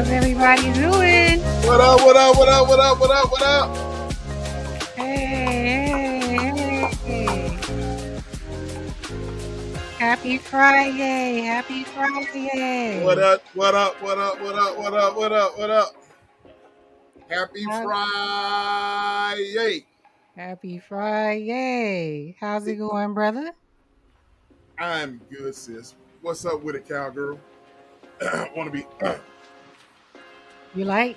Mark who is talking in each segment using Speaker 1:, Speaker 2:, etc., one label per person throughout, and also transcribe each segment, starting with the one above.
Speaker 1: everybody doing?
Speaker 2: What up, what up, what up, what up, what up, what up?
Speaker 1: Hey. Happy Friday. Happy Friday.
Speaker 2: What up, what up, what up, what up, what up, what up, what up? Happy Friday.
Speaker 1: Happy Friday. How's it going, brother?
Speaker 2: I'm good, sis. What's up with it, cowgirl? Want to be...
Speaker 1: You like?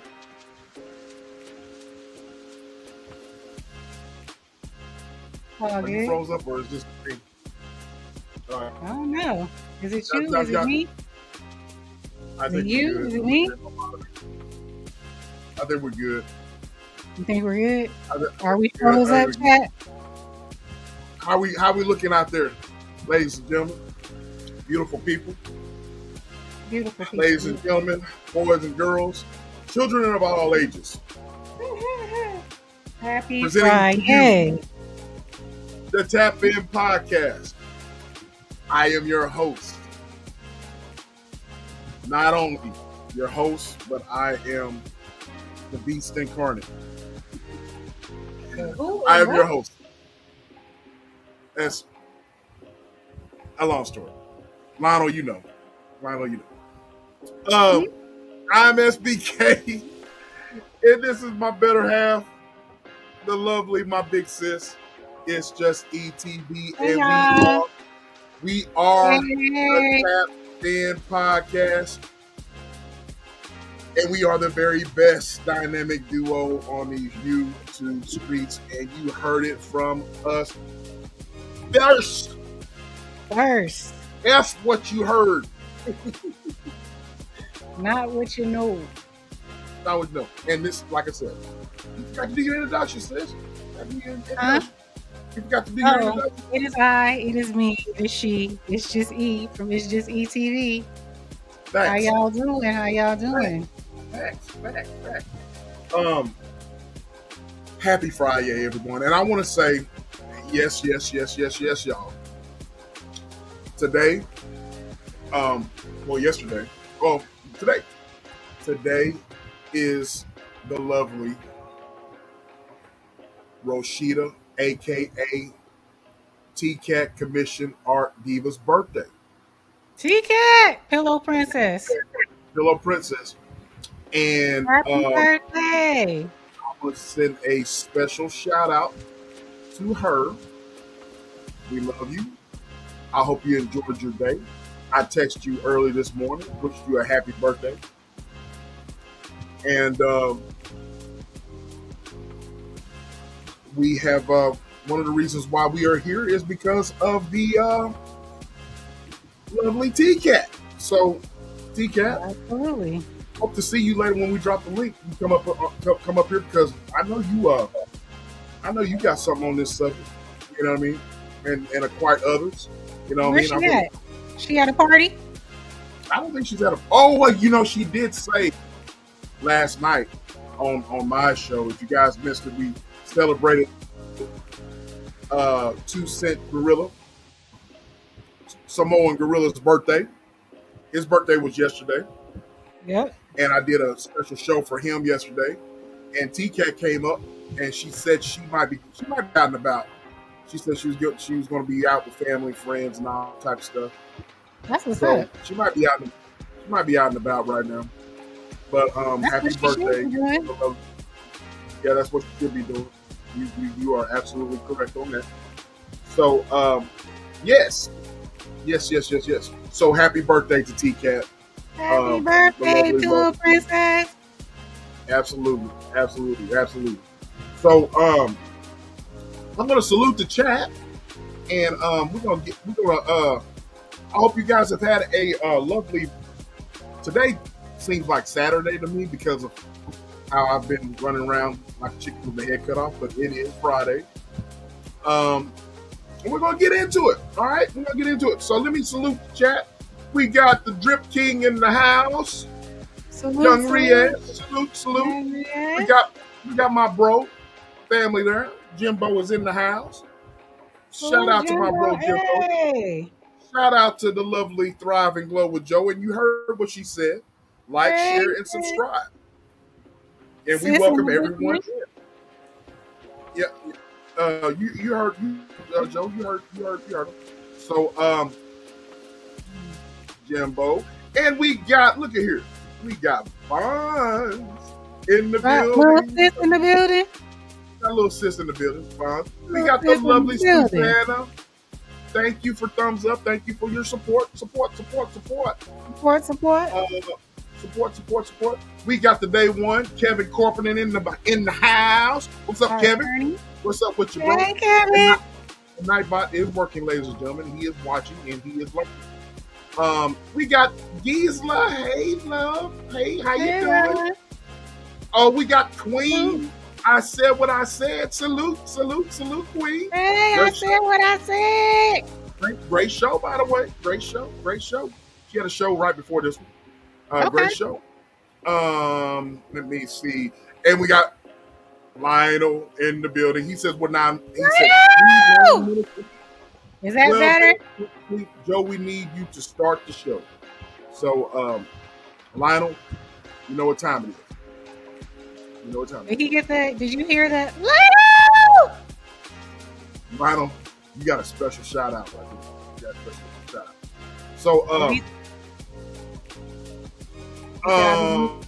Speaker 1: All
Speaker 2: Are you
Speaker 1: good?
Speaker 2: froze up or is this me?
Speaker 1: I don't know. Is it you?
Speaker 2: That's-
Speaker 1: Is it me?
Speaker 2: I
Speaker 1: Is
Speaker 2: think
Speaker 1: it you?
Speaker 2: we're good.
Speaker 1: Is it me?
Speaker 2: I think we're good.
Speaker 1: You think we're good?
Speaker 2: I
Speaker 1: Are we
Speaker 2: think
Speaker 1: froze
Speaker 2: we're
Speaker 1: up,
Speaker 2: good.
Speaker 1: chat?
Speaker 2: How we looking out there, ladies and gentlemen? Beautiful people.
Speaker 1: Beautiful people.
Speaker 2: Ladies and gentlemen, boys and girls, children of all ages.
Speaker 1: Happy
Speaker 2: Presenting to
Speaker 1: Friday.
Speaker 2: The Tap In Podcast. I am your host. Not only your host, but I am the beast incarnate. I am your host. That's a long story. Lionel, you know. I'm SBK, and this is my better half, the lovely, my big sis. It's just ETB,
Speaker 1: Hey,
Speaker 2: and
Speaker 1: y'all.
Speaker 2: we are
Speaker 1: Hey.
Speaker 2: the Tap In Podcast, and we are the very best dynamic duo on these YouTube streets, and you heard it from us first. That's what you heard.
Speaker 1: Not what you know.
Speaker 2: That was no. And this, like I said, you forgot to do your introduction, sis.
Speaker 1: Huh?
Speaker 2: You forgot to do your
Speaker 1: Oh,
Speaker 2: introduction.
Speaker 1: it is I, it is me, it is she, it's just E from It's Just ETV. How
Speaker 2: Thanks.
Speaker 1: y'all doing?
Speaker 2: Facts. Happy Friday, everyone. And I want to say, yes, y'all. Today Um, well, yesterday. Well, today. Today is the lovely Roshita, aka T-Cat Commission Art Diva's birthday.
Speaker 1: T-Cat, Pillow Princess.
Speaker 2: Pillow Princess. And
Speaker 1: Happy birthday.
Speaker 2: I want to send a special shout out to her. We love you. I hope you enjoyed your day. I texted you early this morning, wished you a happy birthday. And we have one of the reasons why we are here is because of the lovely T-Cat. So, T-Cat,
Speaker 1: Absolutely.
Speaker 2: hope to see you later when we drop the link. You come up here because I know you got something on this subject. You know what I mean? And quite others. You know what
Speaker 1: Where's
Speaker 2: I
Speaker 1: she
Speaker 2: mean?
Speaker 1: at? She at a party?
Speaker 2: I don't think she's at a. Oh, well, she did say last night on my show. If you guys missed it, we celebrated 2 Cent Gorilla, Samoan Gorilla's birthday. His birthday was yesterday,
Speaker 1: Yep.
Speaker 2: and I did a special show for him yesterday. And T-Cat came up, and she said she might be out and about. She said she was going to be out with family, friends, and all type of stuff.
Speaker 1: That's what's
Speaker 2: So
Speaker 1: up.
Speaker 2: she might be out. She might be out and about right now. But
Speaker 1: That's
Speaker 2: happy
Speaker 1: what she should
Speaker 2: birthday!
Speaker 1: be doing.
Speaker 2: Yeah, that's what you should be doing. You are absolutely correct on that. So yes, yes. So happy birthday to T-Cat.
Speaker 1: Happy birthday, Pillow Princess.
Speaker 2: Absolutely. So I'm gonna salute the chat, and I hope you guys have had a lovely. Today seems like Saturday to me because of how I've been running around like a chicken with the head cut off, but it is Friday. And we're gonna get into it. All right, we're gonna get into it. So let me salute the chat. We got the Drip King in the house.
Speaker 1: Salute,
Speaker 2: Young
Speaker 1: salute.
Speaker 2: Riaz. Salute.
Speaker 1: Young
Speaker 2: We
Speaker 1: Riaz.
Speaker 2: got my bro family there. Jimbo is in the house. Shout out to my bro Jimbo.
Speaker 1: Hey.
Speaker 2: Shout out to the lovely Thrive and Glow with Joe. And you heard what she said. Like, share, and subscribe. And we welcome everyone in. Yeah. You heard Joe. You heard. So Jimbo. And we got, look at here. We got Bonds in the building.
Speaker 1: Little sis in the building.
Speaker 2: Got a little sis in the building. Bonds. We got the lovely Susanna. Thank you for thumbs up. Thank you for your support. Support. We got the day one. Kevin Corporan in the house. What's up, Kevin?
Speaker 1: Ernie.
Speaker 2: What's up with you, bro?
Speaker 1: Hey, Kevin.
Speaker 2: The Nightbot is working, ladies and gentlemen. He is watching and he is learning. We got Gisela. Hey, love. Hey, how you doing? Oh, we got Queen. I said what I said. Salute, Queen.
Speaker 1: Hey, I said what I said.
Speaker 2: Great show, by the way. Great show. She had a show right before this one.
Speaker 1: Okay.
Speaker 2: Great show. Let me see. And we got Lionel in the building. He says, "Well, now he said,
Speaker 1: is that better?"
Speaker 2: Joe, we need you to start the show. So, Lionel, you know what time it is.
Speaker 1: Did he get that? Did you hear that?
Speaker 2: Lionel, you got a special shout out right here. You got a special shout out. So,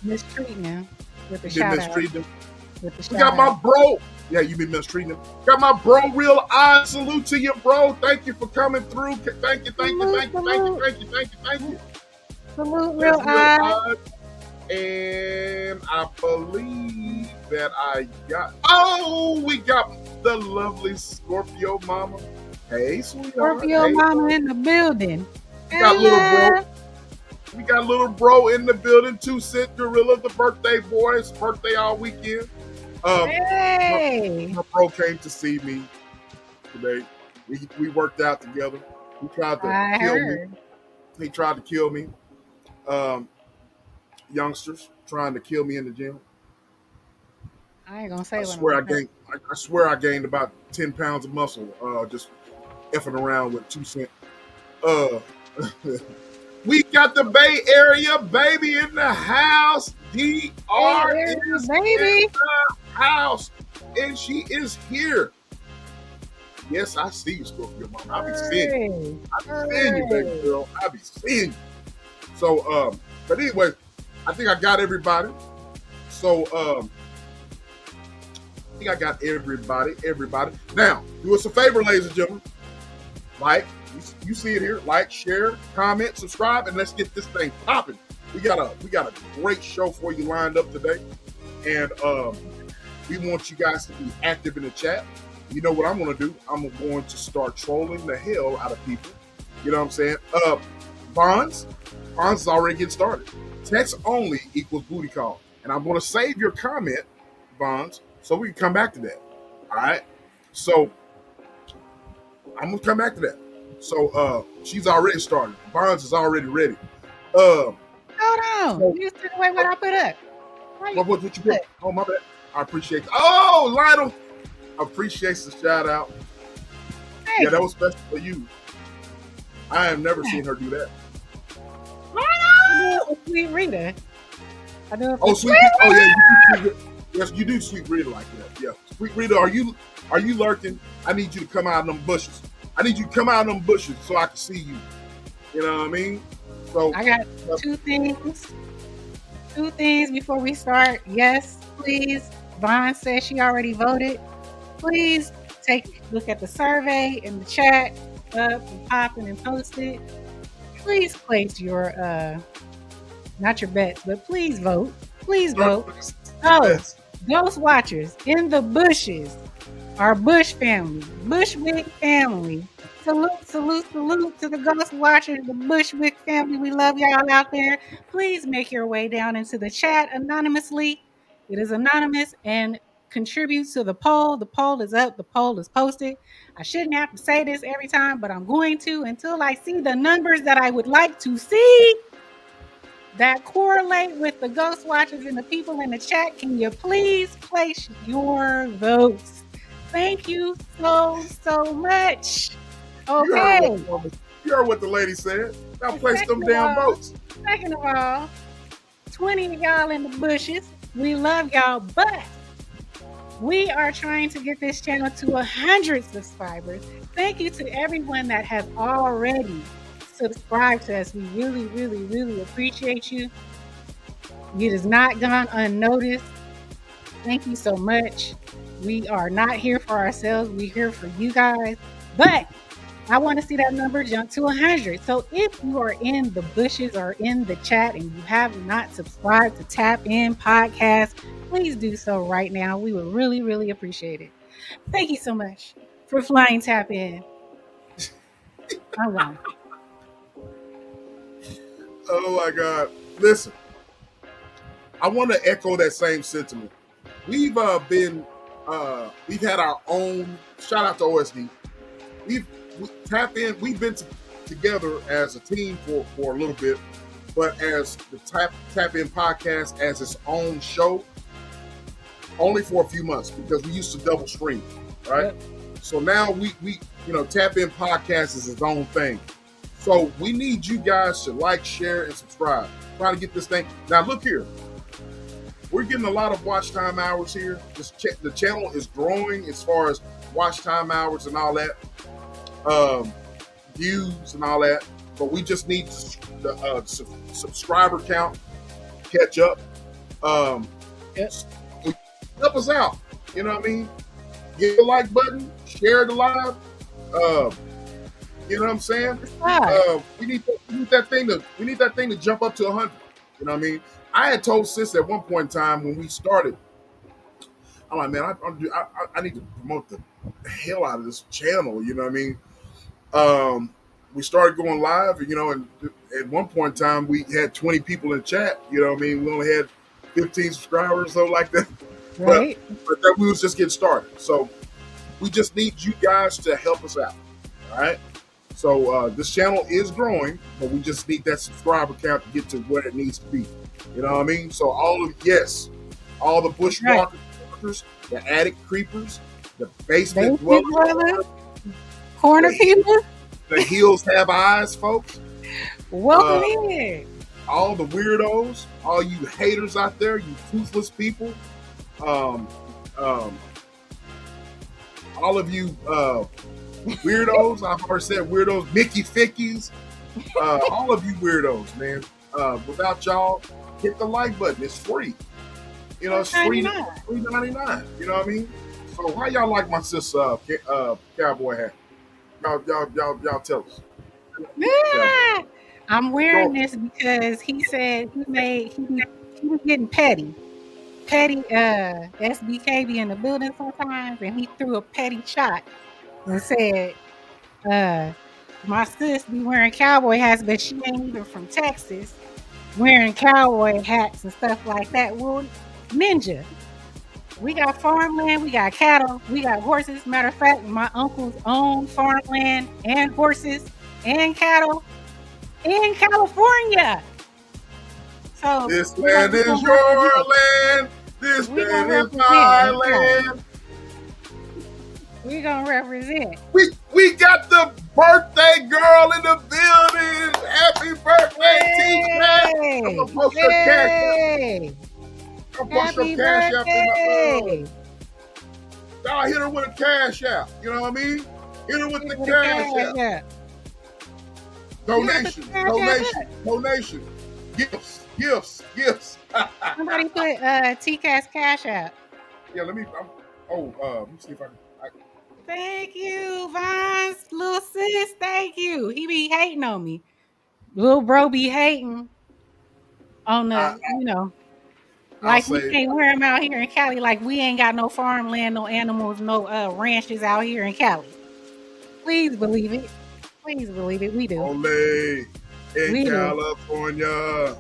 Speaker 1: mistreating him with the shout out.
Speaker 2: We got my bro. Yeah, you've been mistreating him. Got my bro, Real Eye. Salute to you, bro. Thank you for coming through. Thank you.
Speaker 1: Salute, Real Eye.
Speaker 2: And I believe that we got the lovely Scorpio Mama. Hey, sweetheart.
Speaker 1: Scorpio Mama in the building.
Speaker 2: We got little bro in the building. 2 Cent Gorilla, the birthday boy. It's birthday all weekend.
Speaker 1: Hey.
Speaker 2: My bro came to see me today. We worked out together. He tried to kill me. He tried to kill me. Youngsters trying to kill me in the gym.
Speaker 1: I ain't gonna say.
Speaker 2: I swear I gained about 10 pounds of muscle just effing around with 2 Cent. We got the Bay Area baby in the house.
Speaker 1: Hey,
Speaker 2: DR
Speaker 1: Area,
Speaker 2: is in
Speaker 1: baby.
Speaker 2: the house, and she is here. Yes, I see you, Scorpio Mom. I be seeing you.
Speaker 1: Hey,
Speaker 2: I be seeing you, baby
Speaker 1: hey.
Speaker 2: girl. I be seeing you. So, but anyway, I think I got everybody. So, I think I got everybody. Everybody. Now, do us a favor, ladies and gentlemen. Like, you see it here. Like, share, comment, subscribe, and let's get this thing popping. We got a great show for you lined up today, and we want you guys to be active in the chat. You know what I'm going to do? I'm going to start trolling the hell out of people. You know what I'm saying? Bonds is already getting started. Text only equals booty call, and I'm going to save your comment, Bonds, so we can come back to that. All right. So I'm gonna come back to that. So she's already started. Bonds is already ready.
Speaker 1: Hold on.
Speaker 2: So
Speaker 1: You just took away what I put up. Why you
Speaker 2: what you
Speaker 1: put
Speaker 2: put?
Speaker 1: it?
Speaker 2: Oh my bad. I appreciate. Oh, Lionel appreciates the shout out.
Speaker 1: Hey,
Speaker 2: Yeah, that was special for you. I have never seen her do that.
Speaker 1: I do it with Sweet Rita. I do it
Speaker 2: Oh,
Speaker 1: for
Speaker 2: sweet. Oh yeah, you do, yes, you do sweet Rita like that. Yeah, sweet Rita, are you lurking? I need you to come out of them bushes. I need you to come out of them bushes so I can see you. You know what I mean? So
Speaker 1: I got two things. Two things before we start. Yes, please. Vaughn says she already voted. Please take a look at the survey in the chat, up and popping and post it. Please place your not your bets, but please vote. Please vote. Oh, Ghost Watchers in the bushes. Our Bush family, Bushwick family. Salute, salute, salute to the Ghost Watchers, the Bushwick family. We love y'all out there. Please make your way down into the chat anonymously. It is anonymous and contributes to the poll. The poll is up, the poll is posted. I shouldn't have to say this every time, but I'm going to until I see the numbers that I would like to see that correlate with the Ghost Watchers and the people in the chat. Can you please place your votes? Thank you so much.
Speaker 2: you heard
Speaker 1: Okay.
Speaker 2: what the woman, you heard what the lady said. Now place them
Speaker 1: Second of
Speaker 2: damn
Speaker 1: all,
Speaker 2: votes.
Speaker 1: 20 of y'all in the bushes. We love y'all, but we are trying to get this channel to 100 subscribers. Thank you to everyone that has already subscribed to us. We really appreciate you. It has not gone unnoticed. Thank you so much. We are not here for ourselves. We're here for you guys. But I want to see that number jump to 100. So if you are in the bushes or in the chat and you have not subscribed to Tap In Podcast, please do so right now. We would really appreciate it. Thank you so much for flying Tap In. I'm gone.
Speaker 2: Oh my God! Listen, I want to echo that same sentiment. We've we've had our own shout out to OSD. Tap In. We've been together as a team for a little bit, but as the Tap In podcast as its own show, only for a few months because we used to double stream, right? Yep. So now we Tap In podcast is its own thing. So we need you guys to like, share, and subscribe. Try to get this thing. Now look here. We're getting a lot of watch time hours here. The channel is growing as far as watch time hours and all that, views and all that. But we just need the subscriber count catch up.
Speaker 1: Yes.
Speaker 2: Help us out. You know what I mean? Hit the like button, share the live. You know what I'm saying? We need that thing to jump up to 100. You know what I mean? I had told Sis at one point in time when we started, I'm like, man, I need to promote the hell out of this channel. You know what I mean? We started going live, and at one point in time we had 20 people in chat. You know what I mean? We only had 15 subscribers, something like that.
Speaker 1: Right.
Speaker 2: But that we was just getting started. So we just need you guys to help us out. All right. So this channel is growing, but we just need that subscriber count to get to where it needs to be. You know what I mean? So all the bushwalkers, the attic creepers, the basement dwellers,
Speaker 1: corner people.
Speaker 2: The heels have eyes, folks.
Speaker 1: Welcome
Speaker 2: Uh,
Speaker 1: in.
Speaker 2: all the weirdos, all you haters out there, you toothless people, um, um, all of you weirdos. I've already said weirdos, Mickey Fickies, all of you weirdos, man. Without y'all, hit the like button. It's free. You know, it's free, $3.99. You know what I mean? So how y'all like my sis cowboy hat? Y'all tell us. Cowboy.
Speaker 1: Yeah. I'm wearing
Speaker 2: Go.
Speaker 1: this because he said he was getting petty. Petty SBK be in the building sometimes and he threw a petty shot and said, uh, my sis be wearing cowboy hats, but she ain't even from Texas, wearing cowboy hats and stuff like that. Well, ninja. We got farmland, we got cattle, we got horses. Matter of fact, my uncles own farmland and horses and cattle in California. So
Speaker 2: This
Speaker 1: we're gonna,
Speaker 2: land
Speaker 1: we
Speaker 2: is
Speaker 1: gonna
Speaker 2: your
Speaker 1: represent.
Speaker 2: land. This
Speaker 1: We're
Speaker 2: land
Speaker 1: gonna
Speaker 2: is
Speaker 1: represent
Speaker 2: my
Speaker 1: in Cali.
Speaker 2: land.
Speaker 1: We're gonna represent.
Speaker 2: We got the birthday girl in the building. Happy birthday, T-Cat. I'm
Speaker 1: Hey!
Speaker 2: gonna post your cash app.
Speaker 1: Hey!
Speaker 2: I'm gonna post your
Speaker 1: Happy
Speaker 2: cash app in the
Speaker 1: birthday!
Speaker 2: y'all hit her with a cash app. You know what I mean? Hit her with the
Speaker 1: With a
Speaker 2: cash
Speaker 1: cash
Speaker 2: app.
Speaker 1: app. You gotta put
Speaker 2: Donation,
Speaker 1: the cash app
Speaker 2: donation,
Speaker 1: up.
Speaker 2: donation. Gifts.
Speaker 1: Somebody put T-Cat's cash app.
Speaker 2: Yeah, let me see if I
Speaker 1: Thank you, Vines, little sis. Thank you. He be hating on me. Little bro be hating on
Speaker 2: I,
Speaker 1: the,
Speaker 2: I'll
Speaker 1: like we
Speaker 2: say
Speaker 1: can't wear them out here in Cali. Like we ain't got no farmland, no animals, no ranches out here in Cali. Please believe it. Please believe it. We do.
Speaker 2: Ole in
Speaker 1: We do.
Speaker 2: California,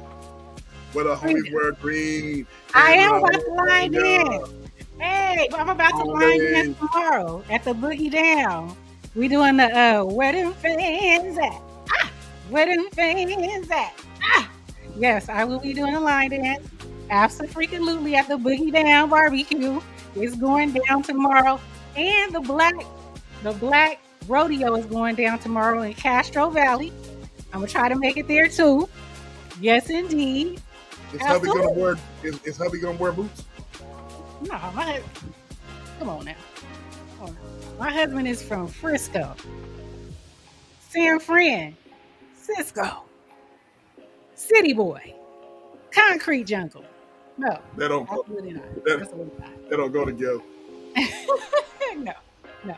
Speaker 2: where the
Speaker 1: We
Speaker 2: homies
Speaker 1: do.
Speaker 2: wear green
Speaker 1: I
Speaker 2: and
Speaker 1: am about to line
Speaker 2: lavender.
Speaker 1: in. Hey, I'm about to line in
Speaker 2: Ole,
Speaker 1: tomorrow at the Boogie Down. We doing the where them fans at? Ah, where them fans at? Ah, yes, I will be doing a line dance. Absolutely at the Boogie Down barbecue. It's going down tomorrow, and the black rodeo is going down tomorrow in Castro Valley. I'm gonna try to make it there too. Yes, indeed.
Speaker 2: is hubby gonna
Speaker 1: Absolutely.
Speaker 2: wear is hubby gonna wear boots?
Speaker 1: No, come on now. Come on. My husband is from Frisco, San Fran, Cisco, City Boy, Concrete Jungle. No,
Speaker 2: They don't go.
Speaker 1: absolutely not.
Speaker 2: They,
Speaker 1: Absolutely not.
Speaker 2: they don't go together.
Speaker 1: No, no.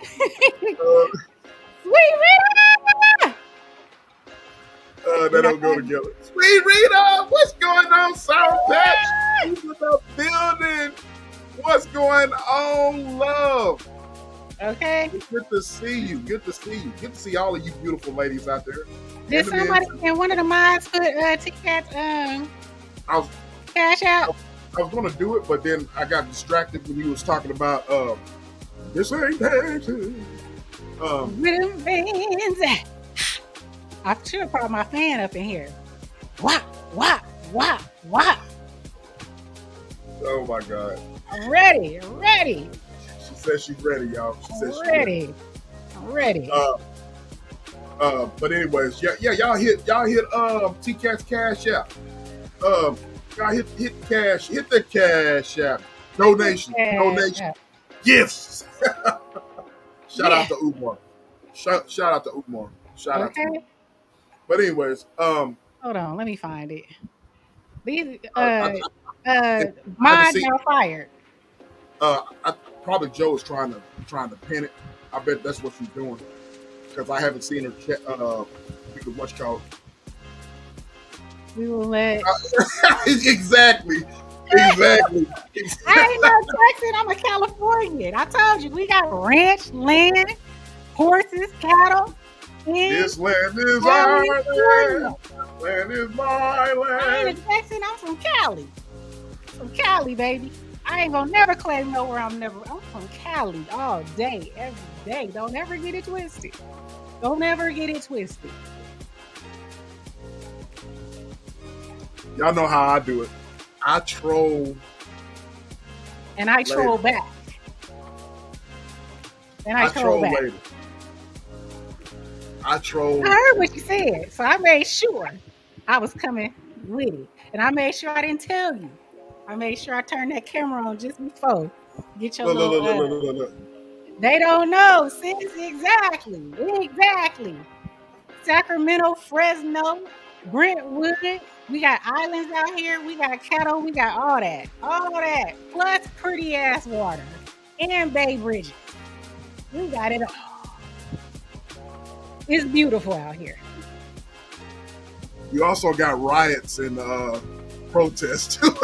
Speaker 2: Uh,
Speaker 1: Sweet Rita!
Speaker 2: they
Speaker 1: Did I
Speaker 2: don't go
Speaker 1: find
Speaker 2: together. Sweet Rita, what's going on, Sour Patch?
Speaker 1: it?
Speaker 2: Who's in the building? What's going on, love?
Speaker 1: Okay.
Speaker 2: It's good to see you. Good to see you. Good to see all of you beautiful ladies out there.
Speaker 1: Did
Speaker 2: And the men.
Speaker 1: somebody in one of the mods put T-Cat's
Speaker 2: I was
Speaker 1: cash out?
Speaker 2: I was gonna do it, but then I got distracted when you was talking about this ain't Texas.
Speaker 1: Where them fans at? I should have brought my fan up in here. Wah, wah, wah, wah.
Speaker 2: Oh my God.
Speaker 1: I'm ready. I'm ready.
Speaker 2: She said she's ready, y'all. She said
Speaker 1: I'm
Speaker 2: she's ready.
Speaker 1: ready. I'm ready.
Speaker 2: But anyways, yeah, y'all hit T Cat's cash out. Y'all hit the cash out. Donation,
Speaker 1: Yeah.
Speaker 2: gifts. Shout out
Speaker 1: Yeah.
Speaker 2: to Umar. Shout out to Umar. Shout out to Umar.
Speaker 1: Okay.
Speaker 2: But anyways,
Speaker 1: Hold on. Let me find it. These
Speaker 2: I haven't
Speaker 1: mods
Speaker 2: seen.
Speaker 1: are fired.
Speaker 2: Probably Joe is trying to pin it. I bet that's what she's doing because I haven't seen her. What's called?
Speaker 1: We will let.
Speaker 2: Exactly.
Speaker 1: I ain't no Texan. I'm a Californian. I told you we got ranch, land, horses, cattle, and
Speaker 2: This land is our land.
Speaker 1: California.
Speaker 2: Land is my
Speaker 1: I
Speaker 2: land.
Speaker 1: ain't a Texan. I'm from Cali. From Cali, baby. I ain't gonna never claim nowhere. I'm from Cali all day, every day. Don't ever get it twisted. Don't ever get it twisted.
Speaker 2: Y'all know how I do it. I troll.
Speaker 1: And I troll back. And I troll back.
Speaker 2: later. I troll.
Speaker 1: I heard what you said. So I made sure I was coming with it. And I made sure I didn't tell you. I made sure I turned that camera on just before. Get your
Speaker 2: Look, look,
Speaker 1: little
Speaker 2: look, look, look, look, look.
Speaker 1: they don't know, sis. Exactly. Exactly. Sacramento, Fresno, Brentwood. We got islands out here. We got cattle. We got all that. All that. Plus pretty ass water. And Bay Bridges. We got it all. It's beautiful out here.
Speaker 2: You also got riots and protests too.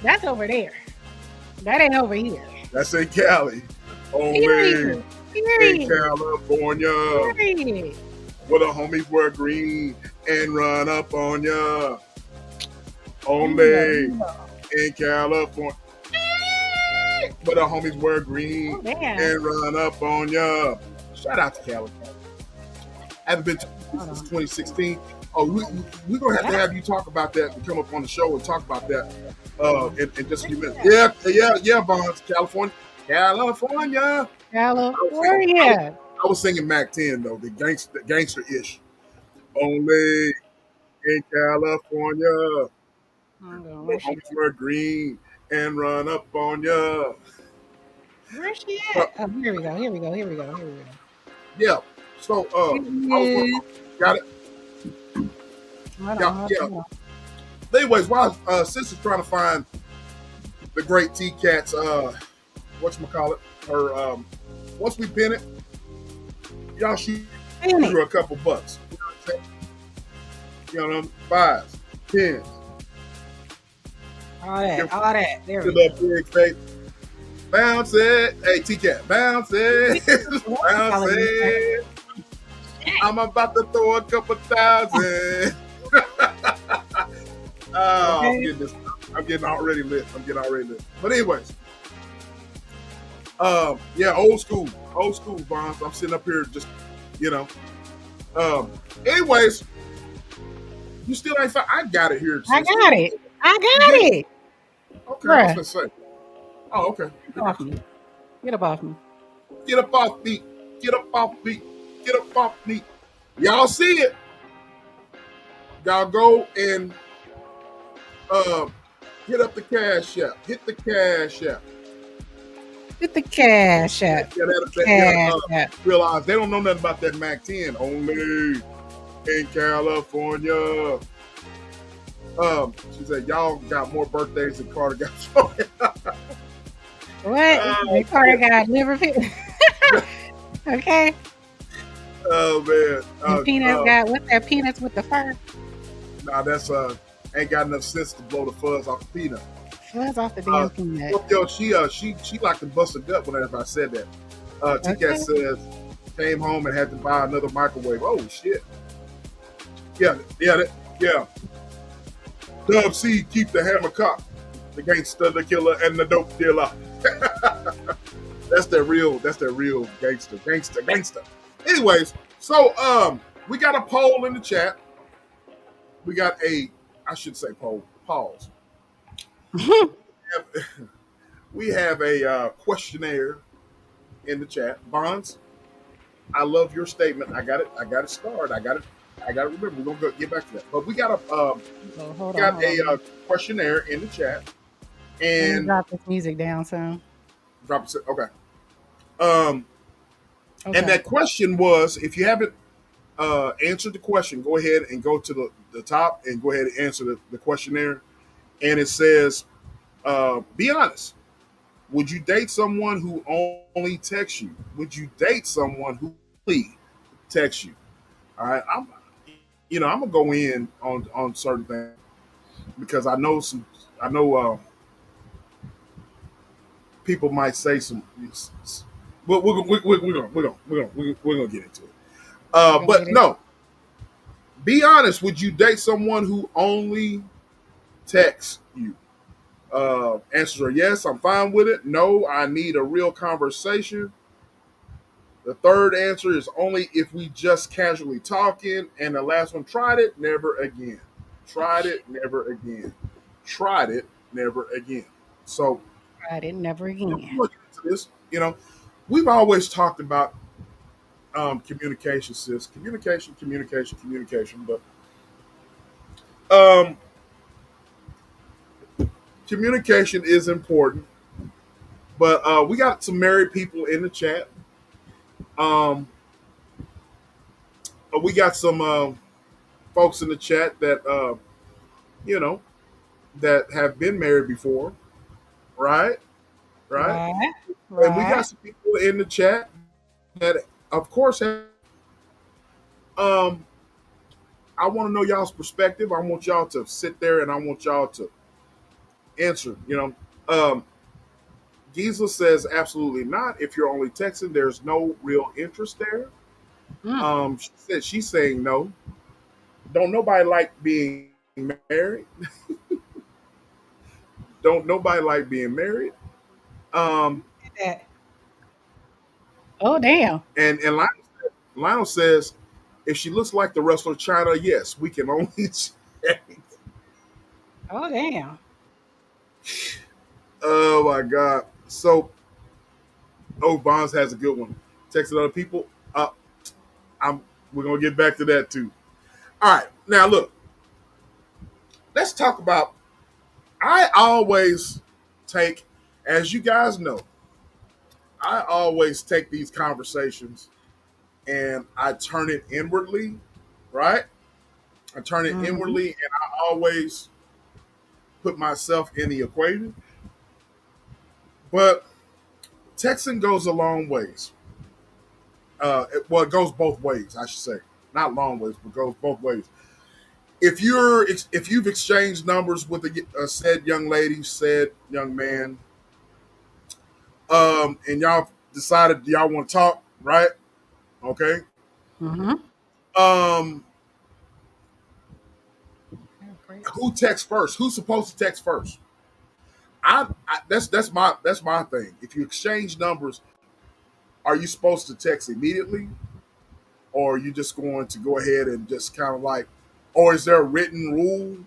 Speaker 1: That's over there. That ain't over here.
Speaker 2: That's in Cali. Only
Speaker 1: Period.
Speaker 2: in
Speaker 1: Period.
Speaker 2: California.
Speaker 1: Period.
Speaker 2: Where the homies wear green and run up on ya. Only in California. Where the homies wear green and run up on ya. Shout out to Cali. I haven't been to since 2016. Oh, we're going to have you talk about that and come up on the show and talk about that in just a few minutes. Yeah, Bonds, California. California. I was singing Mac 10, though, the gangster-ish. Only in California. The homies wear green and run up on ya.
Speaker 1: Where's she at? Oh, here we go.
Speaker 2: Yeah. So, I was got it. Yeah. Anyways, while Sister's trying to find the great T-Cat's, whatchamacallit, her, once we pin it, y'all shoot her a couple bucks. You know, fives, tens.
Speaker 1: All that. There we
Speaker 2: go. Big face. Bounce it. Hey, T-Cat, bounce it. Bounce it. I'm about to throw a couple thousand. I'm getting already lit. But anyways, yeah, old school Bonds. I'm sitting up here just, anyways, you still ain't found. I got it here.
Speaker 1: I got it.
Speaker 2: Okay, I was gonna say. Oh, okay.
Speaker 1: Get up off me.
Speaker 2: Get up off me. Get up off me. Y'all see it? Y'all go and hit up the cash app. Hit the cash app. Yeah, realize they don't know nothing about that Mac 10. Only in California. She said, y'all got more birthdays than Carter got.
Speaker 1: What? Carter got liver fit. Okay.
Speaker 2: Oh man.
Speaker 1: Peanuts got what's that? Peanuts with the fur?
Speaker 2: Nah, that's ain't got enough sense to blow the fuzz off the peanut.
Speaker 1: Fuzz off the damn peanut.
Speaker 2: Yo, she like to bust a gut whenever I said that. T-Cat says came home and had to buy another microwave. Oh shit. Yeah. Dub C, keep the hammer cocked. The gangster, the killer, and the dope dealer. That's their real gangster. Anyways, so we got a poll in the chat. We got I should say poll. Pause. We have a questionnaire in the chat. Bonds, I love your statement. I got it starred. I got to remember. We're gonna get back to that. But we got a questionnaire in the chat. And
Speaker 1: drop this music down, so.
Speaker 2: Drop it. Okay. And that question was, if you haven't answered the question, go ahead and go to the top and go ahead and answer the questionnaire. And it says, be honest. Would you date someone who only texts you? Would you date someone who only texts you? All right. I'm gonna go in on certain things because I know people might say some. We're gonna get into it. But no, be honest. Would you date someone who only texts you? Answers are yes, I'm fine with it. No, I need a real conversation. The third answer is only if we just casually talking. And the last one, tried it, never again. Tried it, never again. Tried it, never again. So,
Speaker 1: tried it, never again.
Speaker 2: Look into this. We've always talked about Communication, sis. Communication, communication, communication. But um, communication is important. But we got some married people in the chat. Um, we got some folks in the chat that you know that have been married before, right? Right.
Speaker 1: Right.
Speaker 2: And we got
Speaker 1: Right.
Speaker 2: some people in the chat that, of course, have. Um, I want to know y'all's perspective. I want y'all to sit there and I want y'all to answer. Giesla says absolutely not. If you're only texting, there's no real interest there.
Speaker 1: Mm.
Speaker 2: She said she's saying no. Don't nobody like being married. Don't nobody like being married. Um,
Speaker 1: That. Oh, damn.
Speaker 2: and Lionel says if she looks like the wrestler China, yes, we can only check.
Speaker 1: Oh, damn.
Speaker 2: Oh my God. So, oh, Bonds has a good one. Texting other people. I'm. We're gonna get back to that too. All right. Now look. Let's talk about. I always take, as you guys know, I always take these conversations and I turn it inwardly, right? I turn it
Speaker 1: Mm-hmm.
Speaker 2: inwardly, and I always put myself in the equation. But texting goes a long ways. It goes both ways, I should say. Not long ways, but goes both ways. If you've exchanged numbers with a said young lady, said young man, and y'all decided y'all want to talk, right? Okay.
Speaker 1: Mm-hmm.
Speaker 2: Um,
Speaker 1: Oh, grapes.
Speaker 2: who texts first? Who's supposed to text first? That's my thing. If you exchange numbers, are you supposed to text immediately, or are you just going to go ahead and just kind of like, or is there a written rule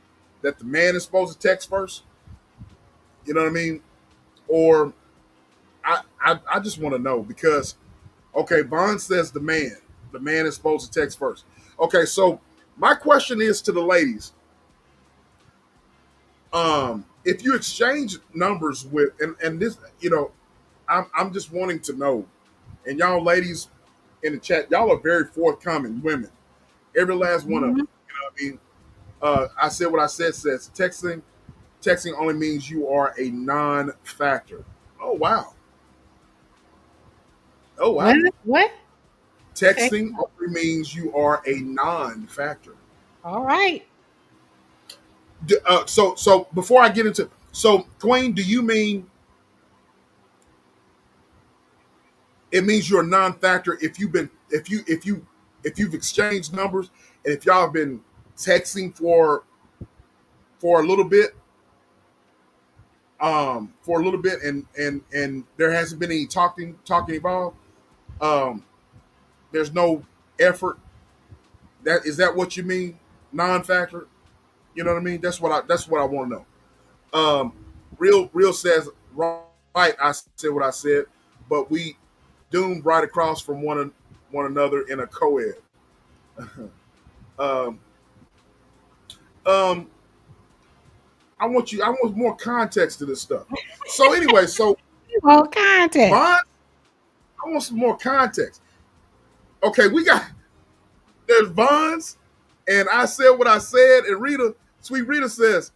Speaker 2: that the man is supposed to text first? You know what I mean? Or I just want to know because okay, Bond says the man is supposed to text first. Okay, so my question is to the ladies: if you exchange numbers with and this, I'm just wanting to know, and y'all ladies in the chat, y'all are very forthcoming women, every last one of them.
Speaker 1: Mm-hmm.
Speaker 2: You know what I mean? I said what I said. Says texting only means you are a non-factor. Oh wow. Oh
Speaker 1: What?
Speaker 2: wow.
Speaker 1: What? Say.
Speaker 2: Texting only means you are a non-factor.
Speaker 1: All right.
Speaker 2: So before I get into Queen, do you mean it means you're a non-factor if you've exchanged numbers and if y'all have been texting for a little bit and there hasn't been any talking involved, um there's no effort. That is that what you mean, non-factor? You know what I mean? That's what I want to know. Real says right. I said what I said, but we doomed right across from one another in a co-ed. um, um, I want more context to this stuff. So anyway, so
Speaker 1: All context.
Speaker 2: Bond, I want some more context. Okay, we got there's Bonds, and I said what I said, and Sweet Rita says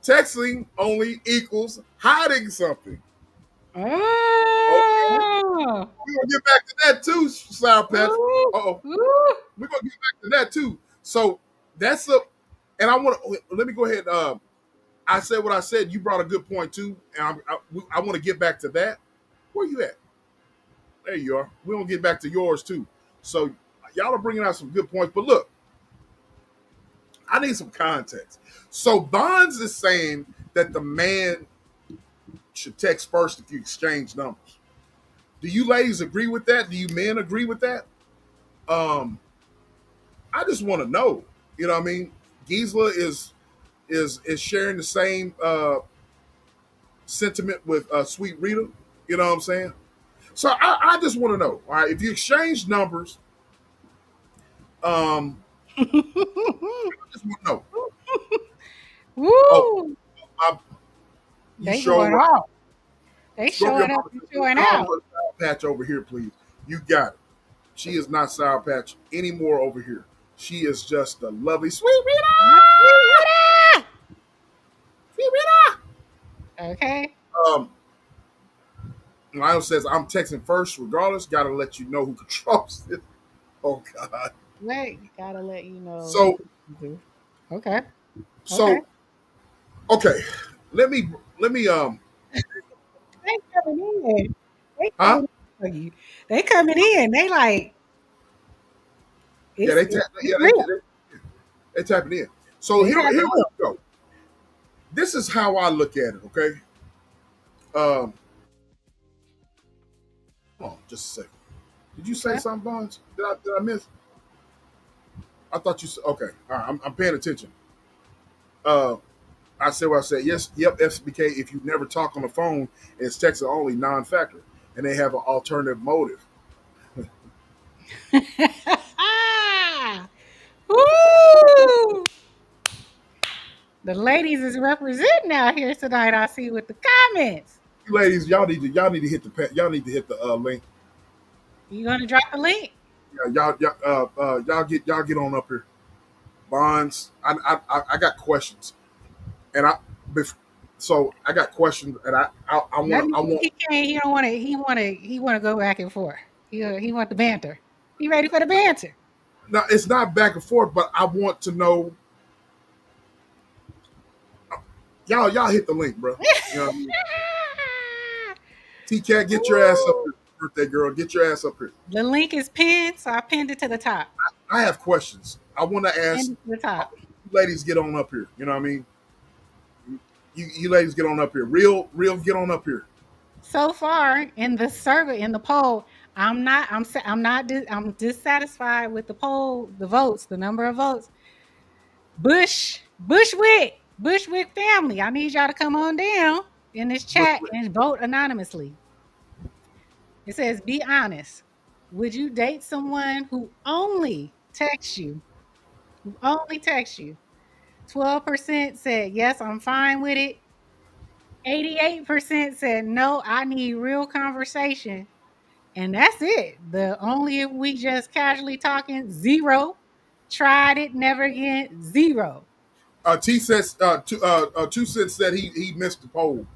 Speaker 2: texting only equals hiding something. Okay,
Speaker 1: Oh.
Speaker 2: we're gonna get back to that too, Sour Patch.
Speaker 1: Ooh.
Speaker 2: Oh,
Speaker 1: Ooh.
Speaker 2: we're gonna get back to that too. So that's a, and I want to let me go ahead. I said what I said. You brought a good point too, and I want to get back to that. Where you at? There you are. We're gonna get back to yours too. So y'all are bringing out some good points. But look, I need some context. So Bonds is saying that the man should text first if you exchange numbers. Do you ladies agree with that? Do you men agree with that? Um, I just want to know. You know what I mean? Gisela is sharing the same sentiment with Sweet Rita. You know what I'm saying? So I just want to know, all right, if you exchange numbers, I just want to know. Oh,
Speaker 1: Woo!
Speaker 2: I, you
Speaker 1: They
Speaker 2: show
Speaker 1: going
Speaker 2: right.
Speaker 1: off. They
Speaker 2: Stroke your
Speaker 1: showing up
Speaker 2: mama.
Speaker 1: and
Speaker 2: Move
Speaker 1: showing
Speaker 2: all
Speaker 1: out.
Speaker 2: of her sour patch over here, please. You got it. She is not sour patch anymore over here. She is just a lovely sweet
Speaker 1: My sweet
Speaker 2: Rita.
Speaker 1: Rita.
Speaker 2: Sweet Rita.
Speaker 1: Okay.
Speaker 2: Um, Lionel says I'm texting first, regardless. Got to let you know who controls it. Oh God.
Speaker 1: Wait, gotta let you know who
Speaker 2: So
Speaker 1: could do. Okay. Okay.
Speaker 2: so okay. Let me let me
Speaker 1: They coming in. They
Speaker 2: huh?
Speaker 1: coming in for you. They coming in. They like
Speaker 2: Yeah,
Speaker 1: it's real.
Speaker 2: they tapping in. So
Speaker 1: They
Speaker 2: here
Speaker 1: got
Speaker 2: here
Speaker 1: the
Speaker 2: we
Speaker 1: look.
Speaker 2: go. This is how I look at it. Okay. Um, hold on, just a second. Did you say
Speaker 1: Okay.
Speaker 2: something, Bonds? Did I miss? I thought you said okay. All right, I'm paying attention. Uh, I said what I said. Yes, yep, SBK. If you never talk on the phone, it's text only non-factor, and they have an alternative motive.
Speaker 1: Woo! The ladies is representing out here tonight. I see with the comments.
Speaker 2: You ladies, y'all need to hit the link.
Speaker 1: You gonna drop the link?
Speaker 2: Yeah, y'all get on up here. Bonds. I got questions, and so I got questions, and I
Speaker 1: That
Speaker 2: want I
Speaker 1: means
Speaker 2: want
Speaker 1: he can't. He don't want to. He want to go back and forth. He want the banter. He ready for the banter.
Speaker 2: now it's not back and forth, but I want to know y'all hit the link, bro. You know what I mean? T Cat, get your ass up
Speaker 1: Woo!
Speaker 2: here, birthday girl. Get your ass up here.
Speaker 1: The link is pinned, so I pinned it to the top.
Speaker 2: I have questions. I want to ask.
Speaker 1: Pinned it to the top.
Speaker 2: You ladies, get on up here. You know what I mean? You ladies, get on up here. Real, get on up here.
Speaker 1: So far in the survey, in the poll, I'm dissatisfied with the poll, the votes, the number of votes. Bushwick family. I need y'all to come on down in this
Speaker 2: But
Speaker 1: chat and vote anonymously. It says, be honest. Would you date someone who only texts you? Who only texts you? 12% said, yes, I'm fine with it. 88% said, no, I need real conversation. And that's it. The only if we just casually talking, zero. Tried it, never again, zero.
Speaker 2: T says two cents said he missed the poll.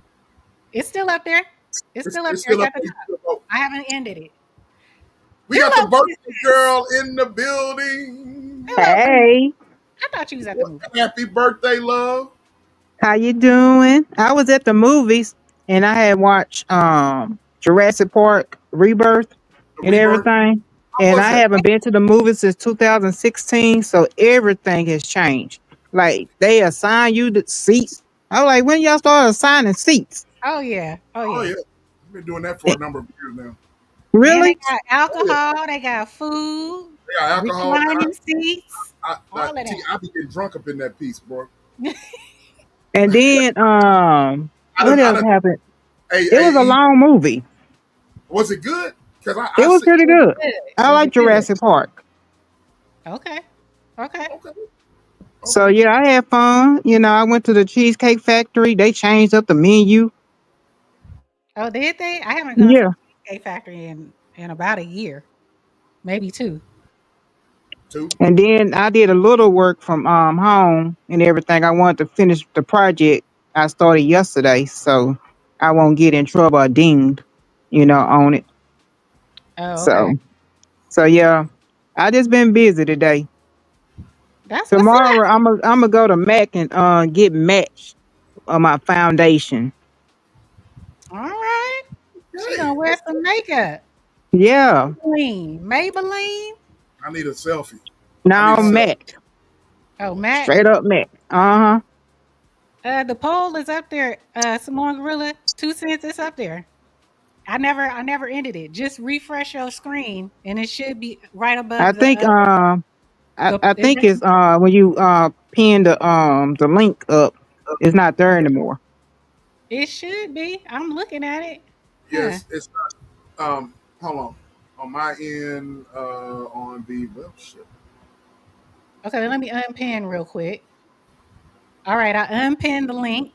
Speaker 1: It's still up there. It's still up
Speaker 2: It's
Speaker 1: there. It's
Speaker 2: still up
Speaker 1: at the
Speaker 2: there.
Speaker 1: top. I haven't ended it.
Speaker 2: We got the
Speaker 1: Hello,
Speaker 2: birthday
Speaker 1: princess.
Speaker 2: girl in the building.
Speaker 1: Hello, princess.
Speaker 3: Hey,
Speaker 1: I thought you was at the movie.
Speaker 2: Happy birthday, love.
Speaker 3: how you doing? I was at the movies and I had watched Jurassic Park Rebirth
Speaker 2: The
Speaker 3: and
Speaker 2: rebirth.
Speaker 3: everything.
Speaker 2: How
Speaker 3: And
Speaker 2: was
Speaker 3: I
Speaker 2: that?
Speaker 3: haven't been to the movies since 2016, so everything has changed. Like they assign you the seats. I was like, when y'all started assigning seats?
Speaker 1: Oh yeah. Oh
Speaker 2: Oh
Speaker 1: yeah.
Speaker 2: yeah, we've been doing that for
Speaker 3: Eh,
Speaker 2: a number of years now.
Speaker 1: And they
Speaker 3: Really?
Speaker 1: got
Speaker 2: Oh yeah,
Speaker 1: alcohol, they got food,
Speaker 2: they got alcohol.
Speaker 1: reclining seats, all of
Speaker 2: T,
Speaker 1: that.
Speaker 2: I be getting drunk up in that piece, bro.
Speaker 3: And then what
Speaker 2: I
Speaker 3: else
Speaker 2: done,
Speaker 3: happened?
Speaker 2: hey,
Speaker 3: It was a
Speaker 2: hey,
Speaker 3: long movie.
Speaker 2: was it good? Because
Speaker 3: It
Speaker 2: I
Speaker 3: was
Speaker 2: see.
Speaker 3: pretty
Speaker 1: Was it
Speaker 3: good.
Speaker 1: good?
Speaker 3: I
Speaker 1: Was
Speaker 3: like
Speaker 1: it good?
Speaker 3: Jurassic Park.
Speaker 1: Okay. Okay.
Speaker 2: Okay,
Speaker 3: So
Speaker 2: okay.
Speaker 3: yeah, I had fun. I went to the Cheesecake Factory. They changed up the menu.
Speaker 1: Oh, did they? I haven't gone to
Speaker 3: Yeah.
Speaker 1: the Cheesecake Factory in about a year, maybe two.
Speaker 2: Two.
Speaker 3: And then I did a little work from home and everything. I wanted to finish the project I started yesterday, so I won't get in trouble or dinged, on it.
Speaker 1: Oh, okay.
Speaker 3: So yeah, I just been busy today.
Speaker 1: That's what's up.
Speaker 3: Tomorrow I'm gonna go to Mac and get matched on my foundation.
Speaker 1: All right. She
Speaker 2: Okay,
Speaker 1: gonna wear some makeup.
Speaker 3: Yeah.
Speaker 1: Maybelline. Maybelline.
Speaker 2: I need a selfie. I need
Speaker 3: Now
Speaker 2: a selfie.
Speaker 3: Mac.
Speaker 1: Oh, Mac.
Speaker 3: Straight up Mac. Uh-huh.
Speaker 1: The poll is up there. Simone Gorilla, 2 cents. It's up there. I never ended it. Just refresh your screen, and it should be right
Speaker 3: I
Speaker 1: above
Speaker 3: think I
Speaker 1: it
Speaker 3: think it's when you pin the link up, it's not there anymore.
Speaker 1: it should be. I'm looking at it. Huh.
Speaker 2: Yes, it's not. Hold on my end, on the well, shit.
Speaker 1: Okay, let me unpin real quick. All right, I unpinned the link,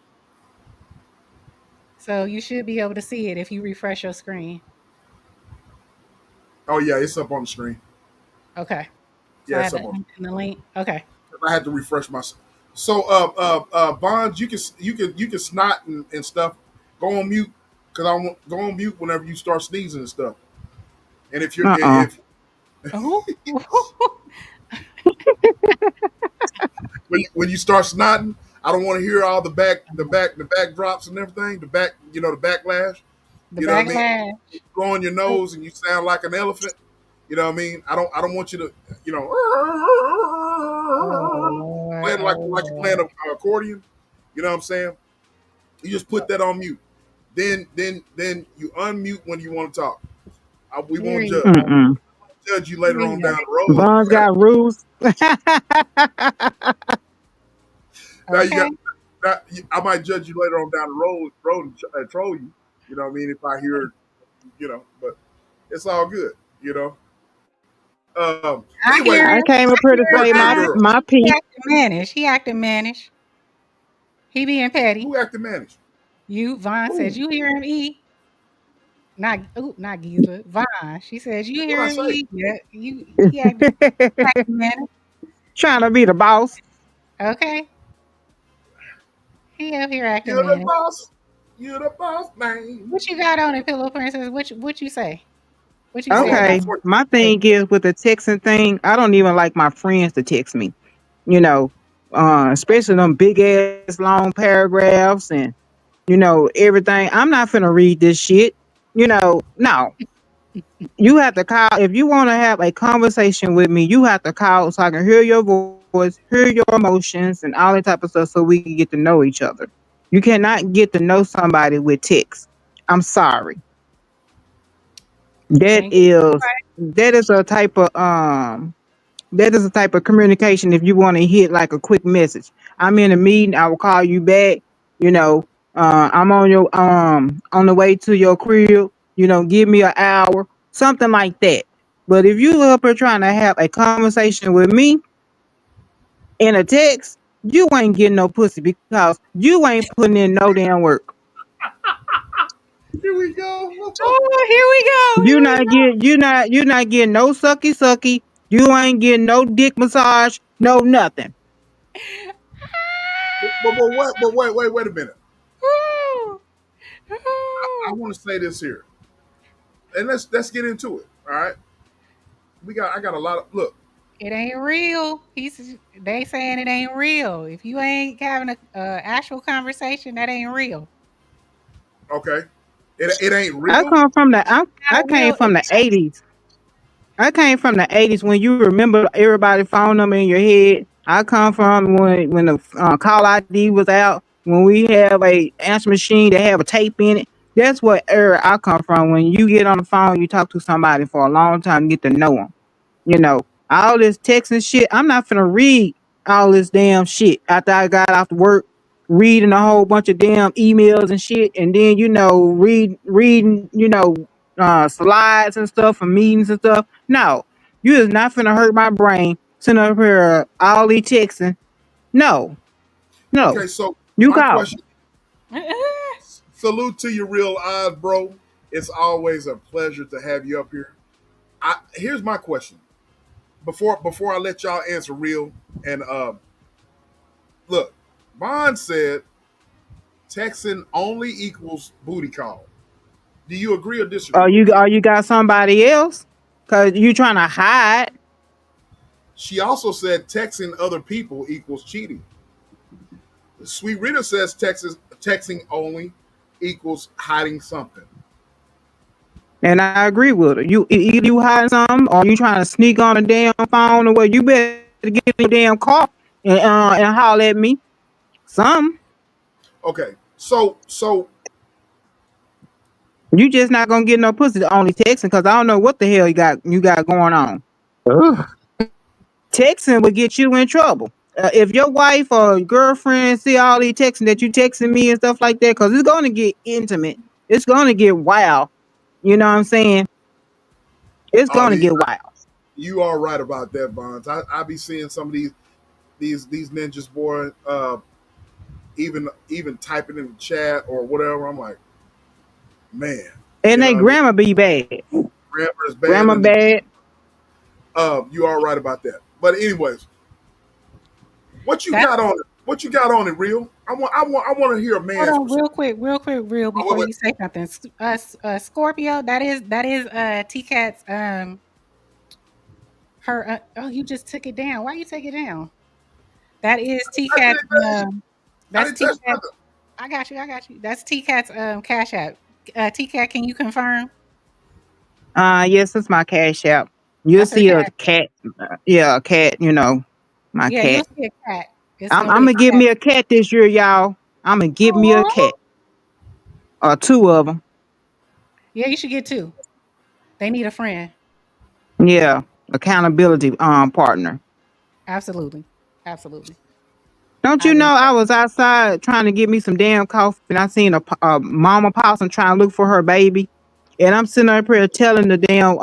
Speaker 1: so you should be able to see it if you refresh your screen.
Speaker 2: Oh yeah, it's up on the screen.
Speaker 1: Okay, so
Speaker 2: Yeah,
Speaker 1: I
Speaker 2: it's
Speaker 1: had to
Speaker 2: up on.
Speaker 1: unpin the link. Okay,
Speaker 2: I had to refresh my. So, Bonds, you can snot and stuff. Go on mute, because I want go on mute whenever you start sneezing and stuff. And if you're
Speaker 3: Uh-uh.
Speaker 2: if
Speaker 1: oh,
Speaker 2: when you start snotting, I don't want to hear all the backdrops and everything. The backlash.
Speaker 1: the
Speaker 2: You know what I mean?
Speaker 1: backlash.
Speaker 2: Go on your
Speaker 1: Oh,
Speaker 2: nose and you sound like an elephant. You know what I mean? I don't want you to, you know,
Speaker 1: oh Lord,
Speaker 2: playing like
Speaker 1: oh
Speaker 2: like you're playing
Speaker 1: Lord.
Speaker 2: an accordion. You know what I'm saying? You just put that on mute. Then you unmute when you want to talk. We won't
Speaker 1: Period.
Speaker 3: Mm-mm.
Speaker 2: judge you later on
Speaker 1: Period.
Speaker 2: down the road.
Speaker 3: Bonds got rules.
Speaker 2: Now you got.
Speaker 1: Okay.
Speaker 2: Now, I might judge you later on down the road and troll you. You know what I mean? If I hear, but it's all good. You know.
Speaker 1: I
Speaker 2: Anyway,
Speaker 1: hear
Speaker 3: I
Speaker 1: him.
Speaker 3: came up
Speaker 1: I
Speaker 3: here to
Speaker 1: hear him,
Speaker 3: say
Speaker 2: birthday
Speaker 3: my
Speaker 1: Vaughn.
Speaker 2: girl.
Speaker 3: my
Speaker 1: He
Speaker 3: piece.
Speaker 1: acting mannish. He acting mannish. He being petty.
Speaker 2: Who acted managed?
Speaker 1: You, Vaughn says
Speaker 2: Who?
Speaker 1: you hear him eat. Not Giza. Vaughn. She says you
Speaker 2: What
Speaker 1: hear
Speaker 2: I
Speaker 1: him
Speaker 2: say?
Speaker 1: eat. Yeah, he acting mannish.
Speaker 3: Trying to be the boss.
Speaker 1: Okay. He up here acting
Speaker 2: You're the
Speaker 1: mannish.
Speaker 2: boss. You're the boss, man.
Speaker 1: What you got on it, Pillow Princess? What you say? What you
Speaker 2: Hold
Speaker 1: say
Speaker 2: on.
Speaker 1: about
Speaker 3: Okay.
Speaker 2: Before
Speaker 3: My
Speaker 1: hey,
Speaker 3: thing is with the texting thing, I don't even like my friends to text me. You know, especially them big ass long paragraphs and everything. I'm not finna read this shit. No. You have to call if you want to have a conversation with me. You have to call so I can hear your voice, hear your emotions, and all that type of stuff, so we can get to know each other. You cannot get to know somebody with text. I'm sorry. That
Speaker 1: can't get
Speaker 3: is that is a type of that is a type of communication if you want to hit like a quick message. I'm in a meeting, I will call you back, you know, I'm on the way to your crib, give me an hour, something like that. But if you up here trying to have a conversation with me in a text, you ain't getting no pussy because you ain't putting in no damn work.
Speaker 2: here we go.
Speaker 1: Oh, here we go.
Speaker 3: You
Speaker 1: Here we
Speaker 3: not
Speaker 1: go.
Speaker 3: get you not getting no sucky sucky. You ain't getting no dick massage, no nothing.
Speaker 2: But wait a minute.
Speaker 1: Ooh,
Speaker 2: I
Speaker 1: ooh.
Speaker 2: want to say this here, and let's get into it. All right. I got a lot of look.
Speaker 1: It ain't real. They saying it ain't real. If you ain't having a actual conversation, that ain't real.
Speaker 2: Okay. It ain't
Speaker 3: I
Speaker 2: real.
Speaker 3: come from the I, I
Speaker 1: Not
Speaker 3: came
Speaker 1: real.
Speaker 3: from the 80s. I came from the 80s when you remember everybody phone number in your head. I come from when the call ID was out, when we have a answer machine that have a tape in it. That's what era I come from. When you get on the phone, you talk to somebody for a long time, get to know them. All this text and shit. I'm not finna read all this damn shit after I got off work, reading a whole bunch of damn emails and shit, and then reading slides and stuff from meetings and stuff. No, you is not finna hurt my brain. Sitting up here all these texting. No, no,
Speaker 2: Okay. So
Speaker 3: you
Speaker 2: my
Speaker 3: call.
Speaker 2: question. Salute to your real eyes, bro. It's always a pleasure to have you up here. Here's my question. Before I let y'all answer real, and look, Bond said texting only equals booty call. Do you agree or
Speaker 3: Or
Speaker 2: disagree?
Speaker 3: you got somebody else? Cause you trying to hide.
Speaker 2: She also said texting other people equals cheating. Sweet Rita says texting only equals hiding something.
Speaker 3: And I agree with her. Either you hiding something or you trying to sneak on a damn phone or what. You better get in your damn car and holler at me. Some.
Speaker 2: Okay, so
Speaker 3: You just not gonna get no pussy to only texting because I don't know what the hell you got going on. Ugh. Texting would get you in trouble. If your wife or girlfriend see all these texting that you texting me and stuff like that, because it's gonna get intimate. It's gonna get wild. You know what I'm saying? It's
Speaker 2: Oh,
Speaker 3: gonna get wild.
Speaker 2: you are right about that, Bonds. I be seeing some of these ninjas, boy. Even typing in the chat or whatever. I'm like, man,
Speaker 3: And
Speaker 2: you know
Speaker 3: they
Speaker 2: what I mean?
Speaker 3: grammar be bad.
Speaker 2: Grammar is bad,
Speaker 3: Grammar
Speaker 2: and
Speaker 3: bad.
Speaker 2: you are right about that. But anyways, what you
Speaker 1: That
Speaker 2: got on it? What you got on it, real? I want to hear a
Speaker 1: hold
Speaker 2: man's
Speaker 1: on,
Speaker 2: perspective.
Speaker 1: real quick, real
Speaker 2: Oh, wait,
Speaker 1: before
Speaker 2: wait.
Speaker 1: you say something. Scorpio, that is T Cat's her. Oh, you just took it down. Why you take it down? That is T
Speaker 2: I
Speaker 1: Cat's
Speaker 2: didn't touch. I
Speaker 1: that's
Speaker 2: didn't
Speaker 1: T
Speaker 2: touch
Speaker 1: Cat.
Speaker 2: nothing.
Speaker 1: I got you. I got you. That's T Cat's cash app. T Cat, can you confirm?
Speaker 3: Yes, it's my cash app. You'll
Speaker 1: That's her
Speaker 3: see a
Speaker 1: cash.
Speaker 3: cat. Yeah, a cat. My
Speaker 1: Yeah, you'll
Speaker 3: cat.
Speaker 1: see a cat. It's
Speaker 3: I'm,
Speaker 1: gonna
Speaker 3: I'm
Speaker 1: be a
Speaker 3: gonna get
Speaker 1: cat.
Speaker 3: me a cat this year, y'all. I'm gonna get me a
Speaker 1: Aw.
Speaker 3: cat or two of them.
Speaker 1: Yeah, you should get two. They need a friend.
Speaker 3: Yeah, accountability partner.
Speaker 1: Absolutely. Absolutely.
Speaker 3: Don't
Speaker 1: I
Speaker 3: you
Speaker 1: agree.
Speaker 3: know I was outside trying to get me some damn coffee and I seen a mama possum trying to look for her baby. And I'm sitting up here telling the damn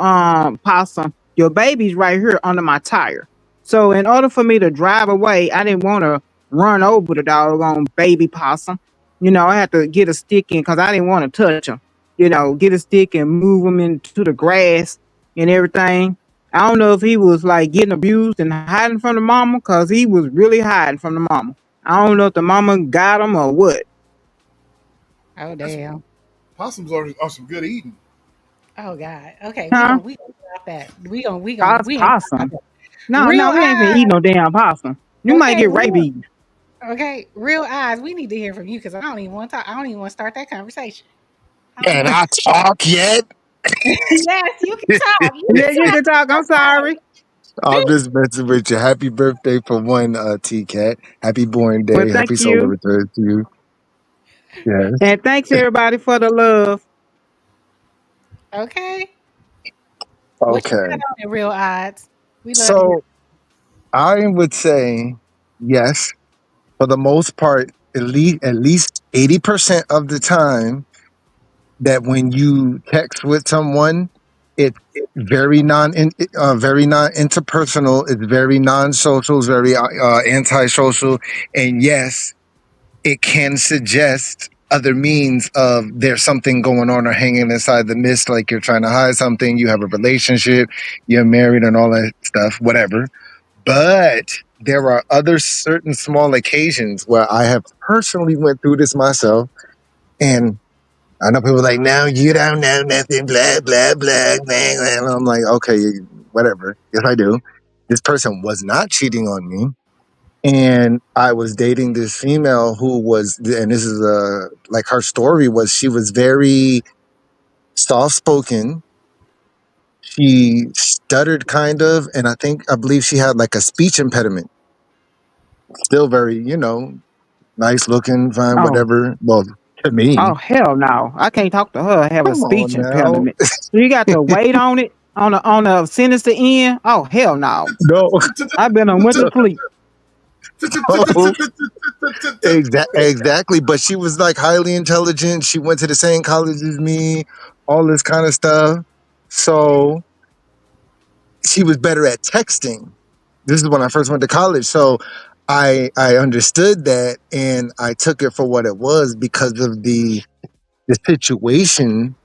Speaker 3: possum, your baby's right here under my tire. So in order for me to drive away, I didn't want to run over the doggone baby possum. I had to get a stick in because I didn't want to touch him. Get a stick and move him into the grass and everything. I don't know if he was like getting abused and hiding from the mama because he was really hiding from the mama. I don't know if the mama got him or what.
Speaker 1: Oh
Speaker 2: That's
Speaker 1: damn.
Speaker 2: possums are some good eating.
Speaker 1: Oh God. Okay,
Speaker 3: Huh?
Speaker 1: we gonna stop that. We ain't talking about
Speaker 3: Possum.
Speaker 1: that.
Speaker 3: No,
Speaker 1: Real
Speaker 3: no, we ain't finna
Speaker 1: eyes.
Speaker 3: eat no damn possum. You might
Speaker 1: Okay,
Speaker 3: get
Speaker 1: real.
Speaker 3: rabies.
Speaker 1: Okay, real eyes. We need to hear from you because I don't even want to talk. I don't even want to start that conversation. I don't
Speaker 4: Can
Speaker 1: want.
Speaker 4: I talk yet?
Speaker 1: Yes, you can talk. You
Speaker 3: Yeah, you
Speaker 1: can
Speaker 3: can talk. I'm sorry.
Speaker 4: I'm just messing with you. Happy birthday for one, T Cat. Happy born
Speaker 3: Well,
Speaker 4: day.
Speaker 3: thank
Speaker 4: Happy solar
Speaker 3: you.
Speaker 4: return to you. Yes.
Speaker 3: And thanks everybody for the love.
Speaker 1: talk. Okay. What you got
Speaker 4: Okay.
Speaker 1: on in real odds? We love to hear.
Speaker 4: So I would say yes, for the most part, at least 80% of the time that when you text with someone, it's very non interpersonal. It's very non social. It's very antisocial. And yes, it can suggest other means of there's something going on or hanging inside the mist, like you're trying to hide something, you have a relationship, you're married, and all that stuff, whatever. But there are other certain small occasions where I have personally went through this myself, and I know people are like, no, you don't know nothing, blah, blah, blah, blah, blah. And I'm like, okay, whatever. Yes, I do. This person was not cheating on me. And I was dating this female who was, and this is like her story was she was very soft spoken. She stuttered kind of, and I believe she had like a speech impediment. Still very, nice looking, fine,
Speaker 3: Oh,
Speaker 4: whatever. Well, to me.
Speaker 3: oh hell no. I can't talk to her. I have a
Speaker 4: Come
Speaker 3: speech
Speaker 4: on now.
Speaker 3: impediment. You got to wait on it on the sentence to end. Oh hell no.
Speaker 4: No.
Speaker 3: I've been on went to sleep.
Speaker 4: So, exactly. But she was like highly intelligent. She went to the same college as me, all this kind of stuff. So she was better at texting. This is when I first went to college. So I understood that and I took it for what it was because of the situation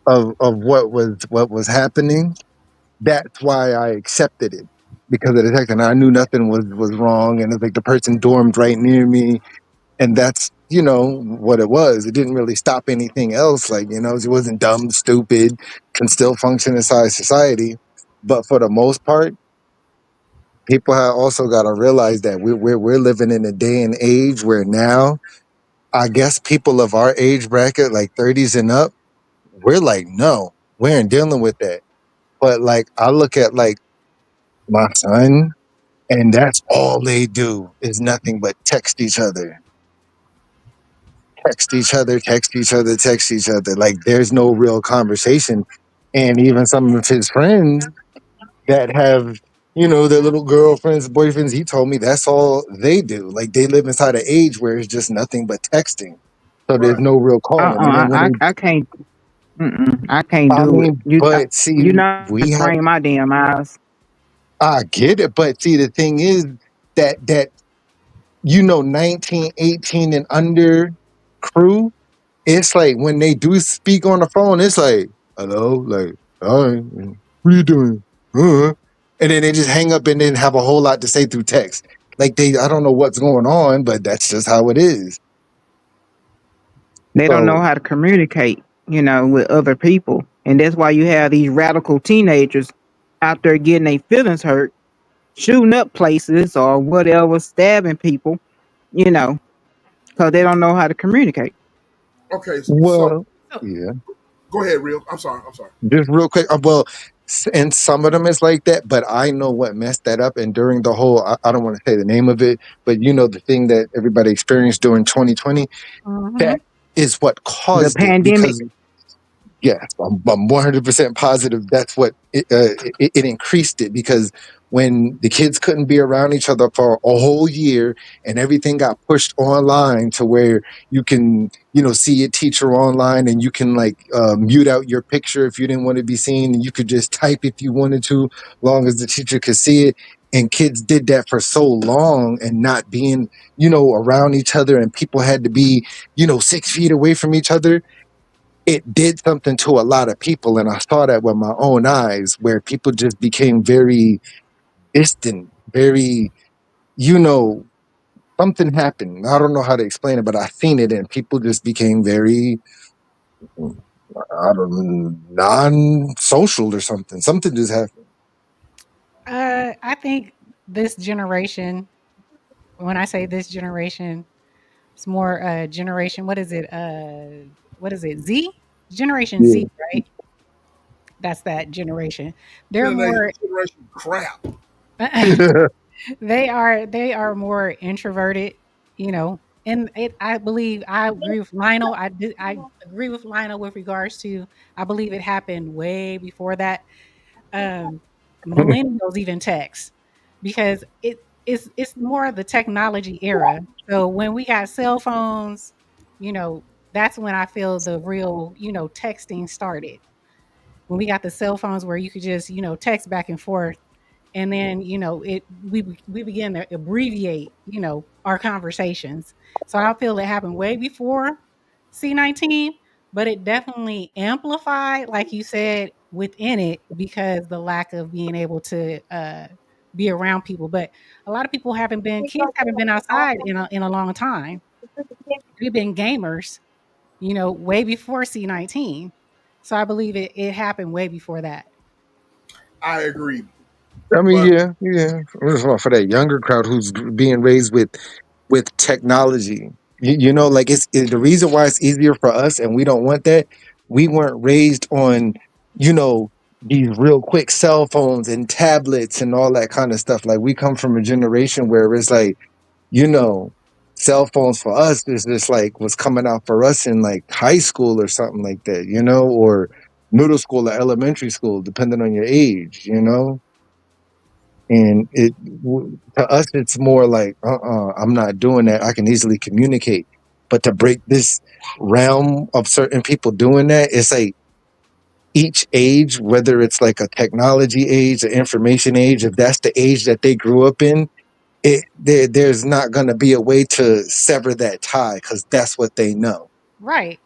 Speaker 4: of what was happening. That's why I accepted it because of the text, and I knew nothing was wrong, and it's like the person dormed right near me, and that's what it was. It didn't really stop anything else. Like it wasn't dumb, stupid, can still function inside society, but for the most part, people have also got to realize that we're living in a day and age where now I guess people of our age bracket, like 30s and up, we're like, no, we ain't dealing with that. But like I look at like my son, and that's all they do is nothing but text each other, text each other, text each other, text each other. Like there's no real conversation. And even some of his friends that have, their little girlfriends, boyfriends, he told me that's all they do. Like they live inside an age where it's just nothing but texting. So there's
Speaker 2: Right.
Speaker 4: no real calling. And then when
Speaker 3: I can't. I can't
Speaker 4: I
Speaker 3: do it.
Speaker 4: mean, but see,
Speaker 3: You're not gonna
Speaker 4: we have
Speaker 3: strain my damn eyes.
Speaker 4: I get it, but see, the thing is that 1918 and under crew, it's like when they do speak on the phone, it's like, hello, like, all right, what are you doing? And then they just hang up and then have a whole lot to say through text. Like I don't know what's going on, but that's just how it is.
Speaker 3: They don't know
Speaker 4: So,
Speaker 3: how to communicate, with other people. And that's why you have these radical teenagers out there getting their feelings hurt, shooting up places or whatever, stabbing people, you know, because they don't know how to communicate.
Speaker 2: Okay, so
Speaker 4: well,
Speaker 1: So,
Speaker 4: yeah.
Speaker 2: go ahead, real. I'm sorry. I'm sorry.
Speaker 4: Just real quick, well, and some of them is like that, but I know what messed that up. And during the whole, I don't want to say the name of it, but the thing that everybody experienced during 2020,
Speaker 1: mhm.
Speaker 4: that is what
Speaker 3: The
Speaker 4: caused it.
Speaker 3: pandemic,
Speaker 4: Because yes, I'm 100% positive that's what it increased it, because when the kids couldn't be around each other for a whole year and everything got pushed online to where you can, see your teacher online, and you can like mute out your picture if you didn't want to be seen, and you could just type if you wanted to, long as the teacher could see it. And kids did that for so long and not being, around each other, and people had to be, 6 feet away from each other. It did something to a lot of people, and I saw that with my own eyes, where people just became very distant, very, you know something happened. I don't know how to explain it, but I seen it, and people just became very, I don't, non-social or something. Something just happened.
Speaker 1: I think this generation, when I say this generation, it's more generation, what is it? Z? Generation
Speaker 4: Yeah.
Speaker 1: Z, right? That's that generation. They're more
Speaker 2: Generation crap.
Speaker 1: they are more introverted, and I believe I agree with Lionel. I agree with Lionel with regards to I believe it happened way before that. Um, Millennials even text because it's more of the technology era. So when we got cell phones, you know, that's when I feel the real, texting started. When we got the cell phones where you could just, text back and forth, and then we begin to abbreviate our conversations. So I feel it happened way before C-19, but it definitely amplified, like you said, within it because the lack of being able to be around people. But a lot of people haven't been kids haven't been outside in a long time. We've been gamers, way before C-19. So I believe it happened way before that.
Speaker 2: I agree,
Speaker 4: I mean,
Speaker 2: but
Speaker 4: yeah, yeah. For that younger crowd who's being raised with technology, like the reason why it's easier for us and we don't want that. We weren't raised on, you know, these real quick cell phones and tablets and all that kind of stuff. Like we come from a generation where it's like, you know, cell phones for us is just like what's coming out for us in like high school or something like that, or middle school or elementary school, depending on your age. And to us it's more like, I'm not doing that. I can easily communicate, but to break this realm of certain people doing that, it's like each age, whether it's like a technology age, an information age, if that's the age that they grew up in, there's not going to be a way to sever that tie, because that's what they know.
Speaker 1: Right.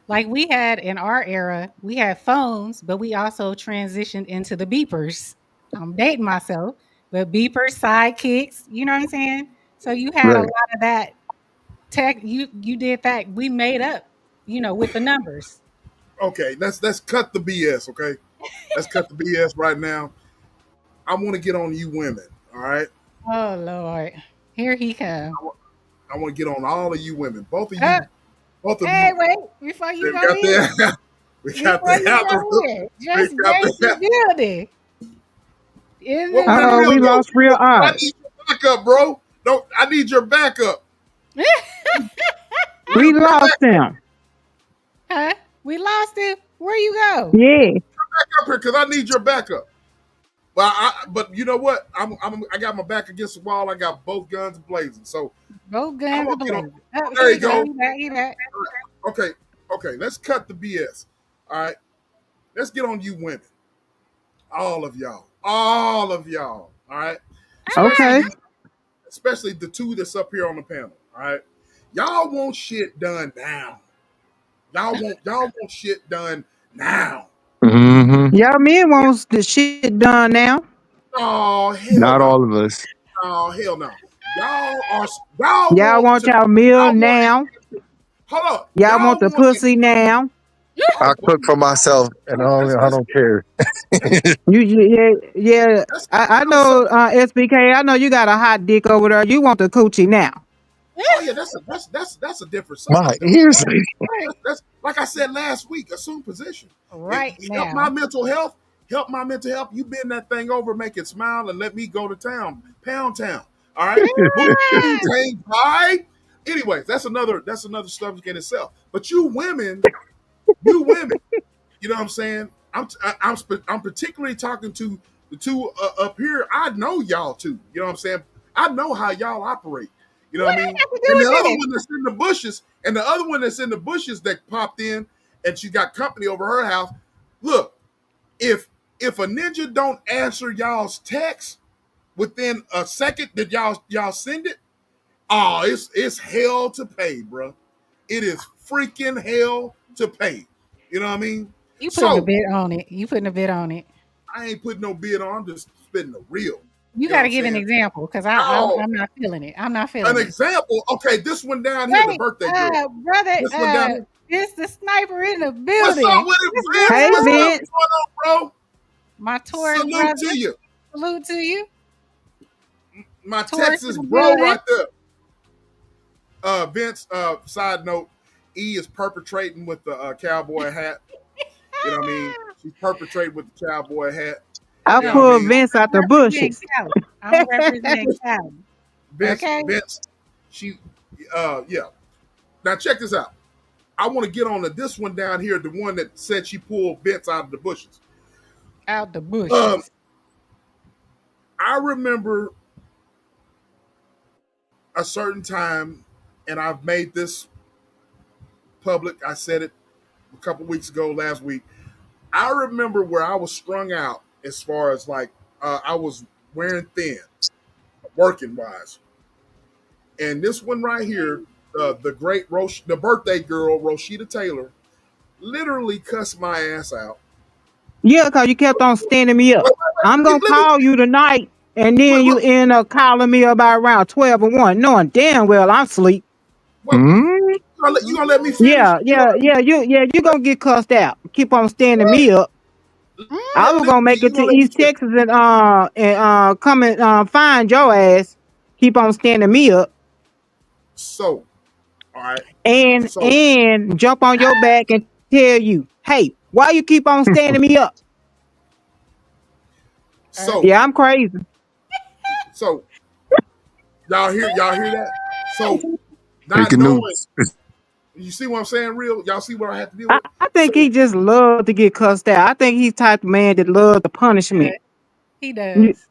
Speaker 1: Like we had in our era, we had phones, but we also transitioned into the beepers. I'm dating myself, but beepers, sidekicks, you know what I'm saying? So you had a
Speaker 4: Right.
Speaker 1: lot of that tech. You did that. We made up, with the numbers.
Speaker 2: okay, let's cut the BS. Okay, let's cut the BS right now. I want to get on you women. All right,
Speaker 1: Oh Lord, here he come.
Speaker 2: I want to get on all of you women.
Speaker 1: Uh,
Speaker 2: Both of
Speaker 1: hey,
Speaker 2: you.
Speaker 1: wait before you
Speaker 2: We
Speaker 1: go
Speaker 2: got
Speaker 1: in.
Speaker 2: that. We got
Speaker 1: Before
Speaker 2: the
Speaker 1: you
Speaker 2: other.
Speaker 1: go in,
Speaker 2: We
Speaker 1: just
Speaker 2: got
Speaker 1: grace the
Speaker 2: the.
Speaker 1: building in
Speaker 2: What
Speaker 1: the
Speaker 2: was
Speaker 3: Oh,
Speaker 2: real
Speaker 3: we
Speaker 2: though?
Speaker 3: lost real
Speaker 2: I
Speaker 3: eyes.
Speaker 2: need your backup, bro. No, I need your backup.
Speaker 3: We lost
Speaker 2: Back
Speaker 3: them.
Speaker 1: huh? We lost it. Where you go?
Speaker 3: Yeah.
Speaker 2: up here because I need your backup. But you know what? I got my back against the wall. I got both guns blazing. So
Speaker 1: Both
Speaker 2: I'm
Speaker 1: guns
Speaker 2: gonna
Speaker 1: are
Speaker 2: get on.
Speaker 1: blazing. Oh,
Speaker 2: There
Speaker 1: here
Speaker 2: you
Speaker 1: you go.
Speaker 2: go.
Speaker 1: He back. He back.
Speaker 2: Okay, okay. Let's cut the BS. All right, let's get on you women, all of y'all, all of y'all. All right,
Speaker 3: Okay.
Speaker 2: especially the two that's up here on the panel. All right, y'all want shit done now. Y'all want shit done now.
Speaker 4: Hmm.
Speaker 3: Y'all men wants the shit done now.
Speaker 2: Oh hell
Speaker 4: Not
Speaker 2: no.
Speaker 4: all of us.
Speaker 2: Oh hell no. Y'all are y'all
Speaker 3: Y'all
Speaker 2: want
Speaker 3: want
Speaker 2: to
Speaker 3: y'all meal
Speaker 2: y'all want
Speaker 3: now.
Speaker 2: hold up.
Speaker 3: Y'all
Speaker 2: Y'all
Speaker 3: want the
Speaker 2: want
Speaker 3: pussy now.
Speaker 2: all
Speaker 4: I
Speaker 2: right,
Speaker 4: cook for myself, and
Speaker 2: let's
Speaker 4: I don't care.
Speaker 3: Yeah, yeah.
Speaker 2: let's
Speaker 3: I
Speaker 2: another
Speaker 3: know,
Speaker 2: subject.
Speaker 3: SBK. I know you got a hot dick over there. You want the coochie now.
Speaker 2: Oh yeah, that's a different
Speaker 4: My
Speaker 2: subject though.
Speaker 4: ears.
Speaker 2: That's like I said last week, assume position.
Speaker 1: Right
Speaker 2: Help my
Speaker 1: now.
Speaker 2: mental health. Help my mental health. You bend that thing over, make it smile, and let me go to town, pound town. All right, boom, tang pie. Anyways, that's another subject in itself. But you women, you know what I'm saying? I'm particularly talking to the two up here. I know y'all too. You know what I'm saying? I know how y'all operate. You know what I
Speaker 1: What I
Speaker 2: mean?
Speaker 1: got to do
Speaker 2: And the
Speaker 1: with
Speaker 2: other
Speaker 1: this?
Speaker 2: one that's in the bushes, and the other one that's in the bushes that popped in, and she got company over her house. Look, if if a ninja don't answer y'all's text within a second that y'all send it, oh, it's hell to pay, bro. It is freaking hell to pay. You know what I mean?
Speaker 1: You putting a
Speaker 2: So
Speaker 1: bit on it. You putting a bit on it.
Speaker 2: I ain't putting no bid on. I'm just spitting the real.
Speaker 1: You
Speaker 2: You know
Speaker 1: got
Speaker 2: what
Speaker 1: to
Speaker 2: I'm
Speaker 1: give an
Speaker 2: saying?
Speaker 1: example because
Speaker 2: Oh,
Speaker 1: I'm not feeling it. I'm not
Speaker 2: an
Speaker 1: feeling it.
Speaker 2: example. Okay, this one down here, the
Speaker 1: Wait,
Speaker 2: birthday girl.
Speaker 1: brother,
Speaker 2: This one down here.
Speaker 1: it's the sniper in the
Speaker 2: What's up
Speaker 1: building.
Speaker 2: with it,
Speaker 1: What's
Speaker 2: Vince?
Speaker 1: going
Speaker 3: Hey,
Speaker 2: What's up?
Speaker 1: on?
Speaker 3: Vince.
Speaker 2: What's going on, bro?
Speaker 1: My Taurus
Speaker 2: Salute
Speaker 1: brother,
Speaker 2: to you.
Speaker 1: salute to you.
Speaker 2: My
Speaker 1: Taurus in
Speaker 2: Texas
Speaker 1: the
Speaker 2: bro
Speaker 1: building.
Speaker 2: right there. Vince, side note, E is perpetrating with the cowboy hat. You know what I mean? She's perpetrating with the cowboy hat.
Speaker 3: I
Speaker 2: You know what
Speaker 1: Listen,
Speaker 2: I
Speaker 3: pulled
Speaker 2: mean?
Speaker 3: Vince out
Speaker 1: I'm
Speaker 3: the
Speaker 1: representing
Speaker 3: bushes.
Speaker 1: Cali. I'm representing Cali.
Speaker 2: Vince,
Speaker 1: Okay,
Speaker 2: Vince, she, yeah. Now check this out. I want to get on to this one down here, the one that said she pulled Vince out of the bushes.
Speaker 1: out the
Speaker 2: Um,
Speaker 1: bushes.
Speaker 2: I remember a certain time, and I've made this public. I said it a couple weeks ago, last week. I remember where I was strung out as far as like I was wearing thin, working wise. And this one right here, the great the birthday girl, Roshita Taylor, literally cussed my ass out.
Speaker 3: Yeah, cause you kept on standing me up. I'm
Speaker 2: Let me,
Speaker 3: gonna
Speaker 2: let me
Speaker 3: call you tonight, and then
Speaker 2: look,
Speaker 3: you
Speaker 2: look,
Speaker 3: end up calling me about around 12 or 1, knowing damn well I'm asleep.
Speaker 2: well,
Speaker 4: Mm,
Speaker 2: you gonna let me finish?
Speaker 3: Yeah, yeah, yeah. You gonna get cussed out. Keep on standing me up. I was gonna make
Speaker 2: You
Speaker 3: it to
Speaker 2: gonna let me
Speaker 3: East
Speaker 2: finish?
Speaker 3: Texas and come and find your ass. Keep on standing me up
Speaker 2: So, all right. So,
Speaker 3: and jump on your back and tell you, hey, why you keep on standing me up?
Speaker 1: Uh,
Speaker 2: so,
Speaker 3: Yeah, I'm crazy.
Speaker 2: so, y'all hear that? So, not
Speaker 4: taking
Speaker 2: knowing,
Speaker 4: notes.
Speaker 2: you see what I'm saying? Real, y'all see what I have to deal
Speaker 3: I,
Speaker 2: with?
Speaker 3: I think he
Speaker 2: So,
Speaker 3: just love to get cussed out. I think he's type of man that love the
Speaker 1: uh,
Speaker 3: punishment.
Speaker 1: he
Speaker 3: You-
Speaker 1: does.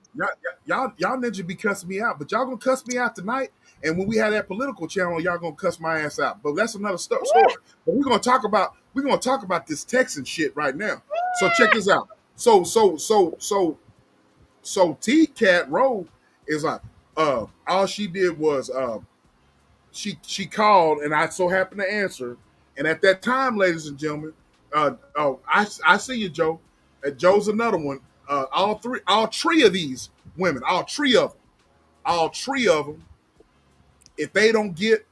Speaker 2: y'all ninja be cussing me out, but y'all gonna cuss me out tonight. And when we have that political channel, y'all gonna cuss my ass out. But that's another story. But we're gonna talk about this Texan shit right now. So check this out. So T Cat Rowe is like, all she did was she called, and I so happened to answer. And at that time, ladies and gentlemen, I see you, Joe. Joe's another one. All three of these women, all three of them, if they don't get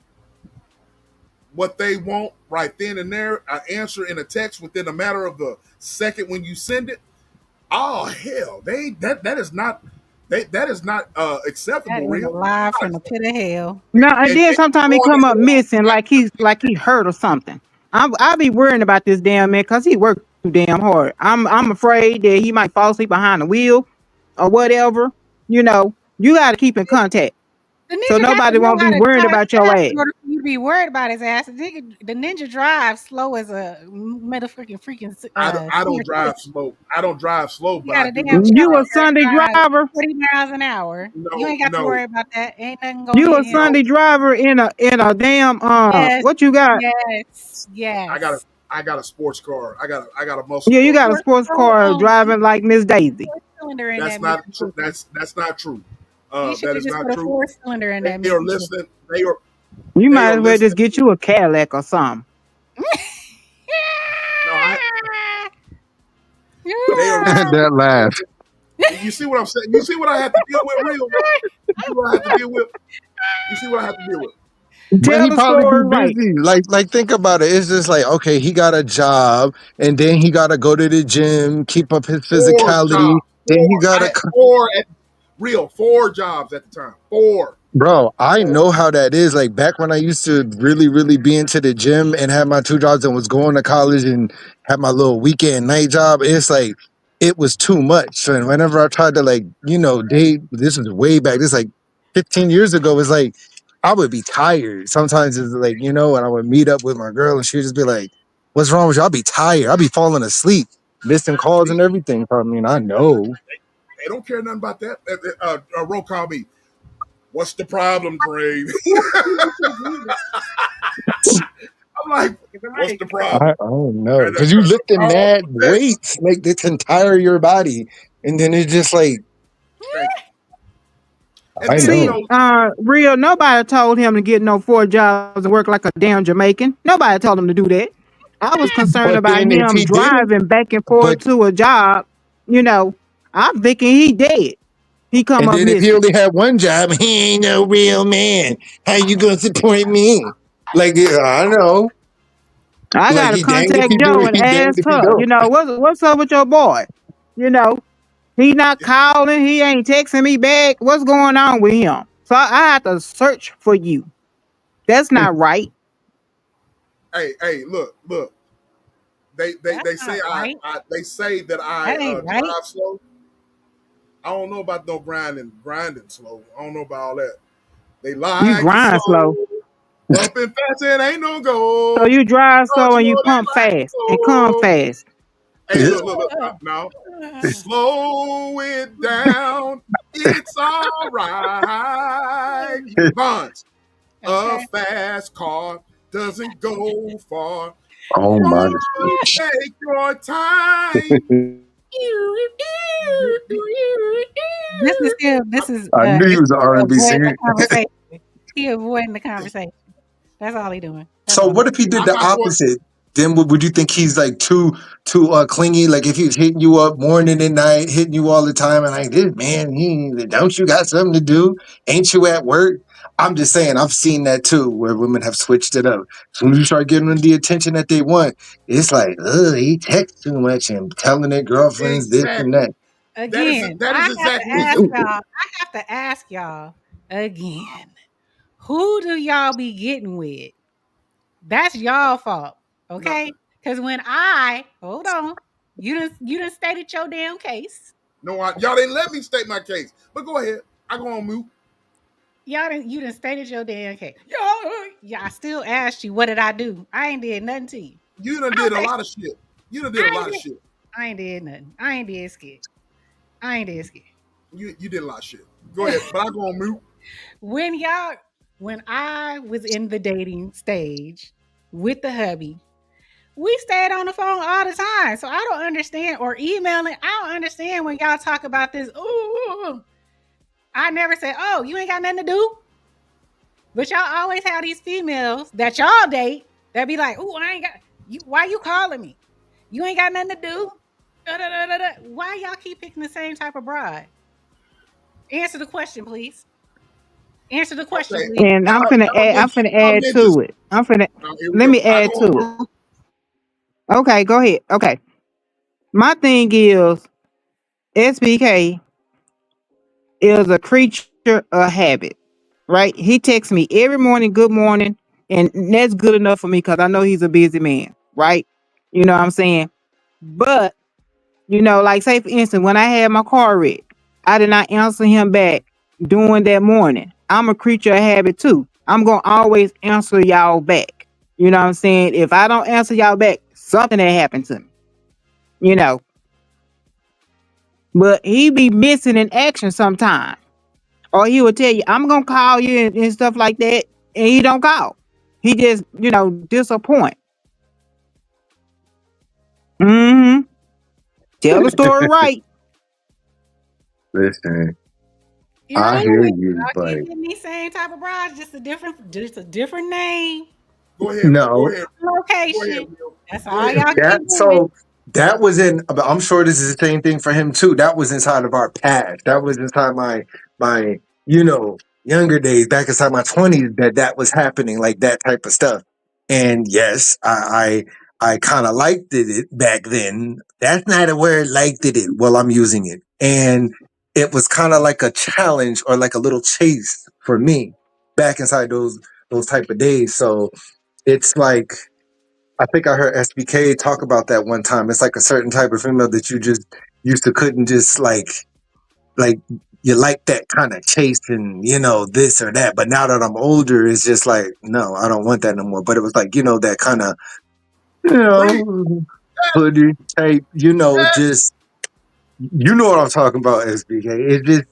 Speaker 2: what they want right then and there, an answer in a text within a matter of a second when you send it. Oh hell, that is not that is not
Speaker 1: That
Speaker 2: acceptable.
Speaker 1: is a
Speaker 2: Real,
Speaker 1: lie
Speaker 2: not
Speaker 1: from the pit
Speaker 2: acceptable.
Speaker 1: of hell.
Speaker 3: No, and then
Speaker 2: And
Speaker 3: sometimes he
Speaker 2: going
Speaker 3: come
Speaker 2: in
Speaker 3: up
Speaker 2: the wrong
Speaker 3: missing like he hurt or something. I be worrying about this damn man because he worked too damn hard. I'm afraid that he might fall asleep behind the wheel or whatever. You got to keep in contact
Speaker 1: The
Speaker 3: so
Speaker 1: ninja got to
Speaker 3: nobody
Speaker 1: know
Speaker 3: won't
Speaker 1: how
Speaker 3: be
Speaker 1: to
Speaker 3: worried
Speaker 1: drive
Speaker 3: about your
Speaker 1: fast
Speaker 3: ass.
Speaker 1: in order for you to be worried about his ass. The ninja drives slow as a motherfucking freaking
Speaker 2: I don't
Speaker 1: Sears
Speaker 2: drive
Speaker 1: cushion.
Speaker 2: slow. I don't drive slow,
Speaker 1: You
Speaker 2: but
Speaker 1: got
Speaker 2: I
Speaker 1: a
Speaker 2: do
Speaker 1: damn
Speaker 2: know how to
Speaker 3: You
Speaker 1: Cadillac
Speaker 3: a
Speaker 2: drive
Speaker 1: that
Speaker 3: Sunday
Speaker 2: fast.
Speaker 1: drives
Speaker 3: driver?
Speaker 1: 40 miles an hour. You
Speaker 2: No,
Speaker 1: ain't got to
Speaker 2: no,
Speaker 1: worry about that. Ain't nothing gonna
Speaker 3: You
Speaker 1: hit
Speaker 3: a
Speaker 1: him.
Speaker 2: no.
Speaker 3: Sunday driver in a damn
Speaker 1: Yes,
Speaker 3: what you got?
Speaker 1: yes,
Speaker 2: I got a
Speaker 1: yes.
Speaker 2: I got a sports car. I got a muscle
Speaker 3: Yeah, you
Speaker 2: car.
Speaker 3: got a sports car
Speaker 1: You
Speaker 3: driving like Miss Daisy.
Speaker 1: put a cylinder in that
Speaker 2: That's not
Speaker 1: Mitsubishi.
Speaker 2: that's not true.
Speaker 1: You should
Speaker 2: That
Speaker 1: have
Speaker 2: is
Speaker 1: just
Speaker 2: not
Speaker 1: put a
Speaker 2: true.
Speaker 1: four-cylinder in
Speaker 2: They
Speaker 1: that
Speaker 2: are
Speaker 1: Mitsubishi.
Speaker 2: listening.
Speaker 3: You
Speaker 2: They
Speaker 3: might
Speaker 2: are
Speaker 3: as well just
Speaker 2: listening
Speaker 3: get
Speaker 2: to.
Speaker 3: you a Cadillac or something.
Speaker 2: No, they are listening
Speaker 4: That
Speaker 2: to.
Speaker 4: laugh.
Speaker 2: You see what I'm saying? You see what I have to deal with, real? You see what I have to deal with? You see what I have to deal with?
Speaker 4: But
Speaker 3: Tell
Speaker 4: he
Speaker 3: the
Speaker 4: probably be
Speaker 3: story right.
Speaker 4: busy. Like think about it. It's just like, okay, he got a job and then he gotta go to the gym, keep up his
Speaker 2: Four
Speaker 4: physicality.
Speaker 2: jobs.
Speaker 4: Then he
Speaker 2: I
Speaker 4: gotta
Speaker 2: had four at real 4 jobs at the time. Four.
Speaker 4: Bro, I
Speaker 2: Four.
Speaker 4: know how that is. Like back when I used to really, really be into the gym and have my 2 jobs and was going to college and had my little weekend night job, it's like it was too much. And whenever I tried to date, this was way back. This is like 15 years ago. It's like I would be tired. Sometimes it's like, when I would meet up with my girl and she would just be like, "What's wrong with you?" I'll be tired. I'll be falling asleep, missing calls
Speaker 2: See,
Speaker 4: and everything. I mean, I know.
Speaker 2: they don't care nothing about that. Roll call me. What's the problem, Dre? I'm like, what's
Speaker 1: Right.
Speaker 2: the problem?
Speaker 4: I don't know
Speaker 2: And
Speaker 4: because you
Speaker 2: the
Speaker 4: lifting
Speaker 2: problem
Speaker 4: mad
Speaker 2: was that.
Speaker 4: weights like this entire your body, and then it's just like
Speaker 2: Thank you. And
Speaker 4: I
Speaker 2: then
Speaker 3: See,
Speaker 4: know.
Speaker 3: real, nobody told him to get no 4 jobs and work like a damn Jamaican. Nobody told him to do that. I was concerned
Speaker 4: But
Speaker 3: about
Speaker 4: then if
Speaker 3: him
Speaker 4: he didn't,
Speaker 3: driving back and
Speaker 4: but
Speaker 3: forth to a job. You know, I'm thinking he dead. He come
Speaker 4: and
Speaker 3: up
Speaker 4: then if he
Speaker 3: missing.
Speaker 4: only had one job, he ain't no real man. How you gonna support me? Like yeah, I know.
Speaker 3: I
Speaker 4: Like
Speaker 3: gotta
Speaker 4: he danged if
Speaker 3: contact
Speaker 4: he do
Speaker 3: Joe
Speaker 4: it,
Speaker 3: and
Speaker 4: he danged
Speaker 3: ask
Speaker 4: if he
Speaker 3: her.
Speaker 4: don't.
Speaker 3: What's up with your boy? You know, he not
Speaker 2: yeah,
Speaker 3: calling. He ain't texting me back. What's going on with him? So I have to search for you. That's not right.
Speaker 2: hey, look.
Speaker 1: That's
Speaker 2: They
Speaker 1: not
Speaker 2: say
Speaker 1: right.
Speaker 2: they say that I
Speaker 1: That ain't right.
Speaker 2: drive slow. I don't know about no grinding slow. I don't know about all that. They
Speaker 3: You
Speaker 2: like it
Speaker 3: grind slow.
Speaker 2: slow. Bumping fast and ain't no
Speaker 3: So
Speaker 2: go.
Speaker 3: you drive
Speaker 2: Don't
Speaker 3: slow
Speaker 2: you
Speaker 3: and you
Speaker 2: know
Speaker 3: pump
Speaker 2: they like it
Speaker 3: fast and come
Speaker 2: slow?
Speaker 3: fast.
Speaker 2: Hey, look. Now, slow it down. It's all right. Bonds, a
Speaker 1: Okay.
Speaker 2: fast car doesn't go far.
Speaker 4: Oh my!
Speaker 2: Won't you take your time?
Speaker 1: This is him. This is
Speaker 4: I knew he
Speaker 1: it's
Speaker 4: was an R and B
Speaker 1: avoiding the
Speaker 4: singer.
Speaker 1: conversation. He avoiding the conversation. That's all he doing. That's
Speaker 4: So
Speaker 1: all he
Speaker 4: what if
Speaker 1: doing.
Speaker 4: he did
Speaker 2: I'm
Speaker 4: the
Speaker 2: not going.
Speaker 4: opposite? Then would you think he's like too clingy? Like if he's hitting you up morning and night, hitting you all the time, and like this man, don't you got something to do? Ain't you at work? I'm just saying, I've seen that too, where women have switched it up. As soon as you start giving them the attention that they want, it's like, he texts too much and telling their girlfriends this and
Speaker 2: Exactly.
Speaker 4: that.
Speaker 1: Again,
Speaker 2: That
Speaker 1: I
Speaker 2: is
Speaker 1: have to
Speaker 2: exactly it.
Speaker 1: ask y'all. I have to ask y'all again. Who do y'all be getting with? That's y'all fault.
Speaker 2: No,
Speaker 1: Okay? Because when I hold on, you done stated your damn case.
Speaker 2: no, y'all didn't let me state my case. But go ahead. I go on mute.
Speaker 1: You done stated your damn case. Yeah, I still asked you what did I do? I ain't did nothing to you.
Speaker 2: You done
Speaker 1: I
Speaker 2: did
Speaker 1: was
Speaker 2: a
Speaker 1: like,
Speaker 2: lot of shit. You done did a
Speaker 1: I ain't
Speaker 2: lot of
Speaker 1: did
Speaker 2: shit.
Speaker 1: I ain't did nothing. I ain't did scared. I ain't did scared.
Speaker 2: You did a lot of shit. Go ahead. But I go on mute.
Speaker 1: when y'all when I was in the dating stage with the hubby, we stayed on the phone all the time. So I don't understand or emailing. I don't understand when y'all talk about this. Ooh, I never said, "Oh, you ain't got nothing to do." But y'all always have these females that y'all date that be like, "Ooh, I ain't got you. Why you calling me? You ain't got nothing to do." Da, da, da, da, da. Why y'all keep picking the same type of bride? Answer the question, please. Answer the question,
Speaker 2: Okay.
Speaker 1: please.
Speaker 3: And I'm finna
Speaker 2: Y'all
Speaker 3: add
Speaker 2: mentioned.
Speaker 3: to it.
Speaker 2: Now, here we
Speaker 3: Let
Speaker 2: go.
Speaker 3: me
Speaker 2: I go
Speaker 3: add to it.
Speaker 2: on mute.
Speaker 3: Okay, go ahead. Okay. My thing is SBK is a creature of habit, right? He texts me every morning, good morning, and that's good enough for me because I know he's a busy man, right? You know what I'm saying? But, like say for instance, when I had my car wrecked, I did not answer him back during that morning. I'm a creature of habit too. I'm gonna always answer y'all back. You know what I'm saying? If I don't answer y'all back, something that happened to me, you know. But he be missing in action sometimes. Or he would tell you, I'm gonna call you and stuff like that, and he don't call. He just, disappoint. Mm-hmm. Tell the story right.
Speaker 4: Listen,
Speaker 1: You know,
Speaker 4: I hear you,
Speaker 1: y'all keep
Speaker 4: but
Speaker 1: getting these same type of bras, just a different name,
Speaker 2: Go ahead. Go
Speaker 4: no.
Speaker 2: ahead. Go ahead,
Speaker 1: location.
Speaker 2: Will.
Speaker 1: That's
Speaker 2: Go
Speaker 1: all
Speaker 2: ahead,
Speaker 1: y'all
Speaker 2: Will.
Speaker 1: keep
Speaker 4: That
Speaker 1: doing.
Speaker 4: so that was in. I'm sure this is the same thing for him too. That was inside of our past. That was inside my younger days, back inside my 20s. That was happening, like that type of stuff. And yes, I kind of liked it back then. That's not a word, liked it. Well, I'm using it, and it was kind of like a challenge or like a little chase for me back inside those type of days. So it's like I think I heard SBK talk about that one time. It's like a certain type of female that you just used to couldn't just like you like that kind of chase and this or that. But now that I'm older, it's just like no, I don't want that no more. But it was like that kind of you
Speaker 2: Agreed.
Speaker 4: know hoodie type, just you know what I'm talking about, SBK. It just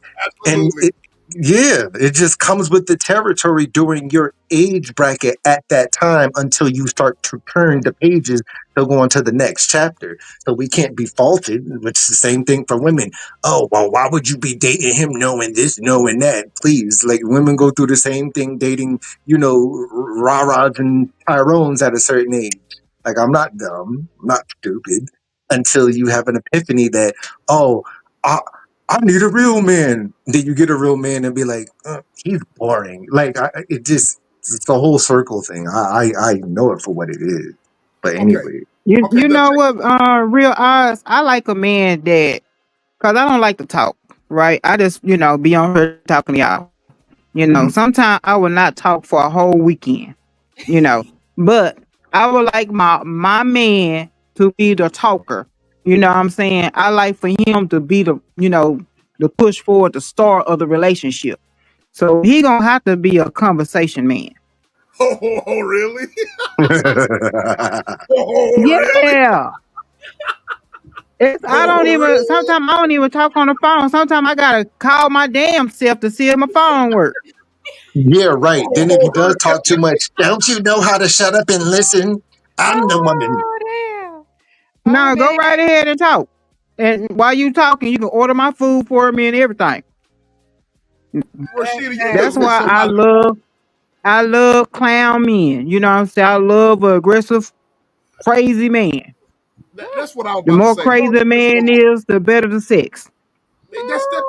Speaker 4: and
Speaker 2: Absolutely.
Speaker 4: it yeah, it just comes with the territory during your age bracket at that time until you start to turn the pages to go on to the next chapter. So we can't be faulted, which is the same thing for women. Oh, well, why would you be dating him knowing this, knowing that? Please, like women go through the same thing dating, rah-rahs and Tyrones at a certain age. Like I'm not dumb, I'm not stupid until you have an epiphany that, oh, I need a real man. Then you get a real man and be like, he's boring. Like it's the whole circle thing. I know it for what it is. But
Speaker 2: Okay.
Speaker 4: anyway,
Speaker 3: You
Speaker 2: Let's
Speaker 3: know
Speaker 2: check.
Speaker 3: what? Real eyes. I like a man that, cause I don't like to talk. Right? I just be on here talking to y'all. Sometimes I will not talk for a whole weekend. You know, but I would like my man to be the talker. You know what I'm saying? I like for him to be the push forward, the start of the relationship. So he gonna have to be a conversation man.
Speaker 2: Oh, really? Oh, really?
Speaker 3: Yeah. I don't
Speaker 2: Oh,
Speaker 3: even
Speaker 2: really?
Speaker 3: sometimes I don't even talk on the phone. Sometimes I gotta call my damn self to see if my phone work.
Speaker 4: yeah, right. Then if he
Speaker 2: Oh,
Speaker 4: does talk too much, don't you know how to shut up and listen? I'm the woman.
Speaker 1: Oh damn. Oh
Speaker 3: No, go
Speaker 1: damn.
Speaker 3: right ahead and talk. And while you talking, you can order my food for me and everything.
Speaker 2: Rashida, you
Speaker 3: That's
Speaker 2: just want
Speaker 3: why
Speaker 2: somebody.
Speaker 3: I love clown men. You know what I'm saying? I love an aggressive, crazy man.
Speaker 2: That's what I was
Speaker 3: The
Speaker 2: about to
Speaker 3: more
Speaker 2: say. Bro,
Speaker 3: crazy a
Speaker 2: you just
Speaker 3: man
Speaker 2: want.
Speaker 3: is, the better the sex.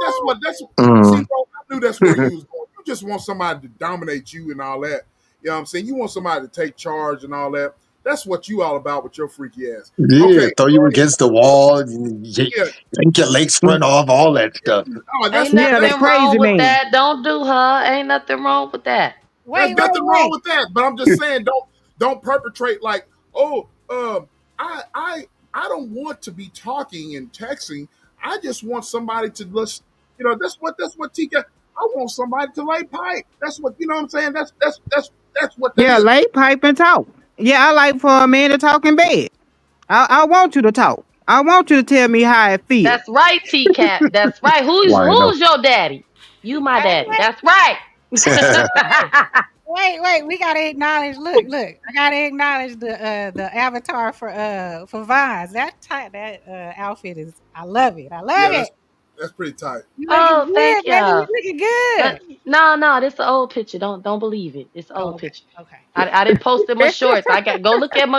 Speaker 2: That's what that's. See,
Speaker 4: Mm.
Speaker 2: bro, I knew that's where you was going. You just want somebody to dominate you and all that. You know what I'm saying? You want somebody to take charge and all that. That's what you all about with your freaky ass.
Speaker 4: Yeah,
Speaker 2: Okay,
Speaker 4: throw you against the wall,
Speaker 2: yeah.
Speaker 4: yank your legs spread off, all that stuff.
Speaker 2: Oh,
Speaker 5: Ain't
Speaker 3: Yeah, the
Speaker 2: that's
Speaker 5: nothing
Speaker 3: crazy
Speaker 5: wrong with
Speaker 3: man.
Speaker 5: that. Don't do her. Ain't nothing wrong with that.
Speaker 2: there's
Speaker 1: Wait, wait,
Speaker 2: nothing wrong
Speaker 1: wait.
Speaker 2: with that. But I'm just saying, don't perpetrate like, oh, I I I don't want to be talking and texting. I just want somebody to listen. That's what TK. I want somebody to lay pipe. That's what you know. What I'm saying that's what that
Speaker 3: Yeah,
Speaker 2: is.
Speaker 3: lay pipe and talk. Yeah, I like for a man to talk in bed. I want you to talk. I want you to tell me how it feel.
Speaker 5: That's right, T Cat. That's right. Who's
Speaker 4: Why no?
Speaker 5: who's your daddy? You my
Speaker 1: Wait,
Speaker 5: daddy.
Speaker 1: wait,
Speaker 5: That's right.
Speaker 1: wait. We gotta acknowledge. Look. I gotta acknowledge the avatar for Vines. That outfit is. I love it. I love
Speaker 2: Yeah,
Speaker 1: it.
Speaker 2: that's pretty tight.
Speaker 1: You looking
Speaker 5: Oh,
Speaker 1: good,
Speaker 5: thank
Speaker 1: baby. You
Speaker 5: you.
Speaker 1: looking good.
Speaker 5: No, this an old picture. Don't believe it. It's an
Speaker 1: Oh,
Speaker 5: old
Speaker 1: okay.
Speaker 5: picture.
Speaker 1: Okay.
Speaker 5: I didn't post in my shorts. I got go look at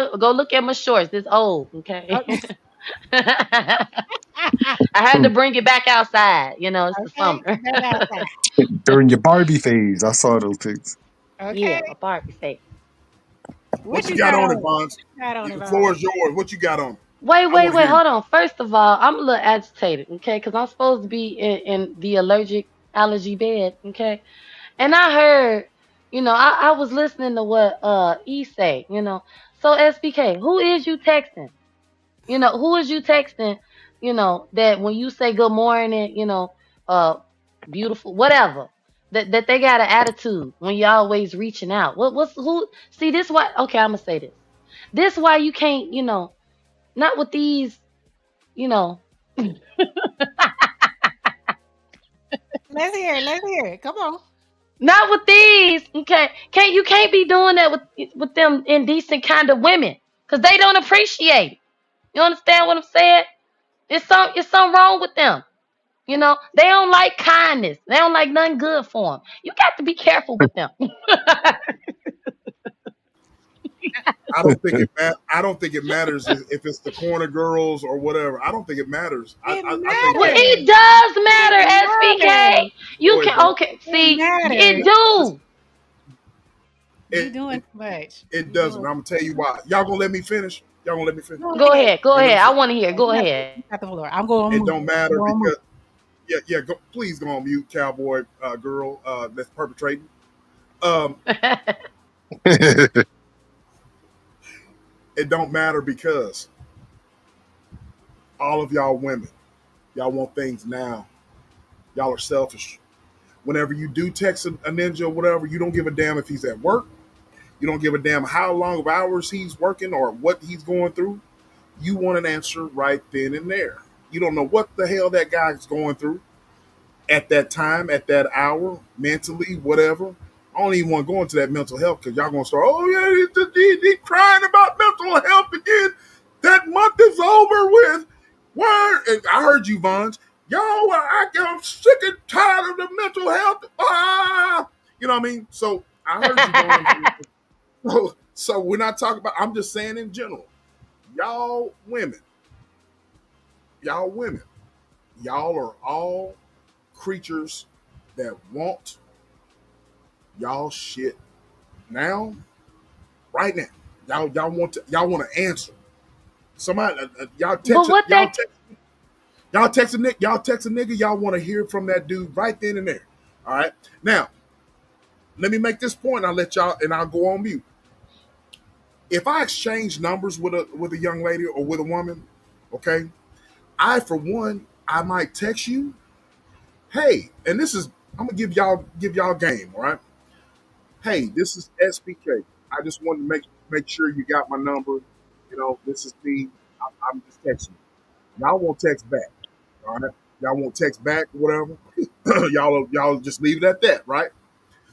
Speaker 5: my shorts. It's old. Okay.
Speaker 1: Okay.
Speaker 5: I had to bring it back outside. It's the
Speaker 1: Okay.
Speaker 5: summer.
Speaker 1: Back outside.
Speaker 4: During your Barbie phase, I saw those pics.
Speaker 1: Okay.
Speaker 5: Yeah, my Barbie face.
Speaker 2: What
Speaker 1: What
Speaker 2: you
Speaker 1: you
Speaker 2: got
Speaker 1: got
Speaker 2: on it,
Speaker 1: on?
Speaker 2: Bonds?
Speaker 1: What you got on it,
Speaker 2: The
Speaker 1: Vaughn?
Speaker 2: floor is yours. What you got on it? I
Speaker 5: Wait,
Speaker 2: want to
Speaker 5: wait.
Speaker 2: hear you.
Speaker 5: Hold on. First of all, I'm a little agitated, okay? Because I'm supposed to be in the allergy bed, okay? And I heard, I was listening to what E say, So SBK, who is you texting? Who is you texting? That when you say good morning, uh, beautiful, whatever, that they got an attitude when you always reaching out. What's who? See, this why? Okay, I'm gonna say this. This why you can't, not with these, you know,
Speaker 1: Let's hear it. Let's hear it. Come on.
Speaker 5: not with these. Okay, can't be doing that with them indecent kind of women because they don't appreciate it. You understand what I'm saying? It's something wrong with them. They don't like kindness. They don't like nothing good for them. You got to be careful with them.
Speaker 2: I don't think it matters if it's the corner girls or whatever. I don't think it matters.
Speaker 1: It
Speaker 2: I think
Speaker 5: Well,
Speaker 2: that
Speaker 5: it
Speaker 1: matters.
Speaker 5: does
Speaker 1: It
Speaker 5: matter, SBK.
Speaker 1: matters.
Speaker 5: You
Speaker 2: go ahead,
Speaker 5: can
Speaker 2: Vaughn.
Speaker 5: okay.
Speaker 1: It
Speaker 5: See, it
Speaker 1: matters.
Speaker 2: Listen,
Speaker 5: do.
Speaker 1: You
Speaker 2: it,
Speaker 1: doing
Speaker 2: it
Speaker 1: too much.
Speaker 2: it
Speaker 1: You
Speaker 2: doesn't.
Speaker 1: doing.
Speaker 2: I'm gonna tell you why. Y'all gonna let me finish? Y'all gonna let me finish?
Speaker 1: Go
Speaker 5: Go
Speaker 1: ahead.
Speaker 5: ahead. Go
Speaker 2: Y'all gonna let
Speaker 5: ahead.
Speaker 2: me
Speaker 5: I
Speaker 2: finish?
Speaker 5: want to hear. Go ahead.
Speaker 1: You got the floor. I'm going
Speaker 2: It
Speaker 1: on mute.
Speaker 2: don't
Speaker 1: I'm
Speaker 2: matter
Speaker 1: going on mute.
Speaker 2: because yeah. Please go on mute, cowboy girl that's perpetrating. Um, it don't matter because all of y'all women, y'all want things now. Y'all are selfish. Whenever you do text a ninja or whatever, you don't give a damn if he's at work. You don't give a damn how long of hours he's working or what he's going through. You want an answer right then and there. You don't know what the hell that guy's going through at that time, at that hour, mentally, whatever. I don't even want to go into that mental health because y'all gonna start. Oh yeah, he's crying about mental health again. That month is over with. Where? And I heard you, Vons. Yo, I'm sick and tired of the mental health. Ah, you know what I mean. So I heard you, Vons. So we're not talking about. I'm just saying in general. Y'all women, y'all women, y'all are all creatures that want y'all shit now, right now. Y'all want to answer. Somebody y'all
Speaker 5: but
Speaker 2: text
Speaker 5: what that
Speaker 2: y'all text a nigga. Y'all want to hear from that dude right then and there. All right. Now let me make this point. I'll let y'all and I'll go on mute. If I exchange numbers with a young lady or with a woman, okay, I for one I might text you, hey, and this is I'm gonna give y'all game, all right? Hey, this is SPK. I just wanted to make sure you got my number. You know, this is me. I'm just texting. Y'all won't text back. All right. Y'all won't text back, whatever. y'all just leave it at that, right?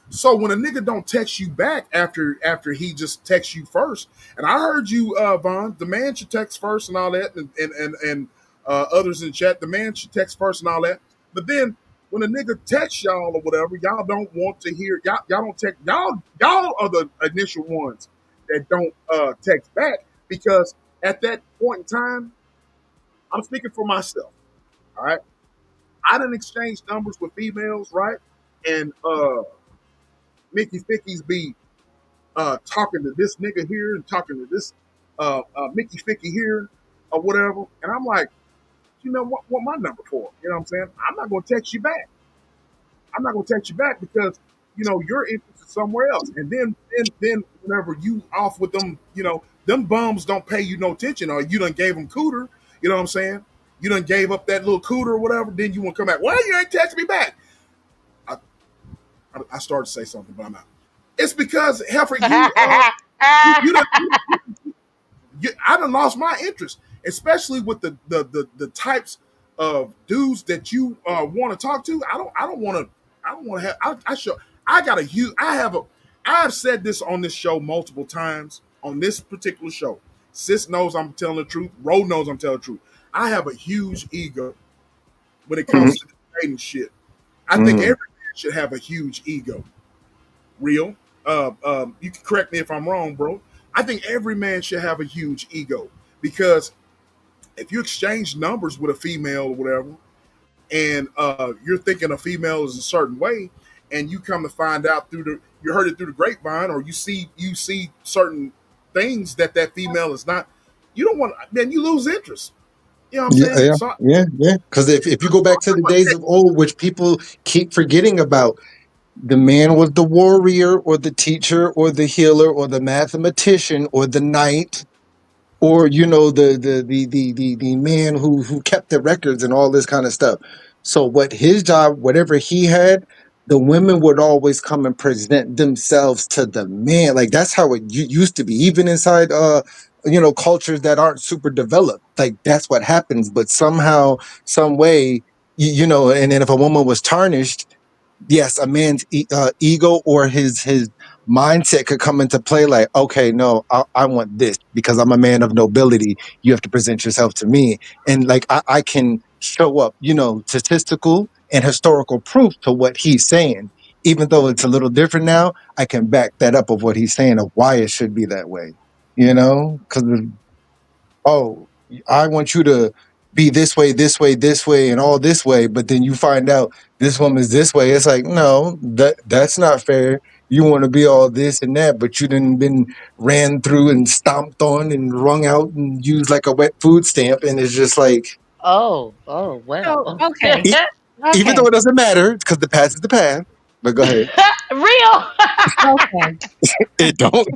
Speaker 2: So when a nigga don't text you back after he just texts you first, and I heard you, Vaughn, the man should text first and all that, and others in chat, the man should text first and all that. But then when a nigga texts y'all or whatever, y'all don't want to hear y'all don't text y'all are the initial ones that don't text back because at that point in time, I'm speaking for myself. All right, I didn't exchange numbers with females, right? And Mickey Fickies be talking to this nigga here and talking to this Mickey Ficky here or whatever. And I'm like, you know what my number for? You know what I'm saying? I'm not gonna text you back. I'm not gonna text you back because your interest is somewhere else. And then whenever you off with them, them bums don't pay you no attention or you done gave them cooter. You know what I'm saying? You done gave up that little cooter or whatever. Then you want to come back. Why you ain't text me back? I, I started to say something, but I'm not. It's because Heifer, you done, I done lost my interest, especially with the types of dudes that you want to talk to. I don't want to have. I got a huge. I've said this on this show multiple times on this particular show. Sis knows I'm telling the truth. Ro knows I'm telling the truth. I have a huge ego when it
Speaker 4: Mhm,
Speaker 2: comes to dating shit. I think every
Speaker 4: mhm.
Speaker 2: man should have a huge ego. Real. You can correct me if I'm wrong, bro. I think every man should have a huge ego because if you exchange numbers with a female or whatever, and you're thinking a female is a certain way, and you come to find out you heard it through the grapevine, or you see certain things that female is not. You don't want. Then you lose interest. You know what I'm
Speaker 4: Yeah,
Speaker 2: saying?
Speaker 4: yeah, yeah, yeah. Because if you go back to the days of old, which people keep forgetting about, the man was the warrior or the teacher or the healer or the mathematician or the knight or the man who kept the records and all this kind of stuff. So what his job, whatever he had, the women would always come and present themselves to the man. Like that's how it used to be, even inside cultures that aren't super developed. Like that's what happens. But somehow, some way, and then if a woman was tarnished, yes, a man's ego or his mindset could come into play. Like, okay, no, I want this because I'm a man of nobility. You have to present yourself to me, and like I can show up, statistical and historical proof to what he's saying. Even though it's a little different now, I can back that up of what he's saying of why it should be that way. Because oh, I want you to be this way, this way, this way, and all this way, but then you find out this woman's this way. It's like, no, that's not fair. You want to be all this and that, but you didn't been ran through and stomped on and wrung out and used like a wet food stamp, and it's just like,
Speaker 5: Oh,
Speaker 1: So,
Speaker 5: well.
Speaker 1: okay,
Speaker 4: e- even
Speaker 1: okay,
Speaker 4: though it doesn't matter because the past is the past. But go ahead,
Speaker 5: Real.
Speaker 1: okay.
Speaker 4: it don't.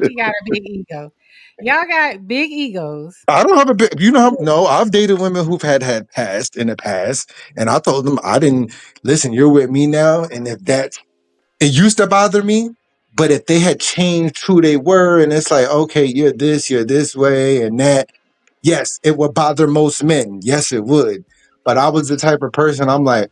Speaker 1: He got a big ego. Y'all got big egos.
Speaker 4: I don't have a big, no, I've dated women who've had past in the past, and I told them I didn't listen. You're with me now, and if that it used to bother me, but if they had changed who they were, and it's like, okay, you're this way, and that, yes, it would bother most men. Yes, it would. But I was the type of person. I'm like,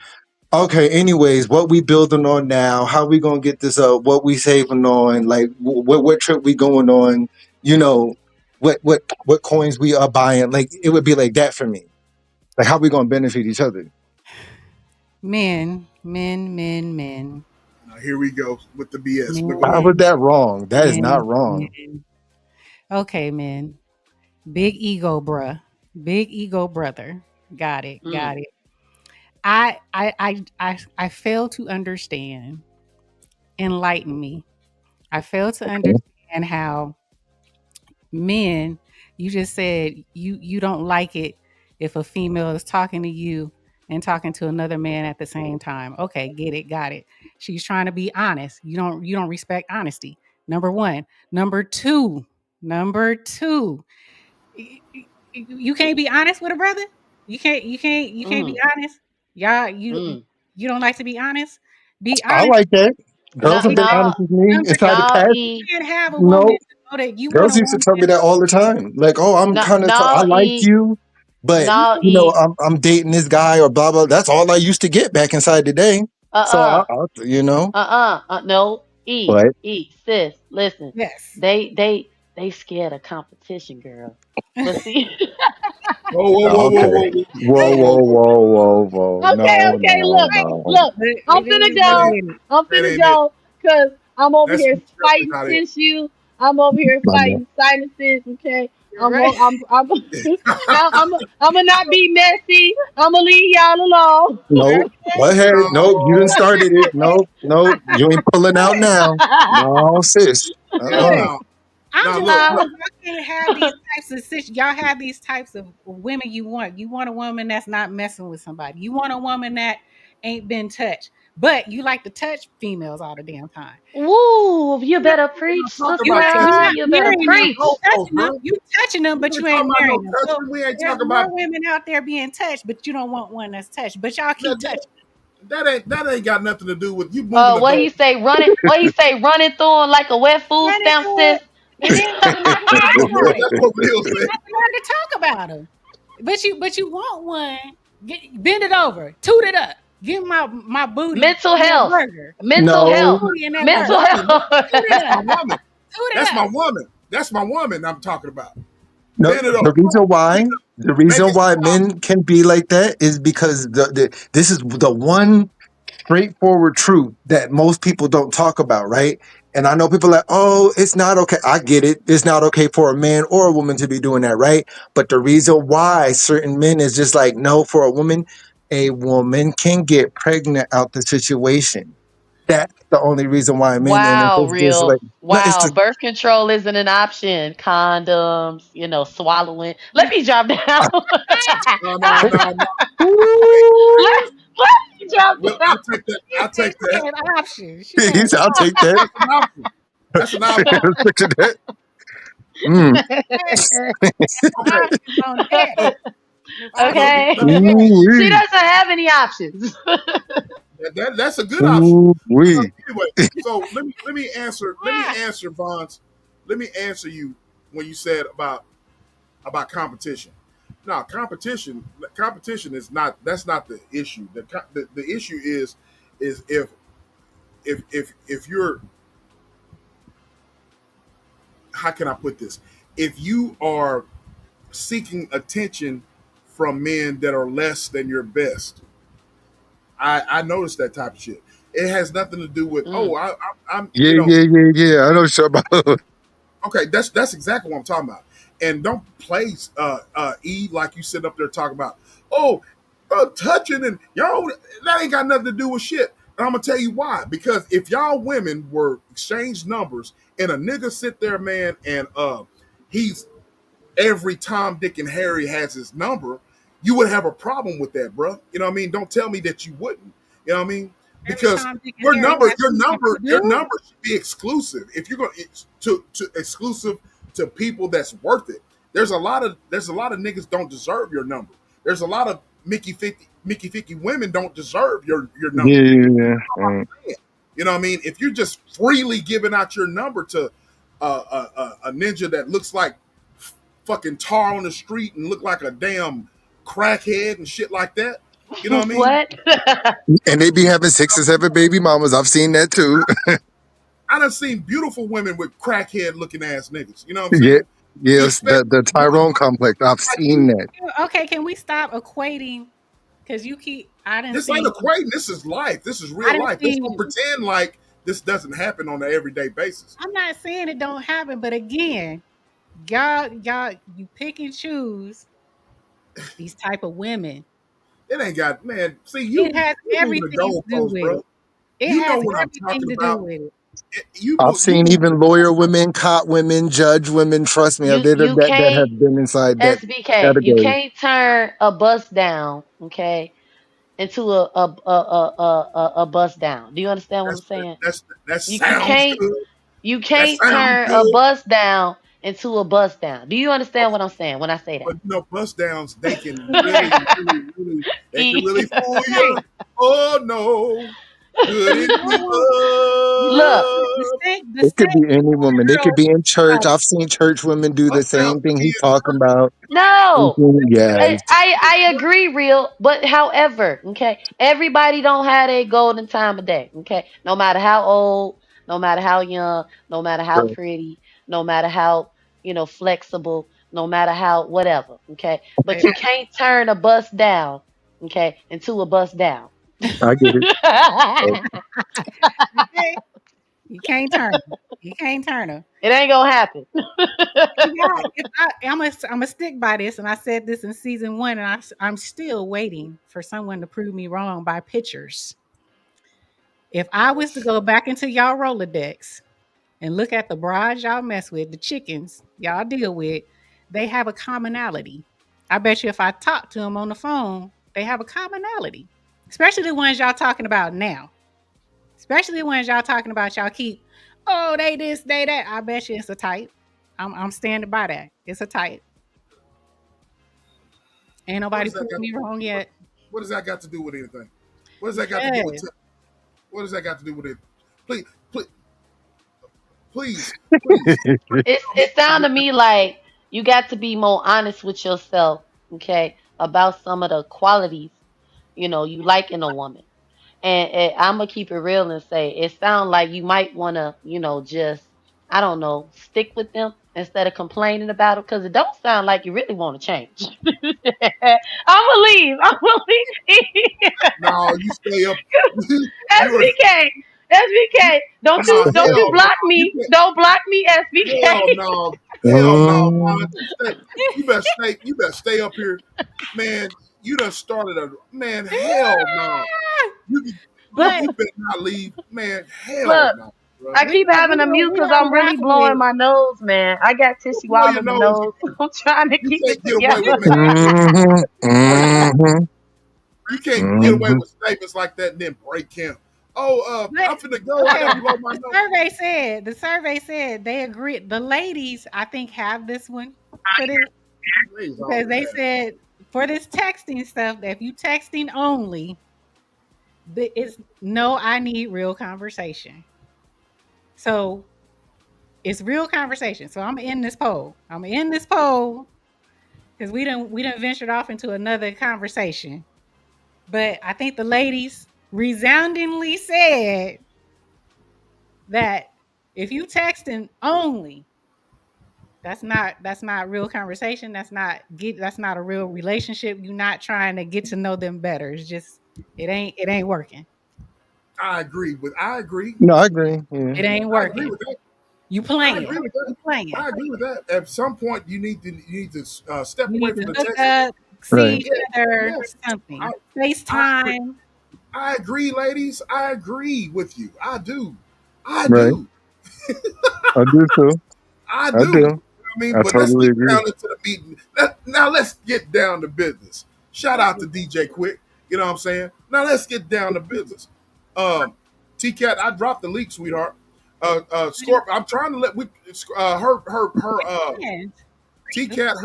Speaker 4: okay, anyways, what we building on now? How we gonna get this up? What we saving on? Like, what trip we going on? You know, what coins we are buying? Like, it would be like that for me. Like, how we gonna benefit each other?
Speaker 1: Men, men, men, men,
Speaker 2: Now, here we go with the BS. But go
Speaker 4: How
Speaker 2: ahead.
Speaker 4: was
Speaker 1: men,
Speaker 4: that wrong? That is not
Speaker 1: men,
Speaker 4: wrong.
Speaker 1: men. Okay, men. Big ego, bruh. Big ego, brother. Got it.
Speaker 5: Mm.
Speaker 1: Got it. I fail to understand. Enlighten me. I fail to understand how men, you just said you don't like it if a female is talking to you and talking to another man at the same time. Okay, get it, got it. She's trying to be honest. You don't respect honesty. Number 1. Number 2. You can't be honest with a brother? You can't be
Speaker 5: Mm.
Speaker 1: honest? Y'all
Speaker 5: Mm.
Speaker 1: you don't like to be honest? Be
Speaker 4: I
Speaker 1: honest.
Speaker 4: like that.
Speaker 1: Be,
Speaker 4: Girls
Speaker 5: No,
Speaker 4: have
Speaker 1: be
Speaker 4: been
Speaker 5: no,
Speaker 4: honest with me
Speaker 1: number
Speaker 4: inside the
Speaker 1: 2.
Speaker 5: no,
Speaker 4: past.
Speaker 5: E.
Speaker 1: You can't have a woman
Speaker 4: No,
Speaker 1: to know that you want
Speaker 4: girls
Speaker 1: a
Speaker 4: used to
Speaker 1: woman.
Speaker 4: tell me that all the time. Like, oh, I'm
Speaker 5: No,
Speaker 4: kind of, I
Speaker 5: no,
Speaker 4: like
Speaker 5: E.
Speaker 4: you, but
Speaker 5: No, E.
Speaker 4: I'm dating this guy or blah blah. That's all I used to get back inside the day. So
Speaker 5: Uh-uh. No, E.
Speaker 4: but
Speaker 5: E. Sis, listen.
Speaker 1: Yes.
Speaker 5: They scared of competition, girl. But see,
Speaker 2: Whoa, whoa, whoa, whoa,
Speaker 4: okay,
Speaker 2: whoa, whoa,
Speaker 4: whoa
Speaker 2: whoa,
Speaker 4: whoa
Speaker 2: whoa, whoa.
Speaker 4: whoa whoa whoa, no
Speaker 5: okay,
Speaker 4: no
Speaker 5: look,
Speaker 4: no.
Speaker 5: look.
Speaker 1: But
Speaker 5: I'm
Speaker 1: it
Speaker 5: finna
Speaker 1: is what
Speaker 2: That
Speaker 5: go.
Speaker 2: ain't,
Speaker 1: it is.
Speaker 5: I'm
Speaker 2: that
Speaker 5: finna
Speaker 2: ain't it.
Speaker 5: go because I'm over
Speaker 2: That's
Speaker 5: here
Speaker 2: definitely
Speaker 5: fighting
Speaker 2: not it.
Speaker 5: tissue. I'm over here
Speaker 4: My man.
Speaker 5: fighting sinuses. Okay,
Speaker 1: Right.
Speaker 5: I'm gonna not be messy. I'm gonna leave y'all alone.
Speaker 4: No, go ahead. Nope, you didn't
Speaker 2: No,
Speaker 4: started it. Nope, nope, you ain't pulling out now. No, sis.
Speaker 2: hell
Speaker 5: Look,
Speaker 2: no.
Speaker 1: I'm
Speaker 2: Now
Speaker 1: just
Speaker 2: look,
Speaker 5: uh,
Speaker 2: look.
Speaker 1: saying y'all can't have these types of y'all have these types of women you want. You want a woman that's not messing with somebody. You want a woman that ain't been touched. But you like to touch females all the damn time.
Speaker 5: woo! You
Speaker 2: Man,
Speaker 5: better
Speaker 2: we're not
Speaker 5: preach,
Speaker 2: talking
Speaker 1: You
Speaker 5: sister.
Speaker 2: about
Speaker 1: ain't you're
Speaker 2: touching.
Speaker 1: not
Speaker 5: You
Speaker 2: We
Speaker 5: better
Speaker 2: ain't
Speaker 1: marrying them.
Speaker 2: talking
Speaker 1: You
Speaker 5: preach.
Speaker 2: about
Speaker 1: touching them.
Speaker 2: bro.
Speaker 1: You touching them,
Speaker 2: We
Speaker 1: but you
Speaker 2: ain't
Speaker 1: ain't
Speaker 2: talking about no
Speaker 1: marrying them. So
Speaker 2: touching. We ain't
Speaker 1: there's
Speaker 2: talking
Speaker 1: more
Speaker 2: about
Speaker 1: women out there being touched, but you don't want one that's touched. But y'all
Speaker 2: that.
Speaker 1: keep touching.
Speaker 2: That ain't got nothing to do with you moving the
Speaker 5: What he
Speaker 2: goal.
Speaker 5: say? What he say? Running through him like a wet food
Speaker 1: Run
Speaker 5: stamp,
Speaker 1: into
Speaker 5: sis.
Speaker 1: it, and then nothing to
Speaker 2: I
Speaker 1: talk
Speaker 2: know
Speaker 1: about it.
Speaker 2: that's what Will said.
Speaker 1: Nothing to talk about them. But you want one. Bend it over, toot it up. Give my booty
Speaker 5: Mental
Speaker 1: in that
Speaker 5: health.
Speaker 1: burger.
Speaker 5: Mental
Speaker 1: Give my
Speaker 4: No,
Speaker 5: health.
Speaker 1: booty in that
Speaker 2: That's my
Speaker 5: Mental
Speaker 1: burger.
Speaker 2: woman.
Speaker 1: Toot it
Speaker 5: health.
Speaker 2: That's my
Speaker 1: up.
Speaker 2: woman.
Speaker 1: Toot it
Speaker 2: That's my
Speaker 1: up.
Speaker 2: woman. That's my woman. I'm talking about.
Speaker 4: no.
Speaker 2: Bend it over.
Speaker 4: The reason why, the
Speaker 2: Make
Speaker 4: reason
Speaker 2: it
Speaker 4: why
Speaker 2: soft.
Speaker 4: men can be like that is because this is the one straightforward truth that most people don't talk about, right? And I know people are like, oh, it's not okay. I get it. It's not okay for a man or a woman to be doing that, right? But the reason why certain men is just like, no, for a woman can get pregnant out the situation. That's the only reason why men, and
Speaker 5: Wow,
Speaker 4: it's just
Speaker 5: real.
Speaker 4: like, no, it's
Speaker 5: Wow,
Speaker 4: just,
Speaker 5: birth control isn't an option. Condoms, swallowing. Let me drop down.
Speaker 2: No, no, no, no. Hey,
Speaker 4: ooh,
Speaker 5: Let me drop
Speaker 2: Will,
Speaker 5: down.
Speaker 2: I take that.
Speaker 1: She
Speaker 2: I take that.
Speaker 1: said options. She said
Speaker 4: I'll take that.
Speaker 2: That's an option. That's an option.
Speaker 4: Stick to that. Mm.
Speaker 2: Okay.
Speaker 1: options on deck. There's options
Speaker 5: Okay.
Speaker 2: Let
Speaker 1: on
Speaker 2: me.
Speaker 1: deck.
Speaker 5: She
Speaker 4: Ooh-wee.
Speaker 5: doesn't have any options.
Speaker 2: That's a good option.
Speaker 4: Ooh-wee.
Speaker 2: Anyway, so let me answer. Let me
Speaker 1: Ah,
Speaker 2: answer Vaughn's. Let me answer you when you said about competition. Now, competition is not. That's not the issue. The issue is if you're how can I put this? If you are seeking attention from men that are less than your best, I noticed that type of shit. It has nothing to do with
Speaker 5: Mm.
Speaker 2: I'm
Speaker 4: Yeah, yeah, yeah, yeah. I know what you're about.
Speaker 2: okay. That's exactly what I'm talking about. And don't play E like you sit up there talking about touching and y'all that ain't got nothing to do with shit. And I'm gonna tell you why. Because if y'all women were exchange numbers and a nigga sit there, man, and he's every Tom, Dick, and Harry has his number, you would have a problem with that, bro. You know what I mean? Don't tell me that you wouldn't. You know what I mean?
Speaker 1: Every
Speaker 2: Because
Speaker 1: time Dick and Harry has something to
Speaker 2: your
Speaker 1: do.
Speaker 2: number should be exclusive. If you're going to exclusive to people that's worth it. There's a lot of niggas don't deserve your number. There's a lot of Mickey 50 women don't deserve your number.
Speaker 4: Yeah, yeah, yeah.
Speaker 2: You know what I mean? If you're just freely giving out your number to a ninja that looks like fucking tar on the street and look like a damn crackhead and shit like that, you know what I mean?
Speaker 5: What?
Speaker 4: And they be having 6 or 7 baby mamas. I've seen that too.
Speaker 2: I done seen beautiful women with crackhead looking ass niggas. You know what I'm
Speaker 4: Yeah,
Speaker 2: saying? You
Speaker 4: yes,
Speaker 2: expect
Speaker 4: the
Speaker 2: like
Speaker 4: Tyrone complex. I've seen
Speaker 2: you,
Speaker 4: that.
Speaker 1: Okay, can we stop equating? Because you keep, I didn't
Speaker 2: this ain't
Speaker 1: see,
Speaker 2: equating. This is life. This is
Speaker 1: I
Speaker 2: real
Speaker 1: didn't
Speaker 2: life. Let's
Speaker 1: see.
Speaker 2: don't pretend like this doesn't happen on an everyday basis.
Speaker 1: I'm not saying it don't happen, but again, y'all, you pick and choose these type of women.
Speaker 2: It ain't got man. See,
Speaker 1: It has
Speaker 2: you moving the
Speaker 1: everything to do
Speaker 2: goalposts,
Speaker 1: with
Speaker 2: bro.
Speaker 1: it. It
Speaker 2: You know
Speaker 1: has
Speaker 2: what I'm talking
Speaker 1: everything to do
Speaker 2: about.
Speaker 1: with it.
Speaker 4: I've
Speaker 2: You
Speaker 4: seen
Speaker 2: moving
Speaker 4: even
Speaker 2: the
Speaker 4: lawyer
Speaker 2: goalposts.
Speaker 4: women, cop women, judge women. Trust me,
Speaker 5: you you
Speaker 4: that
Speaker 5: can't
Speaker 4: have been inside that
Speaker 5: SBK. You
Speaker 4: category.
Speaker 5: can't turn a bus down, okay, into a bus down. Do you understand what I'm
Speaker 2: That's
Speaker 5: saying?
Speaker 2: that
Speaker 5: You
Speaker 2: sounds
Speaker 5: can't
Speaker 2: good.
Speaker 5: you
Speaker 2: That
Speaker 5: can't
Speaker 2: sounds
Speaker 5: turn a
Speaker 2: good.
Speaker 5: bus down into a bus down. Do you understand what I'm saying when I say
Speaker 2: But
Speaker 5: that?
Speaker 2: you know, bust downs they can
Speaker 1: Right,
Speaker 2: they can
Speaker 5: E-
Speaker 2: really fool
Speaker 1: right.
Speaker 2: you. Oh no, could it be
Speaker 1: No, you know,
Speaker 5: Look,
Speaker 2: love?
Speaker 1: the
Speaker 4: It could
Speaker 1: same
Speaker 4: be any woman. They could
Speaker 1: girl.
Speaker 4: be in church.
Speaker 1: Like,
Speaker 4: I've seen church women do the
Speaker 2: Bust downs
Speaker 4: same
Speaker 2: can
Speaker 4: thing
Speaker 2: be
Speaker 4: he's
Speaker 2: in
Speaker 4: talking
Speaker 2: church.
Speaker 4: about.
Speaker 5: no.
Speaker 4: Yes.
Speaker 5: I agree, real, but however, okay, everybody don't have a golden time of day, okay. No matter how old, no matter how young, no matter how pretty, no matter how flexible, no matter how whatever, okay. But
Speaker 1: baby,
Speaker 5: you can't turn a bus down, okay, into a bus down.
Speaker 4: I get it.
Speaker 5: It
Speaker 4: Oh,
Speaker 1: okay? You can't turn her. You can't turn her.
Speaker 5: ain't gonna happen.
Speaker 1: And y'all, if I'm gonna stick by this, and I said this in season one, and I'm still waiting for someone to prove me wrong by pictures. If I was to go back into y'all Rolodex and look at the brides y'all mess with, the chickens y'all deal with, they have a commonality. I bet you if I talk to them on the phone, they have a commonality. Especially the ones y'all talking about now. Especially the ones y'all talking about y'all keep, oh, they this, they that. I bet you it's a type. I'm standing by that. It's a type. Ain't
Speaker 2: What
Speaker 1: nobody
Speaker 2: does that
Speaker 1: proved
Speaker 2: got?
Speaker 1: me wrong
Speaker 2: What,
Speaker 1: yet.
Speaker 2: what does that got to do with anything? What does that got to do with?
Speaker 1: Because
Speaker 2: What does that got to do with it? Please, please, please, please.
Speaker 5: It sounds to me like you got to be more honest with yourself, okay, about some of the qualities you like in a woman. And I'm gonna keep it real and say it sounds like you might want to, just I don't know, stick with them instead of complaining about it because it don't sound like you really want to change. I'm gonna leave. I'm gonna leave.
Speaker 2: No, you stay up. You are
Speaker 5: SBK, SBK,
Speaker 2: nah,
Speaker 5: don't you
Speaker 2: hell no.
Speaker 5: block
Speaker 2: You
Speaker 5: me?
Speaker 2: can't.
Speaker 5: Don't block me, SBK.
Speaker 2: Hell no. Hell no, man.
Speaker 4: mm,
Speaker 2: You stay. You better stay. You better stay up here, man. You done started a man. Hell no. You
Speaker 1: but
Speaker 2: you better not leave, man. Hell
Speaker 5: Look,
Speaker 2: no, bro.
Speaker 5: I keep having a mute
Speaker 1: we
Speaker 5: because
Speaker 1: don't
Speaker 5: I'm really
Speaker 1: rock with
Speaker 5: blowing my nose, man. I got tissue
Speaker 2: Blow
Speaker 5: all
Speaker 2: your
Speaker 5: in my
Speaker 2: nose.
Speaker 5: nose. I'm trying to
Speaker 2: You
Speaker 5: keep it
Speaker 2: can't get away with
Speaker 5: together.
Speaker 2: making.
Speaker 4: mhm,
Speaker 2: You can't get away
Speaker 4: mhm.
Speaker 2: with statements like that and then break him. Oh,
Speaker 1: but
Speaker 2: I'm finna go. I
Speaker 1: okay,
Speaker 2: gotta blow my nose.
Speaker 1: the survey said they agree. The ladies, I think, have this one for this
Speaker 2: Please
Speaker 1: because
Speaker 2: always
Speaker 1: they
Speaker 2: have.
Speaker 1: said for this texting stuff that if you texting only, it's no, I need real conversation. So it's real conversation. So I'm in this poll. I'm in this poll because we done ventured off into another conversation. But I think the ladies resoundingly said that if you texting only, That's not real conversation. That's not a real relationship. You're not trying to get to know them better. It's just it ain't working.
Speaker 2: I agree.
Speaker 4: No, I agree. Yeah.
Speaker 1: It ain't
Speaker 2: I agree
Speaker 1: working.
Speaker 2: with that.
Speaker 1: You
Speaker 2: I agree
Speaker 1: playing.
Speaker 2: with that.
Speaker 1: You playing.
Speaker 2: I agree with that. At some point, you need to step
Speaker 1: You
Speaker 2: away
Speaker 1: need
Speaker 2: from
Speaker 1: to
Speaker 2: the
Speaker 1: hook
Speaker 2: texting.
Speaker 1: up, see
Speaker 4: Right.
Speaker 1: each
Speaker 2: Yeah,
Speaker 1: other,
Speaker 2: yes, I,
Speaker 1: something.
Speaker 2: I agree.
Speaker 1: FaceTime.
Speaker 2: I agree, ladies. I agree with you. I do. I
Speaker 4: Right.
Speaker 2: do.
Speaker 4: I do too.
Speaker 2: I
Speaker 4: I
Speaker 2: do. You know
Speaker 4: do.
Speaker 2: what I mean?
Speaker 4: I
Speaker 2: But let's
Speaker 4: totally
Speaker 2: get
Speaker 4: agree.
Speaker 2: down into the meeting. Now let's get down to business. Shout out to DJ Quick. You know what I'm saying? Now let's get down to business. Um, T Cat, I dropped the leak, sweetheart. Scorp, I'm trying to let we
Speaker 1: Yeah.
Speaker 2: T
Speaker 1: This
Speaker 2: Cat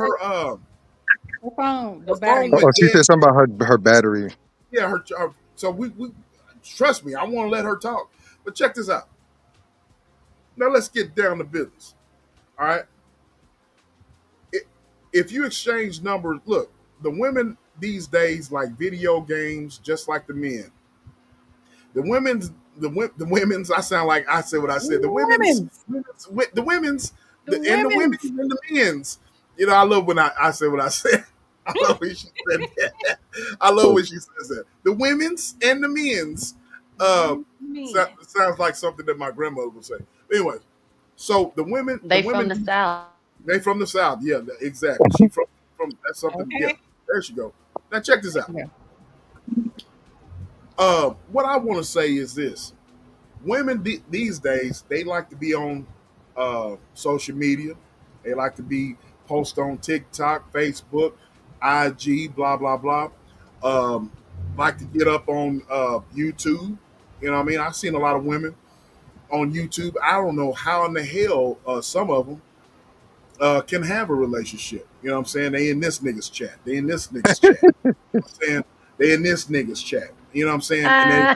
Speaker 1: the phone,
Speaker 2: her
Speaker 1: the
Speaker 2: phone
Speaker 1: battery.
Speaker 4: Oh,
Speaker 2: went
Speaker 4: she
Speaker 2: dead.
Speaker 4: said something about her battery.
Speaker 2: Yeah, so we trust me. I want to let her talk. But check this out. Now let's get down to business. All right. If you exchange numbers, look, the women these days like video games just like the men. The women's the women's. I sound like I said what I said. The women's,
Speaker 1: Women's.
Speaker 2: the women's,
Speaker 1: The
Speaker 2: the women's
Speaker 1: women's.
Speaker 2: and the men's. You know, I love when I say what I said. I love when she said that. I love when she says that. The women's and the men's. Uh,
Speaker 1: Women. Men.
Speaker 2: sounds like something that my grandmother would say. Anyway, so the
Speaker 5: They from
Speaker 2: women,
Speaker 5: the South.
Speaker 2: they from the south. Yeah, exactly. She from that's something. Yeah,
Speaker 1: Okay.
Speaker 2: there she go. Now check this out.
Speaker 1: Yeah.
Speaker 2: What I want to say is this: women these days they like to be on social media. They like to be post on TikTok, Facebook, IG, blah blah blah. Um, like to get up on YouTube. You know what I mean? I've seen a lot of women on YouTube. I don't know how in the hell some of them can have a relationship. You know what I'm saying? They in this nigga's chat. They in this nigga's chat. You know what I'm saying? They in this nigga's chat. You know what I'm saying? And they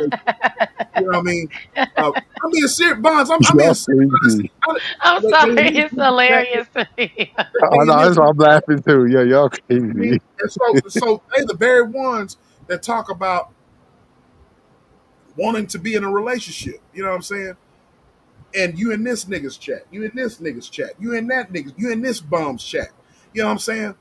Speaker 2: you know what I mean? I'm being serious, Bonds. I'm being
Speaker 4: Y'all
Speaker 2: serious.
Speaker 4: crazy.
Speaker 5: I'm
Speaker 2: They
Speaker 5: sorry,
Speaker 2: in this
Speaker 5: it's
Speaker 2: nigga's chat.
Speaker 5: hilarious to me.
Speaker 2: They
Speaker 4: I
Speaker 2: in
Speaker 4: know.
Speaker 2: this.
Speaker 4: I'm laughing too. Yeah, y'all
Speaker 2: I mean,
Speaker 4: crazy.
Speaker 2: and so they the very ones that talk about wanting to be in a relationship. You know what I'm saying? And you in this nigga's chat. You in this nigga's chat. You in that nigga. You in this bum's chat. You know what I'm saying?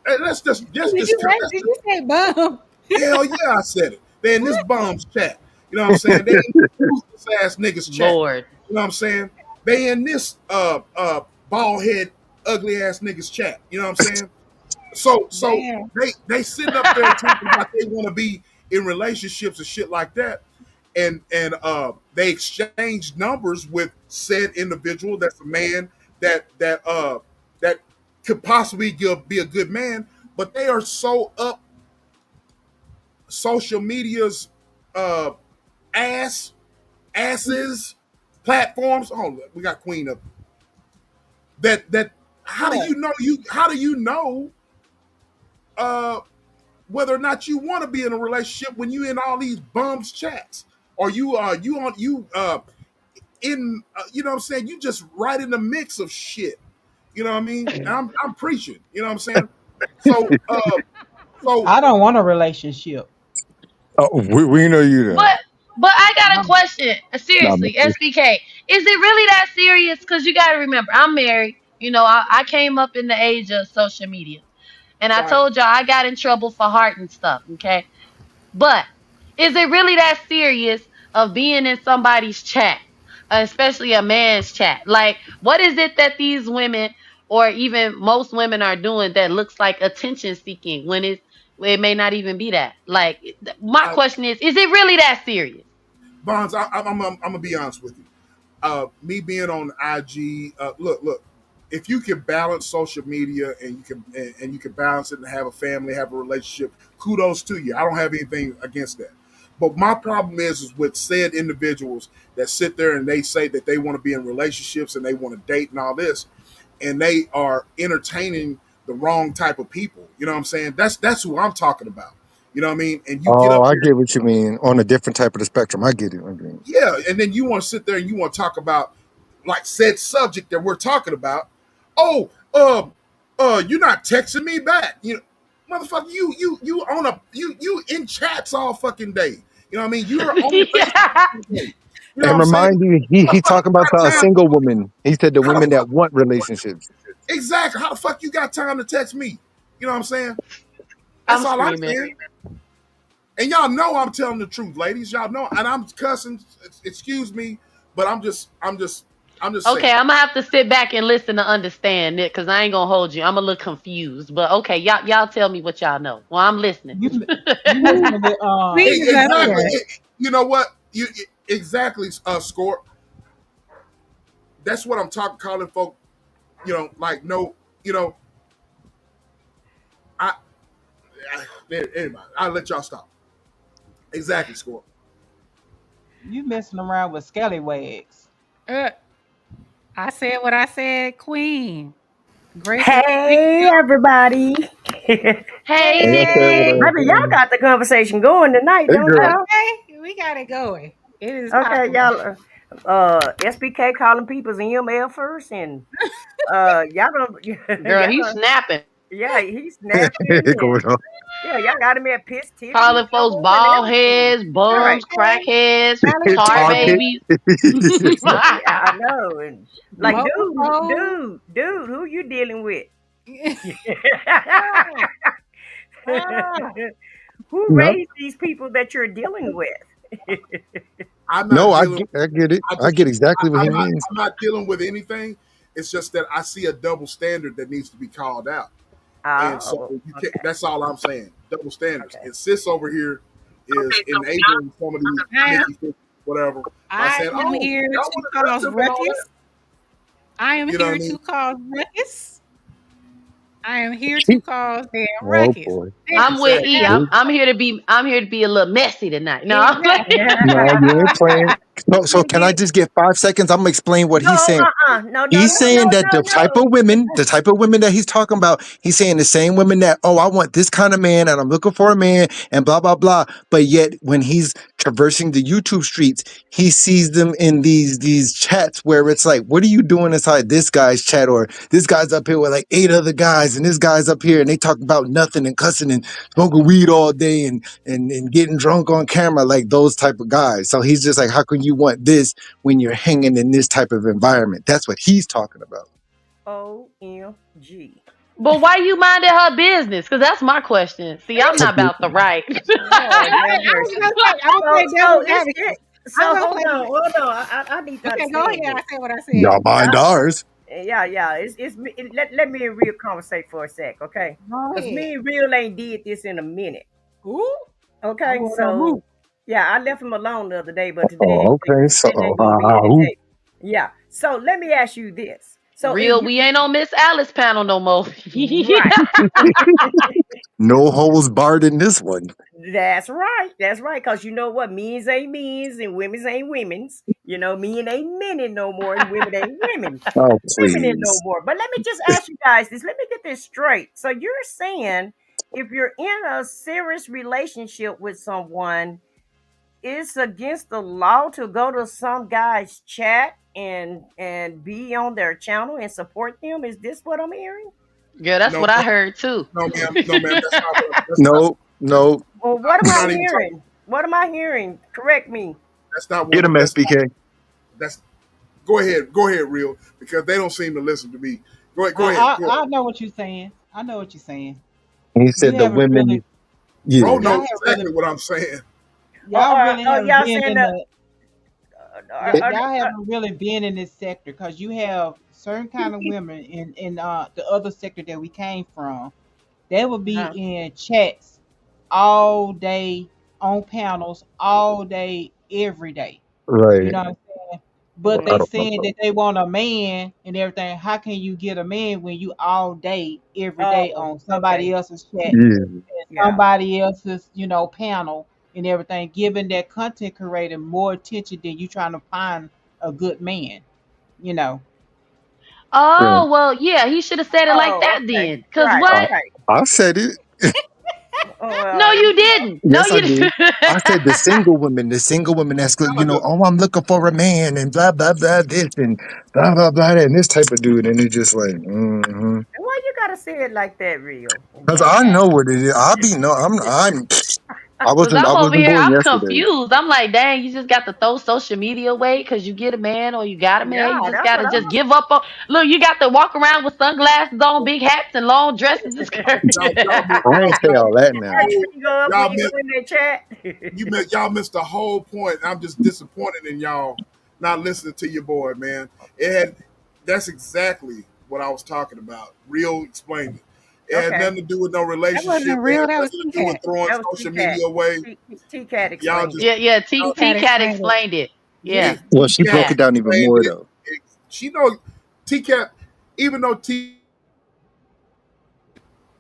Speaker 2: And that's just
Speaker 1: Did
Speaker 2: this.
Speaker 1: you
Speaker 2: That's
Speaker 1: did
Speaker 2: just,
Speaker 1: you say bum?
Speaker 2: hell yeah, I said it. They in this bum's chat. You know what I'm saying? They in this useless ass niggas chat.
Speaker 5: Lord.
Speaker 2: You know what I'm saying? They in this bald head, ugly ass niggas chat. You know what I'm saying? So
Speaker 1: Damn.
Speaker 2: they sitting up there talking about they want to be in relationships and shit like that. And they exchange numbers with said individual that's a man that could possibly be a good man, but they are so up social media's uh ass asses platforms. Oh, we got Queen up. That
Speaker 1: What?
Speaker 2: how do you know uh whether or not you want to be in a relationship when you in all these bums chats, or you in you know what I'm saying, you just right in the mix of shit. You know what I mean? And I'm preaching. You know what I'm saying? So so
Speaker 3: I don't want a relationship.
Speaker 4: Oh, we know you
Speaker 5: But
Speaker 4: don't.
Speaker 5: but I got a
Speaker 3: No.
Speaker 5: question.
Speaker 4: Nah,
Speaker 5: Seriously,
Speaker 4: man.
Speaker 5: SBK, is it really that serious? Because you got to remember, I'm married. I came up in the age of social media, and I
Speaker 2: right.
Speaker 5: told y'all I got in trouble for heart and stuff. Okay, but is it really that serious of being in somebody's chat, especially a man's chat? Like, what is it that these women or even most women are doing that looks like attention seeking when it may not even be that? Like, my
Speaker 2: I,
Speaker 5: question is it really that serious?
Speaker 2: Bonds, I'm gonna be honest with you. Me being on IG, look, if you can balance social media and you can balance it and have a family, have a relationship, kudos to you. I don't have anything against that. But my problem is with said individuals that sit there and they say that they want to be in relationships and they want to date and all this, and they are entertaining the wrong type of people. You know what I'm saying? That's who I'm talking about. You know what I mean? And you get
Speaker 4: Oh,
Speaker 2: up
Speaker 4: I
Speaker 2: there,
Speaker 4: get what you mean. On a different type of the spectrum. I get it. I get it.
Speaker 2: yeah, and then you want to sit there and you want to talk about like said subject that we're talking about. Oh, you're not texting me back. You know, motherfucker, you on a you in chats all fucking day. You know what I mean? You're on Facebook
Speaker 5: Yeah.
Speaker 2: all day. You know what
Speaker 4: And
Speaker 2: I'm saying?
Speaker 4: remind you,
Speaker 2: How the
Speaker 4: he
Speaker 2: fuck
Speaker 4: talking
Speaker 2: you
Speaker 4: about
Speaker 2: got
Speaker 4: the
Speaker 2: time?
Speaker 4: single woman. He said the
Speaker 2: How the
Speaker 4: women that
Speaker 2: fuck?
Speaker 4: want relationships.
Speaker 2: Exactly. How the fuck you got time to text me? You know what I'm saying? That's
Speaker 5: I'm
Speaker 2: all I'm
Speaker 5: screaming.
Speaker 2: saying. And y'all know I'm telling the truth, ladies. Y'all know, and I'm cussing. Excuse me, but I'm just
Speaker 5: Okay,
Speaker 2: saying.
Speaker 5: I'm gonna have to sit back and listen to understand it because I ain't gonna hold you. I'm a little confused, but okay, y'all tell me what y'all know. Well, I'm listening.
Speaker 1: You you messing with
Speaker 2: E-
Speaker 1: Queen is up
Speaker 2: exactly.
Speaker 1: here.
Speaker 2: You know what? Exactly. Score. That's what I'm talking. Calling folk. Like no. You know. I. Anyway, I'll let y'all stop. Exactly. Score.
Speaker 1: You messing around with scallywags.
Speaker 6: Uh,
Speaker 1: I said what I said, Queen. Grace is speaking.
Speaker 6: hey, everybody. Baby,
Speaker 5: Hey,
Speaker 4: And I said,
Speaker 1: Hey,
Speaker 6: y'all got the conversation going tonight,
Speaker 4: hey,
Speaker 6: don't
Speaker 4: girl.
Speaker 6: y'all?
Speaker 1: okay, we got it going. It is
Speaker 6: Okay,
Speaker 1: popping.
Speaker 6: y'all. SBK calling people's EML first, and y'all don't,
Speaker 5: girl,
Speaker 6: y'all
Speaker 5: he's
Speaker 6: don't,
Speaker 5: snapping,
Speaker 6: yeah, he's snapping, and
Speaker 4: Going on.
Speaker 6: yeah, y'all got him at piss tippity
Speaker 5: calling folks
Speaker 6: toe and
Speaker 5: bald
Speaker 6: everything.
Speaker 5: heads,
Speaker 6: Right.
Speaker 5: bums,
Speaker 1: Okay,
Speaker 5: crackheads,
Speaker 1: Valley
Speaker 5: tar
Speaker 4: Tar pit.
Speaker 5: babies.
Speaker 6: Yeah, I know. And like,
Speaker 1: mobile phone.
Speaker 6: who you dealing with?
Speaker 1: ah, ah.
Speaker 6: Who
Speaker 4: No,
Speaker 6: raised these people that you're dealing with?
Speaker 2: I'm
Speaker 4: no,
Speaker 2: not dealing.
Speaker 4: I get it.
Speaker 2: I
Speaker 4: I
Speaker 2: just.
Speaker 4: get exactly what
Speaker 2: I'm
Speaker 4: he
Speaker 2: not.
Speaker 4: means.
Speaker 2: I'm not dealing with anything. It's just that I see a double standard that needs to be called out. And so
Speaker 6: Oh,
Speaker 2: you can't.
Speaker 6: okay,
Speaker 2: That's all I'm saying. Double standards.
Speaker 6: okay.
Speaker 2: And sis over here is enabling some of these
Speaker 1: I am,
Speaker 2: Nikki Fix whatever by
Speaker 1: I
Speaker 2: saying,
Speaker 1: am
Speaker 2: "Oh,
Speaker 1: here
Speaker 2: y'all
Speaker 1: to
Speaker 2: want
Speaker 1: cause
Speaker 2: aggressive and all that."
Speaker 1: ruckus. I am
Speaker 2: You know what
Speaker 1: here
Speaker 2: I mean?
Speaker 1: to cause ruckus. I am here to cause damn
Speaker 4: Oh
Speaker 1: ruckus.
Speaker 4: boy.
Speaker 5: I'm with
Speaker 2: Exactly.
Speaker 5: E. I'm here to be a little messy tonight. No, I'm
Speaker 1: Exactly.
Speaker 4: No, you ain't playing. So
Speaker 1: Gonna
Speaker 4: can I
Speaker 1: get
Speaker 4: just get 5 seconds? I'm gonna explain what
Speaker 6: No,
Speaker 4: he's saying.
Speaker 6: no, no,
Speaker 4: He's
Speaker 6: no, no,
Speaker 4: saying that
Speaker 6: no, no.
Speaker 4: the type of women that he's talking about, he's saying the same women that, oh, I want this kind of man and I'm looking for a man and blah, blah, blah. But yet when he's traversing the YouTube streets, he sees them in these chats where it's like, what are you doing inside this guy's chat? Or this guy's up here with like 8 other guys and this guy's up here and they talk about nothing and cussing and smoking weed all day and getting drunk on camera, like those type of guys. So he's just like, how can you want this when you're hanging in this type of environment? That's what he's talking about.
Speaker 6: OMG.
Speaker 5: but why you minding her business? Because that's my question. See, I'm not about the right.
Speaker 6: Lord have
Speaker 1: I was
Speaker 6: mercy.
Speaker 1: gonna say, I'm gonna play
Speaker 6: So
Speaker 1: devil's
Speaker 6: it's it.
Speaker 1: advocate. I'm
Speaker 6: So
Speaker 1: gonna play.
Speaker 6: hold on. I need to
Speaker 1: Okay, go
Speaker 6: understand
Speaker 1: ahead. I
Speaker 6: this.
Speaker 1: said what I said.
Speaker 4: Y'all mind ours.
Speaker 6: Yeah. Let me and Real conversate for a sec, okay?
Speaker 1: Go
Speaker 6: Because
Speaker 1: ahead.
Speaker 6: me and Real ain't did this in a minute.
Speaker 1: Ooh, I
Speaker 6: Okay,
Speaker 1: wanna move.
Speaker 6: so yeah, I left him alone the other day, but
Speaker 4: Oh, okay. So,
Speaker 6: today ain't gonna be that
Speaker 4: ooh.
Speaker 6: day. Yeah. So let me ask you this. So if
Speaker 5: Real,
Speaker 6: you
Speaker 5: we ain't on Miss Alice panel no more.
Speaker 6: right,
Speaker 4: No holes barred in this one.
Speaker 6: that's right. That's right. Cause you know what? Men's ain't men's and women's ain't women's. You know, men ain't men no more and women ain't women.
Speaker 4: Oh,
Speaker 6: Women in no
Speaker 4: please.
Speaker 6: more. But let me just ask you guys this. Let me get this straight. So you're saying if you're in a serious relationship with someone, it's against the law to go to some guy's chat and be on their channel and support them. Is this what I'm hearing?
Speaker 5: Girl, that's
Speaker 2: No,
Speaker 5: what I heard too.
Speaker 2: no, ma'am, no, ma'am. That's not what. That's not.
Speaker 4: No, no.
Speaker 6: Well, what am
Speaker 2: We're
Speaker 6: I
Speaker 2: not even talking.
Speaker 6: hearing? What am I hearing? Correct me.
Speaker 2: That's not
Speaker 4: Get
Speaker 2: what.
Speaker 4: him,
Speaker 2: That's not.
Speaker 4: SBK.
Speaker 2: That's. Go ahead. Go ahead, real, because they don't seem to listen to me. Go ahead. Go ahead. Go ahead.
Speaker 1: I know what you're saying. I know what you're saying.
Speaker 4: He
Speaker 1: You
Speaker 4: said the
Speaker 1: haven't really,
Speaker 4: women,
Speaker 2: Bro
Speaker 4: yeah.
Speaker 1: y'all
Speaker 2: knows
Speaker 1: have really,
Speaker 2: exactly what I'm saying.
Speaker 1: y'all really haven't
Speaker 6: Y'all
Speaker 1: been
Speaker 6: saying
Speaker 1: in
Speaker 6: that?
Speaker 1: the,
Speaker 6: Uh, uh,
Speaker 1: y'all haven't really been in this sector because you have certain kind of women in the other sector that we came from. They would be
Speaker 6: uh,
Speaker 1: in chats all day on panels all day every day. You
Speaker 4: Right.
Speaker 1: know what I'm saying? But
Speaker 4: I
Speaker 1: they
Speaker 6: well,
Speaker 4: don't know,
Speaker 1: saying
Speaker 4: bro.
Speaker 1: that they want a man and everything. How can you get a man when you all day, every day
Speaker 6: oh,
Speaker 1: on
Speaker 6: okay,
Speaker 1: somebody else's chat
Speaker 4: Yeah.
Speaker 1: and
Speaker 6: yeah.
Speaker 1: somebody else's, panel and everything, giving that content creator more attention than you trying to find a good man, you know.
Speaker 4: Right.
Speaker 5: Oh, well, yeah, he should have said it like
Speaker 6: Oh,
Speaker 5: that
Speaker 6: okay,
Speaker 5: then. Cause
Speaker 6: right,
Speaker 4: I,
Speaker 5: what?
Speaker 6: right.
Speaker 4: I said it.
Speaker 6: Oh,
Speaker 5: No,
Speaker 6: well,
Speaker 5: you didn't. No,
Speaker 4: Yes, I
Speaker 5: you
Speaker 4: did.
Speaker 5: didn't.
Speaker 4: I said the single women that's,
Speaker 2: Kind of just.
Speaker 4: oh, I'm looking for a man and blah, blah, blah, this and blah, blah, blah, that, and this type of dude. And it's just like, mm-hmm.
Speaker 6: why you gotta say it like that, real?
Speaker 4: Because I know what it is. I be, no, I'm.
Speaker 5: Cause
Speaker 4: I
Speaker 5: I'm over
Speaker 4: wasn't
Speaker 5: here,
Speaker 4: born
Speaker 5: I'm
Speaker 4: yesterday.
Speaker 5: confused. I'm like, dang, you just got to throw social media away because you get a man or you got a
Speaker 6: Yeah,
Speaker 5: man. You just
Speaker 6: that's what
Speaker 5: gotta
Speaker 6: I
Speaker 5: just
Speaker 6: was.
Speaker 5: give up on. Look, you got to walk around with sunglasses on, big hats, and long dresses. It's crazy.
Speaker 4: I ain't say all that
Speaker 6: Your
Speaker 4: now.
Speaker 2: whole,
Speaker 6: tree go up when
Speaker 2: y'all
Speaker 6: you
Speaker 2: missed
Speaker 6: go in that chat.
Speaker 2: y'all missed the whole point. I'm just disappointed in y'all not listening to your boy, man. It had that's exactly what I was talking about. Real explaining. It had
Speaker 6: Okay,
Speaker 2: nothing to do with no
Speaker 1: That
Speaker 2: relationship.
Speaker 1: wasn't
Speaker 2: It
Speaker 1: real.
Speaker 2: had
Speaker 1: That was
Speaker 2: nothing to do with
Speaker 1: T-Cat.
Speaker 2: throwing
Speaker 6: that was T
Speaker 2: social
Speaker 6: Cat.
Speaker 2: media away.
Speaker 6: T Cat
Speaker 2: Y'all
Speaker 6: explained it.
Speaker 2: just
Speaker 5: Yeah, yeah.
Speaker 2: y'all,
Speaker 5: T
Speaker 1: T-Cat
Speaker 5: Cat
Speaker 1: explained it.
Speaker 5: explained it.
Speaker 2: yeah,
Speaker 5: Yeah,
Speaker 4: Well,
Speaker 5: T
Speaker 4: she broke it
Speaker 5: Cat.
Speaker 4: down even
Speaker 2: explained
Speaker 4: more
Speaker 2: it.
Speaker 4: though.
Speaker 2: She know TCAT, even though T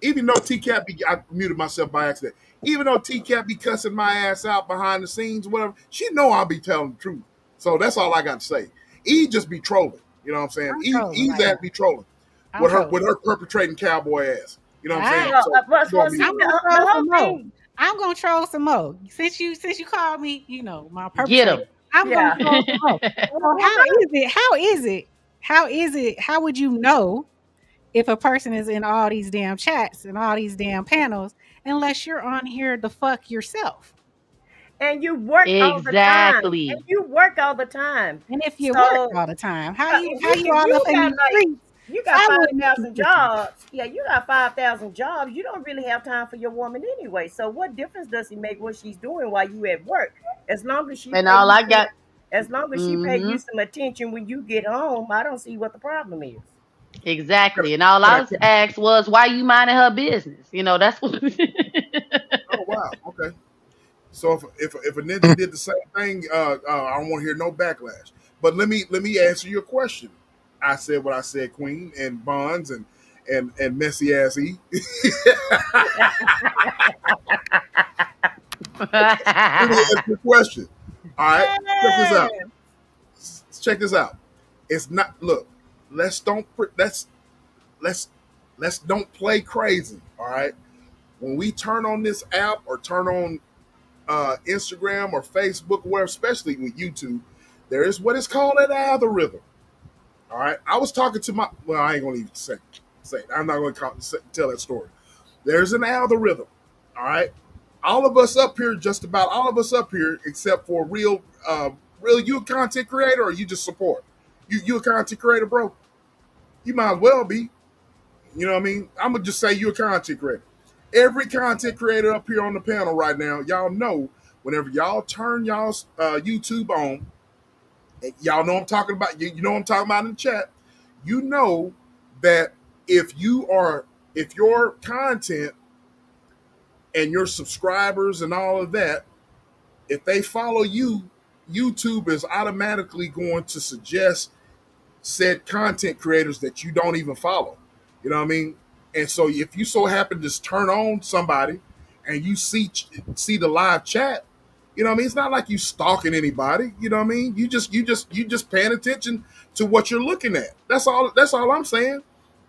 Speaker 2: even though TCAT be I muted myself by accident. Even though TCAT be cussing my ass out behind the scenes, whatever, she know I'll be telling the truth. So that's all I got to say. E just be trolling. You know what I'm saying?
Speaker 1: I'm trolling
Speaker 2: E's
Speaker 1: right now.
Speaker 2: at be trolling
Speaker 1: I'm
Speaker 2: with
Speaker 1: trolling.
Speaker 2: her perpetrating cowboy ass. You know what I'm saying?
Speaker 1: I
Speaker 6: Well,
Speaker 2: So go on mute.
Speaker 6: see,
Speaker 1: I'm gonna
Speaker 6: the
Speaker 1: troll
Speaker 6: whole
Speaker 1: some more.
Speaker 6: thing,
Speaker 1: I'm gonna troll some more. Since you called me, my
Speaker 5: Get
Speaker 1: perpetrator,
Speaker 5: him.
Speaker 1: I'm gonna
Speaker 6: yeah.
Speaker 1: troll some more. So
Speaker 6: Well, no,
Speaker 1: how would you know if a person is in all these damn chats and all these damn panels unless you're on here to fuck yourself?
Speaker 6: and you work all the time, and
Speaker 5: Exactly.
Speaker 6: you work all the time.
Speaker 1: And if you work
Speaker 6: So
Speaker 1: all the time, how
Speaker 6: if
Speaker 1: you
Speaker 6: if
Speaker 1: all up
Speaker 6: you
Speaker 1: in
Speaker 6: got
Speaker 1: these
Speaker 6: like
Speaker 1: streets?
Speaker 6: you got
Speaker 1: I
Speaker 6: five
Speaker 1: wouldn't be
Speaker 6: thousand
Speaker 1: looking.
Speaker 6: jobs, yeah, you got 5,000 jobs. You don't really have time for your woman anyway. So what difference does it make what she's doing while you at work? As long as she
Speaker 5: And
Speaker 6: pay
Speaker 5: all
Speaker 6: you
Speaker 5: I
Speaker 6: some,
Speaker 5: got.
Speaker 6: as long as she pay
Speaker 5: Mm-hmm.
Speaker 6: you some attention when you get home, I don't see what the problem is.
Speaker 5: Exactly. And all I was asked was why you minding her business. That's what.
Speaker 2: Oh wow, okay. So if a ninja did the same thing, I don't want to hear no backlash. But let me answer your question. I said what I said, Queen and Bonds and messy ass E. Let me answer your question. All right, check this out. Check this out. It's not look. Let's don't let's let's don't play crazy. All right. When we turn on this app or turn on Instagram or Facebook, where especially with YouTube, there is what is called an algorithm. All right. I was talking to my well, I ain't gonna even say it. I'm not gonna tell that story. There's an algorithm. All right. All of us up here, just about all of us up here, except for real you a content creator or you just support? You a content creator, bro? You might as well be. You know what I mean? I'm gonna just say you're a content creator. Every content creator up here on the panel right now, y'all know whenever y'all turn y'all's YouTube on, y'all know I'm talking about. You know what I'm talking about in the chat. You know that if you are if your content and your subscribers and all of that, if they follow you, YouTube is automatically going to suggest said content creators that you don't even follow. You know what I mean? And so if you so happen to just turn on somebody and you see the live chat, you know what I mean? It's not like you stalking anybody. You know what I mean? You just paying attention to what you're looking at. That's all I'm saying.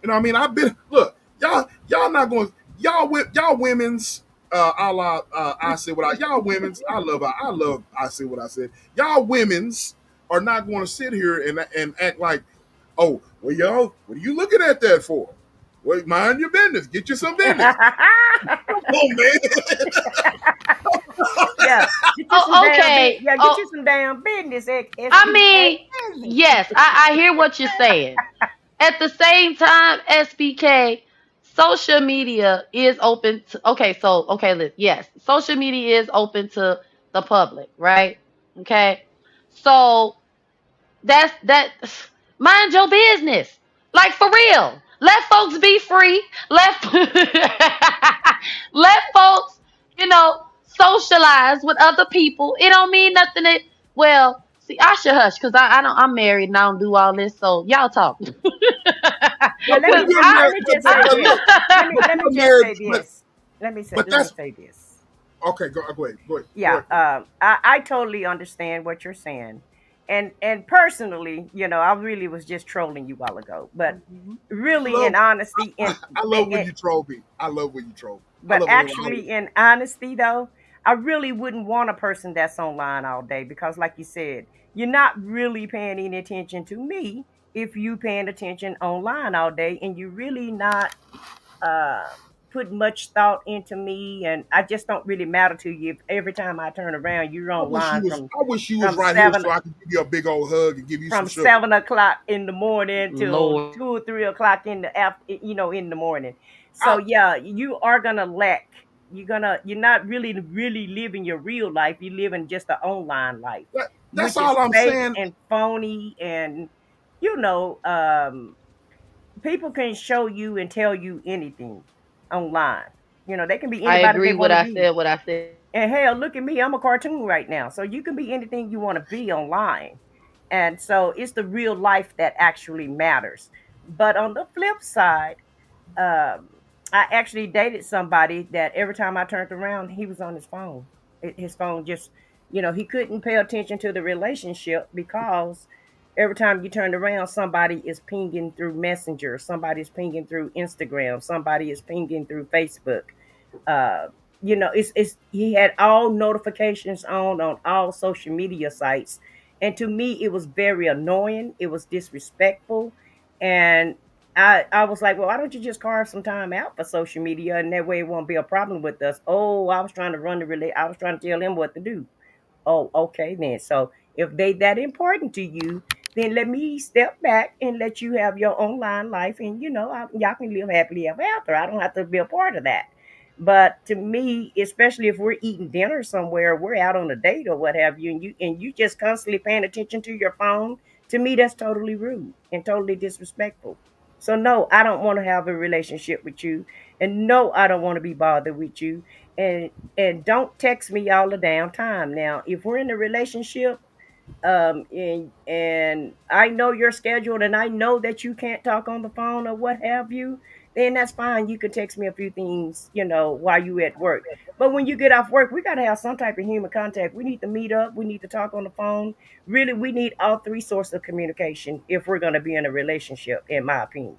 Speaker 2: You know what I mean? I've been look, y'all not going y'all women's a la I said what y'all women's I love I said what I said. Y'all women's are not going to sit here and act like, oh, well, y'all, what are you looking at that for? Well, mind your business. Get you some business. Come on, man.
Speaker 6: Yeah, get you some
Speaker 5: Oh,
Speaker 6: damn
Speaker 5: okay.
Speaker 6: yeah, get
Speaker 5: Oh,
Speaker 6: you some damn business,
Speaker 5: I
Speaker 6: SBK.
Speaker 5: mean, yes, I hear what you're saying. At the same time, SBK, social media is open to, yes, social media is open to the public, right? Okay. So that mind your business. Like for real. Let folks be free. Let let folks, you know, socialize with other people. It don't mean nothing that well, see, I should hush because I don't I'm married and I don't do all this. So y'all talk.
Speaker 6: Well,
Speaker 2: But you're
Speaker 6: let
Speaker 2: married,
Speaker 6: me just say
Speaker 2: but
Speaker 6: this.
Speaker 2: look,
Speaker 6: Let me
Speaker 2: you're
Speaker 6: just
Speaker 2: married,
Speaker 6: say this.
Speaker 2: but
Speaker 6: Let me
Speaker 2: that's
Speaker 6: say this.
Speaker 2: okay. Go ahead. Go
Speaker 6: Yeah,
Speaker 2: ahead, Queen.
Speaker 6: I totally understand what you're saying, and personally, I really was just trolling you a while ago, but
Speaker 1: Mhm.
Speaker 2: I
Speaker 6: really, in
Speaker 2: love,
Speaker 6: honesty,
Speaker 2: I love when you troll me. I love when you troll me. I
Speaker 6: but
Speaker 2: love it when I.
Speaker 6: actually, in honesty, though, I really wouldn't want a person that's online all day because, like you said, you're not really paying any attention to me if you paying attention online all day, and you're really not uh, put much thought into me, and I just don't really matter to you if every time I turn around you're online
Speaker 2: I wish you was
Speaker 6: from
Speaker 2: right here
Speaker 6: seven
Speaker 2: so I could give you a big old hug and give you some
Speaker 6: from
Speaker 2: sugar.
Speaker 6: 7 o'clock in the morning till
Speaker 5: Lord.
Speaker 6: 2 or 3 o'clock in the after, in the morning.
Speaker 2: I,
Speaker 6: So yeah, you are gonna lack. You're not really living your real life. You're living just the online life,
Speaker 2: that's
Speaker 6: which is
Speaker 2: all I'm
Speaker 6: fake
Speaker 2: saying.
Speaker 6: and phony, and you know, people can show you and tell you anything online. They can be
Speaker 5: I
Speaker 6: anybody they
Speaker 5: agree
Speaker 6: want
Speaker 5: what
Speaker 6: to
Speaker 5: I
Speaker 6: be.
Speaker 5: said, what I said.
Speaker 6: And hell, look at me. I'm a cartoon right now. So you can be anything you want to be online. And so it's the real life that actually matters. But on the flip side, um, I actually dated somebody that every time I turned around, he was on his phone. His phone just, he couldn't pay attention to the relationship because every time you turned around, somebody is pinging through Messenger, somebody is pinging through Instagram, somebody is pinging through Facebook. uh it's he had all notifications on all social media sites, and to me it was very annoying, it was disrespectful. And I was like, well, why don't you just carve some time out for social media, and that way it won't be a problem with us. Oh, I was trying to run the relay, I was trying to tell him what to do. Oh, okay then. So if they that important to you, then let me step back and let you have your online life, and y'all can live happily ever after. I don't have to be a part of that. But to me, especially if we're eating dinner somewhere, we're out on a date or what have you, and you just constantly paying attention to your phone, to me that's totally rude and totally disrespectful. So no, I don't want to have a relationship with you, and no, I don't want to be bothered with you. And don't text me all the damn time. Now, if we're in a relationship, and I know your schedule, and I know that you can't talk on the phone or what have you, then that's fine. You can text me a few things, while you at work. But when you get off work, we gotta have some type of human contact. We need to meet up. We need to talk on the phone. Really, we need all three sources of communication if we're gonna be in a relationship, in my opinion.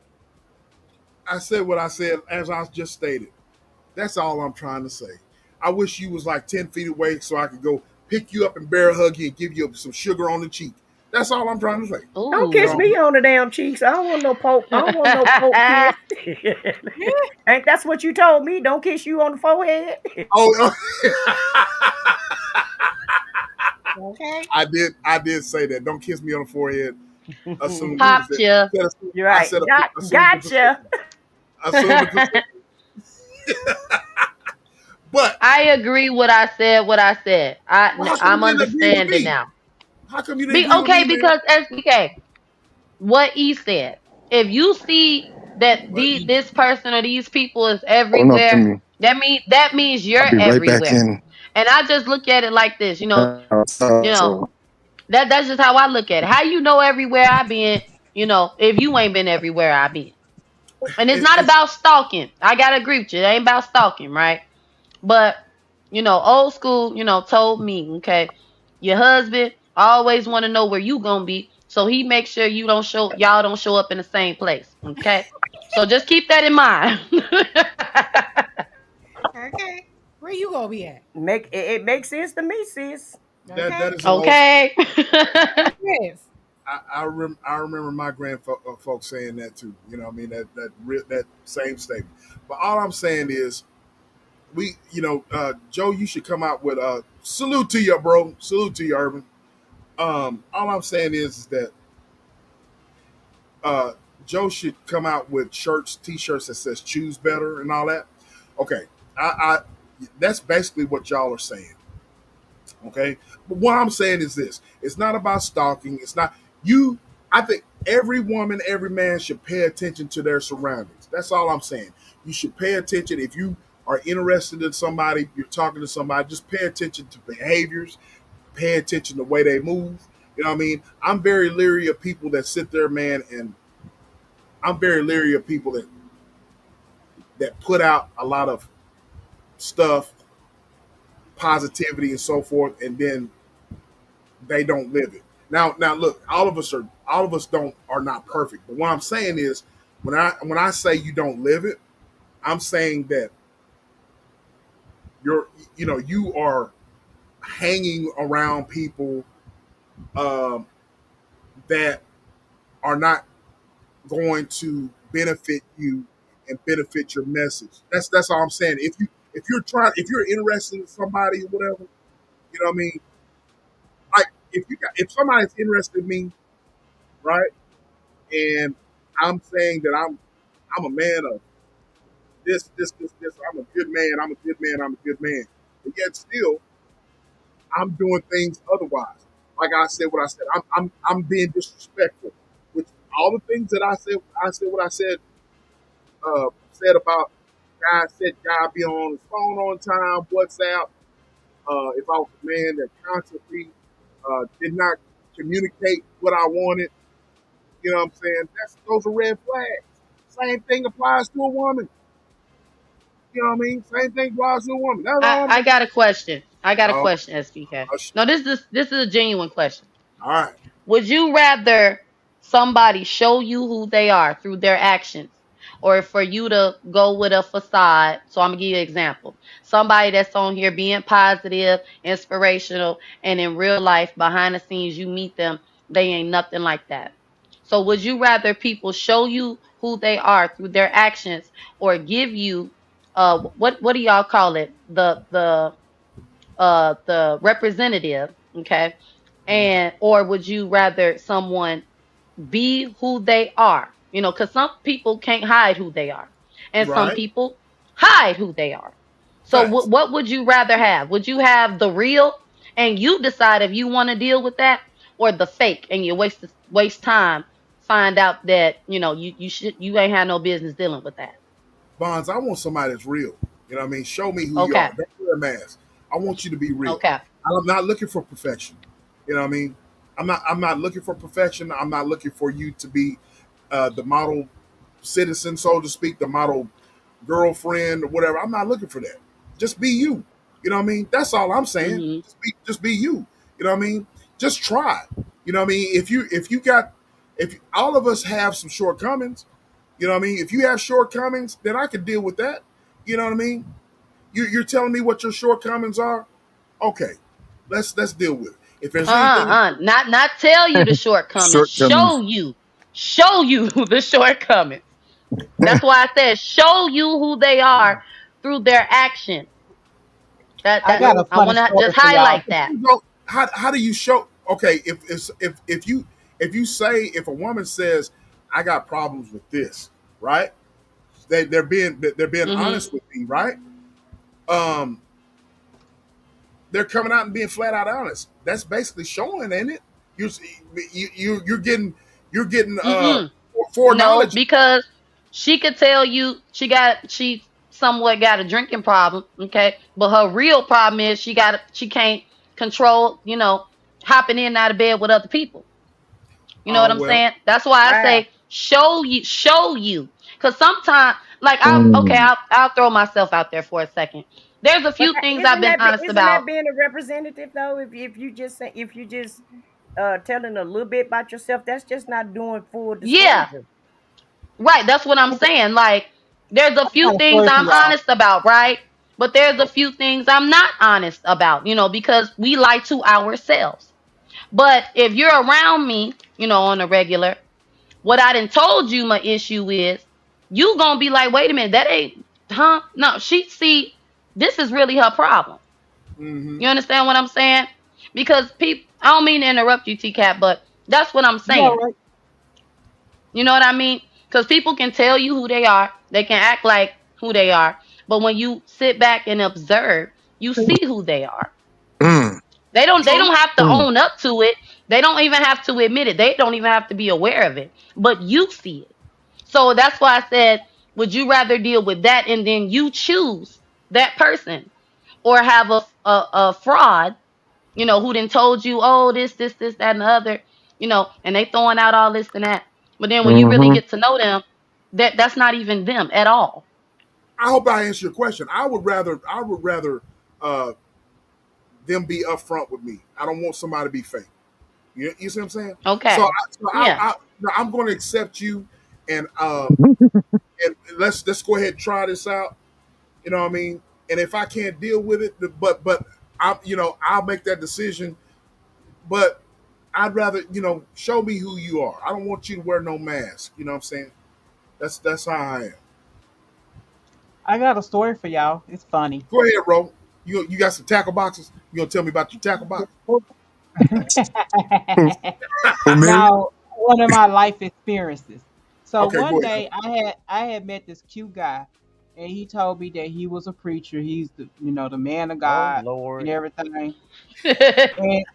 Speaker 2: I said what I said as I just stated. That's all I'm trying to say. I wish you was like 10 feet away so I could go pick you up and bear hug you and give you some sugar on the cheek. That's all I'm trying to say.
Speaker 6: Don't
Speaker 2: You
Speaker 6: kiss
Speaker 2: know.
Speaker 5: Ooh.
Speaker 6: me on the damn cheeks. I don't want no poke. I don't want no poke kiss.
Speaker 1: Yeah.
Speaker 6: Ain't that's what you told me? Don't kiss you on the forehead.
Speaker 2: Oh,
Speaker 1: Okay.
Speaker 2: I did say that. Don't kiss me on the forehead. Assume it was
Speaker 5: Popped
Speaker 2: it.
Speaker 5: ya.
Speaker 6: You're
Speaker 2: I
Speaker 6: right.
Speaker 2: said assumed it's a
Speaker 6: Gotcha.
Speaker 2: assumed it's a But
Speaker 5: I agree what I said, what I said.
Speaker 2: well, how come
Speaker 5: I'm
Speaker 2: you didn't agree with
Speaker 5: understanding
Speaker 2: me?
Speaker 5: now.
Speaker 2: How come you didn't
Speaker 5: Be
Speaker 2: agree with me,
Speaker 5: okay
Speaker 2: man?
Speaker 5: because SBK, what he said. If you see that
Speaker 2: But you,
Speaker 5: this person or these people is
Speaker 4: Hold on to
Speaker 5: everywhere,
Speaker 4: me.
Speaker 5: that means
Speaker 4: I'll
Speaker 5: you're
Speaker 4: be right back
Speaker 5: everywhere.
Speaker 4: in.
Speaker 5: And I just look at it like this, you know,
Speaker 4: So
Speaker 5: that's just how I look at it. How you know everywhere I been, if you ain't been everywhere I been. And it's not
Speaker 2: it's
Speaker 5: about stalking. I gotta agree with you. It ain't about stalking, right? But old school, told me, okay, your husband always want to know where you gonna be, so he makes sure y'all don't show up in the same place. Okay, so just keep that in mind.
Speaker 1: Okay. Where you gonna be at?
Speaker 6: It makes sense to me, sis.
Speaker 2: that
Speaker 1: Okay.
Speaker 2: is an old.
Speaker 5: Okay.
Speaker 1: Yes.
Speaker 2: I remember my folks saying that too. You know, what I mean that same statement. But all I'm saying is, Joe, you should come out with a salute to you, bro. Salute to you, Urban. All I'm saying is that uh, Joe should come out with shirts, T-shirts that says "Choose Better" and all that. Okay, I that's basically what y'all are saying. Okay, but what I'm saying is this: it's not about stalking. It's not you. I think every woman, every man should pay attention to their surroundings. That's all I'm saying. You should pay attention if you are interested in somebody, you're talking to somebody. Just pay attention to behaviors, pay attention to the way they move. You know what I mean? I'm very leery of people that sit there, man, and I'm very leery of people that put out a lot of stuff, positivity, and so forth, and then they don't live it. Now, look, all of us don't are not perfect. But what I'm saying is, when I say you don't live it, I'm saying that you are hanging around people um, that are not going to benefit you and benefit your message. That's all I'm saying. If you're interested in somebody or whatever, you know what I mean. Like if somebody's interested in me, right, and I'm saying that I'm a man of this. I'm a good man. I'm a good man. I'm a good man. But yet still, I'm doing things otherwise. Like I said, what I said. I'm being disrespectful. Which all the things that I said what I said about guy be on his phone on time, WhatsApp. If I was a man that constantly did not communicate what I wanted, you know what I'm saying? Those are red flags. Same thing applies to a woman. You know what I mean? Same thing applies to a woman. That's all I'm
Speaker 5: I
Speaker 2: saying.
Speaker 5: got a question. I got a
Speaker 2: Oh,
Speaker 5: question, SPK.
Speaker 2: oh,
Speaker 5: No, this is a genuine question.
Speaker 2: all right.
Speaker 5: Would you rather somebody show you who they are through their actions, or for you to go with a facade? So I'm gonna give you an example. Somebody that's on here being positive, inspirational, and in real life, behind the scenes, you meet them, they ain't nothing like that. So would you rather people show you who they are through their actions, or give you what do y'all call it? The representative, okay? And or would you rather someone be who they are? Because some people can't hide who they are, and some
Speaker 2: Right.
Speaker 5: people hide who they are. So
Speaker 2: Facts.
Speaker 5: what would you rather have? Would you have the real, and you decide if you want to deal with that, or the fake, and you waste time, find out that you ain't had no business dealing with that?
Speaker 2: Bonds, I want somebody that's real. You know what I mean? Show me who you
Speaker 5: Okay,
Speaker 2: are. Don't wear a mask. I want you to be real.
Speaker 5: okay.
Speaker 2: I'm not looking for perfection. You know what I mean? I'm not looking for perfection. I'm not looking for you to be the model citizen, so to speak, the model girlfriend or whatever. I'm not looking for that. Just be you. You know what I mean? That's all I'm saying.
Speaker 5: Hmm.
Speaker 2: Just be you. You know what I mean? Just try. You know what I mean? If all of us have some shortcomings, you know what I mean? If you have shortcomings, then I can deal with that. You know what I mean? You're telling me what your shortcomings are. Okay, let's deal with it. If there's anything,
Speaker 5: Not tell you the shortcomings.
Speaker 4: Shortcomings.
Speaker 5: Show you the shortcomings. That's why I said show you who they are through their actions. That
Speaker 3: I
Speaker 5: that
Speaker 3: got
Speaker 2: well,
Speaker 3: a
Speaker 5: I
Speaker 3: funny
Speaker 5: want to
Speaker 3: story
Speaker 5: just
Speaker 3: for y'all.
Speaker 5: highlight that.
Speaker 2: how do you show? Okay, if you say if a woman says I got problems with this, right? They're being
Speaker 5: Hmm.
Speaker 2: honest with me, right? Um, they're coming out and being flat out honest. That's basically showing, ain't it? You you're getting
Speaker 5: Mm-mm. No,
Speaker 2: foreknowledge.
Speaker 5: because she could tell you she somewhat got a drinking problem, okay? But her real problem is she can't control, hopping in and out of bed with other people. You know what
Speaker 2: Oh
Speaker 5: I'm
Speaker 2: well,
Speaker 5: saying? That's why I
Speaker 6: Wow.
Speaker 5: say show you. Cause sometimes, like
Speaker 4: Mm.
Speaker 5: I'll throw myself out there for a second. There's a
Speaker 6: But
Speaker 5: few things I've been honest
Speaker 6: isn't
Speaker 5: about.
Speaker 6: that being a representative though? If you just telling a little bit about yourself, that's just not doing full
Speaker 5: Yeah,
Speaker 6: disclosure.
Speaker 5: right. That's what I'm saying. Like there's a
Speaker 3: I
Speaker 5: few
Speaker 3: got a
Speaker 5: things
Speaker 3: story for
Speaker 5: I'm
Speaker 3: y'all.
Speaker 5: honest about, right? But there's a
Speaker 2: okay.
Speaker 5: few things I'm not honest about, because we lie to ourselves. But if you're around me, on a regular, what I done told you my issue is, you gonna be like, wait a minute, that ain't, huh? No, she see, this is really her problem.
Speaker 2: Mm-hmm.
Speaker 5: You understand what I'm saying? Because people, I don't mean to interrupt you, TCAP, but that's what I'm
Speaker 3: You all
Speaker 5: saying.
Speaker 3: right?
Speaker 5: You know what I mean? Because people can tell you who they are, they can act like who they are, but when you sit back and observe, you see who they are.
Speaker 4: Mm.
Speaker 5: They
Speaker 2: True.
Speaker 5: don't have to
Speaker 4: Mm.
Speaker 5: own up to it. They don't even have to admit it. They don't even have to be aware of it. But you see it. So that's why I said, would you rather deal with that and then you choose that person, or have a fraud, who then told you, oh, this, that, and the other, and they throwing out all this and that. But then when you really
Speaker 4: Mm-hmm.
Speaker 5: get to know them, that's not even them at all.
Speaker 2: I hope I answer your question. I would rather uh, them be upfront with me. I don't want somebody to be fake. You see what I'm saying? So,
Speaker 5: Okay. Yeah.
Speaker 2: I'm going to accept you, and and let's go ahead and try this out. You know what I mean? And if I can't deal with it, but I'll make that decision. But I'd rather show me who you are. I don't want you to wear no mask. You know what I'm saying? That's how I am.
Speaker 3: I got a story for y'all. It's funny.
Speaker 2: Go ahead, bro. You got some tackle boxes? You gonna tell me about your tackle box?
Speaker 4: For me,
Speaker 3: Now, one of my life experiences. So
Speaker 2: Okay,
Speaker 3: one
Speaker 2: go ahead.
Speaker 3: day I had met this cute guy, and he told me that he was a preacher. He's the the man of
Speaker 6: Oh
Speaker 3: God and
Speaker 6: Lord.
Speaker 3: everything. And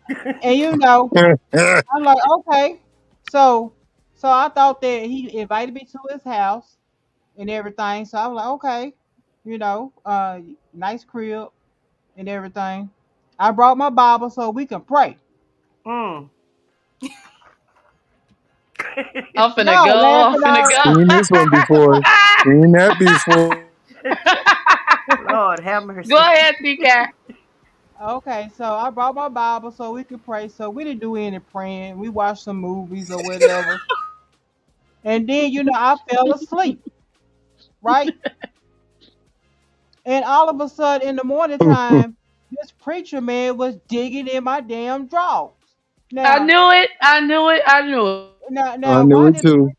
Speaker 3: I'm like, okay. So so I thought that he invited me to his house and everything. So I was like, okay, nice crib and everything. I brought my Bible so we can pray.
Speaker 6: Mm.
Speaker 5: I'm finna
Speaker 3: No,
Speaker 5: go. I'm
Speaker 3: laughing
Speaker 5: finna
Speaker 3: out.
Speaker 5: go.
Speaker 4: seen this one before. Seen that before.
Speaker 6: Lord have
Speaker 5: Go
Speaker 6: mercy.
Speaker 5: ahead, TK.
Speaker 3: Okay, so I brought my Bible so we could pray. So we didn't do any praying. We watched some movies or whatever. And then, I fell asleep, right? And all of a sudden in the morning time, this preacher man was digging in my damn drawers.
Speaker 5: I
Speaker 3: Now,
Speaker 5: knew it. I knew it. I knew it.
Speaker 3: now,
Speaker 4: I knew it too.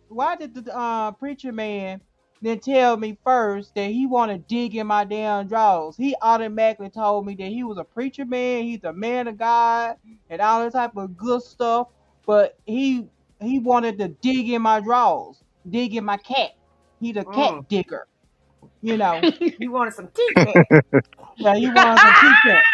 Speaker 3: why did the preacher man then tell me first that he want to dig in my damn drawers? He automatically told me that he was a preacher man, he's a man of God, and all that type of good stuff. But he wanted to dig in my drawers, dig in my cat. He's a cat
Speaker 6: Mm.
Speaker 3: digger, you know.
Speaker 6: You wanted some Kit Kat.
Speaker 3: Yeah, he wanted some Kit Kat.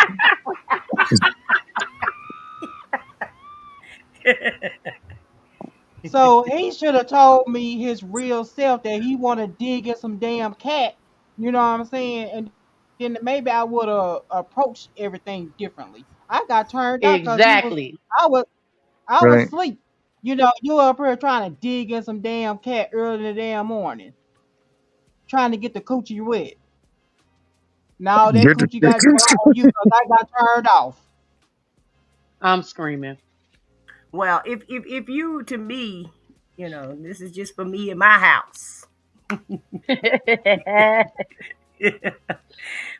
Speaker 3: So he should have told me his real self that he want to dig in some damn cat. You know what I'm saying? And then maybe I would have approached everything differently. I got turned out because
Speaker 5: Exactly.
Speaker 3: I was, I was
Speaker 4: Right.
Speaker 3: asleep. You up here trying to dig in some damn cat early in the damn morning, trying to get the coochie wet. Now that
Speaker 4: Get the
Speaker 3: coochie got dry
Speaker 4: pictures.
Speaker 3: on you because I got turned off.
Speaker 5: I'm screaming.
Speaker 6: Well, if you to me, this is just for me in my house.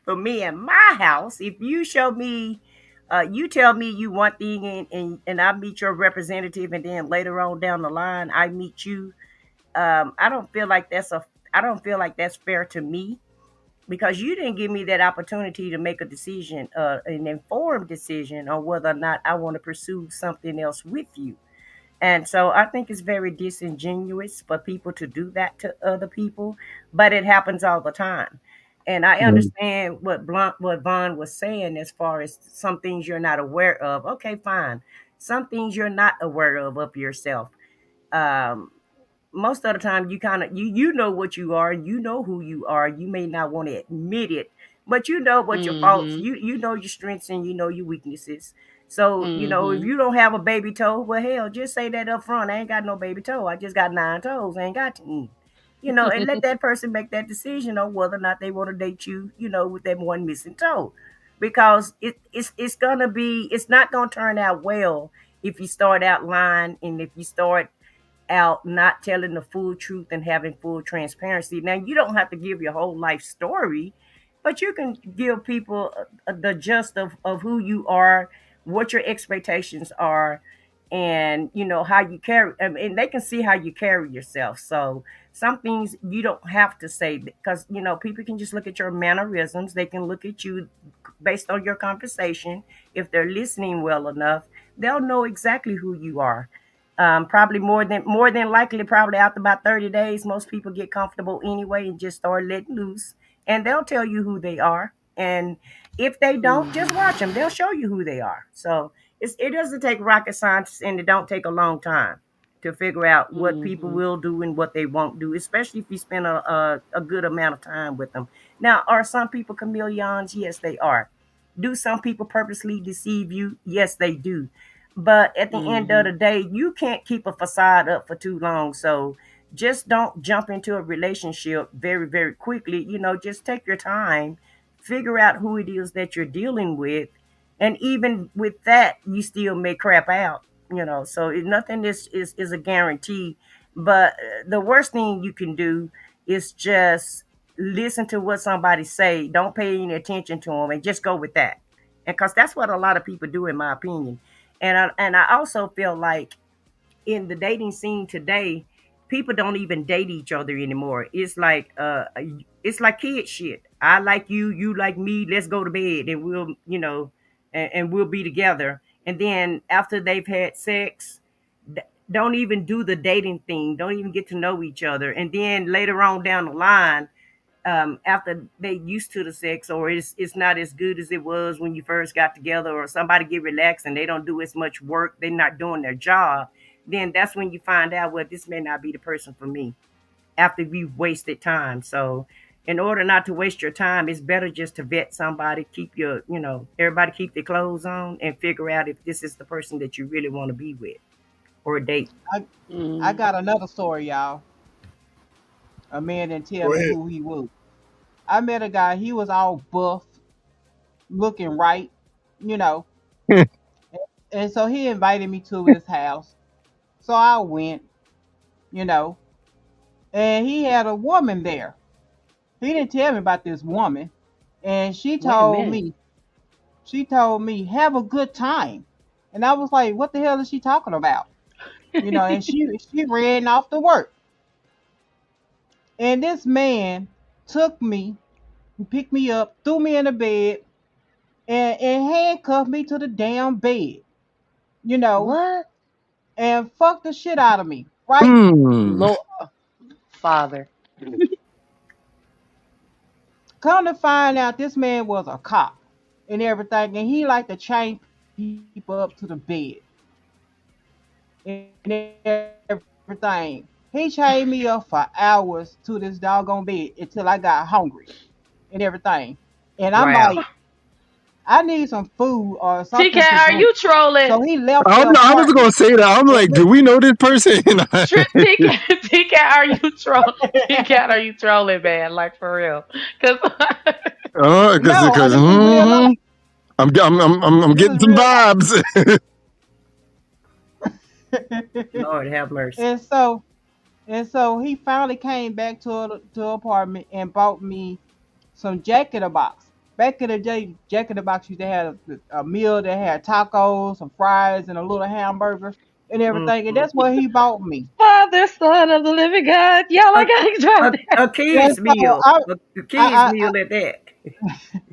Speaker 6: For me in my house, if you show me, you tell me you one thing, and I meet your representative, and then later on down the line I meet you. I don't feel like I don't feel like that's fair to me, because you didn't give me that opportunity to make a decision, an informed decision on whether or not I want to pursue something else with you. And so I think it's very disingenuous for people to do that to other people, but it happens all the time. And I
Speaker 4: Right.
Speaker 6: understand what Vaughn was saying as far as some things you're not aware of. Okay, fine. Some things you're not aware of yourself. Um, Most of the time you kind of you know what you are, you know who you are. You may not want to admit it, but you know what your faults,
Speaker 5: Mhm.
Speaker 6: you know your strengths, and you know your weaknesses. So if
Speaker 5: Mhm.
Speaker 6: you don't have a baby toe, well, hell, just say that up front. I ain't got no baby toe, I just got 9 toes. I ain't got 10. And let that person make that decision on whether or not they want to date you, with that one missing toe. Because it's not gonna turn out well if you start out lying, and if you start out not telling the full truth and having full transparency. Now, you don't have to give your whole life story, but you can give people the gist of who you are, what your expectations are, and how you carry. I mean, and they can see how you carry yourself. So some things you don't have to say, because people can just look at your mannerisms. They can look at you based on your conversation. If they're listening well enough, they'll know exactly who you are. Probably more than likely, probably after about 30 days, most people get comfortable anyway and just start letting loose, and they'll tell you who they are. And if they don't, just
Speaker 5: Mhm.
Speaker 6: watch them. They'll show you who they are. So it doesn't take rocket science, and it don't take a long time to figure out what people
Speaker 5: Mhm.
Speaker 6: will do and what they won't do, especially if you spend a good amount of time with them. Now, are some people chameleons? Yes, they are. Do some people purposely deceive you? Yes, they do. But at the end of the
Speaker 5: Mhm.
Speaker 6: day, you can't keep a facade up for too long. So just don't jump into a relationship very, very quickly. Just take your time, figure out who it is that you're dealing with. And even with that, you still may crap out. So nothing is a guarantee. But the worst thing you can do is just listen to what somebody say. Don't pay any attention to them, and just go with that. And because that's what a lot of people do, in my opinion. And I also feel like in the dating scene today, people don't even date each other anymore. It's like kid shit. I like you, you like me. Let's go to bed, and we'll and we'll be together. And then after they've had sex, don't even do the dating thing. Don't even get to know each other. And then later on down the line, after they used to the sex, or it's not as good as it was when you first got together, or somebody get relaxed and they don't do as much work, they're not doing their job, then that's when you find out, well, this may not be the person for me, after you've wasted time. So in order not to waste your time, it's better just to vet somebody, keep your, everybody keep their clothes on, and figure out if this is the person that you really want to be with or date.
Speaker 3: I I
Speaker 5: Mm.
Speaker 3: got another story, y'all. A man didn't tell
Speaker 2: Go
Speaker 3: me
Speaker 2: ahead.
Speaker 3: who he was. I met a guy. He was all buff, looking right, you know. And so he invited me to his house. So I went, you know, and he had a woman there. He didn't tell me about this woman. And
Speaker 5: Wait a minute.
Speaker 3: she told me, have a good time. And I was like, what the hell is she talking about? And she ran off to work. And this man took me, picked me up, threw me in the bed, and handcuffed me to the damn bed, you know,
Speaker 5: What?
Speaker 3: and fucked the shit out of me. Right?
Speaker 4: Hmm.
Speaker 5: Lord, Father.
Speaker 3: Come to find out this man was a cop and everything, and he liked to chain people up to the bed and everything. He chained me up for hours to this doggone bed until I got hungry and everything. And I'm like,
Speaker 6: Wow.
Speaker 3: I need some food or something
Speaker 5: TK,
Speaker 3: to
Speaker 5: are
Speaker 3: drink.
Speaker 5: you trolling?
Speaker 3: So he left the
Speaker 4: I was gonna
Speaker 3: apartment
Speaker 4: say that. I'm
Speaker 3: and
Speaker 4: like, do we know this person?
Speaker 5: TK, TK, are you troll? TK, are you trolling, man? Like for real? Because
Speaker 4: Oh, because
Speaker 3: no, this is real life.
Speaker 4: I'm
Speaker 3: This
Speaker 4: getting
Speaker 3: is
Speaker 4: some
Speaker 3: real
Speaker 4: vibes.
Speaker 3: life.
Speaker 6: Lord have mercy.
Speaker 3: and so and so he finally came back to the apartment and bought me some Jack in the Box. Back in the day, Jack in the Box used to have a meal that had tacos, some fries, and a little hamburger and everything. And
Speaker 6: Mhm.
Speaker 3: that's what he bought me.
Speaker 5: Father, Son of the Living God, y'all, I
Speaker 6: a,
Speaker 5: gotta drop that.
Speaker 6: a
Speaker 3: And
Speaker 6: kid's
Speaker 3: so
Speaker 6: meal, a kid's
Speaker 3: I, I
Speaker 6: meal at that.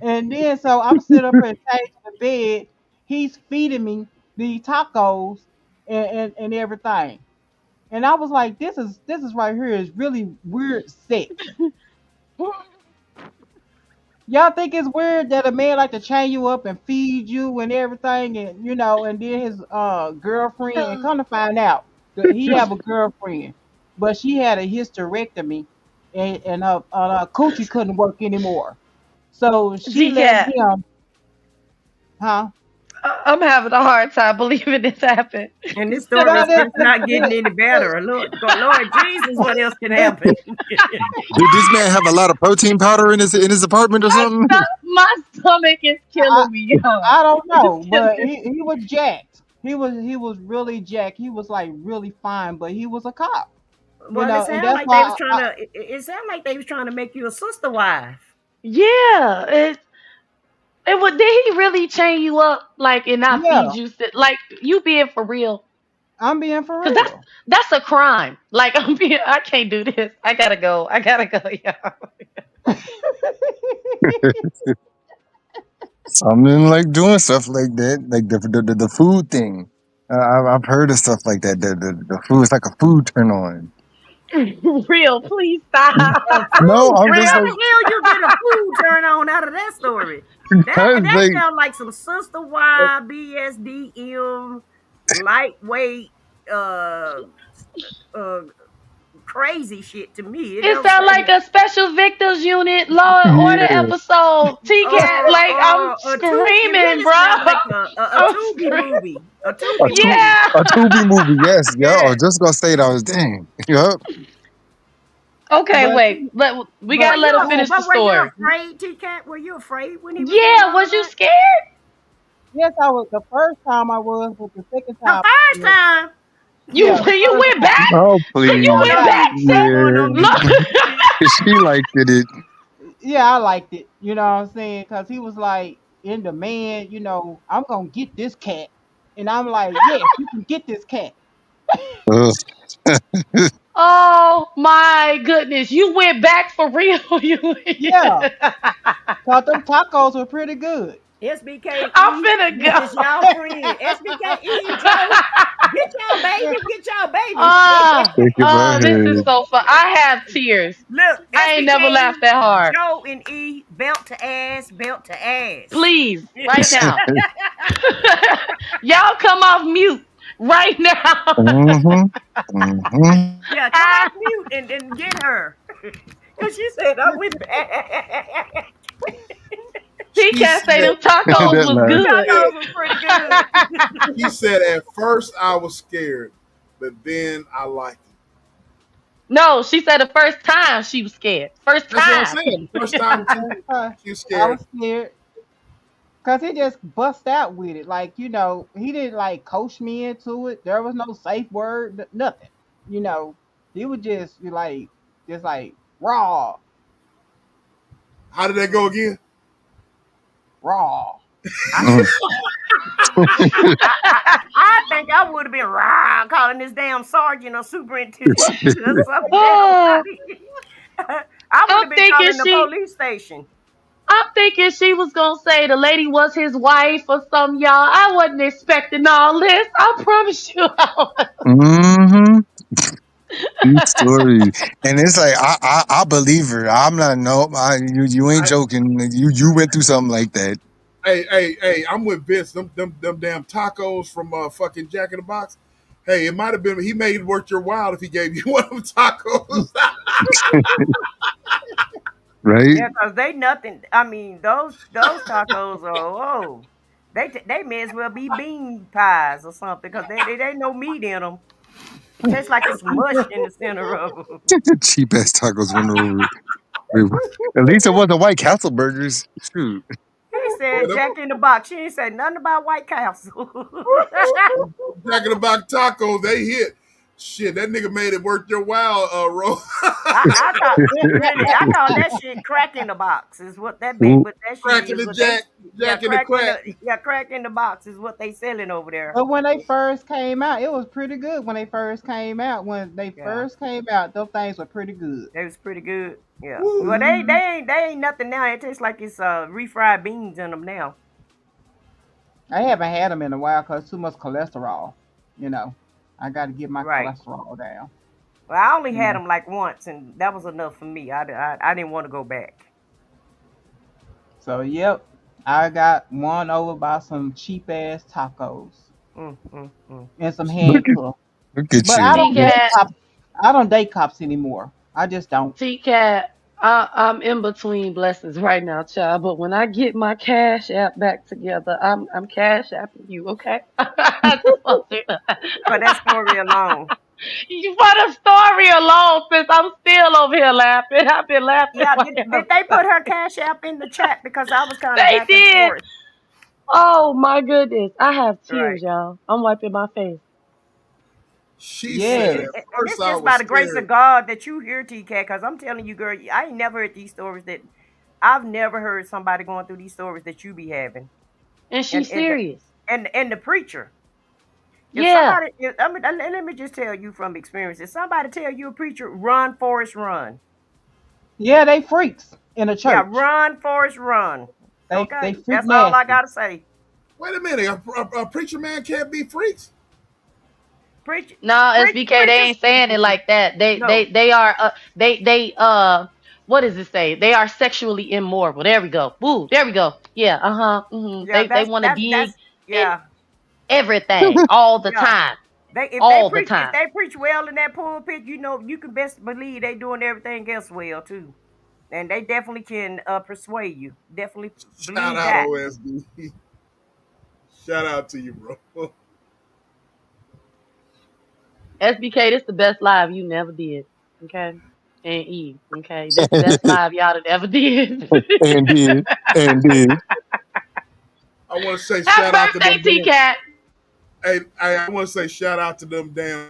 Speaker 3: and then so I'm sitting up here chained to the bed. He's feeding me the tacos and everything. And I was like, this is right here is really weird sex. Y'all think it's weird that a man like to chain you up and feed you and everything, and and then his girlfriend, and come to find out that he have a girlfriend, but she had a hysterectomy, and her coochie couldn't work anymore, so she let
Speaker 5: TK,
Speaker 3: him, huh?
Speaker 5: I'm having a hard time believing this happened.
Speaker 6: And this
Speaker 3: No,
Speaker 6: story is
Speaker 3: this,
Speaker 6: just not getting any better. Lord Jesus, what else can happen?
Speaker 4: Did this man have a lot of protein powder in his apartment or something?
Speaker 5: My stomach is
Speaker 3: I
Speaker 5: killing me, y'all.
Speaker 3: I don't
Speaker 5: It's
Speaker 3: know,
Speaker 5: killing
Speaker 3: but he was jacked. He was really jacked. He was like really fine, but he was a cop,
Speaker 6: Well, it
Speaker 3: and
Speaker 6: sounded
Speaker 3: that's
Speaker 6: like they was
Speaker 3: why
Speaker 6: trying to. It sounded like they was trying to make you a sister wife.
Speaker 5: Yeah, it would. Did he really chain you up like and not
Speaker 3: yeah,
Speaker 5: feed you? Like you being for real?
Speaker 3: I'm being for
Speaker 5: Cause
Speaker 3: real.
Speaker 5: that's a crime. Like I'm being. I can't do this. I gotta go. I gotta go, y'all.
Speaker 4: Something like doing stuff like that, like the food thing. I've heard of stuff like that. The food is like a food turn on.
Speaker 5: Real, please stop.
Speaker 6: A
Speaker 4: No,
Speaker 6: food?
Speaker 4: I'm just
Speaker 6: How
Speaker 5: Real.
Speaker 6: the
Speaker 4: like,
Speaker 6: hell you get a food turn on out of that story?
Speaker 4: I was
Speaker 6: That
Speaker 4: like,
Speaker 6: sounds like some sister wife BSDM lightweight uh uh crazy shit to me. It
Speaker 5: It
Speaker 6: don't
Speaker 5: sound like
Speaker 6: sound
Speaker 5: a special victims unit Law and Order
Speaker 4: yeah.
Speaker 5: episode. T-Cat, like I'm
Speaker 6: a tube. It
Speaker 5: screaming,
Speaker 6: really
Speaker 5: bro.
Speaker 6: sounds like a
Speaker 5: I'm
Speaker 6: Tubi
Speaker 5: screaming.
Speaker 6: movie. A
Speaker 4: A,
Speaker 6: Tubi
Speaker 4: tu-
Speaker 6: movie.
Speaker 5: Yeah.
Speaker 4: a Tubi movie, yes, yeah. I
Speaker 6: Yeah.
Speaker 4: was just gonna say that. I was dang. Yep.
Speaker 5: Okay,
Speaker 3: but
Speaker 5: wait. We
Speaker 3: but
Speaker 5: gotta let her finish the
Speaker 6: But were you
Speaker 5: story.
Speaker 6: afraid, T Cat? Were you afraid when he was doing
Speaker 5: Yeah,
Speaker 6: all
Speaker 5: was you
Speaker 6: that?
Speaker 5: scared?
Speaker 3: yes, I was the first time I was, but the second
Speaker 6: The
Speaker 3: time,
Speaker 6: first time.
Speaker 5: You
Speaker 3: yeah, the
Speaker 5: you
Speaker 3: first
Speaker 5: went
Speaker 3: time.
Speaker 5: back?
Speaker 4: Oh
Speaker 5: So you
Speaker 3: All
Speaker 5: went
Speaker 4: please,
Speaker 3: right.
Speaker 5: back, sis?
Speaker 6: Going on mute.
Speaker 4: yeah.
Speaker 5: Look.
Speaker 4: She liked it.
Speaker 3: Yeah, I liked it. You know what I'm saying? Because he was like in demand. I'm gonna get this cat, and I'm like, yes, you can get this cat.
Speaker 4: Ugh.
Speaker 5: Oh my goodness. You went back for real.
Speaker 3: Yeah, thought them tacos were pretty good.
Speaker 6: SBK and
Speaker 5: I'm
Speaker 6: E,
Speaker 5: finna
Speaker 6: this is y'all friend. SBK, E, Joe,
Speaker 3: Yeah.
Speaker 6: get y'all babies.
Speaker 5: Ah,
Speaker 4: Shaking my
Speaker 5: this is
Speaker 4: head.
Speaker 5: so fun. I have tears.
Speaker 6: Look,
Speaker 5: I ain't never
Speaker 6: SBK,
Speaker 5: laughed that hard.
Speaker 6: Joe and E, belt to ass, belt to ass.
Speaker 5: Please, right now. Y'all come off mute right now.
Speaker 4: Mm-hmm. Mm-hmm.
Speaker 6: Yeah, come off mute and get her. Cause she said I went back.
Speaker 2: She
Speaker 5: TCat say
Speaker 2: said
Speaker 5: them tacos
Speaker 4: That
Speaker 5: was
Speaker 6: The
Speaker 4: laugh.
Speaker 5: good.
Speaker 6: tacos was pretty good.
Speaker 2: she said at first I was scared, but then I liked it.
Speaker 5: No, she said the first time she was scared. First
Speaker 2: That's what I'm
Speaker 5: time.
Speaker 2: saying. The first time
Speaker 3: The first
Speaker 2: too,
Speaker 3: time
Speaker 2: she was
Speaker 3: I
Speaker 2: scared.
Speaker 3: was scared because he just bust out with it. Like, he didn't like coach me into it. There was no safe word, nothing. You know, he would just be like, raw,
Speaker 2: How did that go again?
Speaker 3: raw.
Speaker 6: I,
Speaker 4: Mm.
Speaker 6: I think I would have been rah, calling this damn sergeant or superintendent or some damn
Speaker 5: Oh,
Speaker 6: body. I would
Speaker 5: I'm
Speaker 6: have been
Speaker 5: thinking
Speaker 6: calling the
Speaker 5: she
Speaker 6: police station.
Speaker 5: I'm thinking she was gonna say the lady was his wife or something, y'all. I wasn't expecting all this. I promise you.
Speaker 4: Mm-hmm. These stories, and it's like I believe her. I'm not no. You ain't
Speaker 2: I,
Speaker 4: joking. You went through something like that.
Speaker 2: hey, I'm with Vince. Them damn tacos from fucking Jack in the Box. Hey, it might have been he made it worth your while if he gave you one of them tacos.
Speaker 4: Right?
Speaker 6: Yeah, cause they nothing. I mean, those tacos are oh, they may as well be bean pies or something because they ain't no meat in them. It tastes like it's mush in the center of them.
Speaker 4: Cheap ass tacos went over. At least it wasn't White Castle burgers. Shoot.
Speaker 6: He
Speaker 2: Yeah,
Speaker 6: said
Speaker 2: them,
Speaker 6: Jack in the Box. She ain't said nothing about White Castle.
Speaker 2: Jack in the Box tacos, they hit. Shit, that nigga made it worth your while, Ro.
Speaker 6: I call really I call that shit crack in the box is what that bit
Speaker 4: Ooh,
Speaker 6: what that shit
Speaker 2: Cracking
Speaker 6: is
Speaker 2: the
Speaker 6: what they
Speaker 2: Jack, Jack in the crack.
Speaker 6: crack in the box is what they selling over there.
Speaker 3: But when they first came out, it was pretty good. When they first came out,
Speaker 6: Yeah,
Speaker 3: those things were pretty good.
Speaker 6: they was pretty good. Yeah, well
Speaker 2: Woo.
Speaker 6: they ain't nothing now. It tastes like it's refried beans in them now.
Speaker 3: I haven't had them in a while because too much cholesterol. You know, I got to get my
Speaker 6: Right.
Speaker 3: cholesterol down.
Speaker 6: Well, I only
Speaker 3: You
Speaker 6: had
Speaker 3: know,
Speaker 6: them like once, and that was enough for me. I didn't want to go back.
Speaker 3: so yep, I got won over by some cheap ass tacos
Speaker 6: Mm, mm, mm.
Speaker 3: and some
Speaker 4: look at
Speaker 3: handcuffs.
Speaker 4: look at
Speaker 3: But I
Speaker 4: you.
Speaker 3: don't date
Speaker 5: TCat,
Speaker 3: cops. I don't date cops anymore. I just don't.
Speaker 5: TCat, I'm in between blessings right now, child. But when I get my cash app back together, I'm cash apping you, okay? I just want you
Speaker 6: For that story alone.
Speaker 5: you for the story alone, since I'm still over here laughing. I've been laughing
Speaker 6: Yeah,
Speaker 5: my
Speaker 6: did they put her cash app in the chat because I was kind of
Speaker 5: They
Speaker 6: back and
Speaker 5: did.
Speaker 6: forth.
Speaker 5: Oh my goodness. I have tears,
Speaker 6: Right.
Speaker 5: y'all. I'm wiping my face.
Speaker 2: She
Speaker 6: And,
Speaker 2: said
Speaker 3: Yes.
Speaker 6: and,
Speaker 2: at
Speaker 6: and
Speaker 2: first
Speaker 6: it's
Speaker 2: I
Speaker 6: just
Speaker 2: was
Speaker 6: by the grace
Speaker 2: scared.
Speaker 6: of God that you hear TK, because I'm telling you, girl, I ain't never heard these stories that I've never heard somebody going through these stories that you be having.
Speaker 5: And
Speaker 6: And
Speaker 5: she's
Speaker 6: and the,
Speaker 5: serious.
Speaker 6: and the preacher. If
Speaker 5: Yeah.
Speaker 6: somebody, I mean, let me just tell you from experience. If somebody tell you a preacher, run, Forrest, run.
Speaker 3: Yeah, they freaks in the
Speaker 6: Yeah,
Speaker 3: church.
Speaker 6: run, Forrest, run.
Speaker 3: They
Speaker 6: Okay,
Speaker 3: freak
Speaker 6: that's all I
Speaker 3: nasty.
Speaker 6: gotta say.
Speaker 2: Wait a minute, a preacher man can't be freaks.
Speaker 6: Preach,
Speaker 5: No, SBK, they
Speaker 6: preachers.
Speaker 5: ain't saying it like that.
Speaker 6: No,
Speaker 5: They are what does it say? They are sexually immoral. There we go. Woo, there we go. Yeah, uh-huh.
Speaker 6: yeah,
Speaker 5: They
Speaker 6: that's
Speaker 5: want to
Speaker 6: that's
Speaker 5: dig
Speaker 6: that's
Speaker 5: in
Speaker 6: yeah,
Speaker 5: everything all the
Speaker 6: yeah.
Speaker 5: time.
Speaker 6: They
Speaker 5: All the
Speaker 6: if
Speaker 5: time.
Speaker 6: they preach well in that pulpit, you know you can best believe they doing everything else well too, and they definitely can persuade you. Definitely
Speaker 2: Shout
Speaker 6: believe
Speaker 2: out
Speaker 6: that.
Speaker 2: OSB. Shout out to you, bro.
Speaker 5: SBK, this the best live you never did. Okay? And Eve. Okay? This the best live y'all that ever did.
Speaker 4: and did and did.
Speaker 2: I want to say
Speaker 5: Happy
Speaker 2: shout out to
Speaker 5: birthday,
Speaker 2: them
Speaker 5: T
Speaker 2: damn.
Speaker 5: Cat.
Speaker 2: Hey, I want to say shout out to them damn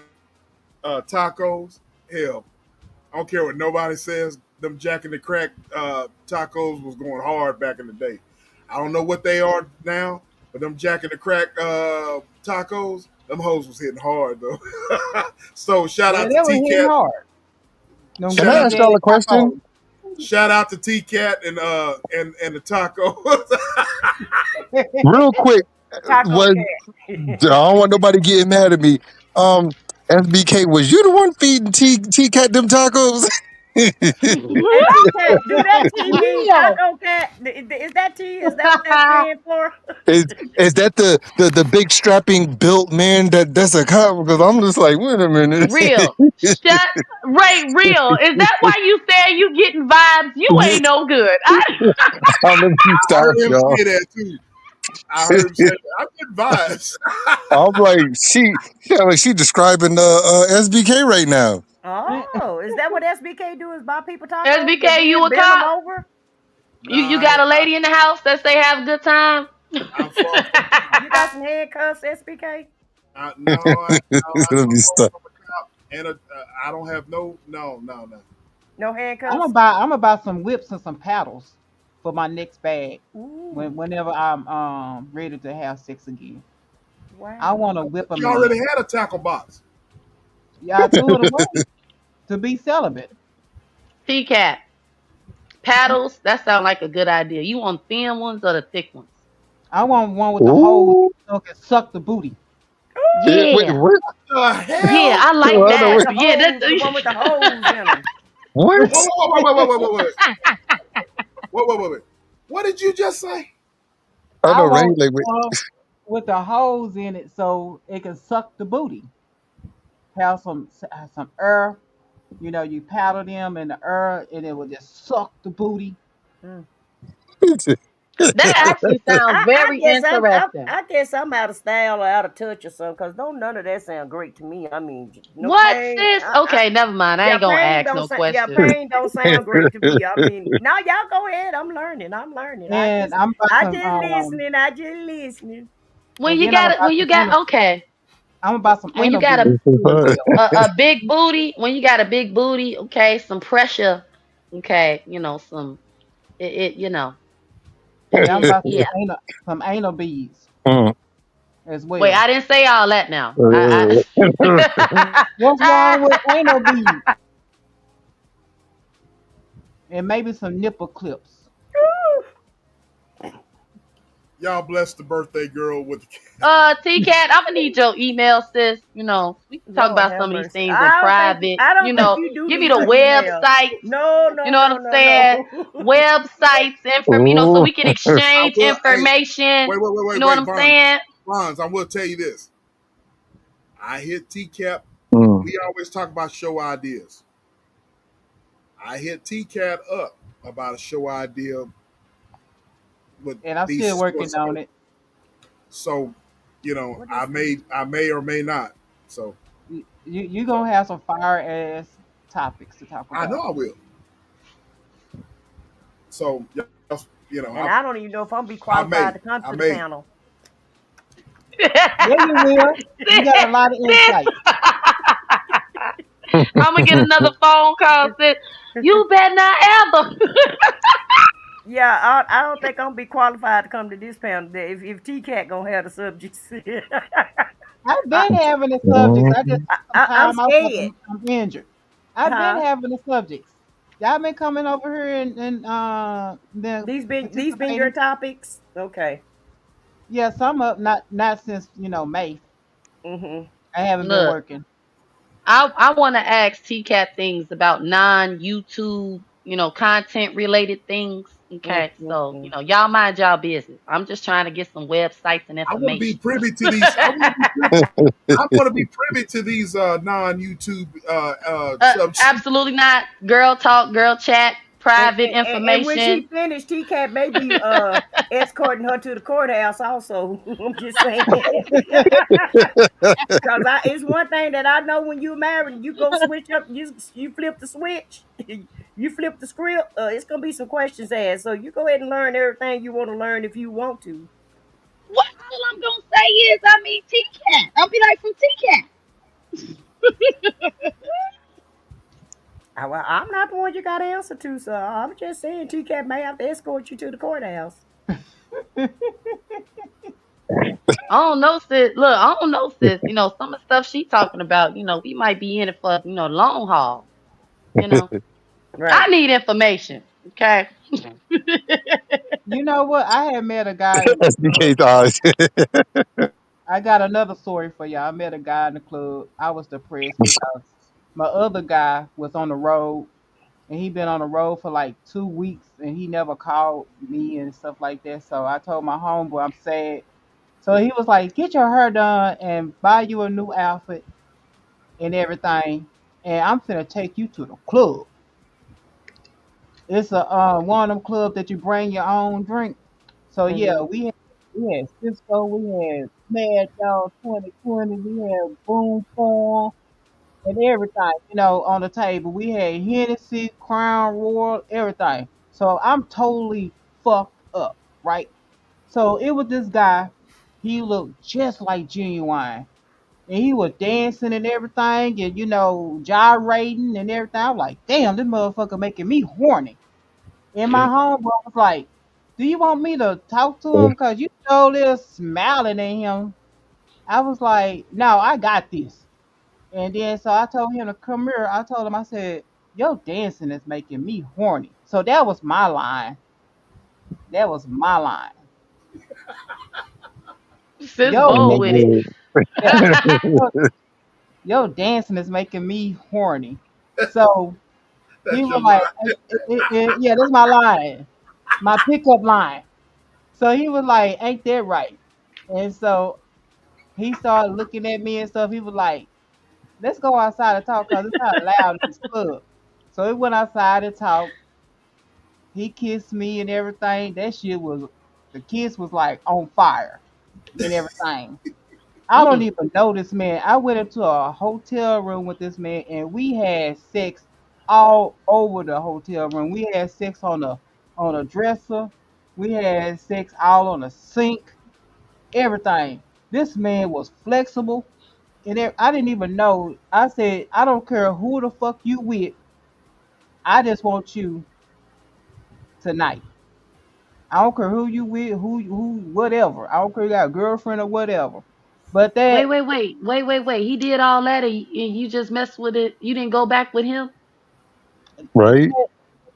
Speaker 2: tacos. Hell, I don't care what nobody says. Them Jack and the Crack tacos was going hard back in the day. I don't know what they are now, but them Jack and the Crack tacos, Them hoes was hitting hard though. So shout
Speaker 3: Yeah,
Speaker 2: out to
Speaker 3: they were
Speaker 2: T
Speaker 3: hitting
Speaker 2: Cat.
Speaker 3: hard. Them
Speaker 4: Can
Speaker 2: Shout
Speaker 4: I
Speaker 3: big
Speaker 2: out
Speaker 4: ask
Speaker 2: to
Speaker 3: ass
Speaker 4: y'all a question?
Speaker 3: tacos.
Speaker 2: shout out to T Cat and the taco.
Speaker 4: Real quick,
Speaker 6: Taco
Speaker 4: was I
Speaker 6: cat.
Speaker 4: don't want nobody getting mad at me. Um, SBK, was you the one feeding T Cat them tacos?
Speaker 6: And T cat, do that T mean
Speaker 3: Yeah.
Speaker 6: taco cat? Is that T? Is that what that stands for?
Speaker 4: is is that the big strapping built man that's a cop? Because I'm just like, wait a minute.
Speaker 5: Real. Shut Ray, real. Is that why you saying you getting vibes? You ain't no good.
Speaker 4: Let me
Speaker 2: I
Speaker 4: stop,
Speaker 2: heard him
Speaker 4: y'all.
Speaker 2: say that too. I heard him say that. I get vibes.
Speaker 4: I'm like, she describing SBK right now.
Speaker 6: Oh, is that what SBK do? Is buy people tacos and
Speaker 5: SBK, you
Speaker 6: then
Speaker 5: a
Speaker 6: bend them
Speaker 5: cop?
Speaker 6: over?
Speaker 5: You
Speaker 2: Nah,
Speaker 5: got a lady in the house that say have a good time?
Speaker 2: I'm far from a cop.
Speaker 6: You got some handcuffs, SBK?
Speaker 2: No,
Speaker 4: Let me
Speaker 2: I'm far
Speaker 4: stop.
Speaker 2: from a cop, and I don't have no.
Speaker 6: No
Speaker 3: I'm gonna
Speaker 6: handcuffs?
Speaker 3: buy. I'm gonna buy some whips and some paddles for my next bag.
Speaker 6: Ooh,
Speaker 3: Whenever I'm ready to have sex again, I
Speaker 6: wow.
Speaker 3: want to whip a
Speaker 2: You already
Speaker 3: man.
Speaker 2: had a tackle box.
Speaker 3: Yeah, I threw it away to be celibate.
Speaker 5: T-Cat. Paddles, that sound like a good idea. You want thin ones or the thick ones?
Speaker 3: I want one with the hose
Speaker 4: Ooh.
Speaker 3: so it can suck the booty.
Speaker 4: Wait,
Speaker 5: Yeah.
Speaker 4: what?
Speaker 2: The
Speaker 5: Yeah,
Speaker 2: hell?
Speaker 5: I like
Speaker 4: I know
Speaker 6: With
Speaker 5: that.
Speaker 4: what.
Speaker 6: the
Speaker 5: Yeah,
Speaker 6: hose,
Speaker 5: that's
Speaker 6: the one with the hose in them.
Speaker 2: Whoa,
Speaker 4: What?
Speaker 2: whoa, whoa, whoa, whoa, whoa, whoa, whoa, whoa. What did you just say?
Speaker 4: I
Speaker 3: I
Speaker 4: know, right?
Speaker 3: want
Speaker 4: Like, wait.
Speaker 3: one with the hose in it so it can suck the booty. Have some air. You know, you paddle them in the air, and it will just suck the booty.
Speaker 6: Mm.
Speaker 5: that actually sounds
Speaker 6: I
Speaker 5: very
Speaker 6: guess
Speaker 5: interesting.
Speaker 6: I guess I'm out of style or out of touch or something. Cause don't none of that sound great to me. I mean, no
Speaker 5: What,
Speaker 6: pain.
Speaker 5: sis? Okay, never mind. I
Speaker 6: Yeah,
Speaker 5: ain't gonna
Speaker 6: pain
Speaker 5: ask
Speaker 6: don't
Speaker 5: no
Speaker 6: sound. Yeah,
Speaker 5: questions.
Speaker 6: pain don't sound great to me. I mean, now y'all go ahead. I'm learning. I'm learning.
Speaker 3: And I'm about
Speaker 6: I
Speaker 3: some
Speaker 6: just listening. I just listening.
Speaker 5: When
Speaker 3: and
Speaker 5: you
Speaker 3: then I'm
Speaker 5: got it,
Speaker 3: about
Speaker 5: when you
Speaker 3: some
Speaker 5: got
Speaker 3: anal.
Speaker 5: okay,
Speaker 3: I'm about some
Speaker 5: when you
Speaker 3: anal
Speaker 5: got
Speaker 3: beads too as well.
Speaker 5: a big booty, when you got a big booty, okay, some pressure, okay, some it.
Speaker 3: Yeah, I'm about
Speaker 5: Yeah.
Speaker 3: some anal beads
Speaker 4: Mm.
Speaker 3: as
Speaker 5: Wait,
Speaker 3: well.
Speaker 5: I didn't say all that now.
Speaker 3: What's wrong
Speaker 5: I
Speaker 3: with anal beads? And maybe some nipple clips.
Speaker 2: Y'all bless the birthday girl with the
Speaker 5: T Cat, I'm gonna need your email, sis. We can talk
Speaker 6: Lord
Speaker 5: about
Speaker 6: have
Speaker 5: some of these
Speaker 6: mercy.
Speaker 5: things in private.
Speaker 6: I don't think you do
Speaker 5: Give me
Speaker 6: need
Speaker 5: the
Speaker 6: my email.
Speaker 5: websites.
Speaker 6: No,
Speaker 5: You
Speaker 6: no,
Speaker 5: know what
Speaker 6: no,
Speaker 5: I'm
Speaker 6: no,
Speaker 5: saying?
Speaker 6: no.
Speaker 5: Websites, so
Speaker 4: Ooh.
Speaker 5: we can
Speaker 2: I
Speaker 5: exchange
Speaker 2: will. Hey,
Speaker 5: information. You know what
Speaker 2: wait,
Speaker 5: I'm saying?
Speaker 2: Bonds. I will tell you this. I hit TCAP.
Speaker 4: Mm.
Speaker 2: We always talk about show ideas. I hit TCAT up about a show idea with
Speaker 3: And I'm
Speaker 2: these
Speaker 3: still
Speaker 2: short
Speaker 3: working on
Speaker 2: stories.
Speaker 3: it.
Speaker 2: So,
Speaker 6: What is this?
Speaker 2: I may or may not. So,
Speaker 3: You
Speaker 2: so
Speaker 3: gonna have some fire ass topics to talk
Speaker 2: I know
Speaker 3: about.
Speaker 2: I will. So,
Speaker 6: And I don't even know if I'm be
Speaker 2: I
Speaker 6: qualified
Speaker 2: may,
Speaker 6: to come
Speaker 2: I
Speaker 6: to the
Speaker 2: may.
Speaker 6: panel.
Speaker 3: Yeah, you will. You got a lot of
Speaker 5: Sis,
Speaker 3: insight.
Speaker 5: I'm gonna get another phone call. Sis, you better not ever.
Speaker 6: Yeah, I don't think I'm be qualified to come to this panel today. If T Cat gonna have the subjects,
Speaker 3: I've
Speaker 6: I,
Speaker 3: been having the subjects. I just
Speaker 4: Mm.
Speaker 3: took some
Speaker 6: I'm
Speaker 3: time out because
Speaker 6: scared,
Speaker 3: I'm injured. I've been
Speaker 6: huh?
Speaker 3: having the subjects. Y'all been coming over here and then
Speaker 6: These been your
Speaker 3: participating.
Speaker 6: topics, okay?
Speaker 3: Yeah, some up not since May.
Speaker 6: Mhm.
Speaker 3: I haven't been
Speaker 5: Look,
Speaker 3: working.
Speaker 5: I want to ask T Cat things about non YouTube, content related things.
Speaker 6: Mm,
Speaker 5: Okay,
Speaker 6: mm,
Speaker 5: so
Speaker 6: mm.
Speaker 5: y'all mind y'all business. I'm just trying to get some websites and
Speaker 2: I want to be
Speaker 5: information.
Speaker 2: privy to these. I want to be privy to these non YouTube subs.
Speaker 5: Absolutely not. Girl talk, girl chat, private
Speaker 6: And when
Speaker 5: information.
Speaker 6: she finished, T Cat may be escorting her to the courthouse. Also, I'm just saying. Cause it's one thing that I know when you're married, you go switch up, you flip the switch, you flip the script. It's gonna be some questions asked, so you go ahead and learn everything you want to learn if you want to.
Speaker 5: What all I'm gonna say is I mean T Cat. I'll be like from T Cat.
Speaker 6: Well, I'm not the one you got to answer to, so I'm just saying T Cat may have to escort you to the courthouse.
Speaker 5: I don't know, sis. Look, I don't know, sis. Some of the stuff she talking about, we might be in it for, long haul. You know, I
Speaker 6: Right.
Speaker 5: need information. Okay.
Speaker 3: You know what? I had met a guy in the club.
Speaker 4: SBK's eyes.
Speaker 3: I got another story for y'all. I met a guy in the club. I was depressed because my other guy was on the road and he been on the road for like 2 weeks and he never called me and stuff like that. So I told my homeboy I'm sad. So he was like, "Get your hair done and buy you a new outfit and everything, and I'm finna take you to the club. It's a one of them clubs that you bring your own drink." So yeah,
Speaker 6: Hmm.
Speaker 3: we had Cisco, we had Mad Dog 2020, we had Boom Form and everything, on the table. We had Hennessy, Crown Royal, everything. So I'm totally fucked up, right? So it was this guy. He looked just like Genuine. And he was dancing and everything and, gyrating and everything. I was like, damn, this motherfucker making me horny. And my homeboy was like, do you want me to talk to him? Because you there smiling at him. I was like, no, I got this. And then so I told him to come here. I told him, I said, your dancing is making me horny. So that was my line. That was my line.
Speaker 5: Sis
Speaker 3: Yo,
Speaker 5: bold with it.
Speaker 4: Oh,
Speaker 3: yeah, your, your dancing is making me horny. So he
Speaker 2: That's your
Speaker 3: was like,
Speaker 2: line.
Speaker 3: yeah, that's my line, my pickup line. So he was like, ain't that right? And so he started looking at me and stuff. He was like, let's go outside and talk because it's kind of loud in this club. So we went outside and talked. He kissed me and everything. The kiss was like on fire and everything. I don't
Speaker 5: Mm.
Speaker 3: even know this man. I went into a hotel room with this man and we had sex all over the hotel room. We had sex on a dresser. We had sex all on the sink, everything. This man was flexible and I didn't even know. I said, I don't care who the fuck you with. I just want you tonight. I don't care who you with, who whatever. I don't care if you got a girlfriend or whatever. But
Speaker 5: Wait,
Speaker 3: that
Speaker 5: wait, wait, wait, wait, wait. He did all that, and you just messed with it. You didn't go back with him.
Speaker 4: right?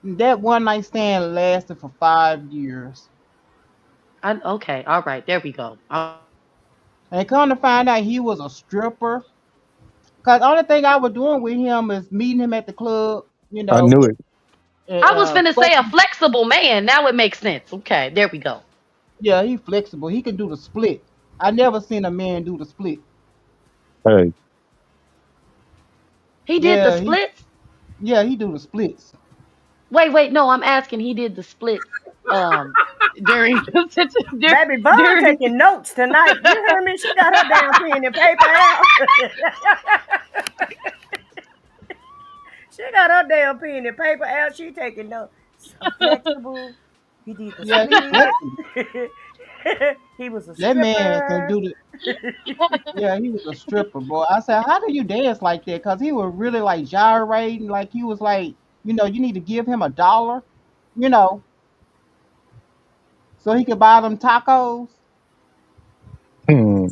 Speaker 3: that one night stand lasted for 5 years.
Speaker 5: Okay, all right, there we go.
Speaker 3: And come to find out he was a stripper. Cause the only thing I was doing with him is meeting him at the club,
Speaker 4: I knew it.
Speaker 5: I was finna say a
Speaker 3: fucking.
Speaker 5: flexible man. Now it makes sense. Okay, there we go.
Speaker 3: Yeah, he flexible. He can do the split. I never seen a man do the split.
Speaker 4: Hey,
Speaker 5: He did the
Speaker 3: Yeah, he
Speaker 5: splits.
Speaker 3: yeah, he do the splits.
Speaker 5: Wait, wait, no, I'm asking. He did the splits. During
Speaker 6: Baby Bond
Speaker 5: during.
Speaker 6: taking notes tonight. You hear me? She got her damn pen and paper out. She got her damn pen and paper out. She taking notes. So flexible. He did the
Speaker 3: Yeah, he flexible.
Speaker 6: split. He was a
Speaker 3: That man can
Speaker 6: stripper.
Speaker 3: do the. Yeah, he was a stripper, boy. I said, how do you dance like that? Cause he was really like gyrating, like he was like, you need to give him $1, you know, so he could buy them tacos.
Speaker 4: hmm.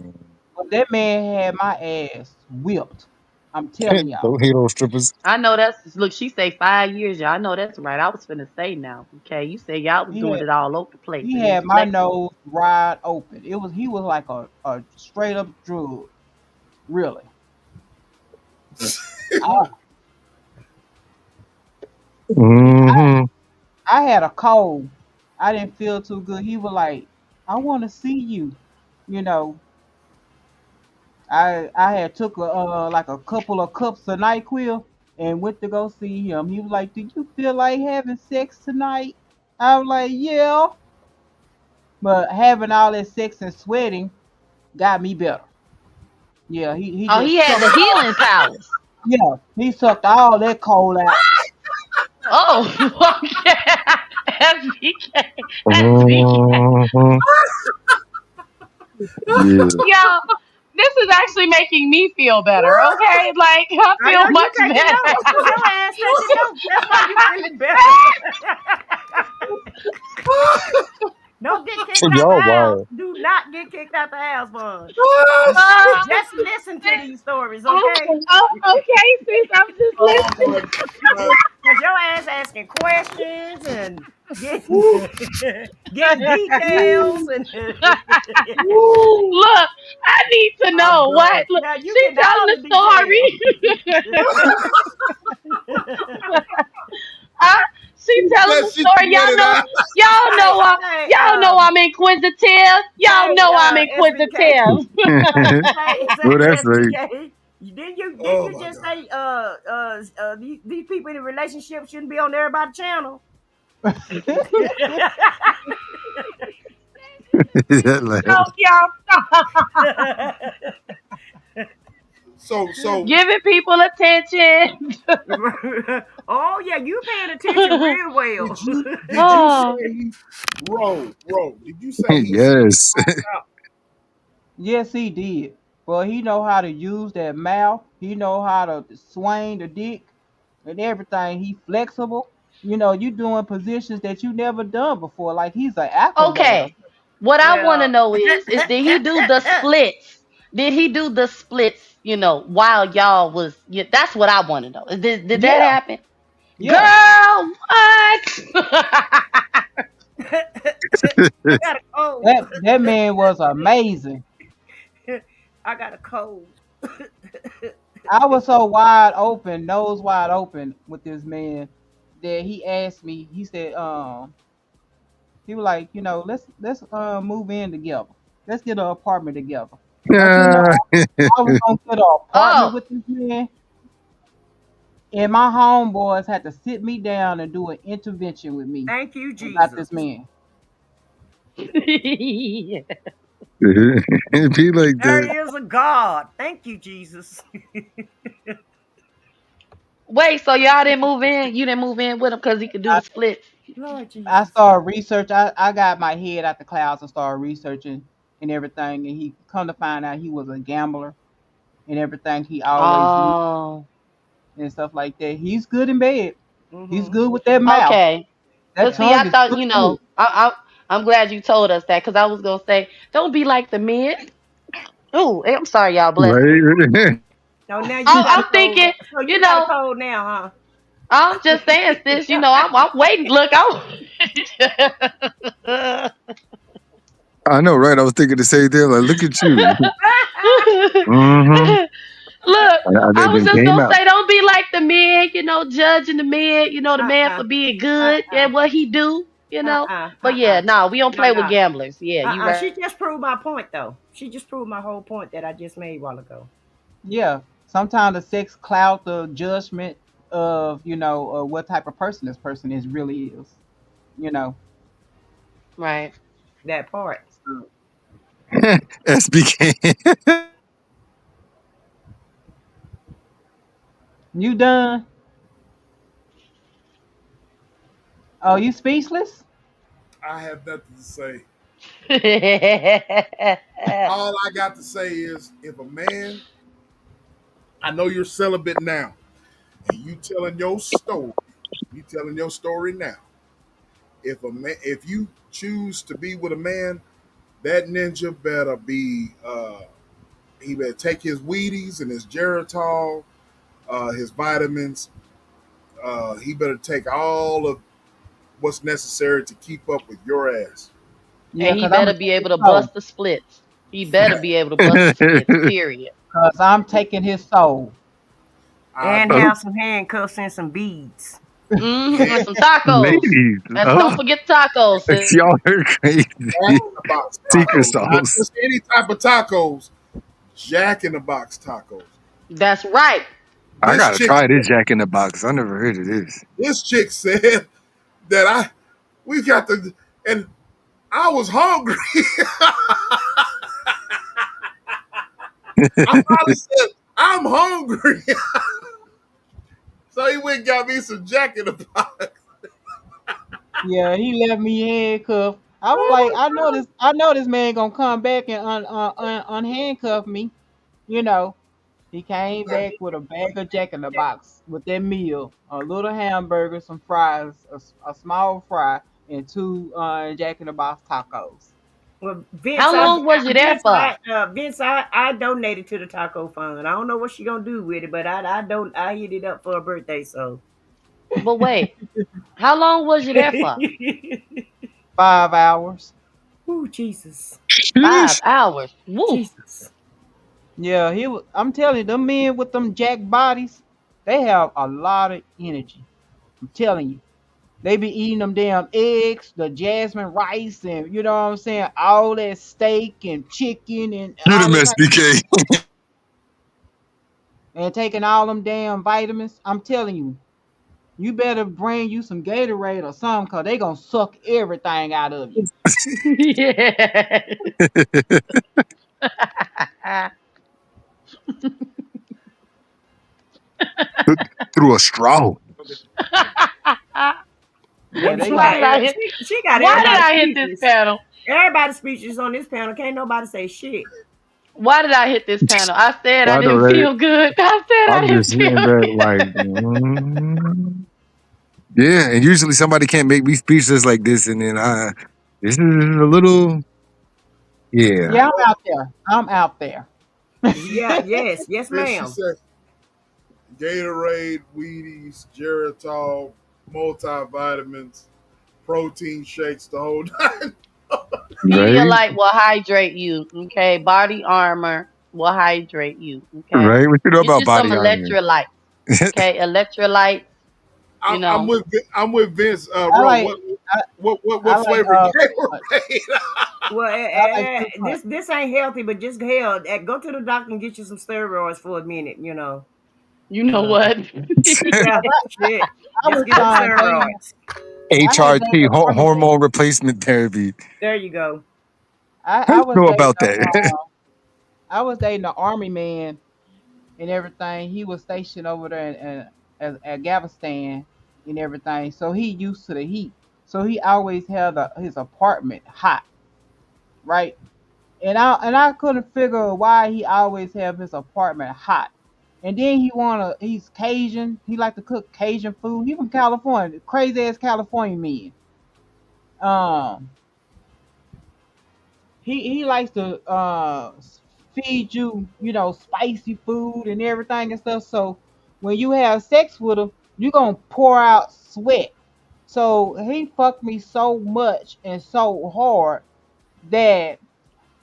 Speaker 3: But that man had my ass whipped. I'm telling y'all.
Speaker 4: Don't hate on strippers.
Speaker 5: I know that's look. She say 5 years. Y'all I know that's right. I was finna say now. Okay, you say y'all was
Speaker 3: He
Speaker 5: doing
Speaker 3: had
Speaker 5: it all over the place
Speaker 3: he
Speaker 5: and it's
Speaker 3: had my
Speaker 5: flexible.
Speaker 3: nose wide open. He was like a straight up drug, really. I,
Speaker 4: Hmm.
Speaker 3: I had a cold. I didn't feel too good. He was like, I want to see you. You know, I had took like a couple of cups of NyQuil and went to go see him. He was like, "Do you feel like having sex tonight?" I was like, "Yeah," but having all that sex and sweating got me better. Yeah, he
Speaker 5: Oh, he
Speaker 3: just
Speaker 5: had
Speaker 3: sucked
Speaker 5: the
Speaker 3: all.
Speaker 5: healing powers.
Speaker 3: Yeah, he sucked all that cold out.
Speaker 5: Oh, okay. SBK, SBK.
Speaker 4: Hmm. Yeah.
Speaker 5: Yo, this is actually making me feel better. Okay, like I
Speaker 6: I know
Speaker 5: feel
Speaker 6: you
Speaker 5: much
Speaker 6: taking
Speaker 5: better.
Speaker 6: notes. Your ass taking notes. That's why you feeling better. Don't get kicked out the
Speaker 4: Y'all
Speaker 6: house.
Speaker 4: wild.
Speaker 6: Do not get kicked out the house, bud.
Speaker 2: Oh,
Speaker 5: Uh,
Speaker 6: Just listen to these stories,
Speaker 5: oh,
Speaker 6: okay?
Speaker 5: okay, sis, I'm just
Speaker 2: oh
Speaker 5: listening.
Speaker 2: my God.
Speaker 6: Cause your ass asking questions and getting
Speaker 2: Woo,
Speaker 6: getting details and
Speaker 2: woo.
Speaker 5: Look, I need to
Speaker 2: I'm
Speaker 5: know what.
Speaker 2: done.
Speaker 5: Look,
Speaker 6: now you
Speaker 5: she
Speaker 6: getting
Speaker 5: telling
Speaker 6: all the details.
Speaker 5: the story. uh, she telling
Speaker 2: That
Speaker 5: the
Speaker 2: shit you
Speaker 5: story.
Speaker 2: wanted, huh?
Speaker 5: Y'all
Speaker 6: hey,
Speaker 5: know,
Speaker 6: hey,
Speaker 5: y'all know I'm inquisitive. Y'all
Speaker 6: hey,
Speaker 5: know I'm
Speaker 6: SBK.
Speaker 5: inquisitive.
Speaker 6: Say,
Speaker 4: Well,
Speaker 6: say
Speaker 4: that's right.
Speaker 6: SBK. Didn't
Speaker 2: Oh
Speaker 6: you
Speaker 2: my
Speaker 6: just
Speaker 2: God.
Speaker 6: say these people in a relationship shouldn't be on everybody's channel?
Speaker 4: Like,
Speaker 5: Joke, y'all.
Speaker 2: So
Speaker 5: Giving people attention.
Speaker 6: Oh yeah, you paying attention real well.
Speaker 2: did you say
Speaker 5: Oh,
Speaker 2: he did you say he
Speaker 4: yes.
Speaker 2: out?
Speaker 3: Yes, he did. But he know how to use that mouth. He know how to swing the dick and everything. He flexible. You doing positions that you never done before. Like he's an acrobat or
Speaker 5: okay. What I want to
Speaker 6: Well,
Speaker 5: know is did he do the splits? Did he do the splits? While y'all was. Yeah, that's what I want to know. Did
Speaker 3: yeah,
Speaker 5: that happen,
Speaker 3: yeah.
Speaker 5: girl? What?
Speaker 6: I got a cold.
Speaker 3: That man was amazing.
Speaker 6: I got a cold.
Speaker 3: I was so wide open, nose wide open with this man that he asked me, he said, he was like, let's move in together. Let's get an apartment together. Don't you know
Speaker 4: Uh,
Speaker 3: I was gonna get an apartment
Speaker 5: Oh,
Speaker 3: with this man? And my homeboys had to sit me down and do an intervention with me
Speaker 6: Thank you,
Speaker 3: about
Speaker 6: Jesus.
Speaker 3: this man.
Speaker 4: be like that.
Speaker 6: There is a God. Thank you, Jesus.
Speaker 5: wait. So y'all didn't move in? You didn't move in with him because he could do
Speaker 3: I,
Speaker 5: the splits?
Speaker 6: Lord
Speaker 3: I
Speaker 6: Jesus.
Speaker 3: started research. I got my head out the clouds and started researching and everything. And he come to find out he was a gambler and everything. He always lose
Speaker 5: Oh,
Speaker 3: and stuff like that. He's good in bed. He's
Speaker 6: Mm-hmm.
Speaker 3: good with that mouth.
Speaker 5: okay.
Speaker 3: That
Speaker 5: Cause see,
Speaker 3: tongue
Speaker 5: I
Speaker 3: is
Speaker 5: thought
Speaker 3: good too.
Speaker 5: I'm glad you told us that because I was gonna say don't be like the men. Oh, I'm sorry, y'all. Bless me.
Speaker 4: Right?
Speaker 6: So now you got a
Speaker 5: I'm
Speaker 6: cold.
Speaker 5: thinking,
Speaker 6: So
Speaker 5: you
Speaker 6: you got a
Speaker 5: know,
Speaker 6: cold now,
Speaker 5: I'm just saying, sis. I'm waiting. Look, I'm.
Speaker 4: I know, right? I was thinking the same thing. Like, look at you.
Speaker 6: huh?
Speaker 4: Mm-hmm.
Speaker 5: Look,
Speaker 4: They
Speaker 5: I was
Speaker 4: then
Speaker 5: just
Speaker 4: came
Speaker 5: gonna
Speaker 4: out.
Speaker 5: say, don't be like the man, judging the man, the man
Speaker 6: Uh-uh.
Speaker 5: for being good
Speaker 6: Uh-uh.
Speaker 5: at what he do.
Speaker 6: Uh-uh.
Speaker 5: But yeah,
Speaker 6: Uh-uh.
Speaker 5: no, we don't
Speaker 6: No,
Speaker 5: play with
Speaker 6: no.
Speaker 5: gamblers. Yeah, you right.
Speaker 6: She just proved my point though. She just proved my whole point that I just made a while ago.
Speaker 3: Yeah. Sometimes the sex cloud the judgment of what type of person this person is really is. You know.
Speaker 5: Right.
Speaker 6: That part.
Speaker 3: So,
Speaker 4: SBK.
Speaker 3: you done? Oh, you speechless?
Speaker 2: I have nothing to say.
Speaker 5: Right.
Speaker 2: All I got to say is if a man, I know you're celibate now, and you telling your story now. If you choose to be with a man, that ninja better be he better take his Wheaties and his Geritol, his vitamins. He better take all of what's necessary to keep up with your ass.
Speaker 3: Yeah,
Speaker 5: And he
Speaker 3: cause I'm
Speaker 5: better
Speaker 3: gonna
Speaker 5: be
Speaker 3: take
Speaker 5: able
Speaker 3: his
Speaker 5: to
Speaker 3: soul.
Speaker 5: bust the splits. He better be able to bust the splits. Period.
Speaker 3: Cause I'm taking his soul.
Speaker 2: I
Speaker 6: And
Speaker 2: know.
Speaker 6: have some handcuffs and some beads.
Speaker 5: And some
Speaker 2: And
Speaker 5: tacos.
Speaker 4: Ladies.
Speaker 5: Let's
Speaker 4: Oh,
Speaker 5: don't forget tacos, sis.
Speaker 4: y'all are crazy.
Speaker 2: Jack in the Box
Speaker 4: Secret
Speaker 2: tacos, not
Speaker 4: sauce.
Speaker 2: just any type of tacos. Jack in the Box tacos.
Speaker 5: That's right.
Speaker 4: I
Speaker 2: This
Speaker 4: gotta
Speaker 2: chick,
Speaker 4: try this Jack in the Box. I never heard of this.
Speaker 2: this chick said that we got the, and I was hungry. I finally said I'm hungry, so he went and got me some Jack in the Box.
Speaker 3: Yeah, he left me handcuffed. I was like,
Speaker 6: Oh
Speaker 3: I know this man gonna come back and unhandcuff me. You know, he came
Speaker 6: my God.
Speaker 3: back with a bag of Jack in the Box with that meal, a little hamburger, some fries, a small fry. and two Jack in the Box tacos.
Speaker 6: Well, Vince,
Speaker 5: How long was you there for?
Speaker 6: Vince, I donated to the taco fund. I don't know what she gonna do with it, but I don't. I hit it up for her birthday, so.
Speaker 5: But wait, how long was you there for?
Speaker 3: 5 hours.
Speaker 6: Oh Jesus,
Speaker 5: Five
Speaker 4: Sheesh.
Speaker 5: hours. Woo.
Speaker 6: Jesus.
Speaker 3: Yeah, he was. I'm telling you, them men with them jack bodies, they have a lot of energy. I'm telling you. They be eating them damn eggs, the jasmine rice, and you know what I'm saying, all that steak and chicken and
Speaker 4: Get
Speaker 3: all
Speaker 4: him,
Speaker 3: that type of
Speaker 4: SBK.
Speaker 3: and taking all them damn vitamins. I'm telling you, you better bring you some Gatorade or something, cause they gonna suck everything out of you.
Speaker 5: Yeah.
Speaker 4: Through a straw.
Speaker 2: Okay.
Speaker 3: Yeah,
Speaker 6: Baby,
Speaker 3: they
Speaker 5: Why
Speaker 3: got
Speaker 5: did I hit?
Speaker 6: she got
Speaker 5: Why did
Speaker 6: everybody
Speaker 5: I hit this
Speaker 6: speechless.
Speaker 5: panel?
Speaker 6: Everybody speechless on this panel. Can't nobody say shit.
Speaker 5: Why did I hit this panel? I said I
Speaker 4: I know,
Speaker 5: didn't
Speaker 4: right?
Speaker 5: feel good. I said I
Speaker 4: I'm
Speaker 5: didn't
Speaker 4: just
Speaker 5: feel
Speaker 4: sitting back like,
Speaker 5: good.
Speaker 4: yeah. And usually somebody can't make me speechless like this, and then this is a little, yeah.
Speaker 3: yeah, I'm
Speaker 2: Well,
Speaker 3: out there. I'm out there.
Speaker 6: Yeah, yes, yes,
Speaker 2: then she
Speaker 6: ma'am.
Speaker 2: said Gatorade, Wheaties, Geritol, multivitamins, protein shakes, the whole nine.
Speaker 4: Right,
Speaker 5: Pedialyte will hydrate you. Okay. Body armor will hydrate you. Okay.
Speaker 4: right. What you know
Speaker 5: Get
Speaker 4: about
Speaker 5: you some
Speaker 4: body armor?
Speaker 5: electrolytes. Okay. Electrolytes. You
Speaker 2: I'm
Speaker 5: know.
Speaker 2: with I'm with Vince.
Speaker 3: I
Speaker 2: Ro,
Speaker 3: like I, I
Speaker 2: what
Speaker 3: like
Speaker 2: flavor
Speaker 3: fruit punch.
Speaker 2: Gatorade?
Speaker 6: Well,
Speaker 3: I like fruit punch.
Speaker 6: this ain't healthy, but just hell, go to the doctor and get you some steroids for a minute. You know.
Speaker 5: You know
Speaker 3: Uh,
Speaker 5: what?
Speaker 6: Yeah,
Speaker 3: but
Speaker 6: shit.
Speaker 3: I
Speaker 6: Just
Speaker 3: was
Speaker 6: get them
Speaker 3: dating.
Speaker 6: steroids.
Speaker 3: I had dated
Speaker 4: HRT,
Speaker 3: an army man.
Speaker 4: hormone replacement therapy.
Speaker 6: There you go.
Speaker 4: How
Speaker 3: I
Speaker 4: you
Speaker 3: was
Speaker 4: know
Speaker 3: dating
Speaker 4: about that?
Speaker 3: I was dating an army man and everything. He was stationed over there at Afghanistan and everything, so he used to the heat. So he always had his apartment hot, right? And I couldn't figure why he always have his apartment hot. And then he's Cajun. He like to cook Cajun food. He from California, crazy ass California man. Um, he likes to feed you, spicy food and everything and stuff. So when you have sex with him, you gonna pour out sweat. So he fucked me so much and so hard that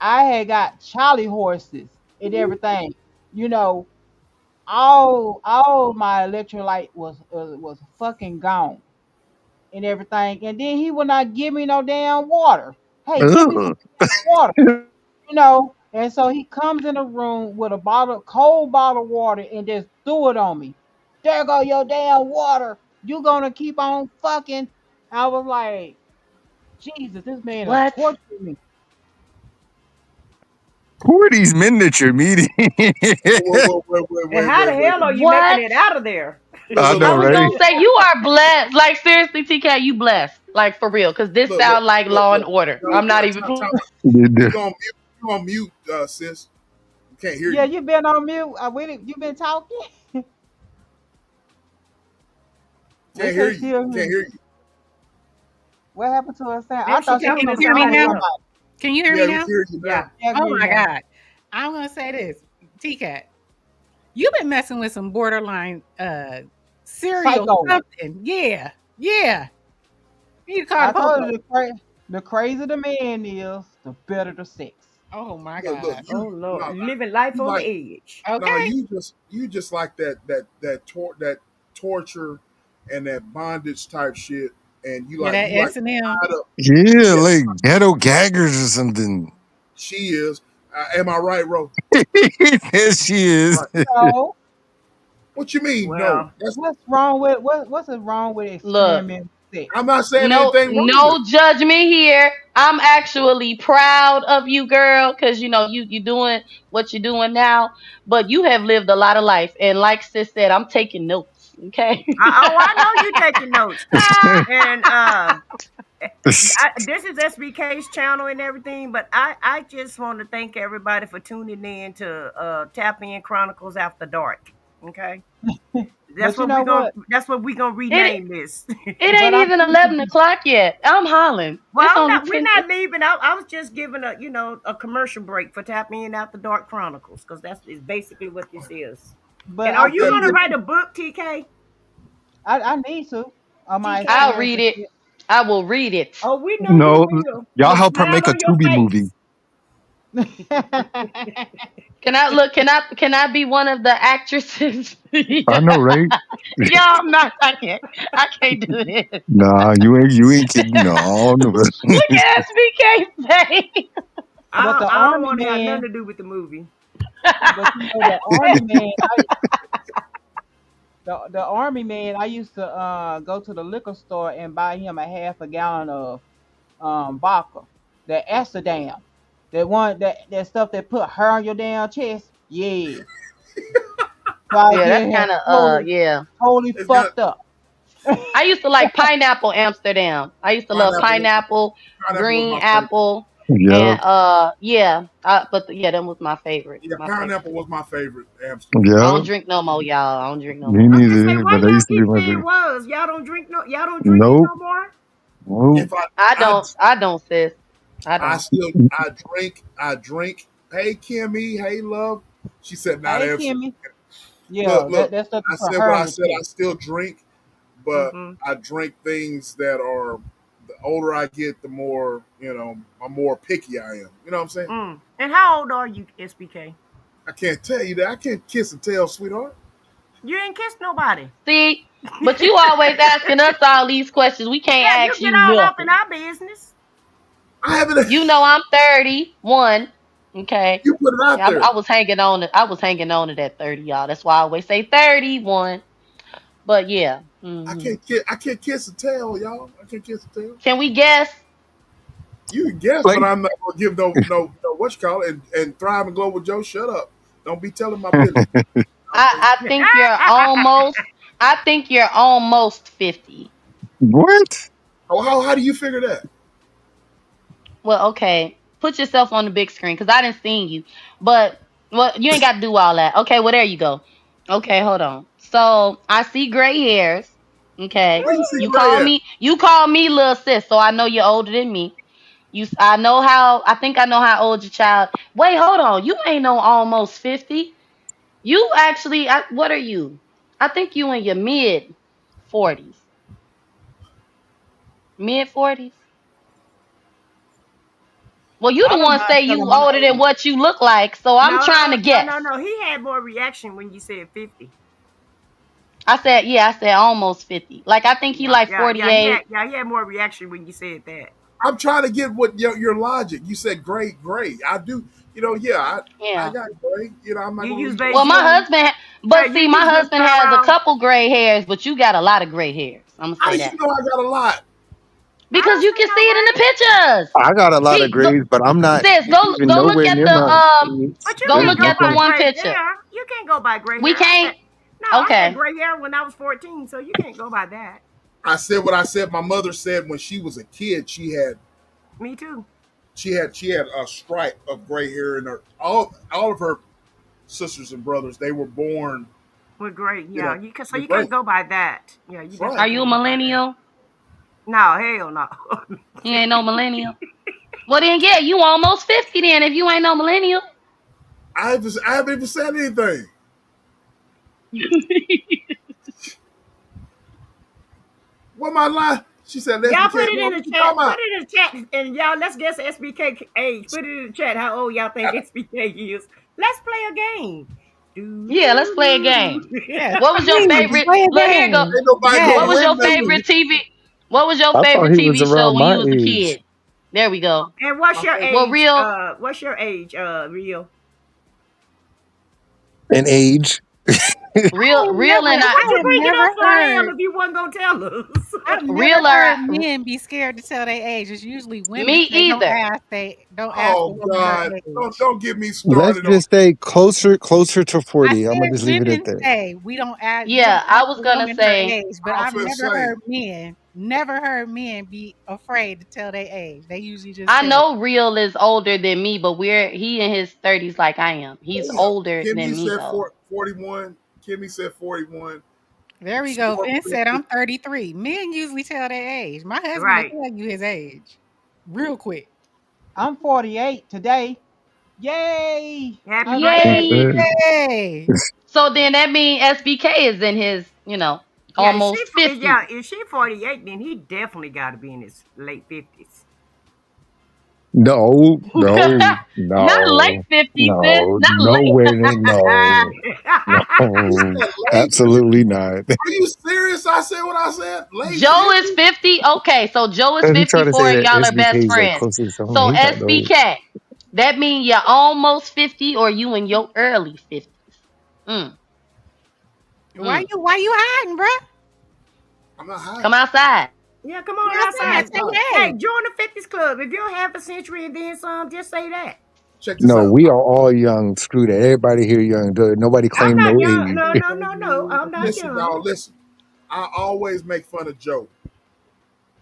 Speaker 3: I had got Charlie horses and everything. You know, all my electrolyte was fucking gone and everything. And then he would not give me no damn water. Hey, give me some
Speaker 4: Ugh.
Speaker 3: damn water. And so he comes in the room with a cold bottle of water, and just threw it on me. There go your damn water. You gonna keep on fucking? I was like, Jesus, this man is
Speaker 5: What?
Speaker 3: torturing me.
Speaker 4: Who are these miniature meetings?
Speaker 6: And how the hell are you making
Speaker 5: What?
Speaker 6: it out of there?
Speaker 4: I
Speaker 5: I
Speaker 4: know,
Speaker 5: was
Speaker 2: Look,
Speaker 5: gonna
Speaker 4: right?
Speaker 5: say you are blessed. Like seriously, TK, you blessed. Like for real, because this sound like Law and
Speaker 2: look.
Speaker 5: Order.
Speaker 2: No,
Speaker 5: I'm not even.
Speaker 2: time out.
Speaker 4: You do.
Speaker 2: You on mute, sis. We can't hear
Speaker 3: Yeah,
Speaker 2: you.
Speaker 3: you been on mute. You been talking. We
Speaker 2: Can't hear
Speaker 3: can't
Speaker 2: you.
Speaker 3: still hear
Speaker 2: Can't
Speaker 3: you.
Speaker 2: hear you.
Speaker 3: What happened to her sound? I
Speaker 6: Maybe she
Speaker 3: thought she
Speaker 1: Can
Speaker 3: was
Speaker 6: talking
Speaker 1: you
Speaker 6: to
Speaker 3: gonna
Speaker 1: hear me
Speaker 3: talk to
Speaker 6: somebody
Speaker 1: now?
Speaker 6: else.
Speaker 3: somebody.
Speaker 1: Can you hear me
Speaker 2: Yeah, we
Speaker 1: now?
Speaker 2: can hear you
Speaker 6: Yeah.
Speaker 2: now.
Speaker 3: Yeah,
Speaker 1: Oh
Speaker 3: you
Speaker 1: my
Speaker 3: now.
Speaker 1: God. I'm gonna say this, T-Cat. You've been messing with some borderline serial
Speaker 3: Psycho.
Speaker 1: something. Yeah. Yeah. You need to call
Speaker 3: I
Speaker 1: the
Speaker 3: told
Speaker 1: popo.
Speaker 3: you the crazier the man is, the better the sex.
Speaker 1: Oh my
Speaker 2: Look,
Speaker 1: God.
Speaker 6: Oh
Speaker 2: you
Speaker 6: Lord,
Speaker 2: no,
Speaker 6: living life
Speaker 2: you
Speaker 6: on the
Speaker 2: like
Speaker 6: edge.
Speaker 2: no,
Speaker 1: Okay.
Speaker 2: you just like that torture and that bondage type shit, and
Speaker 1: Yeah, that
Speaker 2: you like
Speaker 1: S&M.
Speaker 2: tied up.
Speaker 4: Yeah,
Speaker 2: Yeah,
Speaker 4: like ghetto gaggers or something.
Speaker 2: she is. Am I right, Ro?
Speaker 4: Yes, she is.
Speaker 2: Right.
Speaker 3: So
Speaker 2: What you mean? No,
Speaker 6: Well,
Speaker 2: that's
Speaker 3: what's wrong with
Speaker 5: Look,
Speaker 3: experimenting with sex?
Speaker 2: I'm not saying
Speaker 5: no,
Speaker 2: anything wrong with it.
Speaker 5: no judgment here. I'm actually proud of you, girl, because you doing what you're doing now. But you have lived a lot of life, and like sis said, I'm taking notes. Okay.
Speaker 6: I know you taking notes, and this is SBK's channel and everything, but I just want to thank everybody for tuning in to Tap In Chronicles After Dark. Okay. That's
Speaker 3: But you
Speaker 6: what
Speaker 3: know
Speaker 6: we gonna.
Speaker 3: what?
Speaker 6: That's what we gonna
Speaker 5: It
Speaker 6: rename this.
Speaker 5: it
Speaker 3: But
Speaker 5: ain't
Speaker 3: I'm
Speaker 5: even
Speaker 3: thinking,
Speaker 5: 11 o'clock yet. I'm hollering.
Speaker 6: Well,
Speaker 5: It's
Speaker 6: I'm
Speaker 5: only
Speaker 6: not. We're
Speaker 5: 10.
Speaker 6: not leaving. I was just giving a commercial break for tapping in out the Dark Chronicles because that's is basically what this is.
Speaker 3: but
Speaker 6: And are
Speaker 3: I'm
Speaker 6: you
Speaker 2: Yeah,
Speaker 6: gonna
Speaker 3: thinking,
Speaker 6: write a book, TK?
Speaker 3: I need to on my
Speaker 6: TK.
Speaker 5: I'll
Speaker 3: experience
Speaker 5: read
Speaker 3: and
Speaker 5: it.
Speaker 3: shit.
Speaker 5: I will read it.
Speaker 6: Oh, we know you
Speaker 4: No,
Speaker 6: will.
Speaker 4: y'all
Speaker 6: The
Speaker 4: help her
Speaker 6: smile
Speaker 4: make a
Speaker 6: on your
Speaker 4: Tubi movie.
Speaker 6: face.
Speaker 5: Can I look? Can I be one of the actresses?
Speaker 4: I know, right?
Speaker 5: Yo, I'm not. I can't. I can't do this.
Speaker 4: Nah, you ain't kidding. No, no.
Speaker 5: Look at SBK face.
Speaker 3: But the
Speaker 6: I don't
Speaker 3: army
Speaker 6: want to have nothing
Speaker 3: man,
Speaker 6: to do with the movie.
Speaker 3: but you know the army man, the army man, I used to go to the liquor store and buy him a half a gallon of vodka, that Amsterdam, that one that stuff that put hair on your damn chest. Yeah, so I
Speaker 5: Yeah, that's
Speaker 3: get him
Speaker 5: kind of yeah.
Speaker 3: totally
Speaker 2: it's got
Speaker 3: fucked up.
Speaker 5: I used to like pineapple Amsterdam. I used to love
Speaker 2: pineapple.
Speaker 5: pineapple,
Speaker 2: Pineapple was
Speaker 5: green
Speaker 2: my favorite.
Speaker 5: apple,
Speaker 4: Yeah,
Speaker 5: and yeah. Yeah, that was my favorite.
Speaker 2: Yeah,
Speaker 5: My favorite.
Speaker 2: pineapple was my favorite Amsterdam.
Speaker 5: I
Speaker 4: yeah.
Speaker 5: don't drink no more, y'all. I don't drink no
Speaker 4: Me
Speaker 5: more.
Speaker 6: I was gonna say,
Speaker 4: neither,
Speaker 6: why
Speaker 4: but that
Speaker 6: y'all
Speaker 4: used to be
Speaker 6: keep
Speaker 4: my
Speaker 6: saying
Speaker 4: favorite.
Speaker 6: was? Y'all don't drink it
Speaker 4: Nope,
Speaker 6: no more?
Speaker 4: nope.
Speaker 2: If I
Speaker 5: I
Speaker 2: I
Speaker 5: don't. I don't, sis. I
Speaker 2: I
Speaker 5: don't.
Speaker 2: still I drink. Hey Kimmy, hey love. She said not
Speaker 3: Hey
Speaker 2: Amsterdam.
Speaker 3: Kimmy, yeah,
Speaker 2: Look,
Speaker 3: that stuff to
Speaker 2: I
Speaker 3: put
Speaker 2: said
Speaker 3: hair
Speaker 2: what
Speaker 3: on
Speaker 2: I
Speaker 3: your
Speaker 2: said. I
Speaker 3: chest.
Speaker 2: still drink, but
Speaker 6: Mm-hmm.
Speaker 2: I drink things that are the older I get, the more I'm more picky I am. You know what I'm saying?
Speaker 6: And how old are you, SBK?
Speaker 2: I can't tell you that. I can't kiss and tell, sweetheart.
Speaker 6: You ain't kissed nobody.
Speaker 5: See, but you always asking us all these questions. We can't
Speaker 6: Yeah, you
Speaker 5: ask
Speaker 6: get
Speaker 5: you
Speaker 6: all up in
Speaker 5: nothing.
Speaker 6: our business.
Speaker 2: I haven't.
Speaker 5: You know I'm 31. Okay.
Speaker 2: You put it out
Speaker 5: Yeah,
Speaker 2: there.
Speaker 5: I was hanging on it. I was hanging on it at 30, y'all. That's why I always say 31. But yeah.
Speaker 2: I can't kiss and tell, y'all. I can't kiss and tell.
Speaker 5: Can we guess?
Speaker 2: You can guess, but
Speaker 4: Like,
Speaker 2: I'm not gonna give no what you call it and thrive and glow with Joe. Shut up. Don't be telling my business. Okay.
Speaker 5: I think you're almost. I think you're almost 50.
Speaker 4: what?
Speaker 2: How do you figure that?
Speaker 5: Well, okay. Put yourself on the big screen because I didn't see you. But well, you ain't got to do all that. Okay, well there you go. Okay, hold on. So I see gray hairs. Okay,
Speaker 2: Where you see Gray at?
Speaker 5: you call me little sis, so I know you're older than me. I know how. I think I know how old your child. Wait, hold on. You ain't no almost 50. You actually. What are you? I think you in your mid 40s. Mid 40s. Well, you
Speaker 3: I
Speaker 5: the
Speaker 3: don't
Speaker 5: one
Speaker 3: mind
Speaker 5: say
Speaker 3: telling
Speaker 5: you
Speaker 3: my
Speaker 5: older than
Speaker 3: age.
Speaker 5: what you look like, so I'm trying
Speaker 6: No,
Speaker 5: to
Speaker 6: no,
Speaker 5: guess.
Speaker 6: no, no. He had more reaction when you said 50.
Speaker 5: I said, yeah, I said almost 50. Like I think he
Speaker 6: Yeah,
Speaker 5: like
Speaker 6: yeah, yeah.
Speaker 5: 48.
Speaker 6: He had more reaction when you said that.
Speaker 2: I'm trying to get what your logic. You said gray. I do. I
Speaker 5: Yeah.
Speaker 2: got gray. I'm not
Speaker 6: You
Speaker 2: gonna
Speaker 6: use
Speaker 2: leave you
Speaker 5: Well,
Speaker 6: beige
Speaker 2: out.
Speaker 5: my
Speaker 6: hair.
Speaker 5: husband,
Speaker 6: Yeah,
Speaker 5: but
Speaker 6: you
Speaker 5: see, my
Speaker 6: use your
Speaker 5: husband has a
Speaker 6: thorough.
Speaker 5: couple gray hairs, but you got a lot of gray hairs. I'm gonna
Speaker 2: How
Speaker 5: say
Speaker 2: do you
Speaker 5: that
Speaker 2: know I got a lot?
Speaker 6: I
Speaker 5: because
Speaker 6: don't
Speaker 5: you
Speaker 6: see
Speaker 5: can see
Speaker 6: no
Speaker 5: it in the
Speaker 6: gray.
Speaker 5: pictures.
Speaker 4: I got a lot of
Speaker 5: He go,
Speaker 4: grades, but I'm not
Speaker 5: sis,
Speaker 4: even
Speaker 5: go look
Speaker 4: nowhere
Speaker 5: at
Speaker 4: near
Speaker 5: the
Speaker 4: my age.
Speaker 6: But you
Speaker 5: go
Speaker 6: can't
Speaker 5: look
Speaker 6: go
Speaker 5: at the
Speaker 6: by
Speaker 4: Exactly.
Speaker 5: one
Speaker 6: gray
Speaker 5: picture.
Speaker 6: hair. You can't go by gray
Speaker 5: We
Speaker 6: hair.
Speaker 5: can't.
Speaker 6: I had
Speaker 5: Okay.
Speaker 6: gray hair when I was 14, so you can't go by that.
Speaker 2: I said what I said. My mother said when she was a kid,
Speaker 6: Me too.
Speaker 2: she had a stripe of gray hair in her. All of her sisters and brothers, they were born,
Speaker 6: With gray, yeah. So
Speaker 2: with
Speaker 6: you
Speaker 2: gray.
Speaker 6: can't go by that. Yeah, you
Speaker 2: That's
Speaker 5: Are
Speaker 2: right.
Speaker 6: definitely
Speaker 5: you a
Speaker 6: can't go by that.
Speaker 5: millennial?
Speaker 6: No, hell no.
Speaker 5: You ain't no millennial. Well then, yeah, you almost 50 then if you ain't no millennial.
Speaker 2: I haven't even said anything. What my lie? She said, "Let's be
Speaker 6: Y'all put
Speaker 2: careful.
Speaker 6: it in
Speaker 2: What
Speaker 6: the
Speaker 2: you
Speaker 6: chat.
Speaker 2: talking
Speaker 6: Put
Speaker 2: about?"
Speaker 6: it in the chat, and y'all let's guess SBK age. Put it in the chat. How old y'all think SBK is? Let's play a game. Do
Speaker 5: Yeah, let's
Speaker 6: do
Speaker 5: play a
Speaker 6: do
Speaker 5: game.
Speaker 6: do.
Speaker 1: Yes,
Speaker 5: What was your
Speaker 1: please
Speaker 5: favorite?
Speaker 1: play a
Speaker 5: Look here, go.
Speaker 1: game.
Speaker 2: Ain't nobody
Speaker 5: What
Speaker 2: gonna
Speaker 1: Yes,
Speaker 5: was your
Speaker 2: win
Speaker 1: please.
Speaker 5: favorite
Speaker 2: nothing.
Speaker 5: TV? What was your
Speaker 4: I thought
Speaker 5: favorite
Speaker 4: he was
Speaker 5: TV show
Speaker 4: around
Speaker 5: when
Speaker 4: my
Speaker 5: you was a
Speaker 4: age.
Speaker 5: kid? There we go.
Speaker 6: And what's
Speaker 2: My
Speaker 6: your
Speaker 2: favorite.
Speaker 5: Well,
Speaker 6: age?
Speaker 5: real,
Speaker 6: What's your age? Real.
Speaker 4: An age.
Speaker 5: real, and I,
Speaker 6: What
Speaker 1: I
Speaker 6: you
Speaker 1: have
Speaker 6: bringing
Speaker 1: never
Speaker 6: up for him
Speaker 1: heard
Speaker 6: if you wasn't gonna tell us?
Speaker 1: I've never
Speaker 5: real
Speaker 1: heard
Speaker 5: or
Speaker 1: men be scared to tell their age. It's usually women
Speaker 5: me
Speaker 1: say
Speaker 5: either.
Speaker 1: don't ask a
Speaker 2: Oh
Speaker 1: woman her
Speaker 2: God!
Speaker 1: age.
Speaker 2: Don't get me
Speaker 4: Let's
Speaker 2: started on.
Speaker 4: just say closer to
Speaker 1: I
Speaker 4: 40. I'm gonna
Speaker 1: said
Speaker 4: just leave it at
Speaker 1: women
Speaker 4: that.
Speaker 1: say you
Speaker 5: Yeah,
Speaker 1: don't
Speaker 5: I
Speaker 1: ask
Speaker 5: was
Speaker 1: a
Speaker 5: gonna
Speaker 1: woman her
Speaker 5: say
Speaker 1: age, but
Speaker 2: I'm
Speaker 1: I've
Speaker 2: finna say
Speaker 1: never heard men be afraid to tell their age. They usually just
Speaker 5: I
Speaker 1: tell you.
Speaker 5: know real is older than me, but he in his 30s like I am. He's
Speaker 2: damn.
Speaker 5: older
Speaker 2: Kimmy
Speaker 5: than me
Speaker 2: said
Speaker 5: though.
Speaker 2: 41. Kimmy said 41.
Speaker 1: There we go.
Speaker 2: Storm
Speaker 1: Vince
Speaker 2: said
Speaker 1: said
Speaker 2: 50.
Speaker 1: I'm 33. Men usually tell their age. My husband will
Speaker 6: Right.
Speaker 1: tell you his age real quick.
Speaker 3: I'm 48 today. Yay!
Speaker 6: Happy
Speaker 3: I'm glad.
Speaker 5: Yay.
Speaker 1: Hey,
Speaker 5: So then that means SBK is in his,
Speaker 6: Yeah,
Speaker 5: almost 50.
Speaker 6: if she 48, then he definitely got to be in his late 50s.
Speaker 4: No, no,
Speaker 5: Not late
Speaker 4: no,
Speaker 5: 50s, sis.
Speaker 4: no,
Speaker 5: Not
Speaker 4: no
Speaker 5: late.
Speaker 4: way, no,
Speaker 2: You
Speaker 4: no,
Speaker 2: said late 50.
Speaker 4: absolutely not.
Speaker 2: Are you serious? I said what I said. Late
Speaker 5: Joe is
Speaker 2: 50.
Speaker 5: 50. Okay, so Joe is
Speaker 4: He trying to say
Speaker 5: 54 and
Speaker 4: that
Speaker 5: y'all are best
Speaker 4: SBK is like
Speaker 5: friends.
Speaker 4: closest to home.
Speaker 5: So
Speaker 4: He not no.
Speaker 5: SBK, that means you're almost 50 or you in your early 50s. Mm,
Speaker 1: why
Speaker 5: mm.
Speaker 1: you hiding, bruh?
Speaker 2: I'm not
Speaker 5: Come
Speaker 2: hiding.
Speaker 5: outside.
Speaker 6: Yeah, come
Speaker 1: Come
Speaker 6: on
Speaker 1: outside.
Speaker 6: outside.
Speaker 1: Say your
Speaker 6: Hey,
Speaker 1: age.
Speaker 6: join the 50s club. If you're half a century and then some, just say that.
Speaker 2: Check this
Speaker 4: No,
Speaker 2: out.
Speaker 4: we are all young. Screw that. Everybody here young. Nobody
Speaker 6: I'm
Speaker 4: claim
Speaker 6: not
Speaker 4: no
Speaker 6: young.
Speaker 4: age.
Speaker 6: No, no, no, no. I'm not
Speaker 2: Listen,
Speaker 6: young.
Speaker 2: y'all, listen. I always make fun of Joe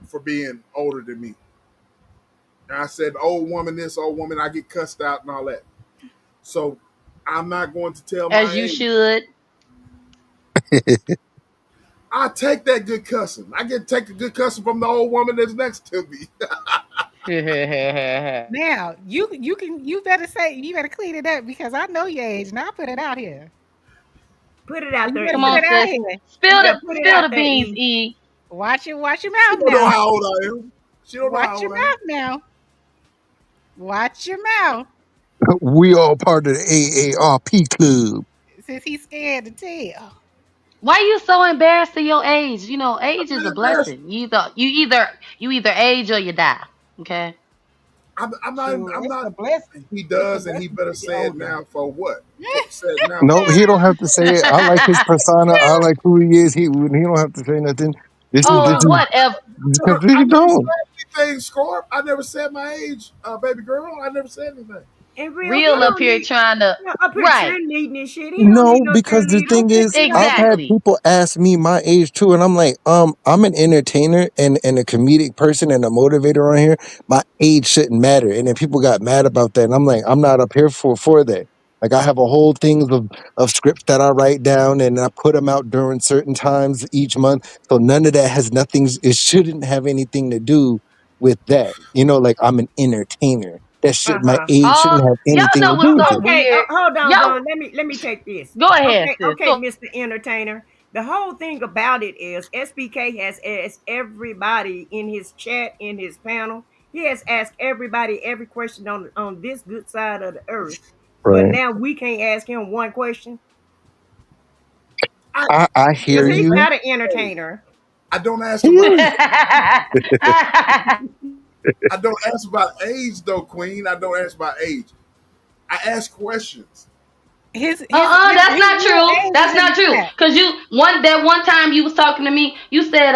Speaker 2: for being older than me. And I said, old woman, this old woman, I get cussed out and all that. So I'm not going to tell my
Speaker 5: As you
Speaker 2: age.
Speaker 5: should.
Speaker 2: I take that good cussing. I get take a good cussing from the old woman that's next to me.
Speaker 1: Now you better say you better clean it up because I know your age and I'll put it out here.
Speaker 6: Put it out
Speaker 1: You
Speaker 6: there,
Speaker 1: better
Speaker 5: Come
Speaker 1: put
Speaker 5: on,
Speaker 6: E.
Speaker 1: it out
Speaker 5: sis.
Speaker 1: here.
Speaker 5: Spill
Speaker 6: Yeah,
Speaker 5: the
Speaker 6: put it
Speaker 5: spill
Speaker 6: out
Speaker 5: the
Speaker 6: there,
Speaker 5: beans,
Speaker 6: E.
Speaker 5: E.
Speaker 1: Watch your
Speaker 2: She
Speaker 1: mouth
Speaker 2: don't know
Speaker 1: now.
Speaker 2: how old I am. She don't know how
Speaker 1: Watch your
Speaker 2: old I am.
Speaker 1: mouth now. Watch your mouth.
Speaker 4: We all part of the AARP club.
Speaker 1: Since he's scared to tell.
Speaker 5: Why you so embarrassed of your age?
Speaker 2: I'm
Speaker 5: Age is
Speaker 2: not
Speaker 5: a
Speaker 2: embarrassed.
Speaker 5: blessing. You either age or you die. Okay.
Speaker 2: I'm not.
Speaker 3: Sure,
Speaker 2: I'm
Speaker 3: it's
Speaker 2: not.
Speaker 3: a blessing.
Speaker 2: He
Speaker 3: It's a
Speaker 2: does, and he
Speaker 3: blessing
Speaker 2: better
Speaker 3: to be
Speaker 2: say it
Speaker 3: older.
Speaker 2: now for what? Say it now
Speaker 4: No,
Speaker 2: for
Speaker 4: he
Speaker 2: what?
Speaker 4: don't have to say it. I like his persona. I like who he is. He don't have to say nothing. This
Speaker 5: Oh,
Speaker 4: is
Speaker 5: whatever.
Speaker 4: because
Speaker 2: I
Speaker 4: he
Speaker 2: never
Speaker 4: don't.
Speaker 2: said anything, Scorp. I never said my age, baby girl. I never said anything.
Speaker 6: And real, he
Speaker 5: Real up
Speaker 6: don't
Speaker 5: here
Speaker 6: need,
Speaker 5: trying to.
Speaker 6: up here
Speaker 5: Right.
Speaker 6: cheerleading and shit. He don't need
Speaker 4: No,
Speaker 6: no
Speaker 4: because the
Speaker 6: cheerleader.
Speaker 4: thing is,
Speaker 6: He don't
Speaker 4: I've
Speaker 6: need no.
Speaker 4: had
Speaker 5: Exactly.
Speaker 4: people ask me my age too, and I'm like, I'm an entertainer and a comedic person and a motivator on here. My age shouldn't matter. And then people got mad about that, and I'm like, I'm not up here for that. Like I have a whole thing of scripts that I write down and I put them out during certain times each month. So none of that has nothing. It shouldn't have anything to do with that. Like I'm an entertainer. That
Speaker 6: Uh
Speaker 4: should my
Speaker 6: huh.
Speaker 4: age
Speaker 5: Oh,
Speaker 4: shouldn't have
Speaker 5: y'all
Speaker 4: anything
Speaker 5: know
Speaker 4: to do
Speaker 5: what's
Speaker 4: with
Speaker 5: so
Speaker 4: it.
Speaker 6: Okay,
Speaker 5: weird?
Speaker 6: hold on,
Speaker 5: Y'all
Speaker 6: Don. Let me take this.
Speaker 5: go ahead,
Speaker 6: Okay,
Speaker 5: sis.
Speaker 6: okay,
Speaker 5: Go.
Speaker 6: Mr. Entertainer. The whole thing about it is SBK has asked everybody in his chat, in his panel. He has asked everybody every question on this good side of the earth. But
Speaker 4: Right.
Speaker 6: now we can't ask him one question
Speaker 2: I
Speaker 4: I hear
Speaker 6: because he's
Speaker 2: listen.
Speaker 4: you.
Speaker 6: not an
Speaker 2: Hey,
Speaker 6: entertainer.
Speaker 2: I don't ask
Speaker 4: He
Speaker 2: about.
Speaker 4: is.
Speaker 2: I don't ask about age though, Queen. I don't ask about age. I ask questions.
Speaker 5: That's not
Speaker 1: real
Speaker 5: true.
Speaker 1: age is
Speaker 5: That's
Speaker 1: in
Speaker 5: not
Speaker 1: the
Speaker 5: true.
Speaker 1: chat.
Speaker 5: Cause one time you was talking to me, you said,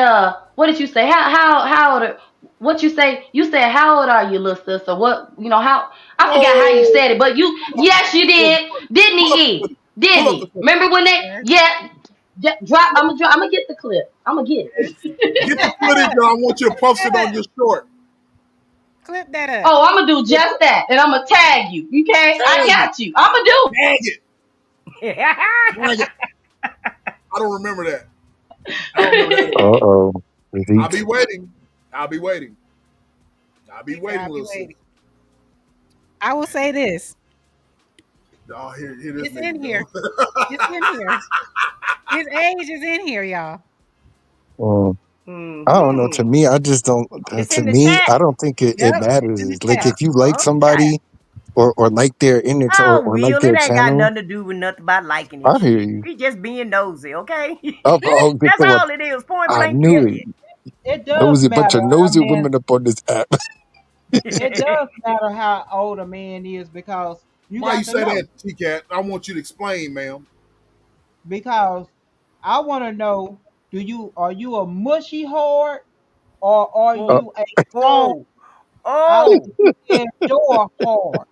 Speaker 5: what did you say? How old what you say? You said, how old are you, little sister? What how I forgot how you
Speaker 2: Whoa!
Speaker 5: said it, but yes, you
Speaker 2: Pull up
Speaker 5: did.
Speaker 2: the footage.
Speaker 5: Didn't
Speaker 2: Pull up
Speaker 5: he?
Speaker 2: the footage.
Speaker 5: Didn't
Speaker 2: Pull up the
Speaker 5: he?
Speaker 2: footage.
Speaker 5: Remember when
Speaker 1: Yes,
Speaker 5: drop, I'm gonna get the clip. I'm gonna get
Speaker 1: yes.
Speaker 2: Get the
Speaker 5: it.
Speaker 2: footage, and I want you to
Speaker 1: Clip
Speaker 2: post
Speaker 1: that
Speaker 2: it on
Speaker 1: up.
Speaker 2: your short.
Speaker 1: Clip that up.
Speaker 5: Oh, I'm gonna do just that, and I'm gonna tag you. Okay, I
Speaker 2: Tag it.
Speaker 5: got you. I'm gonna do it.
Speaker 2: Tag it. Tag it. I don't remember that. I don't remember that at
Speaker 4: Uh
Speaker 2: all.
Speaker 4: oh.
Speaker 2: I'll be waiting. I'll be waiting. I'll be
Speaker 1: He said,
Speaker 2: waiting,
Speaker 1: I'll be
Speaker 2: little sis.
Speaker 1: waiting. I will say this.
Speaker 2: Oh, here this
Speaker 1: It's in
Speaker 2: nigga
Speaker 1: here.
Speaker 2: go.
Speaker 1: It's in here. His age is in here, y'all.
Speaker 4: Mm. I don't know. To
Speaker 6: Hmm.
Speaker 4: me, I just don't.
Speaker 6: It's
Speaker 4: To
Speaker 6: in the
Speaker 4: me,
Speaker 6: chat.
Speaker 4: I don't think it
Speaker 1: Yep, it's in the
Speaker 4: matters. Like
Speaker 1: chat.
Speaker 4: if you like
Speaker 6: Okay.
Speaker 4: somebody or like their image
Speaker 6: Oh,
Speaker 4: or like
Speaker 6: Will, it
Speaker 4: their
Speaker 6: ain't got
Speaker 4: channel,
Speaker 6: nothing to do with nothing about liking and
Speaker 4: I hear
Speaker 6: shit.
Speaker 4: you.
Speaker 6: We just being nosy, okay?
Speaker 4: Oh, good
Speaker 6: That's
Speaker 4: thing
Speaker 6: all it is. Point
Speaker 4: I
Speaker 6: blank
Speaker 4: knew it.
Speaker 6: period.
Speaker 3: It does
Speaker 4: Nosy bunch
Speaker 3: matter.
Speaker 4: of nosy women up on this app.
Speaker 3: It does matter how old a man is because you
Speaker 2: Why you
Speaker 3: got to
Speaker 2: say
Speaker 3: know.
Speaker 2: that, T Cat? I want you to explain, ma'am.
Speaker 3: Because I want to know: are you a mushy hard or are
Speaker 4: Uh,
Speaker 6: oh,
Speaker 3: you a strong
Speaker 6: oh,
Speaker 3: out
Speaker 6: oh.
Speaker 3: there door hard?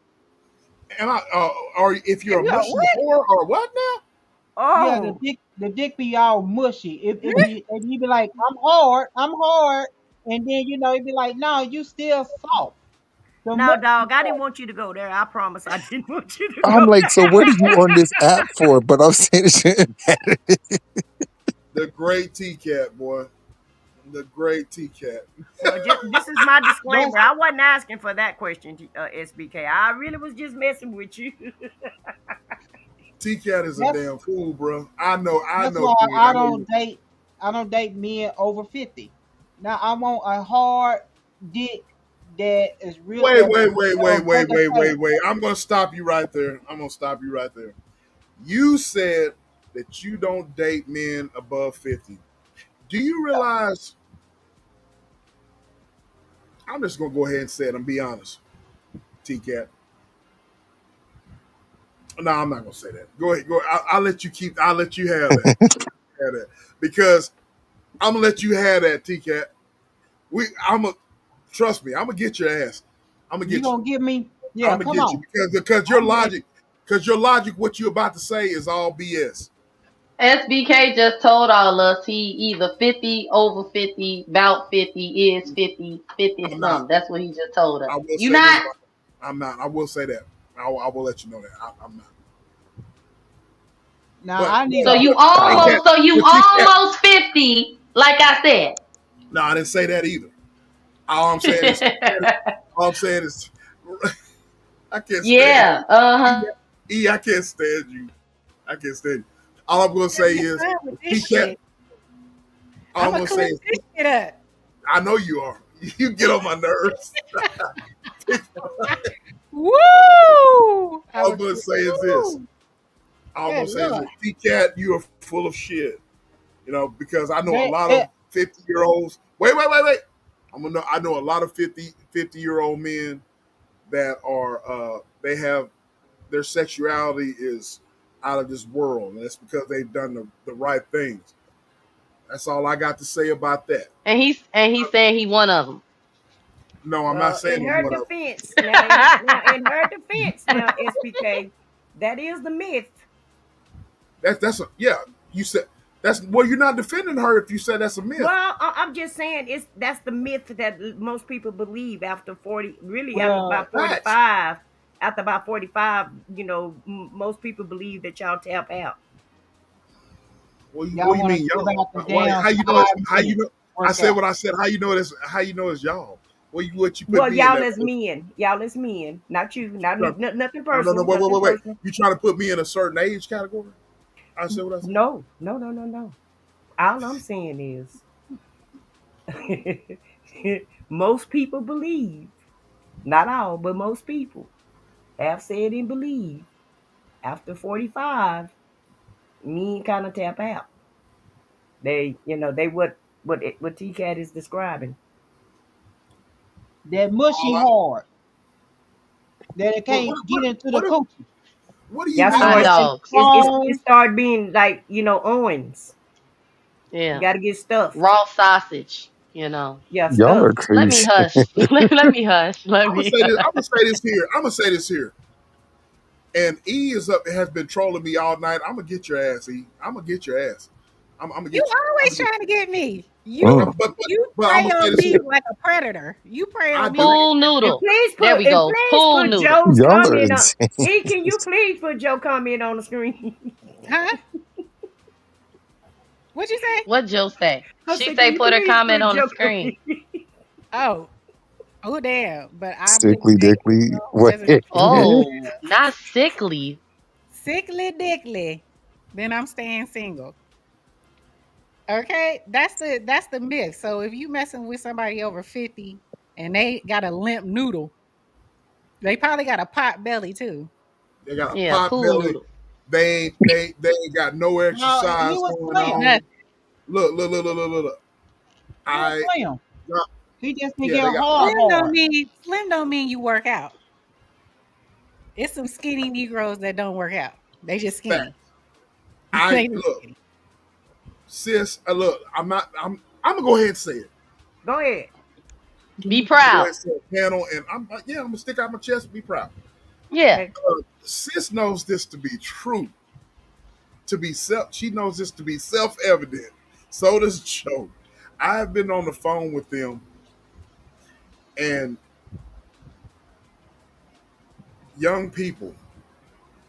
Speaker 2: And or if you're
Speaker 1: If
Speaker 2: a
Speaker 1: you a
Speaker 2: mushy
Speaker 1: what?
Speaker 2: whore or what now?
Speaker 3: Yeah,
Speaker 6: Oh,
Speaker 3: the dick be all mushy. If you be like, I'm hard, and then you be like, no, you still soft. The
Speaker 6: No,
Speaker 3: mushy
Speaker 6: dog, I didn't want you to go there. I promise I didn't want you to
Speaker 4: I'm
Speaker 6: go
Speaker 4: like, so
Speaker 6: there.
Speaker 4: what are you on this app for? But I'm saying it shouldn't matter.
Speaker 2: The great T Cat, boy. The great T Cat.
Speaker 6: Well, this is my
Speaker 3: that's
Speaker 6: disclaimer. I wasn't asking for that question, SBK. I really was just messing with you.
Speaker 2: T Cat is a
Speaker 3: that's
Speaker 2: damn fool, bro. I
Speaker 3: that's
Speaker 2: know,
Speaker 3: why
Speaker 2: Queen. I know you.
Speaker 3: I don't date men over 50. Now I want a hard dick that is real
Speaker 2: Wait,
Speaker 3: that
Speaker 2: wait, wait,
Speaker 3: will
Speaker 2: wait,
Speaker 3: break
Speaker 2: wait,
Speaker 3: a
Speaker 2: wait,
Speaker 3: tail.
Speaker 2: wait, wait. I'm gonna stop you right there. I'm gonna stop you right there. You said that you don't date men above 50. Do you realize? I'm just gonna go ahead and say it and be honest, T Cat. No, I'm not gonna say that. Go ahead. Go. I'll let you keep. I'll let you have that. Have that because I'm gonna let you have that, T Cat. I'm gonna trust me. I'm gonna get your ass. I'm gonna
Speaker 3: You
Speaker 2: get you.
Speaker 3: gonna give me?
Speaker 2: I'm
Speaker 3: Yeah,
Speaker 2: gonna
Speaker 3: come
Speaker 2: get you
Speaker 3: on.
Speaker 2: because
Speaker 3: I'm ready.
Speaker 2: your logic, what you're about to say is all BS.
Speaker 5: SBK just told all us he either 50, over 50, about 50, is 50, 50
Speaker 2: I'm not.
Speaker 5: some. That's what he just told us.
Speaker 2: I will
Speaker 5: You
Speaker 2: say this.
Speaker 5: not?
Speaker 2: About I'm not. I will say that. I will let you know that I'm not.
Speaker 3: Now I need
Speaker 5: So
Speaker 3: a
Speaker 5: you
Speaker 2: T
Speaker 3: hard.
Speaker 2: Cat,
Speaker 5: almost, so you
Speaker 2: but T Cat.
Speaker 5: almost 50, like I said.
Speaker 2: No, I didn't say that either. All I'm saying is, all I'm saying is, I can't stand
Speaker 5: Yeah, uh-huh.
Speaker 2: you. I can't stand you. I can't stand you. All I'm gonna say
Speaker 1: Having
Speaker 2: is,
Speaker 1: fun with this
Speaker 2: T Cat.
Speaker 1: shit.
Speaker 2: All
Speaker 1: I'm
Speaker 2: I'm
Speaker 1: gonna
Speaker 2: gonna say
Speaker 1: clip
Speaker 2: is,
Speaker 1: this shit up.
Speaker 2: I know you are. You get on my nerves.
Speaker 1: Woo! I
Speaker 2: All I'm
Speaker 1: would
Speaker 2: gonna
Speaker 1: clip.
Speaker 2: say is this.
Speaker 1: Woo!
Speaker 2: All I'm
Speaker 1: Good
Speaker 2: gonna say is
Speaker 1: lord.
Speaker 2: this. T Cat, you are full of shit. Because I know a
Speaker 3: That,
Speaker 2: lot
Speaker 3: that,
Speaker 2: of 50-year olds. Wait. I know a lot of 50-year-old men that are they have their sexuality is out of this world, and it's because they've done the right things. That's all I got to say about that.
Speaker 5: And he's saying he one of them.
Speaker 2: No, I'm not
Speaker 6: Well,
Speaker 2: saying I'm one of them.
Speaker 6: in her defense, now SBK, that is the myth.
Speaker 2: That's a yeah. You said that's well. You're not defending her if you said that's a myth.
Speaker 6: Well, I'm just saying that's the myth that most people believe after 40, really after
Speaker 3: well,
Speaker 6: about
Speaker 2: Facts.
Speaker 6: 45. After about 45, most people believe that y'all tap out.
Speaker 2: What
Speaker 3: y'all
Speaker 2: do you
Speaker 3: want to
Speaker 2: mean,
Speaker 3: give
Speaker 2: y'all?
Speaker 3: out the
Speaker 2: Why,
Speaker 3: damn
Speaker 2: how you know it's
Speaker 3: 5
Speaker 2: how you
Speaker 3: minutes
Speaker 2: know? I said
Speaker 3: workout.
Speaker 2: what I said. How you know this? How you know it's y'all? What you put
Speaker 6: Well,
Speaker 2: me in
Speaker 6: y'all
Speaker 2: that
Speaker 6: as
Speaker 2: position?
Speaker 6: men, not you, not
Speaker 2: No,
Speaker 6: nothing
Speaker 2: no,
Speaker 6: personal, nothing
Speaker 2: wait.
Speaker 6: personal.
Speaker 2: You trying to put me in a certain age category? I said what I said.
Speaker 6: No, no, no, no, no. All I'm saying is, most people believe, not all, but most people have said and believe after 45, men kind of tap out. They what T Cat is describing.
Speaker 3: That mushy
Speaker 2: All I,
Speaker 3: hard that it
Speaker 2: what
Speaker 3: can't
Speaker 2: what
Speaker 3: get
Speaker 2: what
Speaker 3: into the
Speaker 2: what, do-
Speaker 3: coochie.
Speaker 2: what do you
Speaker 6: Y'all
Speaker 3: I
Speaker 2: mean
Speaker 5: Hot
Speaker 3: need
Speaker 2: by
Speaker 6: start
Speaker 3: a
Speaker 5: dogs.
Speaker 6: it
Speaker 3: strong.
Speaker 6: start being like Owens. You
Speaker 5: Yeah.
Speaker 6: got to get stuffed.
Speaker 5: Raw sausage.
Speaker 6: Yeah,
Speaker 4: Y'all are
Speaker 6: stuffed.
Speaker 5: Let me
Speaker 4: crazy.
Speaker 5: hush. Let me hush. Let
Speaker 2: I'm gonna
Speaker 5: me
Speaker 2: say this.
Speaker 5: hush.
Speaker 2: I'm gonna say this here. I'm gonna say this here. And E is up has been trolling me all night. I'm gonna get your ass, E. I'm gonna get your ass. I'm gonna
Speaker 1: You
Speaker 2: get you. I'm
Speaker 1: always
Speaker 2: gonna get
Speaker 1: trying to get me.
Speaker 2: you.
Speaker 4: Mm.
Speaker 1: You
Speaker 2: But I'm
Speaker 1: prey
Speaker 2: gonna say
Speaker 1: on
Speaker 2: this
Speaker 1: me
Speaker 2: here.
Speaker 1: like a predator. You prey
Speaker 2: I
Speaker 1: on me
Speaker 2: do.
Speaker 1: like a
Speaker 5: Pool
Speaker 6: And
Speaker 5: noodle.
Speaker 6: please
Speaker 5: There
Speaker 6: put
Speaker 5: we
Speaker 6: and
Speaker 5: go.
Speaker 6: please
Speaker 5: Pool
Speaker 6: put
Speaker 5: noodle.
Speaker 6: Joe's
Speaker 4: Y'all are
Speaker 6: comment on.
Speaker 4: insane.
Speaker 6: Can you please put Joe comment on the screen?
Speaker 1: huh? What'd you say?
Speaker 5: What Jill say?
Speaker 6: I
Speaker 5: She
Speaker 6: said, can
Speaker 5: say
Speaker 6: you
Speaker 5: put her
Speaker 6: please
Speaker 5: comment
Speaker 6: put
Speaker 5: on the
Speaker 6: Joe
Speaker 5: screen.
Speaker 6: comment?
Speaker 1: Oh, oh damn! But I wouldn't
Speaker 4: Sickly
Speaker 1: say it
Speaker 4: dickly. What?
Speaker 1: wasn't
Speaker 5: Oh, not sickly.
Speaker 1: sickly dickly. Then I'm staying single. Okay, that's the myth. So if you messing with somebody over 50 and they got a limp noodle, they probably got a pot belly too.
Speaker 2: They got a
Speaker 5: Yeah,
Speaker 2: pot
Speaker 5: pool
Speaker 2: belly.
Speaker 5: noodle.
Speaker 2: They ain't got no
Speaker 3: No, he
Speaker 2: exercise
Speaker 3: was
Speaker 2: going
Speaker 3: slim.
Speaker 2: on.
Speaker 1: Nothing.
Speaker 2: Look.
Speaker 3: He was
Speaker 2: I
Speaker 3: slim.
Speaker 2: got
Speaker 3: He just didn't
Speaker 2: yeah.
Speaker 3: get
Speaker 2: They got pot.
Speaker 1: Slim don't mean you work out. It's some skinny Negroes that don't work out. They just
Speaker 2: Fat.
Speaker 1: skinny.
Speaker 2: I
Speaker 1: They just
Speaker 2: look,
Speaker 1: skinny.
Speaker 2: sis. Look, I'm not. I'm gonna go ahead and say it.
Speaker 6: Go ahead.
Speaker 5: Be
Speaker 2: I'm gonna go ahead
Speaker 5: proud.
Speaker 2: and say it, panel, and I'm gonna stick out my chest and be proud.
Speaker 5: Yeah.
Speaker 6: Okay.
Speaker 2: Sis knows this to be true. She knows this to be self evident. So does Joe. I've been on the phone with them, and young people,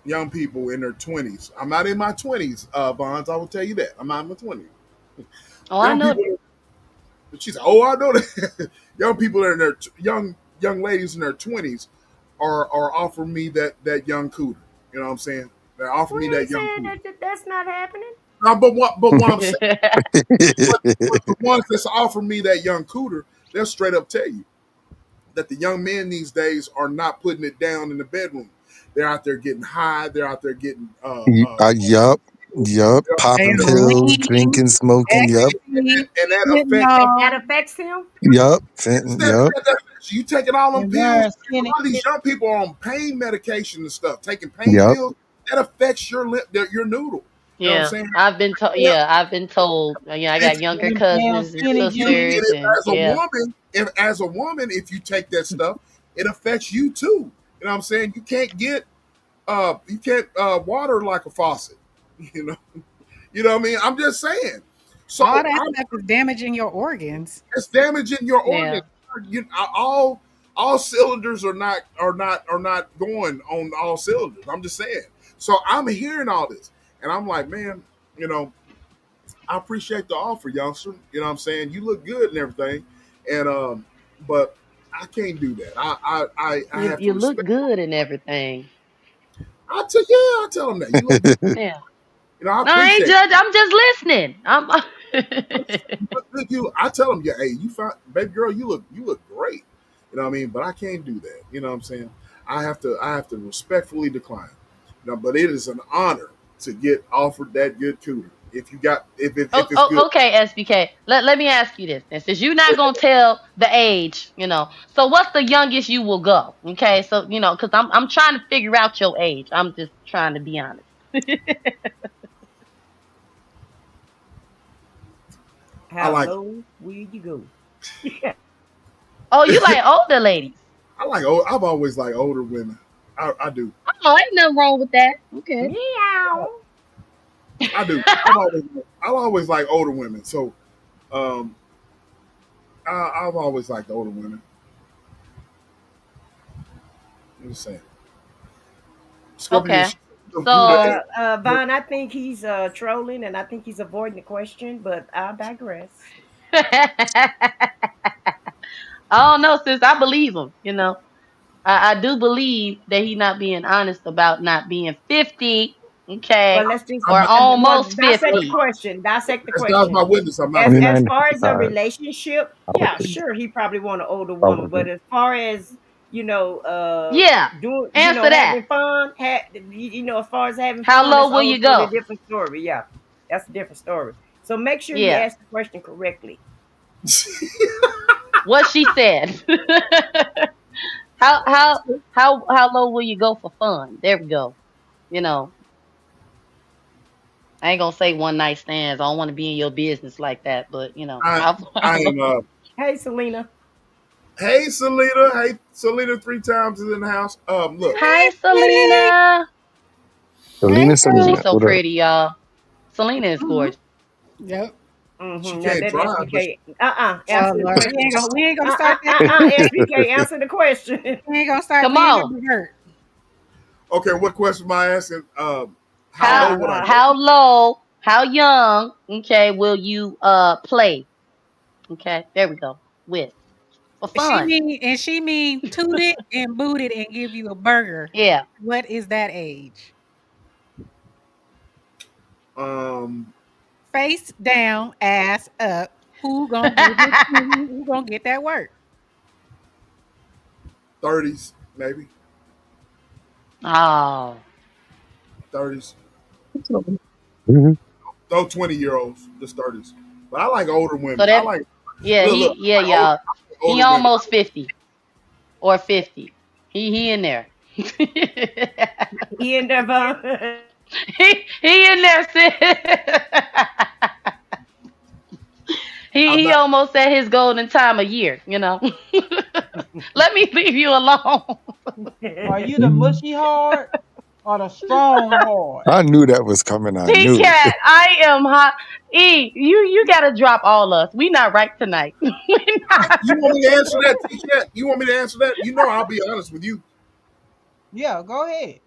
Speaker 2: young people in their 20s. I'm not in my 20s, Bonds. I will tell you that. I'm not in my 20s.
Speaker 5: Oh, I
Speaker 2: Young
Speaker 5: know
Speaker 2: people.
Speaker 5: that.
Speaker 2: She's like, oh, I know that. young people in their young ladies in their 20s are offering me that young cooter. You know what I'm saying? They're offering
Speaker 6: We
Speaker 2: me
Speaker 6: ain't
Speaker 2: that young
Speaker 6: saying
Speaker 2: cooter.
Speaker 6: that's not happening.
Speaker 2: Now, but what I'm saying, but the ones that's offering me that young cooter, they'll straight up tell you that the young men these days are not putting it down in the bedroom. They're out there getting high. They're out there getting
Speaker 4: Yup, yup.
Speaker 1: They
Speaker 4: Popping
Speaker 1: are
Speaker 4: pills,
Speaker 1: lean,
Speaker 4: drinking, smoking. Yup,
Speaker 1: ecstasy,
Speaker 2: and that affects
Speaker 6: And that
Speaker 1: hypno,
Speaker 6: affects him.
Speaker 4: yup,
Speaker 2: that,
Speaker 4: yup.
Speaker 2: that, that you taking all them
Speaker 3: And
Speaker 2: pills.
Speaker 3: wearing
Speaker 2: A
Speaker 3: skinny
Speaker 2: lot of these
Speaker 3: fit.
Speaker 2: young people are on pain medication and stuff, taking pain
Speaker 4: Yup.
Speaker 2: pills. That affects your noodle. You know what I'm
Speaker 5: Yeah,
Speaker 2: saying?
Speaker 5: I've been told.
Speaker 2: Yeah,
Speaker 5: Yeah, I've been told. Yeah, I got
Speaker 2: if
Speaker 5: younger
Speaker 3: Them damn
Speaker 5: cousins and
Speaker 3: skinny
Speaker 5: sisters,
Speaker 3: jeans.
Speaker 2: if
Speaker 5: and
Speaker 2: as a
Speaker 5: yeah,
Speaker 2: woman, if you take that stuff, it affects you too. You know what I'm saying? You can't water like a faucet. You know, you know what I mean? I'm just saying. So
Speaker 1: all that
Speaker 2: I'm
Speaker 1: stuff is damaging your organs.
Speaker 2: it's damaging your
Speaker 5: yeah.
Speaker 2: organs. You all cylinders are not going on all cylinders. I'm just saying. So I'm hearing all this, and I'm like, man, you know, I appreciate the offer, youngster. You know what I'm saying? You look good and everything, and but I can't do that. I
Speaker 5: You
Speaker 2: have to
Speaker 5: you look
Speaker 2: respect.
Speaker 5: good and everything.
Speaker 2: I tell them that you look good.
Speaker 5: Yeah.
Speaker 2: You know, I
Speaker 5: No, I ain't
Speaker 2: appreciate it.
Speaker 5: judge. I'm just listening.
Speaker 2: You look good. I tell them, yeah, hey, you found, baby girl, you look great. You know what I mean? But I can't do that. You know what I'm saying? I have to respectfully decline. You know, but it is an honor to get offered that good cooter. If you got
Speaker 5: Oh,
Speaker 2: if it's good.
Speaker 5: oh, okay, SBK. Let me ask you this. And since you're not gonna tell the age, so what's the youngest you will go? Okay, so because I'm trying to figure out your age. I'm just trying to be honest.
Speaker 2: I
Speaker 6: How
Speaker 2: like
Speaker 6: low will you go?
Speaker 5: Oh, you like older ladies?
Speaker 2: I've always liked older women. I do.
Speaker 5: Oh, ain't nothing wrong with that. Okay.
Speaker 6: Meow.
Speaker 2: I do. I've always liked older women. So um I've always liked older women. I'm just saying. Scorpio,
Speaker 5: Okay.
Speaker 2: she's a Buddha.
Speaker 5: So
Speaker 6: Vaughn, I think he's trolling, and I think he's avoiding the question, but I'll digress.
Speaker 5: I don't know, sis. I believe him. I do believe that he not being honest about not being 50, okay,
Speaker 6: Well, let's just
Speaker 2: I'm
Speaker 5: or
Speaker 2: not.
Speaker 6: well
Speaker 5: almost
Speaker 6: dissect the
Speaker 5: 50.
Speaker 6: question. Dissect the
Speaker 2: As God's
Speaker 6: question.
Speaker 2: my witness, I'm not
Speaker 6: As
Speaker 2: 50.
Speaker 6: as
Speaker 4: 29,
Speaker 6: far as a
Speaker 4: 55.
Speaker 6: relationship,
Speaker 4: I would
Speaker 6: yeah,
Speaker 4: think,
Speaker 6: sure, he probably want an older woman.
Speaker 4: probably.
Speaker 6: But as far as
Speaker 5: Yeah,
Speaker 6: doing
Speaker 5: answer that.
Speaker 6: having fun, as far as having
Speaker 5: How
Speaker 6: fun, that's
Speaker 5: low
Speaker 6: a
Speaker 5: will
Speaker 6: whole
Speaker 5: you
Speaker 6: totally
Speaker 5: go?
Speaker 6: different story. Yeah, that's a different story. So make sure you
Speaker 5: Yeah,
Speaker 6: ask the question correctly.
Speaker 5: what she said. how how how low will you go for fun? There we go. You know, I ain't gonna say one night stands. I don't want to be in your business like that, but
Speaker 2: I
Speaker 5: how
Speaker 2: I
Speaker 5: low?
Speaker 2: am.
Speaker 6: Hey, Selena.
Speaker 2: Hey, Selena. Hey, Selena. 3 times is in the house. Look,
Speaker 5: Hi,
Speaker 1: Hey,
Speaker 5: Selena.
Speaker 4: Selena,
Speaker 1: girl.
Speaker 5: She's
Speaker 4: Selena.
Speaker 5: so
Speaker 4: What up?
Speaker 5: pretty, y'all. Selena is
Speaker 1: Mhm.
Speaker 5: gorgeous.
Speaker 1: Yep.
Speaker 2: she
Speaker 6: Now
Speaker 2: can't
Speaker 6: that
Speaker 2: drive, but
Speaker 6: SBK.
Speaker 1: Oh
Speaker 6: Answer the
Speaker 1: Lord,
Speaker 6: question.
Speaker 1: we ain't gonna start that now.
Speaker 6: SBK. Answer the question.
Speaker 1: We ain't gonna start
Speaker 5: Come
Speaker 1: leading
Speaker 5: on.
Speaker 1: her divert.
Speaker 2: okay. What question am I asking? How
Speaker 5: How
Speaker 2: low would I go?
Speaker 5: how low, how young, okay, will you play? Okay, there we go. With for fun.
Speaker 1: She mean toot it and boot it and give you a burger.
Speaker 5: Yeah.
Speaker 1: What is that age?
Speaker 2: Um,
Speaker 1: Face down, ass up. Who gonna give it to you? Who gonna get that work?
Speaker 2: 30s maybe.
Speaker 5: Oh.
Speaker 2: 30s.
Speaker 4: Mhm.
Speaker 2: No 20-year-olds, just 30s. But I like older
Speaker 5: So
Speaker 2: women. I
Speaker 5: that
Speaker 2: like
Speaker 5: yeah,
Speaker 2: look.
Speaker 5: yeah, y'all.
Speaker 2: I like
Speaker 5: He
Speaker 2: older women.
Speaker 5: almost 50 or 50. He in there.
Speaker 6: He in there, Vaughn.
Speaker 5: He in there, sis. he
Speaker 2: I'm
Speaker 5: he
Speaker 2: not.
Speaker 5: almost at his golden time of year. Let me leave you alone.
Speaker 3: Are you the mushy hard or the strong hard?
Speaker 4: I knew that was coming. I
Speaker 5: T
Speaker 4: knew it.
Speaker 5: Cat, I am hot. You gotta drop all us. We not right tonight. We not.
Speaker 2: You want me to answer that, T-Cat? You want me to answer that? You know, I'll be honest with you.
Speaker 3: Yeah, go ahead.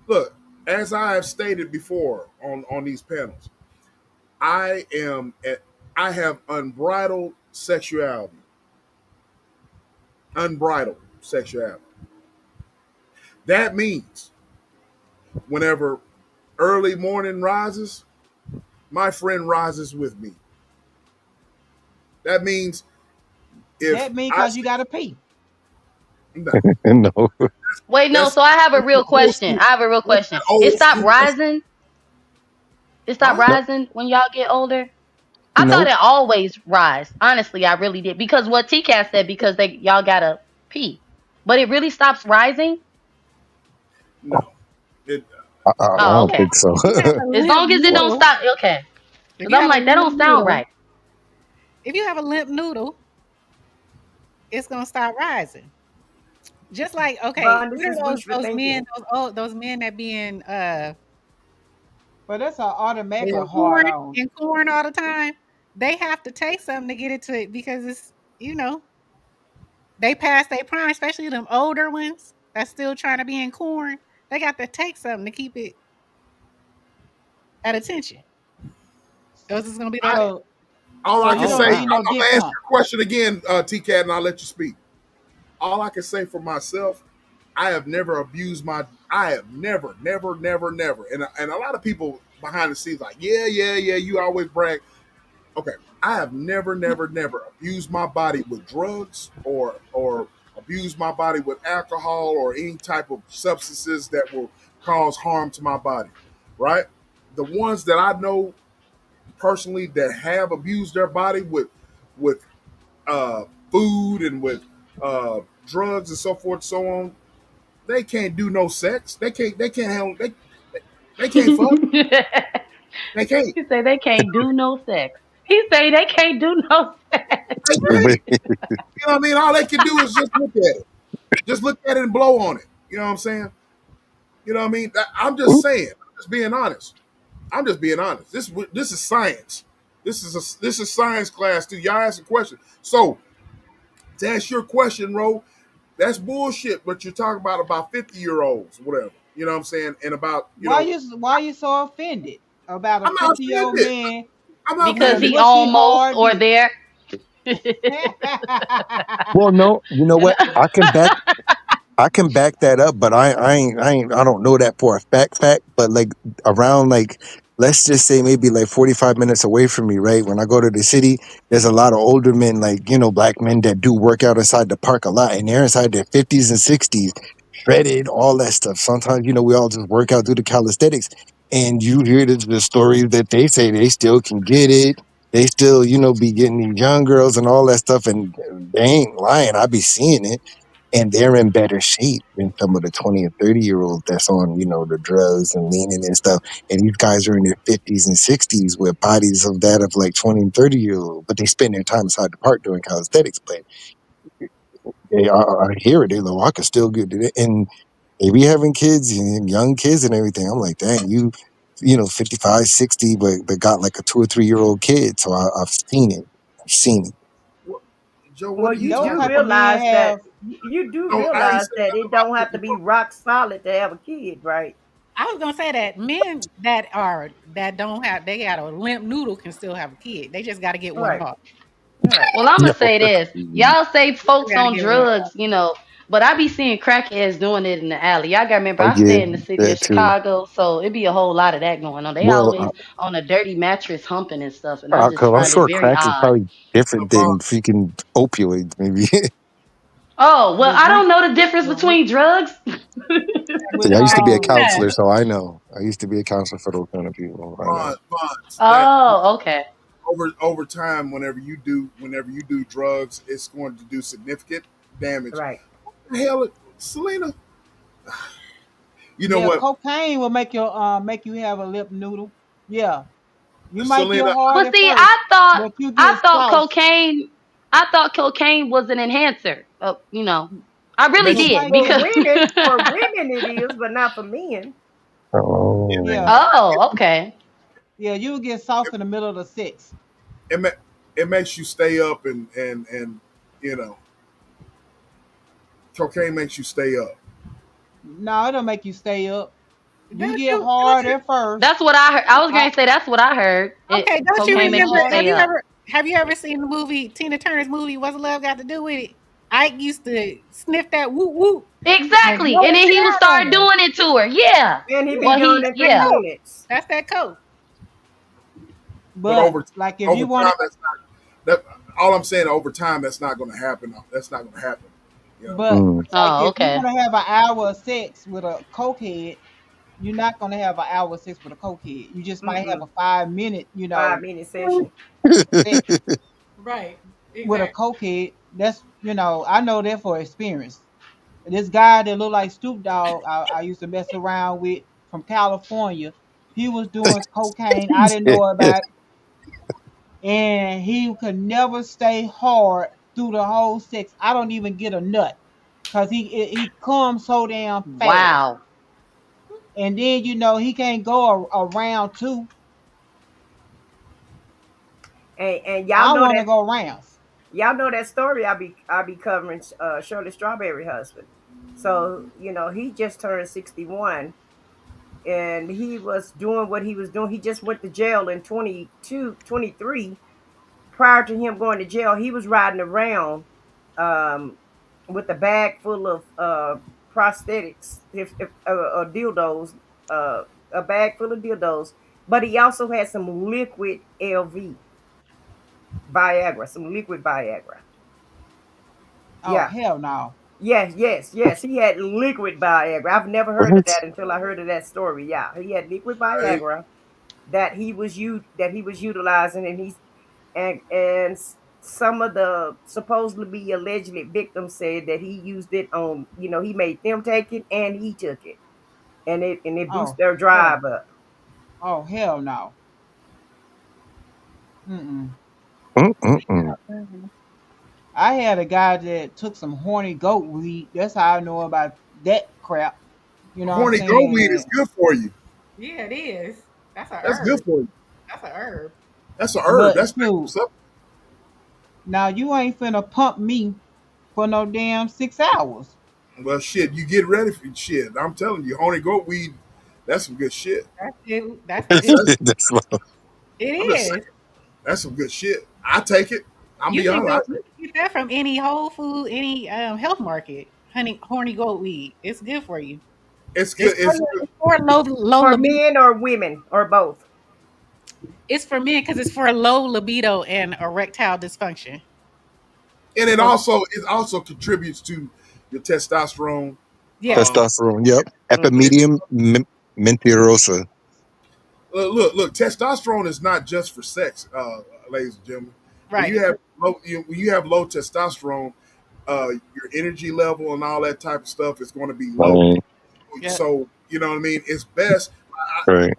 Speaker 2: Look, as I have stated before on these panels, I am I have unbridled sexuality. That means whenever early morning rises, my friend rises with me. That means if
Speaker 3: That mean
Speaker 2: I
Speaker 3: cause you
Speaker 2: see
Speaker 3: gotta pee.
Speaker 2: no,
Speaker 4: No.
Speaker 5: Wait, no.
Speaker 2: that's
Speaker 5: So I have a
Speaker 2: that's
Speaker 5: real
Speaker 2: the old
Speaker 5: question.
Speaker 2: school.
Speaker 5: I have a real
Speaker 2: That's
Speaker 5: question.
Speaker 2: that
Speaker 5: It
Speaker 2: old
Speaker 5: stopped
Speaker 2: school.
Speaker 5: rising. It stopped
Speaker 2: Huh?
Speaker 4: No.
Speaker 5: rising when y'all get older. I thought
Speaker 4: Nope.
Speaker 5: it always rise. Honestly, I really did because what TCAT said because they y'all gotta pee, but it really stops rising.
Speaker 2: No. It,
Speaker 4: I
Speaker 5: Oh,
Speaker 4: don't
Speaker 5: okay.
Speaker 4: think so.
Speaker 1: If you have a
Speaker 5: As
Speaker 1: limp
Speaker 5: long as it don't
Speaker 1: noodle,
Speaker 5: stop, okay.
Speaker 1: if
Speaker 5: Because
Speaker 1: you
Speaker 5: I'm
Speaker 1: have a
Speaker 5: like that
Speaker 1: limp
Speaker 5: don't sound
Speaker 1: noodle,
Speaker 5: right.
Speaker 1: if you have a limp noodle, it's gonna start rising. Just like, okay,
Speaker 6: Von, this
Speaker 1: what
Speaker 6: is
Speaker 1: are
Speaker 6: wishful
Speaker 1: those men,
Speaker 6: thinking.
Speaker 1: those men that be
Speaker 3: But that's an automatic
Speaker 2: well,
Speaker 3: hard
Speaker 1: corn
Speaker 3: on.
Speaker 1: in corn all the time? They have to take something to get it to it because it's they pass their prime, especially them older ones that's still trying to be in corn. They got to take something to keep it at attention. Else it's gonna be
Speaker 2: I
Speaker 1: like,
Speaker 3: So
Speaker 2: all
Speaker 3: so
Speaker 2: I
Speaker 3: you
Speaker 2: can
Speaker 5: Oh
Speaker 3: don't
Speaker 2: say,
Speaker 3: need
Speaker 5: wow.
Speaker 3: no
Speaker 2: I'm
Speaker 3: dick
Speaker 2: gonna answer
Speaker 3: pump.
Speaker 2: your question again, T Cat, and I'll let you speak. All I can say for myself, I have never abused my. I have never, and a lot of people behind the scenes like, yeah, you always brag. Okay, I have never abused my body with drugs or abused my body with alcohol or any type of substances that will cause harm to my body. Right, the ones that I know personally that have abused their body with uh, food and with drugs and so forth and so on, they can't do no sex. They can't handle they can't fuck.
Speaker 5: He
Speaker 2: They can't.
Speaker 5: say they can't do no sex. He say they can't do no sex.
Speaker 2: They can't. You know what I mean? All they can do is just look at it. Just look at it and blow on it. You know what I'm saying? You know what I mean? I'm just saying. I'm just being honest. I'm just being honest. This is science. This is science class too. Y'all ask a question. So to ask your question, Ro, that's bullshit. What you're talking about 50-year-olds, whatever. You know what I'm saying? And about
Speaker 3: Why you so offended about a
Speaker 2: I'm not
Speaker 3: 50-year-old
Speaker 2: offended.
Speaker 3: man
Speaker 2: I'm not
Speaker 3: with
Speaker 5: Because
Speaker 3: a
Speaker 2: offended.
Speaker 5: he
Speaker 3: mushy
Speaker 5: almost
Speaker 3: hard
Speaker 5: or
Speaker 3: dick?
Speaker 5: there.
Speaker 4: Well, no, you know
Speaker 5: And
Speaker 4: what? I can back that up, but I don't know that for a fact. But like around like let's just say maybe like 45 minutes away from me, right? When I go to the city, there's a lot of older men, like black men that do work out inside the park a lot, and they're inside their 50s and 60s, shredded, all that stuff. Sometimes we all just work out, do the calisthenics, and you hear the stories that they say they still can get it. They still, be getting these young girls and all that stuff, and they ain't lying. I be seeing it, and they're in better shape than some of the 20 and 30-year-olds that's on, the drugs and leaning and stuff. And these guys are in their 50s and 60s with bodies of that of like 20 and 30-year-old, but they spend their time inside the park doing calisthenics. But I hear it. They're like, well, I can still get it. And they be having kids and young kids and everything. I'm like, dang, 55, 60, but got like a 2 or 3-year-old kid. So I've seen it. I've seen it.
Speaker 2: What, Joe, what
Speaker 6: Well,
Speaker 2: are you
Speaker 6: you
Speaker 3: Those
Speaker 6: do
Speaker 2: talking
Speaker 3: type
Speaker 2: about?
Speaker 3: of men
Speaker 6: realize that
Speaker 3: have
Speaker 6: you do
Speaker 2: No, I ain't
Speaker 6: realize
Speaker 2: saying
Speaker 6: that
Speaker 2: nothing
Speaker 6: it
Speaker 2: about
Speaker 6: don't have to be rock solid to have a kid, right?
Speaker 1: I was gonna say that men that don't have they got a limp noodle can still have a kid. They just got to get one
Speaker 6: Right,
Speaker 1: off.
Speaker 6: right.
Speaker 5: well, I'm
Speaker 4: Yo,
Speaker 5: gonna say
Speaker 4: that's
Speaker 5: this.
Speaker 4: crazy.
Speaker 5: Y'all say
Speaker 1: They
Speaker 5: folks
Speaker 1: got to
Speaker 5: on
Speaker 1: get one
Speaker 5: drugs,
Speaker 1: off.
Speaker 5: but I be seeing crackheads doing it in the alley. Y'all gotta remember,
Speaker 4: Oh,
Speaker 5: I
Speaker 4: yeah,
Speaker 5: stay in the city of
Speaker 4: that too.
Speaker 5: Chicago, so it be a whole lot of that going on. They
Speaker 4: Well,
Speaker 5: always on a dirty mattress humping and stuff, and I just
Speaker 4: because I'm
Speaker 5: find it
Speaker 4: sure
Speaker 5: very
Speaker 4: crack is
Speaker 5: odd.
Speaker 4: probably different
Speaker 2: Vaughn,
Speaker 4: than freaking opioids, maybe.
Speaker 5: Oh well,
Speaker 3: with
Speaker 5: I
Speaker 3: weed
Speaker 5: don't know the difference
Speaker 3: with weed
Speaker 5: between drugs.
Speaker 3: with
Speaker 4: See, I used to be a
Speaker 1: Yeah.
Speaker 4: counselor, so I know. I used to be a counselor for those kind of people. I know.
Speaker 2: Vaughn, that
Speaker 5: Oh, okay.
Speaker 2: over time, whenever you do drugs, it's going to do significant damage.
Speaker 6: Right.
Speaker 2: What the hell, Selena? You know
Speaker 3: Yeah,
Speaker 2: what,
Speaker 3: cocaine will make you have a lip noodle. Yeah. You might get
Speaker 2: Selena?
Speaker 3: hard
Speaker 5: Well,
Speaker 3: at
Speaker 5: see,
Speaker 3: first, but you
Speaker 5: I
Speaker 3: get
Speaker 5: thought
Speaker 3: soft.
Speaker 5: cocaine, I thought cocaine was an enhancer. I
Speaker 2: It
Speaker 5: really
Speaker 2: makes you
Speaker 5: did
Speaker 3: Cocaine
Speaker 6: For
Speaker 5: because.
Speaker 6: women it is, but not for men.
Speaker 2: it,
Speaker 4: Oh,
Speaker 3: Yeah.
Speaker 5: Oh, okay.
Speaker 3: Yeah, you'll get soft
Speaker 2: it,
Speaker 3: in the middle of the sex.
Speaker 2: it, ma- it makes you stay up and you know cocaine makes you stay up.
Speaker 3: No, it'll make you stay up. You
Speaker 1: Don't
Speaker 3: get
Speaker 1: you
Speaker 3: hard at first.
Speaker 5: That's what I heard. I was
Speaker 3: I,
Speaker 5: gonna say that's what I heard. It
Speaker 1: okay, don't you
Speaker 3: you
Speaker 5: cocaine
Speaker 3: get
Speaker 5: makes
Speaker 1: remember
Speaker 5: you
Speaker 3: hard.
Speaker 5: stay up.
Speaker 1: have you ever seen the movie Tina Turner's movie What's Love Got to Do with It? Ike used to sniff that whoop whoop
Speaker 3: And
Speaker 5: Exactly.
Speaker 3: blow
Speaker 5: And then
Speaker 3: his
Speaker 5: he would
Speaker 3: shit
Speaker 5: start
Speaker 3: on her.
Speaker 5: doing it to her. Yeah.
Speaker 6: And he be
Speaker 5: Well,
Speaker 6: gone
Speaker 5: he,
Speaker 6: in three
Speaker 5: yeah.
Speaker 6: minutes.
Speaker 1: that's that coke.
Speaker 2: But
Speaker 3: But like if
Speaker 2: over
Speaker 3: you want
Speaker 2: time,
Speaker 3: to,
Speaker 2: that's not that. All I'm saying, over time, that's not going to happen. That's not going to happen. You know.
Speaker 3: but
Speaker 4: Mm.
Speaker 3: like
Speaker 5: Oh,
Speaker 3: if you
Speaker 5: okay.
Speaker 3: want to have an hour of sex with a cokehead, you're not gonna have an hour of sex with a cokehead. You just might have
Speaker 6: Mm-mm.
Speaker 3: a 5 minute,
Speaker 6: 5 minute session.
Speaker 3: sex
Speaker 1: Right.
Speaker 3: with a
Speaker 1: Exactly.
Speaker 3: cokehead. That's I know that for experience. This guy that looked like Stoop Dogg, I used to mess around with from California. He was doing cocaine. I didn't know about it, and he could never stay hard through the whole sex. I don't even get a nut because he comes so damn fast,
Speaker 5: Wow.
Speaker 3: and then he can't go around two.
Speaker 6: And
Speaker 3: I want to go rounds.
Speaker 6: y'all know that story I be covering Shirley Strawberry husband. So, he just turned 61 and he was doing what he was doing. He just went to jail in 22, 23. Prior to him going to jail, he was riding around um, with a bag full of prosthetics, if dildos, uh, a bag full of dildos. But he also had some liquid LV, Viagra, some liquid Viagra.
Speaker 3: Oh
Speaker 6: Yeah.
Speaker 3: hell no!
Speaker 6: Yes, yes, yes. He had liquid Viagra. I've never heard of
Speaker 4: What?
Speaker 6: that until I heard of that story. Yeah, he had liquid
Speaker 2: Hey,
Speaker 6: Viagra that he was utilizing, and some of the supposedly be allegedly victims said that he used it on. He made them take it and he took it, and it boosted
Speaker 3: Oh
Speaker 6: their
Speaker 3: hell!
Speaker 6: drive up.
Speaker 3: Oh hell no! Mm-mm.
Speaker 4: Mm-mm-mm.
Speaker 1: Mhm.
Speaker 3: I had a guy that took some horny goat weed. That's how I know about that crap. You know what I'm
Speaker 2: horny goat weed is
Speaker 3: saying?
Speaker 2: good for you.
Speaker 1: Yeah, it is. That's a
Speaker 2: That's good
Speaker 1: herb.
Speaker 2: for you.
Speaker 1: That's a herb.
Speaker 2: That's a herb.
Speaker 3: But
Speaker 2: That's natural
Speaker 3: shoot,
Speaker 2: stuff.
Speaker 3: now you ain't finna pump me for no damn 6 hours.
Speaker 2: Well, shit, you get ready for shit. I'm telling you, horny goat weed. That's some good shit.
Speaker 1: That's it. That's good.
Speaker 2: That's,
Speaker 4: That's what.
Speaker 1: It
Speaker 2: I'm just saying,
Speaker 1: is.
Speaker 2: that's some good shit. I take it. I'm be honest. I take
Speaker 1: You can get that from any Whole Food, any health market. Honey, horny goat weed. It's good for you.
Speaker 2: it. It's good. It's good.
Speaker 1: It's for low
Speaker 6: For
Speaker 1: libido.
Speaker 6: men or women or both.
Speaker 1: It's for men because it's for low libido and erectile dysfunction.
Speaker 2: And
Speaker 6: So,
Speaker 2: it also contributes to your testosterone.
Speaker 1: Yes.
Speaker 2: Um,
Speaker 4: Testosterone. Yep.
Speaker 6: mhm.
Speaker 2: it,
Speaker 4: Epimedium mentirosa.
Speaker 2: look, testosterone is not just for sex, ladies and gentlemen. When
Speaker 1: Right.
Speaker 2: when you have low testosterone, your energy level and all that type of stuff is going to be low.
Speaker 4: Right.
Speaker 1: Yep.
Speaker 2: So you know what I mean. It's best.
Speaker 4: Right.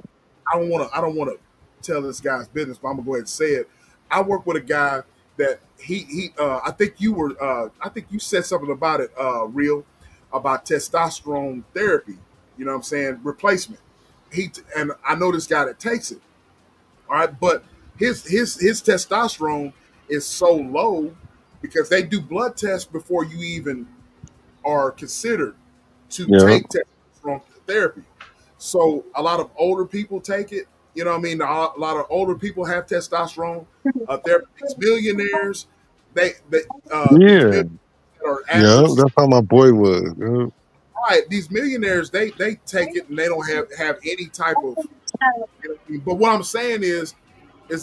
Speaker 2: I don't want to tell this guy's business, but I'm gonna go ahead and say it. I work with a guy that he I think I think you said something about it, real about testosterone therapy. You know what I'm saying? Replacement. And I know this guy that takes it. All right, but his testosterone is so low because they do blood tests before you even are considered to
Speaker 4: Yep.
Speaker 2: take testosterone therapy. So a lot of older people take it. You know what I mean? A lot of older people have testosterone therapy. These millionaires, they these
Speaker 4: Yeah.
Speaker 2: millionaires that are
Speaker 4: Yep.
Speaker 2: actors,
Speaker 4: That's how my boy was. Yep.
Speaker 2: right? These millionaires, they take it and they don't have any type of. You know what I mean? But what I'm saying is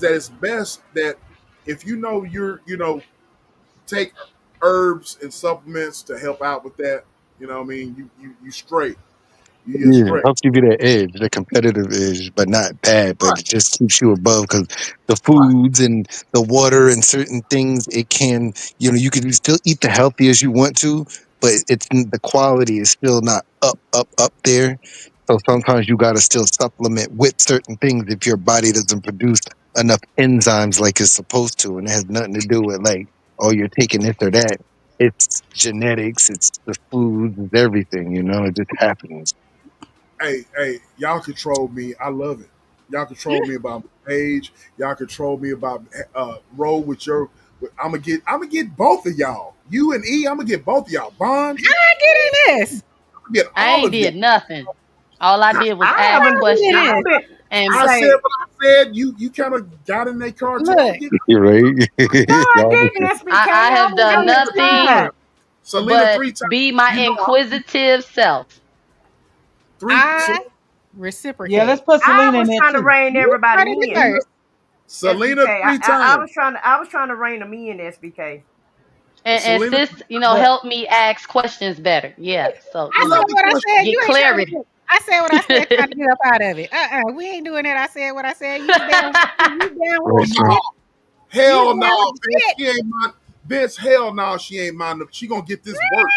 Speaker 2: that it's best that if you know take herbs and supplements to help out with that. You know what I mean? You straight. You get
Speaker 4: Yeah,
Speaker 2: straight.
Speaker 4: helps give you that edge, the competitive edge, but not bad, but
Speaker 2: Right,
Speaker 4: it just keeps you above because the
Speaker 2: right.
Speaker 4: foods and the water and certain things, it can, you can still eat the healthy as you want to, but the quality is still not up there. So sometimes you got to still supplement with certain things if your body doesn't produce enough enzymes like it's supposed to. And it has nothing to do with like, oh, you're taking this or that. It's genetics, it's the foods, it's everything, it just happens.
Speaker 2: Hey, y'all control me. I love it. Y'all control me about my age. Y'all control me about roll with your. I'm gonna get both of y'all. You and E. I'm gonna get both of y'all. Bond.
Speaker 1: I get in this.
Speaker 2: I'm get
Speaker 5: I
Speaker 2: all
Speaker 5: ain't
Speaker 2: of you.
Speaker 5: did nothing. All I did was
Speaker 6: I
Speaker 5: ask
Speaker 6: haven't.
Speaker 1: Look
Speaker 5: questions
Speaker 1: at
Speaker 6: I've
Speaker 1: this.
Speaker 6: been.
Speaker 5: and
Speaker 2: I said
Speaker 6: Say,
Speaker 2: what I said. You kind of got in that car just to
Speaker 1: Look,
Speaker 2: get
Speaker 4: You're right.
Speaker 6: no, I
Speaker 4: Y'all
Speaker 6: didn't.
Speaker 4: listen.
Speaker 6: SBK.
Speaker 5: I
Speaker 6: I
Speaker 5: have
Speaker 6: was
Speaker 5: done
Speaker 6: on
Speaker 1: look,
Speaker 6: your
Speaker 5: nothing
Speaker 6: side.
Speaker 1: look.
Speaker 2: Selena
Speaker 5: but
Speaker 2: three times.
Speaker 5: be my
Speaker 2: You know how
Speaker 5: inquisitive self.
Speaker 2: three
Speaker 1: I
Speaker 3: Yeah, let's
Speaker 1: reciprocate.
Speaker 3: put
Speaker 6: I
Speaker 3: Selena in
Speaker 6: was
Speaker 3: there
Speaker 6: trying to
Speaker 3: too.
Speaker 6: rein
Speaker 1: You
Speaker 6: everybody
Speaker 1: started it
Speaker 6: in.
Speaker 2: Selena
Speaker 1: first.
Speaker 2: Selena
Speaker 6: SBK.
Speaker 2: three
Speaker 6: I
Speaker 2: times.
Speaker 6: was trying to. I was trying to rein them in. SBK.
Speaker 5: And
Speaker 2: Selena,
Speaker 5: sis,
Speaker 2: I
Speaker 5: help me ask questions better. Yeah. So,
Speaker 1: I said
Speaker 2: love the
Speaker 1: what I
Speaker 2: question.
Speaker 1: said.
Speaker 5: get
Speaker 1: You ain't trying to
Speaker 5: clarity.
Speaker 1: get. I said what I said, trying to get up out of it. We ain't doing that. I said what I said. You was down. You down with
Speaker 2: Oh
Speaker 1: the
Speaker 4: Right,
Speaker 2: no,
Speaker 4: right.
Speaker 1: shit. You
Speaker 2: hell no,
Speaker 1: down with the
Speaker 2: Vince.
Speaker 1: shit.
Speaker 2: She ain't mine. Vince, hell no, she ain't mine. She gonna get this work.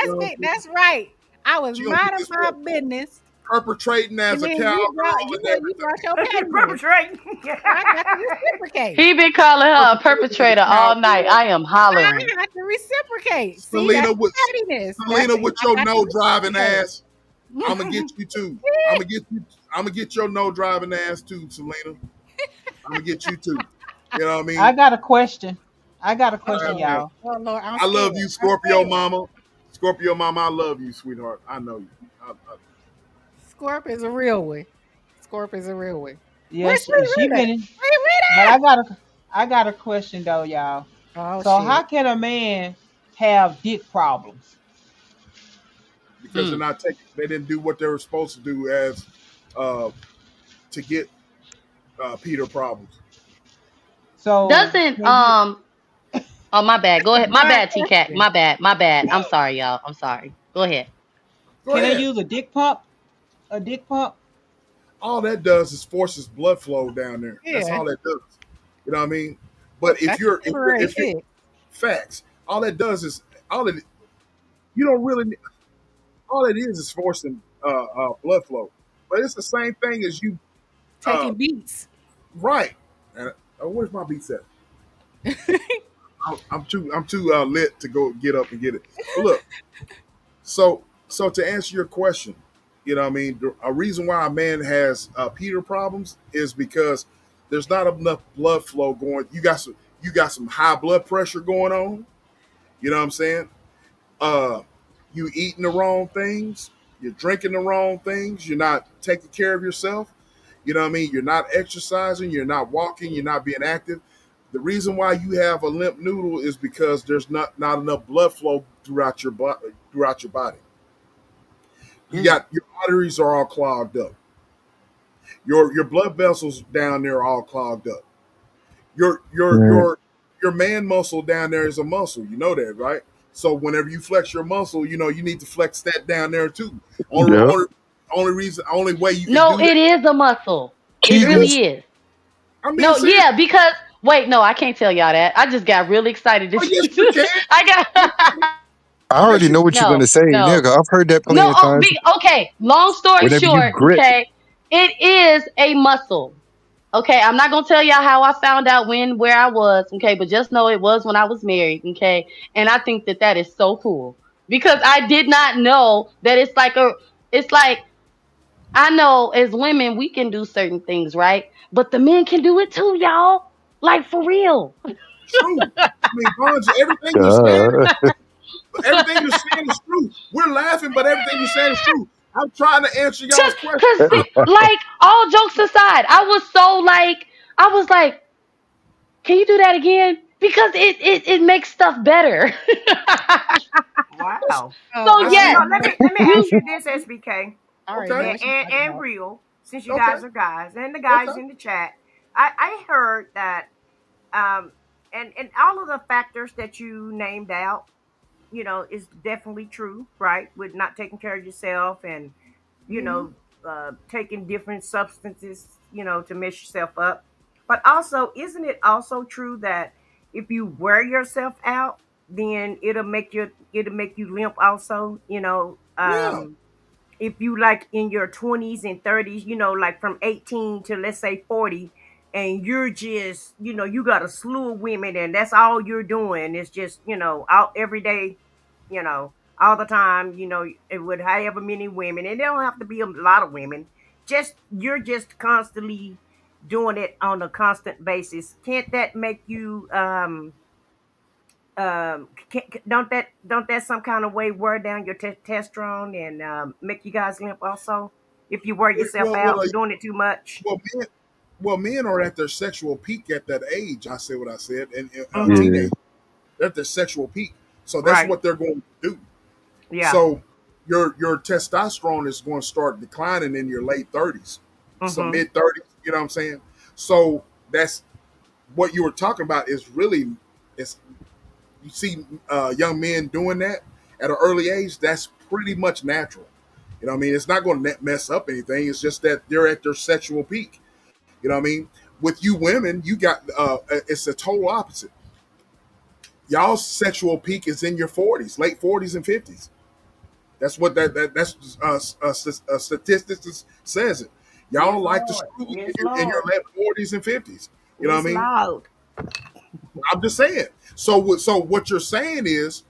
Speaker 2: You
Speaker 1: That's
Speaker 2: know what
Speaker 1: it.
Speaker 2: I'm saying?
Speaker 1: That's right. I was
Speaker 2: She gonna get
Speaker 1: minding
Speaker 2: this
Speaker 1: my
Speaker 2: work.
Speaker 1: business,
Speaker 2: Perpetrating
Speaker 1: and
Speaker 2: as a
Speaker 1: then you
Speaker 2: cowgirl
Speaker 1: brought
Speaker 2: and
Speaker 1: you
Speaker 2: everything.
Speaker 1: brought your
Speaker 6: You
Speaker 1: pettiness.
Speaker 6: perpetrating.
Speaker 1: So I got to reciprocate.
Speaker 5: He been calling her a
Speaker 2: Perpetrating as a
Speaker 5: perpetrator all night.
Speaker 2: cowgirl.
Speaker 5: I am
Speaker 1: I
Speaker 5: hollering.
Speaker 1: have to reciprocate. See, that's
Speaker 2: Selena
Speaker 1: the
Speaker 2: with
Speaker 1: pettiness. That's
Speaker 2: Selena
Speaker 1: it.
Speaker 2: with
Speaker 1: I
Speaker 2: your
Speaker 1: got
Speaker 2: no driving
Speaker 1: to
Speaker 2: ass. I'm gonna
Speaker 1: reciprocate.
Speaker 2: get you too. I'm gonna get you. I'm gonna get your no driving ass too, Selena. I'm gonna get you too. You know what I
Speaker 3: I
Speaker 2: mean?
Speaker 3: got a question. I got a question,
Speaker 1: Uh-oh.
Speaker 2: Man,
Speaker 3: y'all.
Speaker 1: Oh Lord, I'm
Speaker 2: I
Speaker 1: scared.
Speaker 2: love you,
Speaker 1: I'm
Speaker 2: Scorpio
Speaker 1: scared.
Speaker 2: Mama. Scorpio Mama, I love you, sweetheart. I know you.
Speaker 1: Scorp is a real one. Scorp is a real one.
Speaker 3: Yeah,
Speaker 1: Where's
Speaker 3: she
Speaker 1: Rita?
Speaker 3: been in,
Speaker 1: Where's
Speaker 3: but
Speaker 1: Rita?
Speaker 3: I got a question though, y'all.
Speaker 1: Oh
Speaker 3: So
Speaker 1: shit.
Speaker 3: how can a man have dick problems?
Speaker 2: Because they're
Speaker 5: Mm.
Speaker 2: not taking. They didn't do what they were supposed to do as uh, to get Peter problems.
Speaker 3: So
Speaker 5: Doesn't
Speaker 3: can you
Speaker 5: oh my bad.
Speaker 1: That's
Speaker 5: Go
Speaker 1: a
Speaker 5: ahead. My
Speaker 1: blind
Speaker 5: bad, T Cat.
Speaker 1: question.
Speaker 5: My bad. My bad. I'm sorry, y'all. I'm sorry. Go ahead.
Speaker 2: Go
Speaker 3: can they
Speaker 2: ahead.
Speaker 3: use a dick pump? A dick pump?
Speaker 2: All that does is forces blood flow down there. That's
Speaker 1: Yeah,
Speaker 2: all that does. You know what I mean? But
Speaker 1: that's a temporary
Speaker 2: if you're
Speaker 1: fix.
Speaker 2: facts, all that does is all it you don't really all it is forcing blood flow. But it's the same thing as you uh,
Speaker 1: Taking beats.
Speaker 2: right. And, where's my beats at? I'm too lit to go get up and get it. But look, so to answer your question, you know what I mean, a reason why a man has Peter problems is because there's not enough blood flow going. You got some high blood pressure going on. You know what I'm saying? Uh, you eating the wrong things. You're drinking the wrong things. You're not taking care of yourself. You know what I mean? You're not exercising. You're not walking. You're not being active. The reason why you have a limp noodle is because there's not enough blood flow throughout your body. Throughout your body, you
Speaker 5: Mm.
Speaker 2: got your arteries are all clogged up. Your blood vessels down there are all clogged up. Your your
Speaker 4: Right.
Speaker 2: your your man muscle down there is a muscle. You know that, right? So whenever you flex your muscle, you know you need to flex that down there too. Only
Speaker 4: Yep.
Speaker 2: only only reason only way you can
Speaker 5: No,
Speaker 2: do that.
Speaker 5: it is a muscle. It
Speaker 2: Yes,
Speaker 4: Kegels.
Speaker 5: really is.
Speaker 2: I'm being
Speaker 5: No,
Speaker 2: serious.
Speaker 5: yeah, because wait, no, I can't tell y'all that. I just got really excited.
Speaker 2: Oh yes, you can.
Speaker 5: I got
Speaker 4: I
Speaker 2: Yes,
Speaker 4: already
Speaker 2: you
Speaker 4: know what you're
Speaker 5: no,
Speaker 4: gonna say,
Speaker 5: no.
Speaker 4: nigga. I've heard that plenty
Speaker 5: No,
Speaker 4: of times.
Speaker 5: okay. Long story
Speaker 4: Whenever you
Speaker 5: short,
Speaker 4: grip,
Speaker 5: okay, it is a muscle. Okay, I'm not gonna tell y'all how I found out when, where I was. Okay, but just know it was when I was married. Okay, and I think that that is so cool because I did not know that it's like I know as women we can do certain things, right? But the men can do it too, y'all. Like for real.
Speaker 2: true. I mean, Bonds,
Speaker 4: duh.
Speaker 2: everything you're saying is true. We're laughing, but everything you're saying is true. I'm trying to answer y'all's
Speaker 5: Just
Speaker 2: question.
Speaker 5: cause, like, all jokes aside, I was like, can you do that again? Because it makes stuff better.
Speaker 6: Wow.
Speaker 1: Oh,
Speaker 5: So
Speaker 1: I
Speaker 6: So
Speaker 1: already
Speaker 5: yes,
Speaker 1: know.
Speaker 6: let me
Speaker 1: I
Speaker 6: ask
Speaker 5: you
Speaker 6: you this, SBK,
Speaker 1: already know
Speaker 2: Okay,
Speaker 1: what she's talking
Speaker 6: and
Speaker 1: about.
Speaker 6: real, since you
Speaker 2: okay,
Speaker 6: guys are guys, and the
Speaker 2: okay.
Speaker 6: guys in the chat. I heard that um and all of the factors that you named out, is definitely true, right? With not taking care of yourself and you
Speaker 1: Hmm.
Speaker 6: know taking different substances, to mess yourself up. But also, isn't it also true that if you wear yourself out, then it'll make you limp also,
Speaker 2: Yeah,
Speaker 6: if you like in your 20s and 30s, like from 18 to let's say 40, and you're just, you got a slew of women and that's all you're doing is just, out every day, all the time, it would however many women, and they don't have to be a lot of women, just you're just constantly doing it on a constant basis. Can't that make you don't that some kind of way wear down your testosterone and make you guys limp also if you wear yourself
Speaker 2: Well, well,
Speaker 6: out doing it too much?
Speaker 2: well, men, men are at their sexual peak at that age. I said what I said, and
Speaker 6: Mm-hmm.
Speaker 4: Yeah.
Speaker 2: teenage, they're at their sexual peak. So that's
Speaker 6: Right.
Speaker 2: what they're going to do.
Speaker 6: Yeah.
Speaker 2: So your testosterone is going to start declining in your late 30s, some
Speaker 6: Mm-hmm.
Speaker 2: mid 30s. You know what I'm saying? So that's what you were talking about. Is really, it's you see young men doing that at an early age. That's pretty much natural. You know what I mean? It's not going to mess up anything. It's just that they're at their sexual peak. You know what I mean? With you women, you got it's the total opposite. Y'all's sexual peak is in your 40s, late 40s and 50s. That's what that's statistics says it. Y'all
Speaker 6: Yes,
Speaker 2: like to
Speaker 6: Lord.
Speaker 2: screw
Speaker 6: Yes,
Speaker 2: in your
Speaker 6: Lord.
Speaker 2: late 40s and 50s. You know what
Speaker 6: Yes,
Speaker 2: I mean?
Speaker 6: Lord.
Speaker 2: I'm just saying. So what you're saying is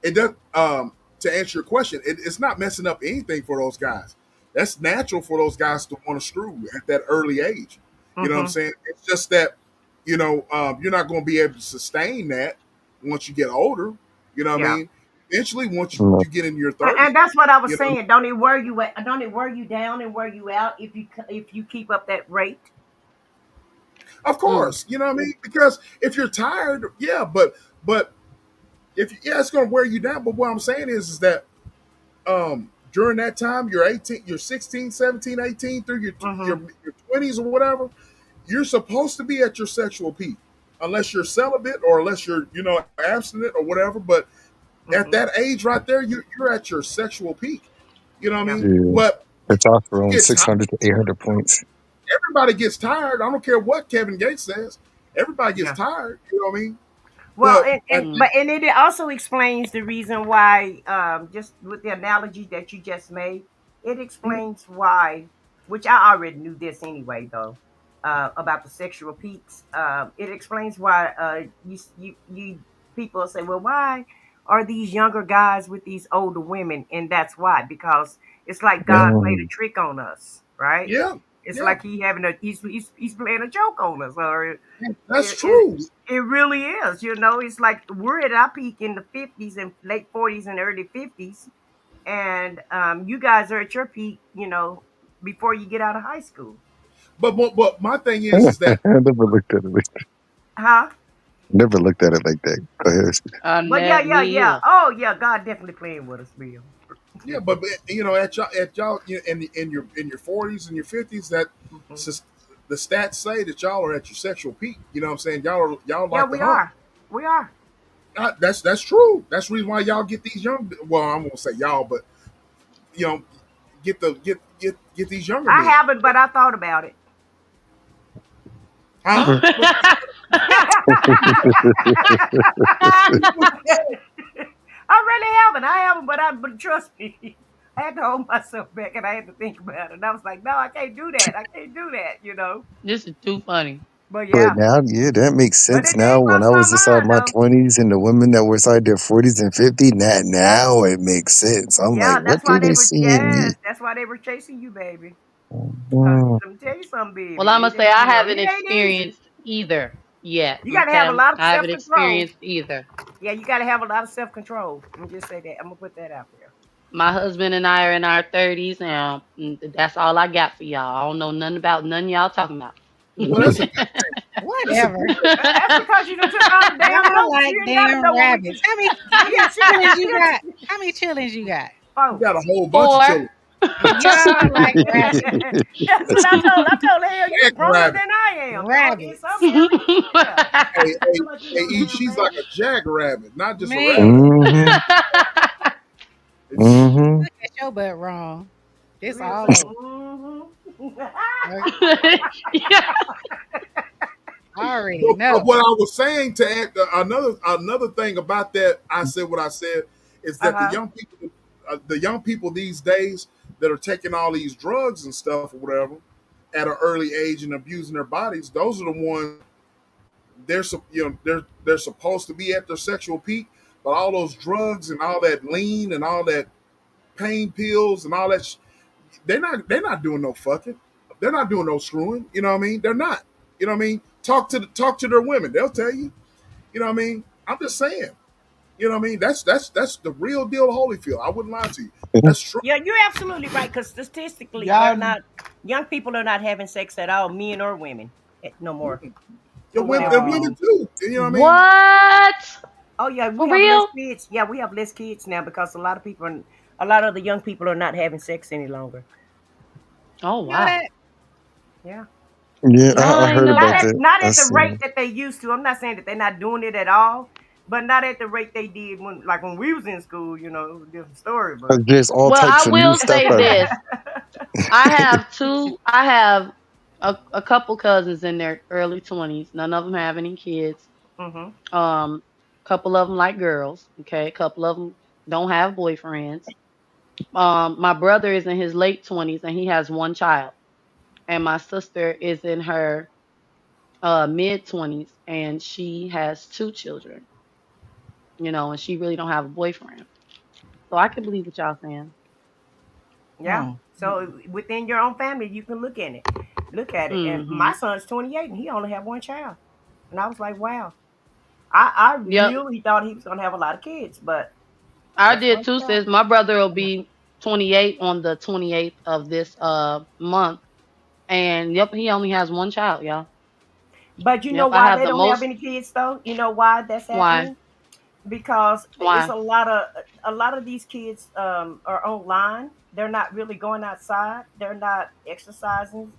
Speaker 2: it does to answer your question, it's not messing up anything for those guys. That's natural for those guys to want to screw at that early age. You know what I'm
Speaker 6: Mm-hmm.
Speaker 2: saying? It's just that you're not going to be able to sustain that once you get older. You know what I
Speaker 6: Yeah.
Speaker 2: mean? Eventually, once
Speaker 4: No.
Speaker 2: you get in your
Speaker 6: And
Speaker 2: 30s,
Speaker 6: that's what I was
Speaker 2: you know,
Speaker 6: saying. Don't it wear you? Don't it wear you down and wear you out if you keep up that rate?
Speaker 2: of
Speaker 5: Mm.
Speaker 2: course, you know what I mean. Because if you're tired, yeah, but if yeah, it's going to wear you down. But what I'm saying is that during that time, you're 18, you're 16, 17, 18 through
Speaker 6: Mm-hmm.
Speaker 2: your 20s or whatever, you're supposed to be at your sexual peak. Unless you're celibate or unless you're, abstinent or whatever. But at
Speaker 6: Mm-hmm.
Speaker 2: that age right there, you're at your sexual peak. You know what I
Speaker 6: Yeah.
Speaker 2: mean?
Speaker 4: Yeah.
Speaker 2: But you
Speaker 4: Testosterone
Speaker 2: get tired.
Speaker 4: 600 to 800 points.
Speaker 2: Everybody gets tired. I don't care what Kevin Gates says. Everybody gets
Speaker 6: Yeah.
Speaker 2: tired. You know what I mean?
Speaker 6: Well,
Speaker 2: But
Speaker 5: Mm.
Speaker 6: and it also explains the reason why, just with the analogy that you just made, it explains why, which I already knew this anyway, though, about the sexual peaks. It explains why you people say, well, why are these younger guys with these older women? And that's why, because it's like God played a
Speaker 4: Mm.
Speaker 6: trick on us, right?
Speaker 2: yeah,
Speaker 6: It's
Speaker 2: yeah,
Speaker 6: like he's playing a joke on us, or
Speaker 2: that's
Speaker 6: it, it,
Speaker 2: true.
Speaker 6: it really is. It's like we're at our peak in the 50s and late 40s and early 50s. And you guys are at your peak, before you get out of high school.
Speaker 2: But my thing is
Speaker 4: I
Speaker 2: that
Speaker 4: never looked at it like
Speaker 6: Huh?
Speaker 4: never looked at it like that. Go ahead.
Speaker 6: But yeah, yeah,
Speaker 5: Me
Speaker 6: yeah.
Speaker 5: either.
Speaker 6: Oh, yeah. God definitely playing with us, Bill.
Speaker 2: yeah, but at y'all in your 40s and your 50s, that
Speaker 6: Mhm.
Speaker 2: sus- the stats say that y'all are at your sexual peak. You know what I'm saying? Y'all
Speaker 6: Yeah,
Speaker 2: like to
Speaker 6: we
Speaker 2: hump.
Speaker 6: are. We are.
Speaker 2: That's true. That's the reason why y'all get these young. Well, I won't say y'all, but you know, get these younger
Speaker 6: I
Speaker 2: men.
Speaker 6: haven't, but I thought about it.
Speaker 2: Huh? What you say?
Speaker 6: I really haven't. I haven't, but trust me, I had to hold myself back and I had to think about it. And I was like, no, I can't do that. I can't do that.
Speaker 5: This is too funny.
Speaker 6: But
Speaker 4: But
Speaker 6: yeah,
Speaker 4: now, yeah, that makes
Speaker 6: but
Speaker 4: sense
Speaker 6: it
Speaker 4: now.
Speaker 6: did
Speaker 4: When
Speaker 6: cross
Speaker 4: I
Speaker 6: my
Speaker 4: was inside
Speaker 6: mind
Speaker 4: my
Speaker 6: though.
Speaker 4: 20s and the women that were inside their 40s and 50s, now it makes sense. I'm like,
Speaker 6: Yeah,
Speaker 4: what do they see in me?
Speaker 6: that's why they were chasing you, baby. Cause
Speaker 4: Mm.
Speaker 6: let me tell you something,
Speaker 5: Well,
Speaker 6: baby.
Speaker 5: I'm gonna say I haven't
Speaker 6: It ain't easy.
Speaker 5: experienced either yet.
Speaker 6: You gotta have a
Speaker 5: Okay,
Speaker 6: lot of
Speaker 5: I
Speaker 6: self
Speaker 5: haven't
Speaker 6: control.
Speaker 5: experienced either.
Speaker 6: Yeah, you gotta have a lot of self control. Let me just say that. I'm gonna put that out there.
Speaker 5: My husband and I are in our 30s now. That's all I got for y'all. I don't know nothing about none y'all talking about.
Speaker 2: Well, that's a good thing. That's a
Speaker 1: Whatever.
Speaker 2: good thing.
Speaker 6: That's because you done took all the damn
Speaker 1: Y'all
Speaker 6: notes.
Speaker 1: like
Speaker 6: You ain't gotta
Speaker 1: damn
Speaker 6: know what we
Speaker 1: rabbits.
Speaker 6: just.
Speaker 1: How many
Speaker 6: Yeah, she
Speaker 1: chillings
Speaker 6: got.
Speaker 1: you got? How many chillings you got?
Speaker 2: You
Speaker 6: Oh.
Speaker 2: got a whole bunch of
Speaker 5: Four.
Speaker 2: children.
Speaker 1: Y'all like rabbits.
Speaker 6: That's what I told. I told her, hell, you growner
Speaker 2: Jackrabbit.
Speaker 6: than I am, dog. In some
Speaker 1: Rabbits.
Speaker 6: areas, yeah.
Speaker 2: Hey,
Speaker 6: How
Speaker 2: hey,
Speaker 6: much you
Speaker 2: hey,
Speaker 6: know
Speaker 2: E,
Speaker 6: now,
Speaker 2: she's like
Speaker 6: baby?
Speaker 2: a jackrabbit, not just a rabbit.
Speaker 1: Man,
Speaker 4: Hmm.
Speaker 2: It's
Speaker 4: Hmm.
Speaker 1: look at your butt wrong. It's
Speaker 6: Real
Speaker 1: all over.
Speaker 6: talk. Mm-hmm.
Speaker 1: Okay,
Speaker 5: Yeah.
Speaker 1: I already
Speaker 2: but
Speaker 1: know.
Speaker 2: what I was saying to add, another thing about that, I said what I said is that
Speaker 6: Uh-huh.
Speaker 2: the young people these days that are taking all these drugs and stuff or whatever at an early age and abusing their bodies, those are the ones they're supposed to be at their sexual peak, but all those drugs and all that lean and all that pain pills and all that, they're not doing no fucking, they're not doing no screwing. You know what I mean? They're not. You know what I mean? Talk to their women, they'll tell you. You know what I mean? I'm just saying. You know what I mean? That's the real deal of Holyfield. I wouldn't lie to you. That's true.
Speaker 6: Yeah, you're absolutely right. Because statistically, they're
Speaker 3: Y'all,
Speaker 6: not young people are not having sex at all, men or women, no more
Speaker 2: Yeah,
Speaker 6: for
Speaker 2: women
Speaker 6: whatever
Speaker 2: and
Speaker 6: reason.
Speaker 2: women too. You know what I mean?
Speaker 5: What?
Speaker 6: Oh yeah, we
Speaker 5: For
Speaker 6: have less
Speaker 5: real?
Speaker 6: kids. Yeah, we have less kids now because a lot of the young people are not having sex any longer.
Speaker 5: Oh
Speaker 1: You know
Speaker 5: wow.
Speaker 1: that?
Speaker 6: Yeah.
Speaker 4: Yeah,
Speaker 5: No,
Speaker 4: I
Speaker 5: I ain't
Speaker 4: heard
Speaker 5: know
Speaker 6: Not
Speaker 4: about
Speaker 6: at
Speaker 5: that.
Speaker 4: that.
Speaker 6: not
Speaker 4: I
Speaker 6: at the rate
Speaker 4: seen.
Speaker 6: that they used to. I'm not saying that they're not doing it at all, but not at the rate they did when we was in school. You know, it was a different story. But
Speaker 4: There's all
Speaker 5: Well, I
Speaker 4: types of new
Speaker 5: will
Speaker 4: stuff
Speaker 5: say
Speaker 4: out.
Speaker 5: this. I have a couple cousins in their early 20s. None of them have any kids.
Speaker 6: hmm
Speaker 5: Couple of them like girls. Okay. A couple of them don't have boyfriends. My brother is in his late 20s and he has one child. And my sister is in her mid 20s and she has two children, and she really don't have a boyfriend. So I can believe what y'all saying.
Speaker 6: yeah.
Speaker 1: Hmm.
Speaker 6: So within your own family, you can look at it. And my
Speaker 5: Mhm.
Speaker 6: son's 28, and he only have one child. And I was like, wow. I
Speaker 5: Yep.
Speaker 6: really thought he was gonna have a lot of kids, but
Speaker 5: I
Speaker 6: just
Speaker 5: did
Speaker 6: one
Speaker 5: too,
Speaker 6: child.
Speaker 5: sis. My brother will be 28 on the 28th of this month. And yep, he only has one child, y'all.
Speaker 6: But you know
Speaker 5: Yep, I
Speaker 6: why
Speaker 5: have
Speaker 6: they
Speaker 5: the
Speaker 6: don't have
Speaker 5: most.
Speaker 6: any kids though? You know why that's
Speaker 5: Why?
Speaker 6: happening? Because it's
Speaker 5: Why?
Speaker 6: a lot of these kids are online. They're not really going outside. They're not exercising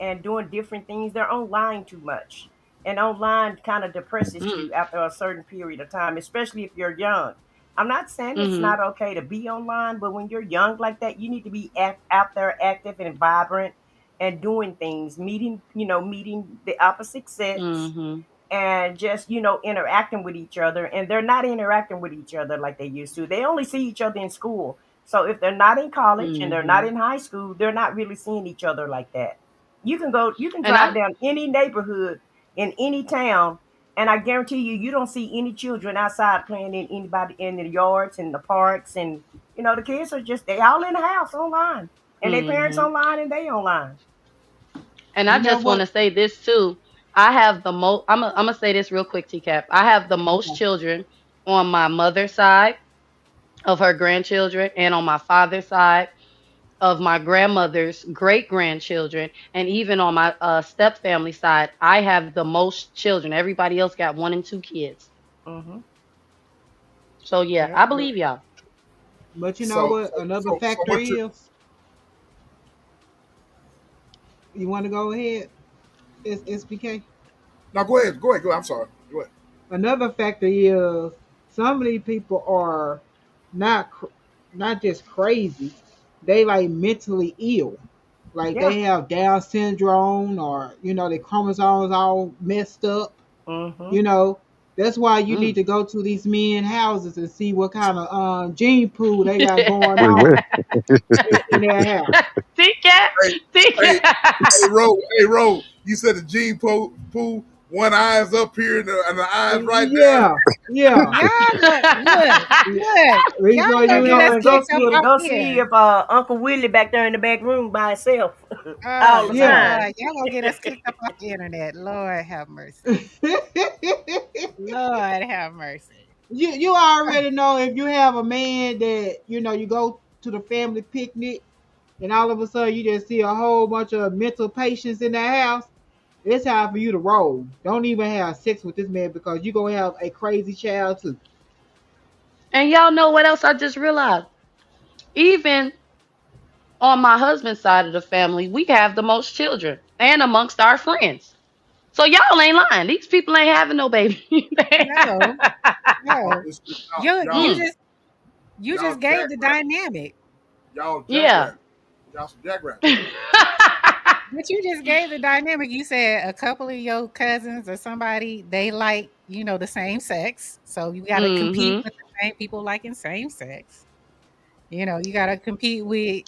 Speaker 6: and doing different things. They're online too much. And online kind of depresses
Speaker 5: Mm.
Speaker 6: you after a certain period of time, especially if you're young. I'm not saying it's
Speaker 5: Mhm.
Speaker 6: not okay to be online, but when you're young like that, you need to be out there active and vibrant and doing things, meeting the opposite sex
Speaker 5: Mhm.
Speaker 6: and just interacting with each other, and they're not interacting with each other like they used to. They only see each other in school. So if they're not in college and they're not
Speaker 5: Mhm.
Speaker 6: in high school, they're not really seeing each other like that. You can
Speaker 5: And
Speaker 6: drive
Speaker 5: I
Speaker 6: down any neighborhood in any town, and I guarantee you don't see any children outside playing in anybody in the yards and the parks. And the kids are just they all in the house online, and their parents
Speaker 5: mhm.
Speaker 6: online and they online.
Speaker 5: And I
Speaker 3: you know
Speaker 5: just want
Speaker 3: what?
Speaker 5: to say this too. I have the most. I'm gonna say this real quick, TCap. I have the most
Speaker 3: Okay.
Speaker 5: children on my mother's side of her grandchildren, and on my father's side of my grandmother's great grandchildren, and even on my step family side, I have the most children. Everybody else got one and two kids.
Speaker 6: hmm
Speaker 5: So yeah,
Speaker 6: Yeah.
Speaker 5: I believe y'all.
Speaker 3: But you know
Speaker 2: So
Speaker 3: what?
Speaker 2: so
Speaker 3: Another
Speaker 2: so, so
Speaker 3: factor
Speaker 2: what you
Speaker 3: is, you want to go ahead, SBK?
Speaker 2: now go ahead, go ahead, go ahead. I'm sorry. Go ahead.
Speaker 3: Another factor is some of these people are not not just crazy, they like mentally ill, like
Speaker 6: Yeah.
Speaker 3: they have Down syndrome, or their chromosomes all messed up.
Speaker 6: hmm
Speaker 3: you know that's why you need
Speaker 5: Mm.
Speaker 3: to go to these men houses and see what kind of gene pool they got going
Speaker 4: Wait, where?
Speaker 3: on in their house.
Speaker 5: TCap,
Speaker 2: Hey, hey,
Speaker 5: TCap.
Speaker 2: hey, Ro, you said the gene pool, one eye's up here and the eyes right down.
Speaker 3: Yeah, yeah.
Speaker 1: Y'all look. Y'all
Speaker 3: Before
Speaker 1: gonna
Speaker 3: you
Speaker 1: get
Speaker 3: know,
Speaker 1: us
Speaker 3: and go
Speaker 1: kicked up
Speaker 3: to
Speaker 1: off
Speaker 6: Go see
Speaker 1: here.
Speaker 6: if Uncle Willie back there in the back room by himself
Speaker 1: Oh
Speaker 6: all the
Speaker 3: yeah.
Speaker 6: time.
Speaker 1: Lord, y'all gonna get us kicked up off the internet. Lord have mercy. Lord have mercy.
Speaker 3: You already know, if you have a man that you go to the family picnic and all of a sudden you just see a whole bunch of mental patients in the house. It's time for you to roll. Don't even have sex with this man, because you gonna have a crazy child too.
Speaker 5: And y'all know what else I just realized? Even on my husband's side of the family, we have the most children, and amongst our friends. So y'all ain't lying. These people ain't having no baby.
Speaker 1: No,
Speaker 2: Y'all,
Speaker 1: no. You you
Speaker 5: Mm.
Speaker 1: just you
Speaker 2: y'all
Speaker 1: just gave the
Speaker 2: jackrabbit.
Speaker 1: dynamic.
Speaker 2: Y'all
Speaker 5: Yeah.
Speaker 2: jackrabbit. Y'all some jackrabbit.
Speaker 1: But you just gave the dynamic. You said a couple of your cousins or somebody, they like, the same sex. So you gotta compete
Speaker 5: Mhm.
Speaker 1: with the same people liking same sex. You gotta compete with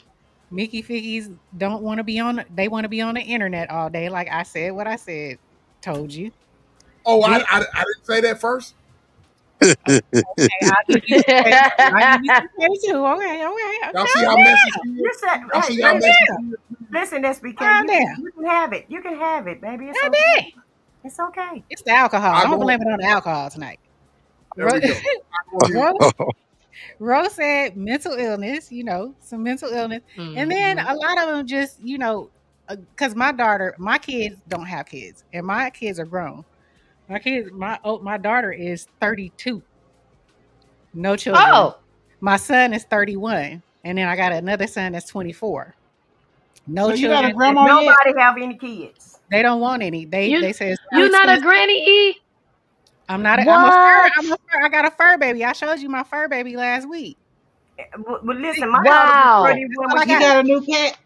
Speaker 1: Mickey Figgies don't want to be on they want to be on the internet all day. Like I said what I said, told you.
Speaker 2: Oh,
Speaker 1: Then
Speaker 2: I didn't say that first.
Speaker 1: okay, I'll give you some space. I'll give you some space too. Okay, okay.
Speaker 2: Y'all see
Speaker 1: Calm
Speaker 2: how messy she
Speaker 6: You
Speaker 2: is.
Speaker 6: said,
Speaker 2: Y'all
Speaker 6: "Hey,
Speaker 2: see how messy
Speaker 1: down.
Speaker 2: she is.
Speaker 6: listen, SBK,
Speaker 1: Calm down.
Speaker 6: you can have it. You can have it, baby. It's
Speaker 1: Calm
Speaker 6: okay.
Speaker 1: down.
Speaker 6: It's okay."
Speaker 1: It's the alcohol.
Speaker 2: I
Speaker 1: Don't
Speaker 2: won't.
Speaker 1: blame it on the alcohol tonight.
Speaker 2: There
Speaker 1: Ro-
Speaker 2: we go. I go ahead.
Speaker 1: Rose, Rose said mental illness, some mental illness. And then
Speaker 5: Hmm.
Speaker 1: a lot of them just, because my kids don't have kids, and my kids are grown. My daughter is 32, no children.
Speaker 5: Oh,
Speaker 1: My son is 31, and then I got another son that's 24, no
Speaker 3: So you got a
Speaker 1: children.
Speaker 3: grandma yet?
Speaker 6: Nobody have any kids.
Speaker 1: They don't want any. They
Speaker 5: you
Speaker 1: they say it's too
Speaker 5: you not a
Speaker 1: expensive.
Speaker 5: granny E?
Speaker 1: I'm not. I'm a fur.
Speaker 5: What?
Speaker 1: I got a fur baby. I showed you my fur baby last week.
Speaker 6: Well, listen,
Speaker 1: See,
Speaker 6: my daughter was
Speaker 5: Wow.
Speaker 6: 31
Speaker 1: all
Speaker 6: when
Speaker 1: I
Speaker 3: You
Speaker 6: she
Speaker 1: got.
Speaker 3: got a new cat?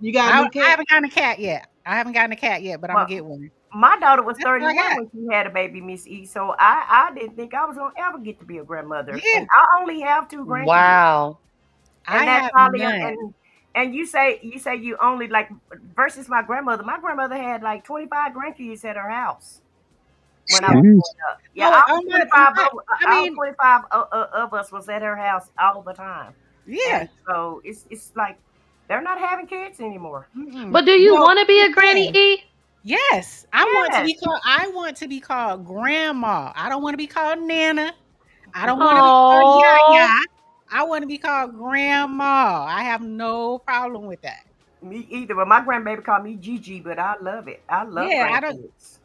Speaker 3: You got a
Speaker 1: I
Speaker 3: new cat?
Speaker 1: haven't gotten a cat yet. I haven't gotten a cat yet, but I'm gonna
Speaker 6: my,
Speaker 1: get one.
Speaker 6: my daughter was
Speaker 1: That's all I
Speaker 6: 31
Speaker 1: got.
Speaker 6: when she had a baby, Miss E. So I didn't think I was gonna ever get to be a grandmother.
Speaker 1: Yeah,
Speaker 6: And I only have two grandkids.
Speaker 5: Wow.
Speaker 1: I
Speaker 6: And that's
Speaker 1: have
Speaker 6: probably
Speaker 1: none.
Speaker 6: and you say you only like versus my grandmother. My grandmother had like 25 grandkids at her house when I was
Speaker 4: Jeez.
Speaker 6: growing up. Yeah,
Speaker 1: Oh,
Speaker 6: all
Speaker 1: oh my,
Speaker 6: 25
Speaker 1: my I
Speaker 6: all
Speaker 1: mean,
Speaker 6: 25 of us was at her house all the time.
Speaker 1: yeah.
Speaker 6: And so it's like they're not having kids anymore.
Speaker 1: Mm-mm.
Speaker 5: But do you
Speaker 1: Well,
Speaker 5: want to be a granny
Speaker 1: yeah.
Speaker 5: E?
Speaker 1: Yes, I want to
Speaker 6: Yes.
Speaker 1: be called. I want to be called grandma. I don't want to be called Nana. I don't want to be called
Speaker 5: Oh,
Speaker 1: Yaya. I want to be called grandma. I have no problem with that.
Speaker 6: Me either. But my grandbaby called me Gigi, but I love it. I love
Speaker 1: Yeah, I don't.
Speaker 6: grandkids.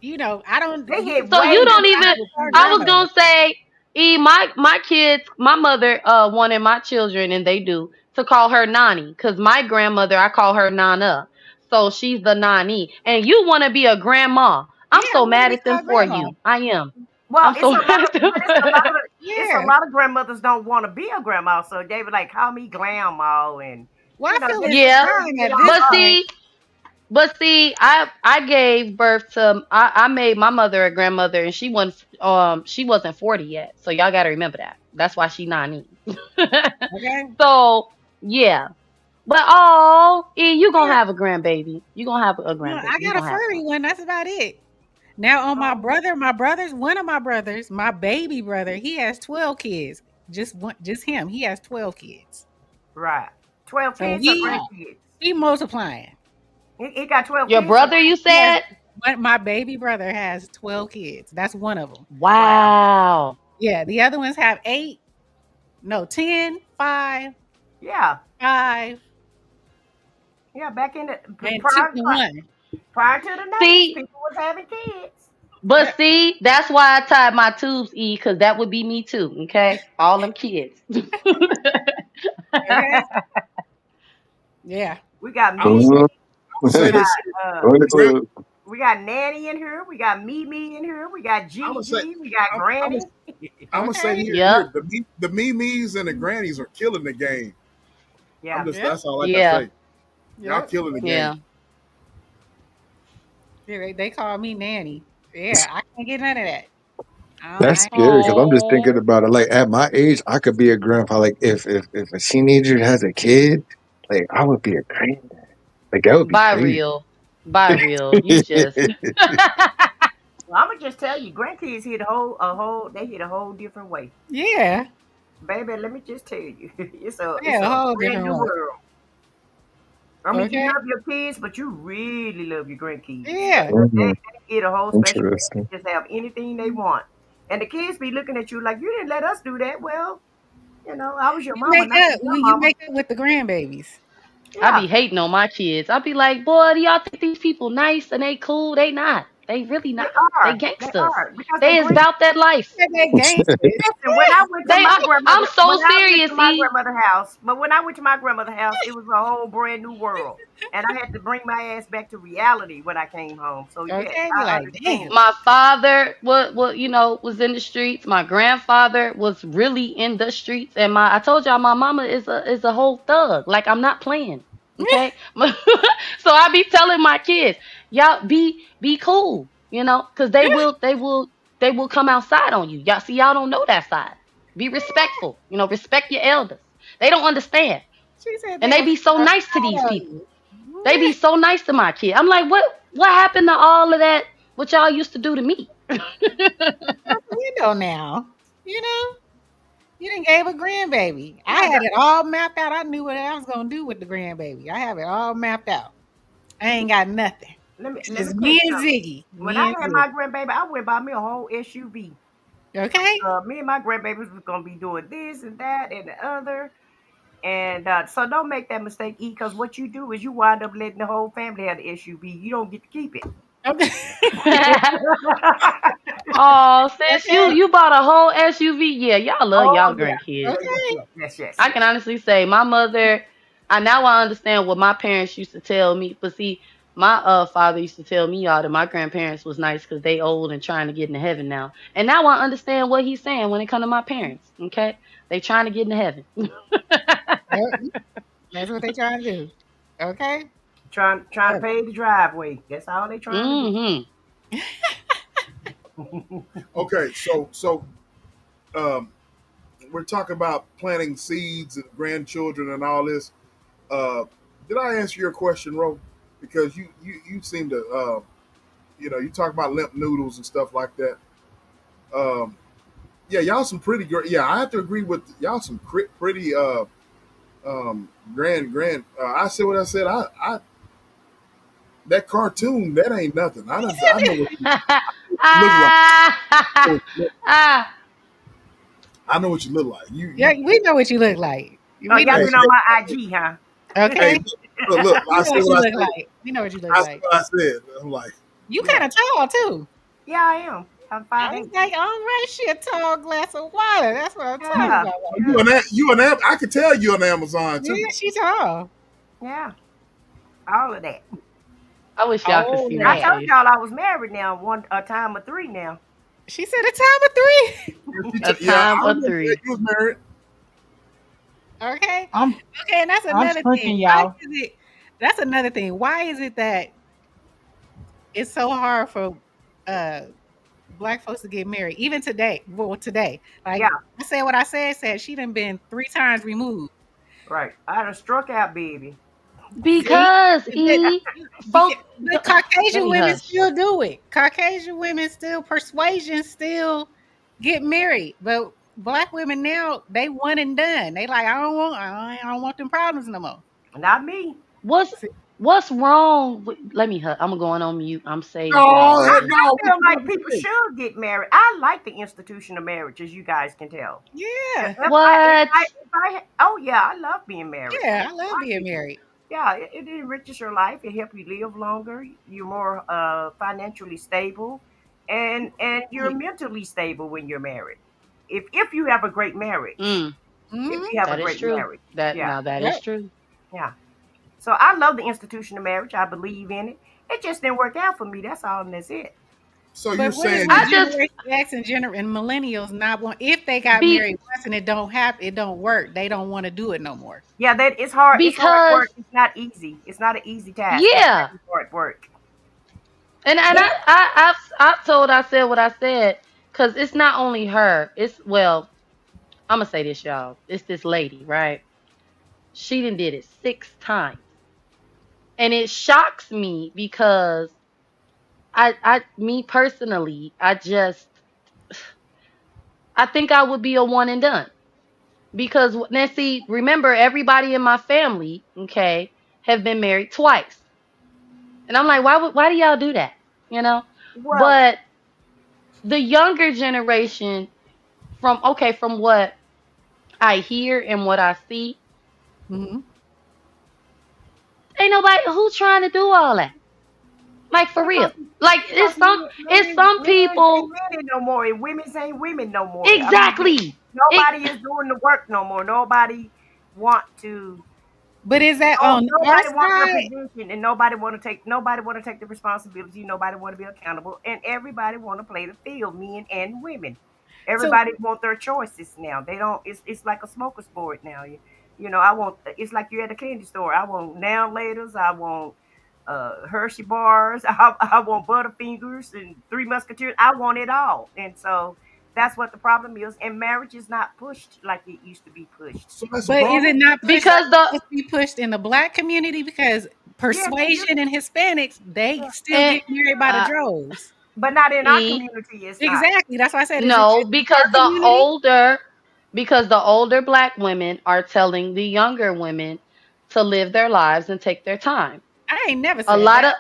Speaker 1: I don't.
Speaker 6: They hit
Speaker 5: so
Speaker 6: way
Speaker 5: you don't
Speaker 6: different
Speaker 1: I
Speaker 5: even.
Speaker 1: have
Speaker 6: with
Speaker 1: to call
Speaker 5: I
Speaker 6: you.
Speaker 5: was
Speaker 1: grandmother.
Speaker 5: gonna say, E, my kids, my mother wanted my children, and they do, to call her Nani, cause my grandmother, I call her Nana, so she's the Nani, and you want to be a grandma.
Speaker 1: Yeah,
Speaker 5: I'm
Speaker 1: I
Speaker 5: so
Speaker 1: want to
Speaker 5: mad
Speaker 1: be
Speaker 5: at them
Speaker 1: called
Speaker 5: for
Speaker 1: grandma.
Speaker 5: you. I am.
Speaker 6: Well,
Speaker 5: I'm so mad at them.
Speaker 6: it's a
Speaker 1: Yeah.
Speaker 6: lot of grandmothers don't want to be a grandma, so they would like call me grandma, and
Speaker 1: Well, I feel
Speaker 6: they
Speaker 1: it's
Speaker 5: Yeah,
Speaker 6: they
Speaker 1: time
Speaker 6: get
Speaker 1: at
Speaker 6: all
Speaker 1: this
Speaker 5: but
Speaker 6: up.
Speaker 1: point.
Speaker 5: see, I gave birth to I made my mother a grandmother, and she wasn't 40 yet. So y'all got to remember that. That's why she 90.
Speaker 1: Okay.
Speaker 5: So yeah, but you gonna
Speaker 1: Yeah.
Speaker 5: have a grandbaby. You gonna have a grandbaby.
Speaker 1: I
Speaker 5: You
Speaker 1: got a
Speaker 5: gonna have
Speaker 1: furry
Speaker 5: one.
Speaker 1: one. That's about it. Now on
Speaker 6: Um,
Speaker 1: one of my brothers, my baby brother, he has 12 kids. Just him. He has 12 kids.
Speaker 6: right, 12
Speaker 1: So
Speaker 6: kids or grandkids.
Speaker 1: he multiplying.
Speaker 6: He got 12
Speaker 5: Your
Speaker 6: kids or
Speaker 5: brother, you
Speaker 6: grandkids.
Speaker 1: He has
Speaker 5: said?
Speaker 1: my baby brother has 12 kids. That's one of them.
Speaker 6: Wow.
Speaker 5: Wow.
Speaker 1: Yeah, the other ones have 8, no, 10, 5,
Speaker 6: Yeah,
Speaker 1: 5,
Speaker 6: yeah. Back in the
Speaker 1: and 2
Speaker 6: prior,
Speaker 1: and 1.
Speaker 6: prior to the 90s,
Speaker 5: See,
Speaker 6: people was having kids.
Speaker 5: but
Speaker 1: Yep.
Speaker 5: see, that's why I tied my tubes, E, because that would be me too. Okay, all them kids.
Speaker 1: Okay. Yeah.
Speaker 6: We got
Speaker 2: I'm gonna
Speaker 6: me,
Speaker 4: Uh,
Speaker 2: I'm gonna
Speaker 6: we
Speaker 2: say
Speaker 4: Going
Speaker 6: got
Speaker 2: this.
Speaker 4: to
Speaker 2: The grand.
Speaker 4: club.
Speaker 6: we got Nanny in here, we got Mimi in here, we got
Speaker 2: I'm gonna say.
Speaker 6: Gigi, we got
Speaker 2: I'm, I'm gonna.
Speaker 6: Granny.
Speaker 2: I'm gonna say
Speaker 1: Okay.
Speaker 5: Yep.
Speaker 2: here. The memes and the grannies are killing the game. I'm
Speaker 6: Yeah.
Speaker 2: just.
Speaker 1: Yep.
Speaker 2: That's all I can
Speaker 5: Yeah.
Speaker 2: say. Y'all
Speaker 1: Yep.
Speaker 2: killing the
Speaker 5: Yeah.
Speaker 2: game.
Speaker 1: Yeah, they call me nanny. Yeah, I can't get none of that.
Speaker 4: That's
Speaker 1: I ain't
Speaker 4: scary because I'm just thinking
Speaker 5: Oh,
Speaker 4: about it. Like at my age, I could be a grandpa. Like if a teenager has a kid, like I would be a granddad. Like that would be
Speaker 5: by
Speaker 4: crazy.
Speaker 5: real. By real. You just.
Speaker 6: Well, I'm gonna just tell you, grandkids hit they hit a whole different way.
Speaker 1: yeah.
Speaker 6: Baby, let me just tell you, it's
Speaker 1: Yeah, a
Speaker 6: a
Speaker 1: whole
Speaker 6: brand
Speaker 1: different
Speaker 6: new
Speaker 1: one.
Speaker 6: world. I mean, you
Speaker 1: Okay.
Speaker 6: love your kids, but you really love your grandkids
Speaker 1: Yeah.
Speaker 6: because
Speaker 4: Mhm.
Speaker 6: they get a whole special way.
Speaker 4: Interesting.
Speaker 6: They just have anything they want, and the kids be looking at you like you didn't let us do that. Well, I was your mama, not your
Speaker 1: You
Speaker 6: mama.
Speaker 1: make up with the grandbabies.
Speaker 5: I
Speaker 6: Yeah,
Speaker 5: be hating on my kids. I be like, boy, do y'all think these people nice and they cool? They not. They really
Speaker 6: they
Speaker 5: not. They
Speaker 6: are. They
Speaker 5: gangsters.
Speaker 6: are because they
Speaker 5: They is
Speaker 6: bring.
Speaker 5: about that life.
Speaker 1: Yeah, they gangsters.
Speaker 6: Listen, when I went to
Speaker 5: They
Speaker 6: my
Speaker 5: are. I'm
Speaker 6: grandmother,
Speaker 5: so serious, E.
Speaker 6: when I went to my grandmother's house, it was a whole brand new world, and I had to bring my ass back to reality when I came home. So yes,
Speaker 1: Okay, be
Speaker 6: I
Speaker 1: like, damn.
Speaker 6: understand.
Speaker 5: My father was in the streets. My grandfather was really in the streets, and my I told y'all my mama is a whole thug. Like I'm not playing. Okay, so I be telling my kids, y'all be cool, because they will come outside on you. Y'all see, y'all don't know that side. Be respectful, respect your elders. They don't understand,
Speaker 1: She said
Speaker 5: and
Speaker 1: they
Speaker 5: they
Speaker 1: will
Speaker 5: be
Speaker 1: come
Speaker 5: so nice to these
Speaker 1: outside on
Speaker 5: people.
Speaker 1: you.
Speaker 5: They be so nice to my kid. I'm like, what happened to all of that? What y'all used to do to me?
Speaker 1: You know now. You know, you didn't gave a grandbaby. I
Speaker 6: Yeah,
Speaker 1: had it all mapped out. I knew what I was gonna do with the grandbaby. I have it all mapped out. I ain't got nothing.
Speaker 6: let me
Speaker 1: It's
Speaker 6: let me
Speaker 1: just
Speaker 6: tell you
Speaker 1: me and
Speaker 6: something.
Speaker 1: Ziggy.
Speaker 6: When
Speaker 1: Me
Speaker 6: I
Speaker 1: and
Speaker 6: had
Speaker 1: Ziggy.
Speaker 6: my grandbaby, I went buy me a whole SUV.
Speaker 1: Okay.
Speaker 6: Me and my grandbabies was gonna be doing this and that and the other. And so don't make that mistake, E, because what you do is you wind up letting the whole family have the SUV. You don't get to keep it.
Speaker 1: Okay.
Speaker 5: Oh, sis, you
Speaker 1: Okay.
Speaker 5: you bought a whole SUV. Yeah, y'all love
Speaker 6: Oh
Speaker 5: y'all
Speaker 6: yeah,
Speaker 5: grandkids.
Speaker 6: yes, yes,
Speaker 1: Okay.
Speaker 6: yes, yes, yes,
Speaker 5: I can
Speaker 6: yes.
Speaker 5: honestly say my mother. I now I understand what my parents used to tell me. But see, my father used to tell me all that my grandparents was nice because they old and trying to get into heaven now. And now I understand what he's saying when it come to my parents. Okay, they trying to get into heaven.
Speaker 1: Yep. That's what they trying to do. Okay.
Speaker 6: Trying to
Speaker 1: Sure.
Speaker 6: pay the driveway. That's all they trying to
Speaker 5: Hmm.
Speaker 6: do.
Speaker 2: Okay, so um, we're talking about planting seeds and grandchildren and all this. Uh, did I answer your question, Ro? Because you seem to you talk about limp noodles and stuff like that. Um, yeah, y'all some pretty great. Yeah, I have to agree with y'all. Some pretty grand. I said what I said. I that cartoon that ain't nothing. I know what you look like. I know
Speaker 5: Ah,
Speaker 2: what you look,
Speaker 5: ah.
Speaker 2: I know what you look like. You
Speaker 1: Yeah,
Speaker 2: you.
Speaker 1: we know what you look like.
Speaker 6: Oh,
Speaker 1: We know
Speaker 6: y'all
Speaker 2: Hey,
Speaker 1: what
Speaker 6: been
Speaker 1: you
Speaker 6: on
Speaker 1: look
Speaker 6: my
Speaker 1: like.
Speaker 6: IG, huh?
Speaker 2: hey,
Speaker 1: Okay.
Speaker 2: look.
Speaker 1: We
Speaker 2: I
Speaker 1: know
Speaker 2: said
Speaker 1: what you
Speaker 2: what I
Speaker 1: look
Speaker 2: said.
Speaker 1: like. We know what you look
Speaker 2: I said
Speaker 1: like.
Speaker 2: what I said. I'm like,
Speaker 1: You
Speaker 6: Yeah,
Speaker 1: kind of tall too.
Speaker 6: yeah, I am. I'm
Speaker 1: I
Speaker 6: five
Speaker 1: was
Speaker 6: eight.
Speaker 1: like, all right, she a tall glass of water. That's what I'm talking
Speaker 6: Yeah,
Speaker 1: about
Speaker 2: oh,
Speaker 1: right there.
Speaker 2: you an I could tell you an Amazon too.
Speaker 1: Yeah, she tall.
Speaker 6: yeah, all of that.
Speaker 5: I wish y'all could
Speaker 1: All
Speaker 5: see
Speaker 1: of
Speaker 6: I
Speaker 5: my
Speaker 1: that.
Speaker 6: told
Speaker 5: face.
Speaker 6: y'all I was married now, one a time of three now.
Speaker 1: She said a time of three.
Speaker 5: A
Speaker 2: Yeah,
Speaker 5: time
Speaker 2: I
Speaker 5: of
Speaker 2: remember that
Speaker 5: three.
Speaker 2: you was married.
Speaker 1: Okay.
Speaker 3: I'm
Speaker 1: Okay, and that's
Speaker 3: I'm
Speaker 1: another thing.
Speaker 3: tricking
Speaker 1: Why
Speaker 3: y'all.
Speaker 1: is it that's another thing. Why is it that it's so hard for uh black folks to get married? Even today. Well, today.
Speaker 6: Yeah,
Speaker 1: Like I said what I said she done been 3 times removed.
Speaker 6: right. I done struck out, baby.
Speaker 1: See?
Speaker 5: Because E folk,
Speaker 1: But
Speaker 5: let
Speaker 1: Caucasian
Speaker 5: me
Speaker 1: women
Speaker 5: hush.
Speaker 1: still do it. Caucasian women still persuasion still get married. But black women now, they one and done. They like, I don't want them problems no more.
Speaker 6: Not me.
Speaker 5: What's
Speaker 1: See,
Speaker 5: what's wrong? Let me hush. I'm going on mute. I'm saved, y'all.
Speaker 2: No,
Speaker 5: I'm
Speaker 6: I,
Speaker 5: just
Speaker 6: I
Speaker 2: no, what
Speaker 6: feel
Speaker 2: you
Speaker 6: like
Speaker 2: about to
Speaker 6: people
Speaker 2: say?
Speaker 6: should get married. I like the institution of marriage, as you guys can tell.
Speaker 1: yeah.
Speaker 5: what?
Speaker 6: Oh yeah, I love being married. I
Speaker 1: Yeah, I love
Speaker 6: like
Speaker 1: being
Speaker 6: it.
Speaker 1: married.
Speaker 6: Yeah, it enriches your life. It helps you live longer. You're more financially stable, and you're mentally stable when you're married. If you have a great marriage,
Speaker 5: Mm,
Speaker 6: if
Speaker 1: Hmm.
Speaker 6: you have a
Speaker 5: that is
Speaker 6: great
Speaker 5: true.
Speaker 6: marriage,
Speaker 5: That
Speaker 6: yeah,
Speaker 5: now that is
Speaker 1: Yep.
Speaker 5: true.
Speaker 6: yeah. So I love the institution of marriage. I believe in it. It just didn't work out for me. That's all, and that's it.
Speaker 2: So you're
Speaker 1: But what is
Speaker 2: saying
Speaker 1: with
Speaker 5: I
Speaker 2: you
Speaker 5: just
Speaker 1: Generation X and millennials not want if they got
Speaker 5: be
Speaker 1: married once and it don't happen, it don't work, they don't want to do it no more.
Speaker 6: Yeah, that it's hard. It's hard
Speaker 5: because
Speaker 6: work. It's not easy. It's not an easy task. It's
Speaker 5: yeah.
Speaker 6: very hard work.
Speaker 5: And
Speaker 1: But
Speaker 5: I said what I said because it's not only her. It's well, I'm gonna say this, y'all. It's this lady, right? She done did it 6 times, and it shocks me because me personally, I think I would be a one and done because now see, remember everybody in my family, okay, have been married twice, and I'm like, why do y'all do that? You know,
Speaker 6: Well,
Speaker 5: but the younger generation, from what I hear and what I see,
Speaker 1: mhm.
Speaker 5: ain't nobody who's trying to do all that. Like for
Speaker 6: because
Speaker 5: real. Like
Speaker 6: because
Speaker 5: it's some
Speaker 6: men ain't
Speaker 5: people
Speaker 6: men no more, and women's ain't women no more. I mean,
Speaker 5: exactly. It,
Speaker 6: nobody is doing the work no more. Nobody want to.
Speaker 1: But is that
Speaker 6: Oh,
Speaker 1: on our
Speaker 6: nobody want their
Speaker 1: side?
Speaker 6: position, and nobody want to take the responsibility. Nobody want to be accountable, and everybody want to play the field, men and women.
Speaker 1: So
Speaker 6: Everybody want their choices now. They don't. It's like a smoker's board now. I want. It's like you're at a candy store. I want now laters. I want Hershey bars. I want Butterfingers and Three Musketeers. I want it all, and so that's what the problem is. And marriage is not pushed like it used to be pushed.
Speaker 2: so that's a
Speaker 1: but is it
Speaker 2: problem?
Speaker 1: not pushed like
Speaker 5: because
Speaker 1: it's
Speaker 5: the
Speaker 1: supposed to be pushed in the black community? Because
Speaker 6: Yes, yes,
Speaker 1: persuasion and Hispanics, they
Speaker 6: yeah.
Speaker 1: still
Speaker 5: and
Speaker 1: get married by the
Speaker 5: uh,
Speaker 1: droves.
Speaker 6: But not in our
Speaker 5: e
Speaker 6: community. It's not.
Speaker 1: Exactly. That's why I said, is it
Speaker 5: no
Speaker 1: just our community?
Speaker 5: because the older black women are telling the younger women to live their lives and take their time.
Speaker 1: I ain't never
Speaker 5: A
Speaker 1: said
Speaker 5: lot
Speaker 1: that.
Speaker 5: of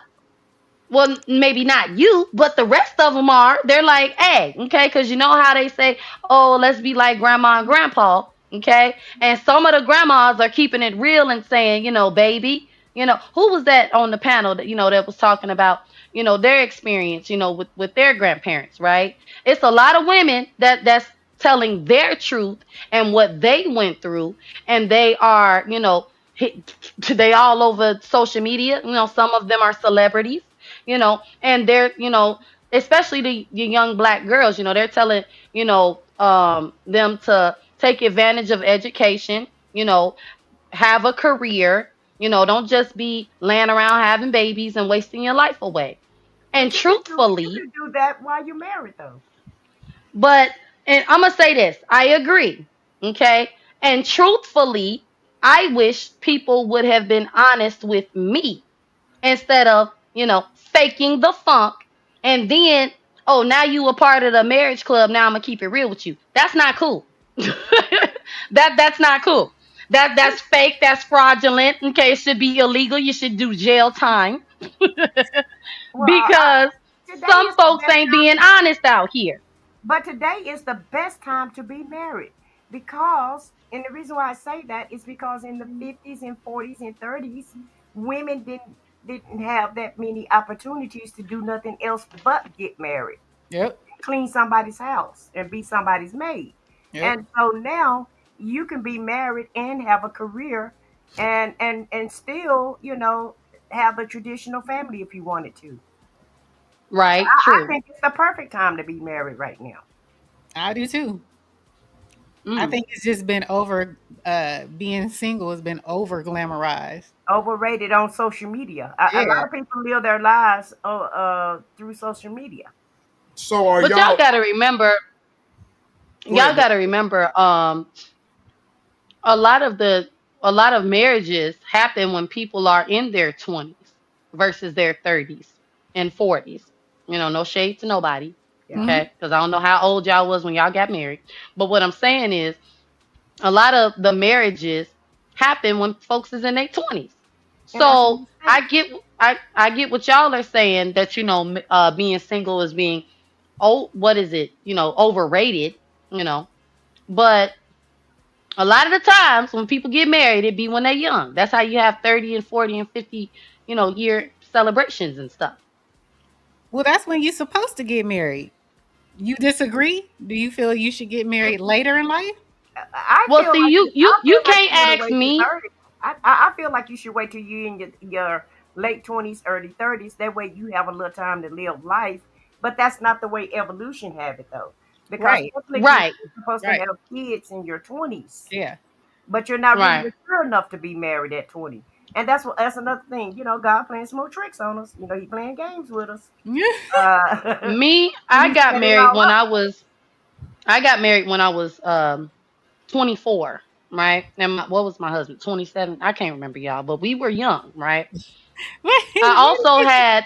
Speaker 5: well, maybe not you, but the rest of them are. They're like, hey, okay, because you know how they say, oh, let's be like grandma and grandpa, okay? And some of the grandmas are keeping it real and saying, baby, who was that on the panel that, that was talking about, their experience, with their grandparents, right? It's a lot of women that's telling their truth and what they went through, and they are, they all over social media. Some of them are celebrities, and they're, especially the young black girls, they're telling, them to take advantage of education, have a career, don't just be laying around having babies and wasting your life away. And
Speaker 6: But you
Speaker 5: truthfully,
Speaker 6: can do that while you're married though.
Speaker 5: but, and I'm going to say this, I agree. Okay. And truthfully, I wish people would have been honest with me instead of, faking the funk. And then, oh, now you a part of the marriage club. Now I'm gonna keep it real with you. That's not cool. That's not cool. That's fake. That's fraudulent. Okay, it should be illegal. You should do jail time
Speaker 6: Well,
Speaker 5: because
Speaker 6: today
Speaker 5: some
Speaker 6: is the
Speaker 5: folks
Speaker 6: best
Speaker 5: ain't
Speaker 6: time
Speaker 5: being
Speaker 6: to be
Speaker 5: honest out here.
Speaker 6: But today is the best time to be married because, and the reason why I say that is because in the 50s and 40s and 30s, women didn't have that many opportunities to do nothing else but get married,
Speaker 1: Yep.
Speaker 6: clean somebody's house, and be somebody's maid.
Speaker 1: Yep.
Speaker 6: And so now you can be married and have a career and still, have a traditional family if you wanted to.
Speaker 5: Right?
Speaker 6: I
Speaker 5: True.
Speaker 6: think it's the perfect time to be married right now.
Speaker 1: I do too. I
Speaker 5: Mm.
Speaker 1: think it's just been over being single has been over glamorized.
Speaker 6: Overrated on social media. A lot
Speaker 1: Yeah.
Speaker 6: of people live their lives through social media.
Speaker 2: So are
Speaker 5: But y'all
Speaker 2: y'all?
Speaker 5: gotta remember,
Speaker 2: Go ahead,
Speaker 5: y'all
Speaker 2: bro.
Speaker 5: gotta remember, a lot of the a lot of marriages happen when people are in their 20s versus their 30s and 40s. No shade to nobody,
Speaker 6: Yeah.
Speaker 1: Hmm.
Speaker 5: okay? Because I don't know how old y'all was when y'all got married. But what I'm saying is a lot of the marriages happen when folks is in their 20s.
Speaker 6: And that's a
Speaker 5: So
Speaker 6: mistake.
Speaker 5: I get what y'all are saying, that being single is being, oh, what is it, overrated, you know. But a lot of the times when people get married, it be when they're young. That's how you have 30 and 40 and 50, year celebrations and stuff.
Speaker 1: Well, that's when you're supposed to get married. You disagree? Do you feel you should get married later in life?
Speaker 5: Well, see,
Speaker 6: I
Speaker 5: you
Speaker 6: feel like
Speaker 5: can't
Speaker 6: you want to
Speaker 5: ask
Speaker 6: wait till
Speaker 5: me.
Speaker 6: 30. I feel like you should wait till you in your late 20s, early 30s. That way you have a little time to live life. But that's not the way evolution have it though. Because
Speaker 1: Right.
Speaker 6: technically
Speaker 5: Right,
Speaker 6: you're supposed to
Speaker 1: Right.
Speaker 6: have kids in your 20s.
Speaker 1: Yeah.
Speaker 6: But you're not really
Speaker 5: right.
Speaker 6: mature enough to be married at 20. And that's another thing. God playing some more tricks on us. He playing games with us.
Speaker 5: Me,
Speaker 6: And he set it all up.
Speaker 5: I got married when I was 24, right? And what was my husband? 27. I can't remember, y'all, but we were young, right? I
Speaker 1: Wait,
Speaker 5: also had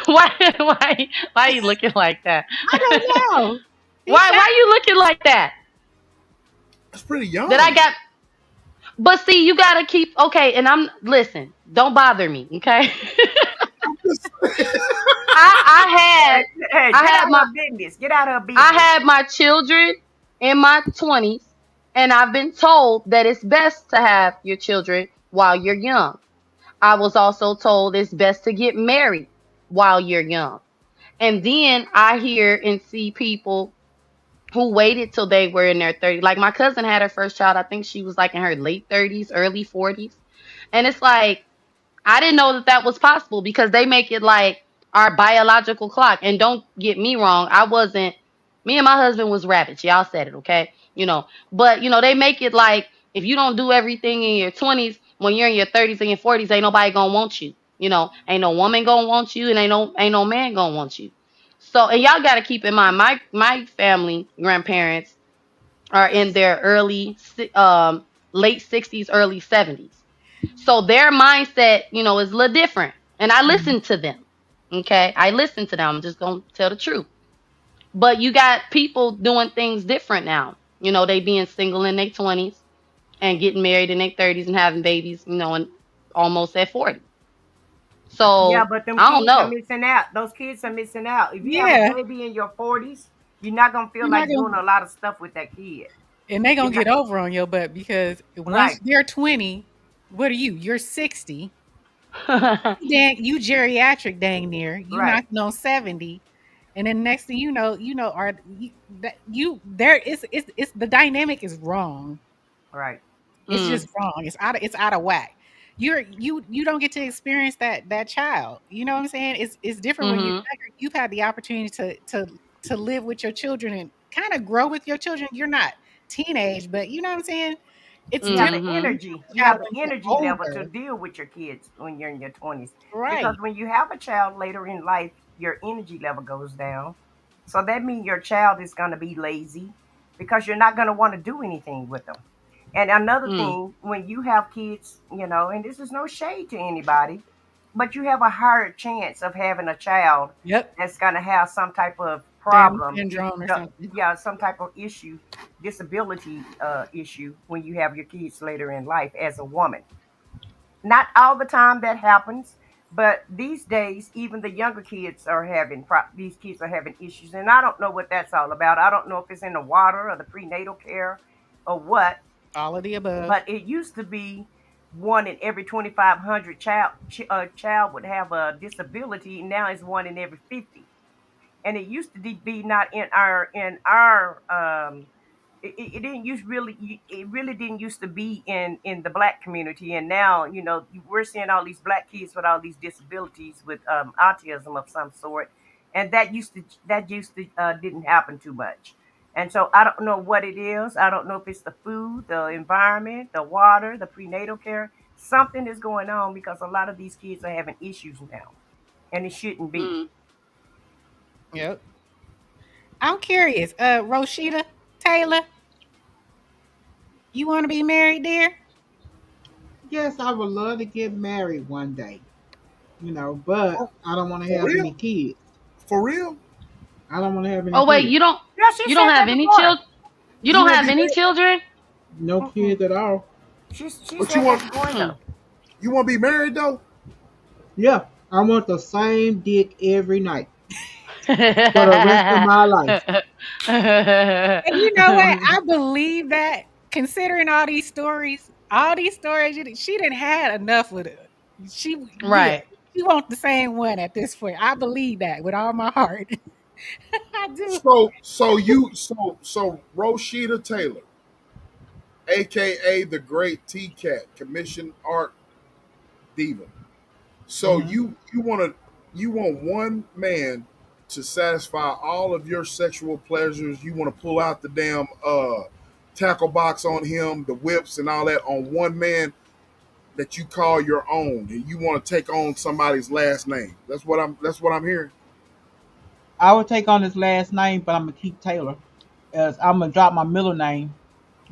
Speaker 5: why are you looking like that?
Speaker 1: I don't know. He
Speaker 5: Why
Speaker 1: said,
Speaker 5: why you looking like that?
Speaker 2: That's pretty
Speaker 5: That I
Speaker 2: young.
Speaker 5: got, but see, you gotta keep, okay, and I'm, listen, don't bother me, okay? I had
Speaker 6: Hey, hey,
Speaker 5: I
Speaker 6: get
Speaker 5: had
Speaker 6: out
Speaker 5: my
Speaker 6: of her business. Get out of her
Speaker 5: I
Speaker 6: business.
Speaker 5: had my children in my 20s, and I've been told that it's best to have your children while you're young. I was also told it's best to get married while you're young. And then I hear and see people who waited till they were in their 30s. Like my cousin had her first child, I think she was like in her late 30s, early 40s. And it's like, I didn't know that that was possible because they make it like our biological clock. And don't get me wrong, I wasn't. Me and my husband was rabbits. Y'all said it, okay? But they make it like if you don't do everything in your 20s, when you're in your 30s and your 40s, ain't nobody gonna want you. Ain't no woman gonna want you, and ain't no man gonna want you. So, and y'all got to keep in mind, my family grandparents are in their late 60s, early 70s. So their mindset, is a little different. And I listen to them. Okay. I listen to them. I'm just going to tell the truth. But you got people doing things different now. They being single in their 20s and getting married in their 30s and having babies, and almost at 40.
Speaker 6: Yeah,
Speaker 5: So
Speaker 6: but them
Speaker 5: I don't
Speaker 6: kids are
Speaker 5: know.
Speaker 6: missing out. Those kids are missing out. If you have a
Speaker 1: Yeah,
Speaker 6: baby in your 40s, you're not gonna feel
Speaker 1: you're not
Speaker 6: like doing
Speaker 1: gonna,
Speaker 6: a lot of stuff with that kid.
Speaker 1: and they
Speaker 6: You're
Speaker 1: gonna
Speaker 6: not
Speaker 1: get over on your butt because once
Speaker 6: right,
Speaker 1: they're 20, what are you? You're 60. Dang, you geriatric dang near. You
Speaker 6: right,
Speaker 1: knocking on 70. And then next thing you know, are you that you there is it's the dynamic is wrong.
Speaker 6: right.
Speaker 1: It's just
Speaker 5: Mm,
Speaker 1: wrong. It's out of whack. You don't get to experience that child. You know what I'm saying? It's different when you're
Speaker 5: mhm,
Speaker 1: younger. You've had the opportunity to live with your children and kind of grow with your children. You're not teenage, but you know what I'm saying? It's
Speaker 6: You have
Speaker 1: different
Speaker 6: the
Speaker 5: mhm,
Speaker 6: energy.
Speaker 1: with a
Speaker 6: You
Speaker 1: child
Speaker 6: have the
Speaker 1: when
Speaker 6: energy
Speaker 1: you're
Speaker 6: level to
Speaker 1: older.
Speaker 6: deal with your kids when you're in your 20s. Because
Speaker 1: Right.
Speaker 6: when you have a child later in life, your energy level goes down. So that means your child is going to be lazy because you're not going to want to do anything with them. And another
Speaker 5: mm,
Speaker 6: thing, when you have kids, and this is no shade to anybody, but you have a higher chance of having a child
Speaker 1: Yep.
Speaker 6: that's going to have some type of
Speaker 1: Down
Speaker 6: problem,
Speaker 1: syndrome or something.
Speaker 6: yeah, some type of issue, disability issue when you have your kids later in life as a woman. Not all the time that happens, but these days, even the younger kids are having these kids are having issues, and I don't know what that's all about. I don't know if it's in the water or the prenatal care or what,
Speaker 1: All of the above.
Speaker 6: but it used to be one in every 2,500 child would have a disability. Now it's one in every 50, and it used to be not in our it didn't use really it really didn't used to be in the black community, and now we're seeing all these black kids with all these disabilities with autism of some sort, and that used to didn't happen too much. And so I don't know what it is. I don't know if it's the food, the environment, the water, the prenatal care. Something is going on because a lot of these kids are having issues now, and it shouldn't be.
Speaker 5: mm.
Speaker 1: Yep. I'm curious. Roshita Taylor, you want to be married, dear?
Speaker 3: Yes, I would love to get married one day, but
Speaker 2: For,
Speaker 3: I don't want to
Speaker 2: for
Speaker 3: have any
Speaker 2: real?
Speaker 3: kids.
Speaker 2: For real?
Speaker 3: I don't want to have any
Speaker 5: Oh wait,
Speaker 3: kids.
Speaker 6: Yeah, she
Speaker 5: you don't
Speaker 6: said
Speaker 5: have
Speaker 6: that
Speaker 5: any
Speaker 6: before.
Speaker 5: children? You
Speaker 2: You
Speaker 5: don't
Speaker 2: want to
Speaker 5: have
Speaker 2: be
Speaker 5: any
Speaker 2: married?
Speaker 5: children?
Speaker 3: No
Speaker 6: Mm-mm.
Speaker 3: kids at all.
Speaker 6: She
Speaker 2: But you
Speaker 6: said that
Speaker 2: want
Speaker 5: Hmm.
Speaker 6: Glenda.
Speaker 2: you want to be married though?
Speaker 3: Yeah, I want the same dick every night for the rest of my life.
Speaker 1: And you know what? I believe that considering all these stories, she didn't had enough with it. Yeah,
Speaker 5: Right.
Speaker 1: she wants the same one at this point. I believe that with all my heart. I do.
Speaker 2: So Roshita Taylor, aka the Great T Cat, Commission Art Diva. So
Speaker 3: Hmm.
Speaker 2: you want one man to satisfy all of your sexual pleasures. You want to pull out the damn tackle box on him, the whips and all that on one man that you call your own, and you want to take on somebody's last name. That's what I'm hearing.
Speaker 3: I would take on his last name, but I'm gonna keep Taylor. As I'm gonna drop my middle name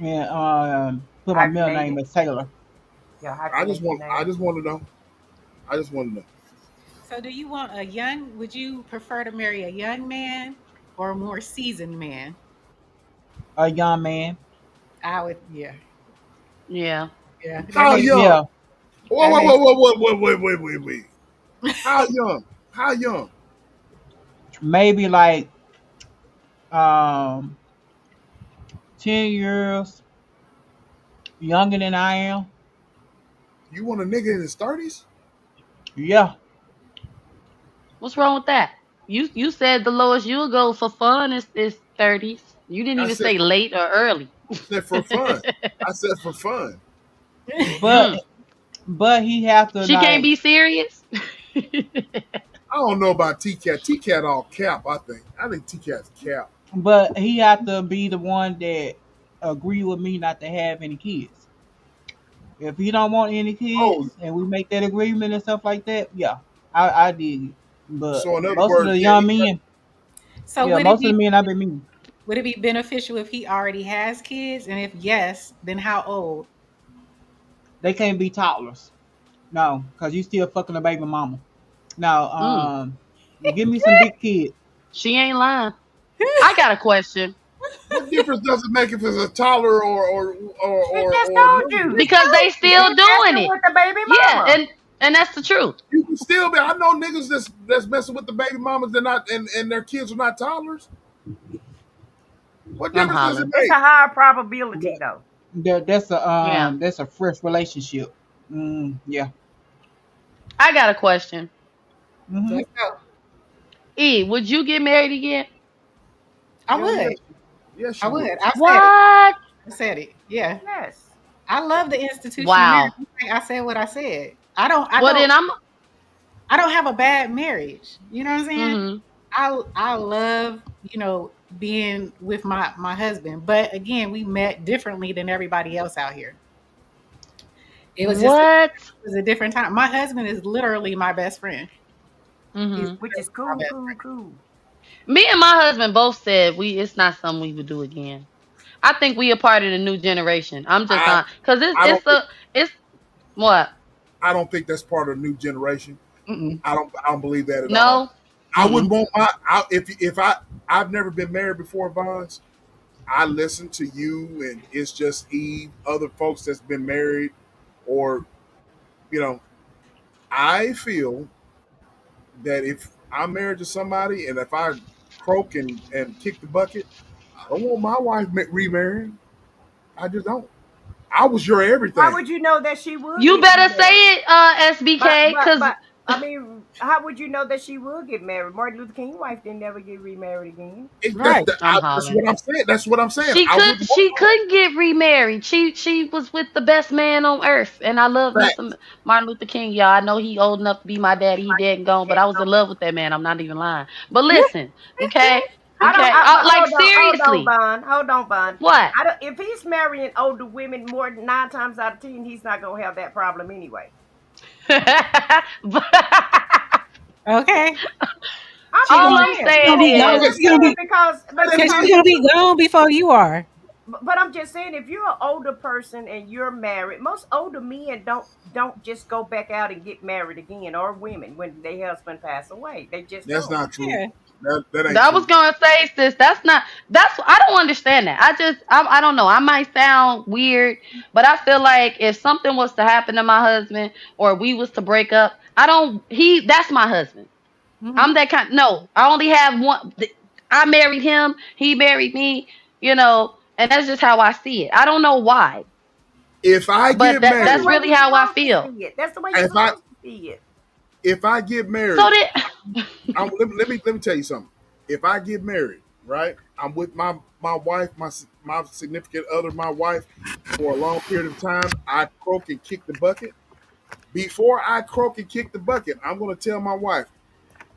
Speaker 3: and put my middle name
Speaker 6: Hyphenated.
Speaker 3: as Taylor.
Speaker 6: Yeah,
Speaker 2: I just
Speaker 6: hyphenated
Speaker 2: want I
Speaker 6: name.
Speaker 2: just want to know. I just want to know.
Speaker 1: So would you prefer to marry a young man or a more seasoned man?
Speaker 3: A young man.
Speaker 1: I would, yeah.
Speaker 5: Yeah.
Speaker 1: Yeah. That
Speaker 2: How
Speaker 1: makes
Speaker 2: young?
Speaker 3: Yeah,
Speaker 2: Whoa,
Speaker 1: that
Speaker 2: whoa,
Speaker 1: makes
Speaker 2: whoa, whoa, whoa, whoa, wait, wait, wait, wait. How young? How young?
Speaker 3: maybe like um 10 years younger than I am.
Speaker 2: You want a nigga in his 30s?
Speaker 3: Yeah,
Speaker 5: What's wrong with that? You said the lowest you'll go for fun is 30s. You didn't
Speaker 2: I
Speaker 5: even
Speaker 2: said
Speaker 5: say
Speaker 2: for
Speaker 5: late or early.
Speaker 2: I said for fun. I said for fun.
Speaker 3: but
Speaker 5: Mm.
Speaker 3: but he have to
Speaker 5: She can't
Speaker 3: like,
Speaker 5: be serious.
Speaker 2: I don't know about T Cat. T Cat all cap. I think T Cat's cap.
Speaker 3: but he have to be the one that agree with me not to have any kids. If he don't want any
Speaker 2: Oh,
Speaker 3: kids and we make that agreement and stuff like that, yeah, I dig it. But
Speaker 2: so in other
Speaker 3: most of
Speaker 2: words,
Speaker 3: the
Speaker 2: yeah,
Speaker 3: young men,
Speaker 1: so
Speaker 3: yeah, most of the men I've been meeting,
Speaker 1: would it be beneficial if he already has kids? And if yes, then how old?
Speaker 3: they can't be toddlers. No, because you still fucking a baby mama. Now,
Speaker 5: Mm.
Speaker 3: give me some big kids.
Speaker 5: She ain't lying. I got a question.
Speaker 2: what difference does it make if it's a toddler or or or
Speaker 6: She
Speaker 2: or,
Speaker 6: just
Speaker 2: or
Speaker 6: told
Speaker 2: younger
Speaker 6: you.
Speaker 2: than
Speaker 5: Because they
Speaker 6: She
Speaker 5: still
Speaker 6: said
Speaker 5: doing
Speaker 6: messing
Speaker 5: it.
Speaker 6: with the baby
Speaker 5: Yeah,
Speaker 6: mama.
Speaker 5: And that's the truth.
Speaker 2: You can still be. I know niggas that's messing with the baby mamas. They're not, and their kids are not toddlers. What
Speaker 5: I'm
Speaker 2: difference does it
Speaker 5: hollering.
Speaker 6: It's a
Speaker 2: make?
Speaker 6: higher probability though.
Speaker 5: Yeah.
Speaker 3: That's a fresh relationship. Yeah.
Speaker 5: I got a question.
Speaker 3: Hmm.
Speaker 1: Let's go.
Speaker 5: E, would you get married again?
Speaker 1: I
Speaker 2: Hell
Speaker 1: would.
Speaker 2: yes, yes
Speaker 1: I
Speaker 2: she
Speaker 1: would.
Speaker 2: would.
Speaker 1: I said it.
Speaker 5: What?
Speaker 1: I said it. Yeah.
Speaker 6: Yes.
Speaker 1: I love the institution of marriage.
Speaker 5: Wow.
Speaker 1: I said what I said. I don't. I
Speaker 5: Well,
Speaker 1: don't.
Speaker 5: then I'm.
Speaker 1: I don't have a bad marriage. You know what I'm saying?
Speaker 5: Hmm.
Speaker 1: I love, being with my husband. But again, we met differently than everybody else out here. It was just
Speaker 5: What?
Speaker 1: a different time. My husband is literally my best friend. He's
Speaker 5: Hmm.
Speaker 6: Which is
Speaker 1: literally my
Speaker 6: cool,
Speaker 1: best
Speaker 6: cool,
Speaker 1: friend.
Speaker 6: cool.
Speaker 5: Me and my husband both said it's not something we would do again. I think we a part of the new generation. I'm just
Speaker 2: I
Speaker 5: not because it's
Speaker 2: I don't
Speaker 5: it's
Speaker 2: think
Speaker 5: a it's what?
Speaker 2: I don't think that's part of the new generation.
Speaker 1: Mm-mm.
Speaker 2: I don't believe that at all.
Speaker 5: No.
Speaker 2: I wouldn't
Speaker 1: Mm-mm.
Speaker 2: want if I've never been married before, Vons. I listen to you and it's just Eve, other folks that's been married, or you know, I feel that if I'm married to somebody and if I croak and kick the bucket, I don't want my wife remarried. I just don't. I was your
Speaker 6: How
Speaker 2: everything.
Speaker 6: would you know that she would
Speaker 5: You
Speaker 6: get
Speaker 5: better say
Speaker 6: remarried?
Speaker 5: it, SBK, because
Speaker 6: But I mean, how would you know that she would get married? Martin Luther King's wife didn't never get remarried again.
Speaker 1: Right.
Speaker 5: I'm
Speaker 2: That's
Speaker 5: hollering.
Speaker 2: what I'm saying. That's what I'm saying.
Speaker 5: She
Speaker 2: I
Speaker 5: could
Speaker 2: wouldn't
Speaker 5: she
Speaker 2: want
Speaker 5: couldn't get remarried. She was with the best man on earth, and I love
Speaker 2: that.
Speaker 5: Mr. Martin Luther King. Y'all, I know he old enough to be my daddy. He dead and gone, but I was in love with that man. I'm not even lying. But listen, okay,
Speaker 6: I don't.
Speaker 5: okay,
Speaker 6: But
Speaker 5: like
Speaker 6: hold on,
Speaker 5: seriously,
Speaker 6: Bond. Hold on, Bond.
Speaker 5: what?
Speaker 6: I don't. If he's marrying older women more than 9 times out of 10, he's not gonna have that problem anyway.
Speaker 5: But
Speaker 1: Okay.
Speaker 6: I'm
Speaker 1: She
Speaker 6: just
Speaker 5: all
Speaker 1: gonna
Speaker 5: I'm
Speaker 6: saying.
Speaker 1: she gonna
Speaker 5: saying
Speaker 1: be
Speaker 6: I'm
Speaker 5: is,
Speaker 1: gone.
Speaker 6: just
Speaker 1: She gonna
Speaker 6: saying
Speaker 1: be
Speaker 2: But if
Speaker 1: because
Speaker 6: because
Speaker 1: she's
Speaker 2: I
Speaker 1: gonna be gone before you are.
Speaker 6: but I'm just saying if you're an older person and you're married, most older men don't just go back out and get married again, or women when their husband pass away. They just
Speaker 2: that's
Speaker 6: don't.
Speaker 2: not true.
Speaker 1: Yeah.
Speaker 2: That ain't
Speaker 5: I was
Speaker 2: true.
Speaker 5: gonna say, sis, that's not. That's I don't understand that. I don't know. I might sound weird, but I feel like if something was to happen to my husband or we was to break up, I don't. He that's my husband. I'm
Speaker 1: Hmm.
Speaker 5: that kind. No, I only have one. I married him. He married me. And that's just how I see it. I don't know why,
Speaker 2: If I
Speaker 5: but
Speaker 2: get
Speaker 6: That's the
Speaker 5: that's
Speaker 2: married,
Speaker 6: way
Speaker 5: really
Speaker 6: you're
Speaker 5: how I
Speaker 6: supposed to
Speaker 5: feel.
Speaker 6: see it. That's the way you're
Speaker 2: if I
Speaker 6: supposed to see it.
Speaker 2: if I get
Speaker 5: So
Speaker 2: married,
Speaker 5: that
Speaker 2: let me tell you something. If I get married, right, I'm with my wife, my significant other, my wife, for a long period of time. I croak and kick the bucket. Before I croak and kick the bucket, I'm gonna tell my wife,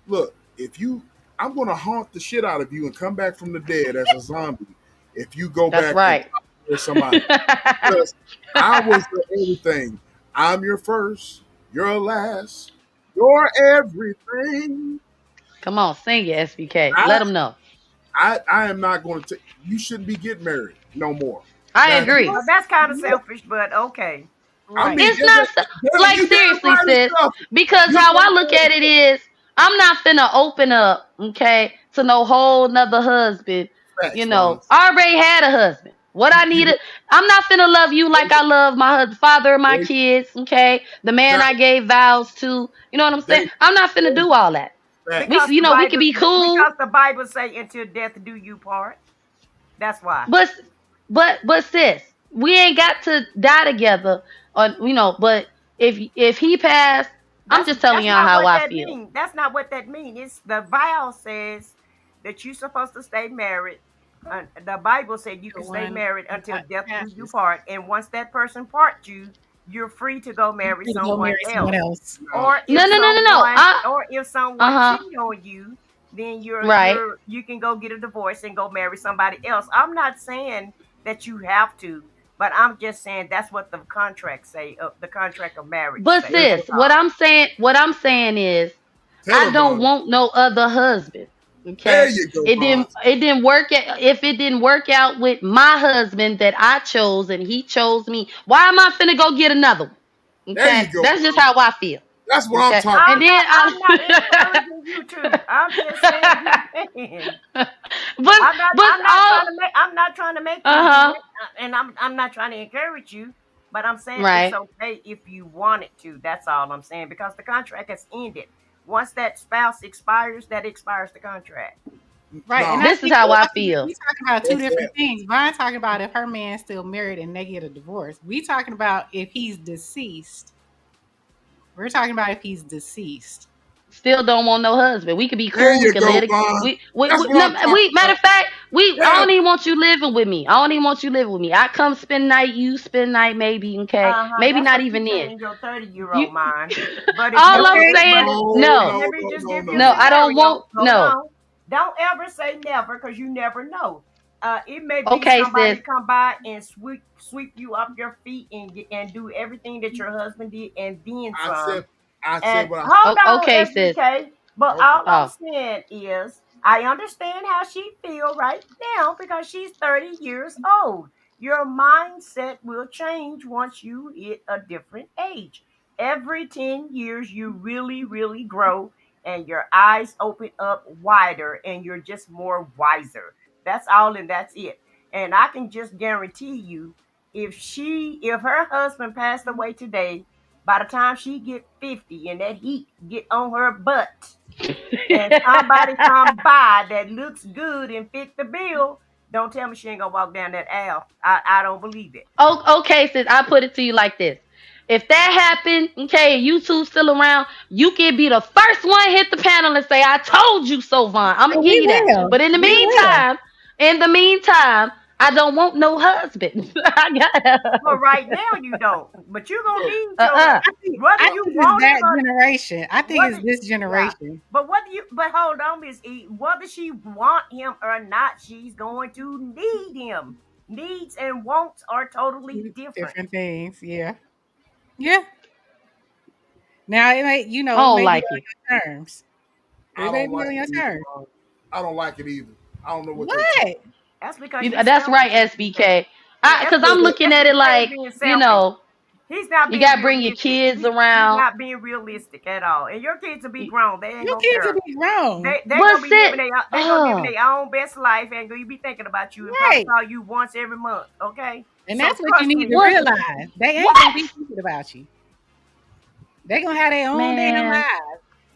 Speaker 2: look, if you, I'm gonna haunt the shit out of you and come back from the dead as a zombie if you go
Speaker 5: that's
Speaker 2: back and
Speaker 5: right.
Speaker 2: try to marry somebody. Because I was your everything. I'm your first, your last, your everything.
Speaker 5: Come on, sing it, SBK.
Speaker 2: I
Speaker 5: Let them know.
Speaker 2: I am not going to. You shouldn't be getting married no more.
Speaker 5: I
Speaker 2: That's
Speaker 5: agree.
Speaker 6: Well, that's kind of selfish, but okay.
Speaker 2: I
Speaker 1: Right.
Speaker 2: mean,
Speaker 5: It's not like
Speaker 2: you damn
Speaker 5: seriously,
Speaker 2: right it's
Speaker 5: sis.
Speaker 2: selfish.
Speaker 5: Because
Speaker 2: You
Speaker 5: how I
Speaker 2: damn
Speaker 5: look
Speaker 2: right
Speaker 5: at
Speaker 2: it's
Speaker 5: it is, I'm not finna open up, okay, to no whole nother husband.
Speaker 2: facts, Vons.
Speaker 5: I already had a husband. What I
Speaker 2: You
Speaker 5: needed, I'm not finna love you like I love my father of my
Speaker 2: they
Speaker 5: kids, okay, the man
Speaker 2: that
Speaker 5: I gave vows to. You know what I'm saying?
Speaker 2: they,
Speaker 5: I'm not finna
Speaker 2: they
Speaker 5: do all that. We,
Speaker 2: facts.
Speaker 5: we could be cool,
Speaker 6: Because the Bible say until death do you part. That's why.
Speaker 5: but but sis, we ain't got to die together. But if he passed, I'm just telling
Speaker 6: That's
Speaker 5: y'all
Speaker 6: not
Speaker 5: how
Speaker 6: what
Speaker 5: I
Speaker 6: that
Speaker 5: feel.
Speaker 6: means. That's not what that means. It's the vow says that you're supposed to stay married. The Bible said you
Speaker 1: The
Speaker 6: can stay
Speaker 1: one
Speaker 6: married
Speaker 1: who
Speaker 6: until death do you
Speaker 1: passes.
Speaker 6: part. And once that person parts you, you're free to go
Speaker 1: You
Speaker 6: marry
Speaker 1: need to go
Speaker 6: someone
Speaker 1: marry someone
Speaker 6: else.
Speaker 1: else.
Speaker 2: No,
Speaker 5: No, no, no, no, no.
Speaker 6: Or if someone
Speaker 5: Uh huh.
Speaker 6: cheat on you, then
Speaker 5: Right.
Speaker 6: you can go get a divorce and go marry somebody else. I'm not saying that you have to, but I'm just saying that's what the contract say. The contract of marriage
Speaker 5: But
Speaker 6: say.
Speaker 2: there,
Speaker 6: That's
Speaker 5: sis,
Speaker 6: all.
Speaker 5: what I'm saying is,
Speaker 2: tell
Speaker 5: I
Speaker 2: her,
Speaker 5: don't
Speaker 2: Vons.
Speaker 5: want no other husband.
Speaker 2: There
Speaker 5: Okay.
Speaker 2: you go,
Speaker 5: It didn't
Speaker 2: Vons.
Speaker 5: it didn't work out. If it didn't work out with my husband that I chose and he chose me, why am I finna go get another one?
Speaker 2: There
Speaker 5: Okay.
Speaker 2: you go,
Speaker 5: That's just
Speaker 2: Vons.
Speaker 5: how I feel.
Speaker 2: That's what I'm
Speaker 5: Okay.
Speaker 2: talking
Speaker 5: And
Speaker 2: about.
Speaker 5: then
Speaker 6: I'm not
Speaker 5: I
Speaker 6: encouraging you to. I'm just saying you can.
Speaker 5: but but
Speaker 6: I'm not
Speaker 5: all
Speaker 6: trying to make I'm not trying to make you do
Speaker 5: uh-huh.
Speaker 6: it, and I'm not trying to encourage you, But I'm saying it's
Speaker 5: Right.
Speaker 6: okay if you wanted to. That's all I'm saying because the contract has ended. Once that spouse expires, that expires the contract.
Speaker 1: Right, and
Speaker 2: No,
Speaker 1: I
Speaker 5: This is
Speaker 1: think
Speaker 5: how I
Speaker 1: we
Speaker 5: feel.
Speaker 1: talking about two
Speaker 2: that's
Speaker 1: different
Speaker 2: that.
Speaker 1: things. Brian talking about if her man's still married and they get a divorce. We talking about if he's deceased. We're talking about if he's deceased.
Speaker 5: Still don't want no husband. We could be
Speaker 2: There
Speaker 5: cool. We
Speaker 2: you
Speaker 5: could
Speaker 2: go,
Speaker 5: let it.
Speaker 2: Vaughn.
Speaker 5: We,
Speaker 2: That's what
Speaker 5: no,
Speaker 2: I'm talking
Speaker 5: we matter
Speaker 2: about.
Speaker 5: of fact, I
Speaker 2: Yeah,
Speaker 5: don't even want you living with me. I don't even want you living with me. I come spend night, you spend night, maybe. Okay,
Speaker 6: Uh-huh.
Speaker 5: maybe
Speaker 6: That's
Speaker 5: not
Speaker 6: what you
Speaker 5: even
Speaker 6: say
Speaker 5: then.
Speaker 6: in your 30-year-old
Speaker 5: You.
Speaker 6: mind. But if
Speaker 5: All
Speaker 6: you
Speaker 5: I'm
Speaker 1: Okay.
Speaker 6: get
Speaker 5: saying,
Speaker 6: but if
Speaker 2: no,
Speaker 5: no,
Speaker 2: no,
Speaker 6: let me
Speaker 2: no,
Speaker 6: just
Speaker 2: no,
Speaker 6: give you a
Speaker 5: no.
Speaker 2: no.
Speaker 5: I don't
Speaker 6: scenario.
Speaker 5: want
Speaker 6: Hold
Speaker 5: no.
Speaker 6: on. Don't ever say never because you never know. It may be
Speaker 5: Okay, sis.
Speaker 6: somebody come by and sweep you off your feet and do everything that your husband did and then
Speaker 2: I
Speaker 6: some.
Speaker 2: said, I
Speaker 6: And
Speaker 2: said what I said.
Speaker 6: hold on,
Speaker 5: Okay, sis.
Speaker 6: SBK. But
Speaker 2: Okay.
Speaker 6: all I'm
Speaker 5: Oh,
Speaker 6: saying is, I understand how she feel right now because she's 30 years old. Your mindset will change once you hit a different age. Every 10 years, you really, really grow and your eyes open up wider and you're just more wiser. That's all and that's it. And I can just guarantee you, if her husband passed away today, by the time she get 50 and that heat get on her butt and somebody come by that looks good and fit the bill, don't tell me she ain't gonna walk down that aisle. I don't believe it.
Speaker 5: oh, okay, sis. I put it to you like this. If that happened, okay, and you two still around, you can be the first one hit the panel and say, "I told you so, Vaughn." I'm gonna
Speaker 1: And
Speaker 5: give
Speaker 1: we
Speaker 5: you that.
Speaker 1: will.
Speaker 5: But
Speaker 1: We will.
Speaker 5: in the meantime, I don't want no husband. I got
Speaker 6: But right now you don't. But you're gonna need your
Speaker 5: uh-uh.
Speaker 6: whether
Speaker 1: I
Speaker 6: you
Speaker 1: think it's
Speaker 6: want him
Speaker 1: that
Speaker 6: or
Speaker 1: generation. I think it's
Speaker 6: whether
Speaker 1: this
Speaker 6: yeah.
Speaker 1: generation.
Speaker 6: But hold on, Miss E. Whether she want him or not, she's going to need him. Needs and wants are totally different.
Speaker 1: Different things. Yeah. Yeah. Now it may,
Speaker 5: I
Speaker 1: it
Speaker 5: don't
Speaker 1: may be
Speaker 5: like
Speaker 1: on
Speaker 5: it.
Speaker 1: your terms.
Speaker 2: I
Speaker 1: It may
Speaker 2: don't
Speaker 1: be
Speaker 2: like
Speaker 1: on your
Speaker 2: it either,
Speaker 1: terms.
Speaker 2: Vaughn. I don't like it either. I don't know what you're talking.
Speaker 1: What?
Speaker 6: That's because you
Speaker 5: That's right,
Speaker 6: selfish, SBK.
Speaker 5: SBK. Because I'm looking at it
Speaker 6: SBK is
Speaker 5: like,
Speaker 6: being
Speaker 5: you
Speaker 6: selfish.
Speaker 5: know,
Speaker 6: He's not
Speaker 5: you
Speaker 6: being
Speaker 5: gotta bring your
Speaker 6: realistic.
Speaker 5: kids
Speaker 6: He's
Speaker 5: around.
Speaker 6: not being realistic at all. And your kids will be grown. They ain't
Speaker 1: Your
Speaker 6: gonna
Speaker 1: kids will
Speaker 6: care.
Speaker 1: be grown.
Speaker 6: They
Speaker 5: But
Speaker 6: gonna be living
Speaker 5: sit.
Speaker 6: their own best life and gonna be thinking about you and probably
Speaker 1: Right.
Speaker 6: call you once every month. Okay,
Speaker 1: And
Speaker 6: so
Speaker 1: that's what you
Speaker 6: trust
Speaker 1: need
Speaker 6: me.
Speaker 1: to
Speaker 5: What's
Speaker 1: realize. They ain't gonna
Speaker 5: what?
Speaker 1: be thinking about you. They gonna have their own damn
Speaker 5: Man.
Speaker 1: lives.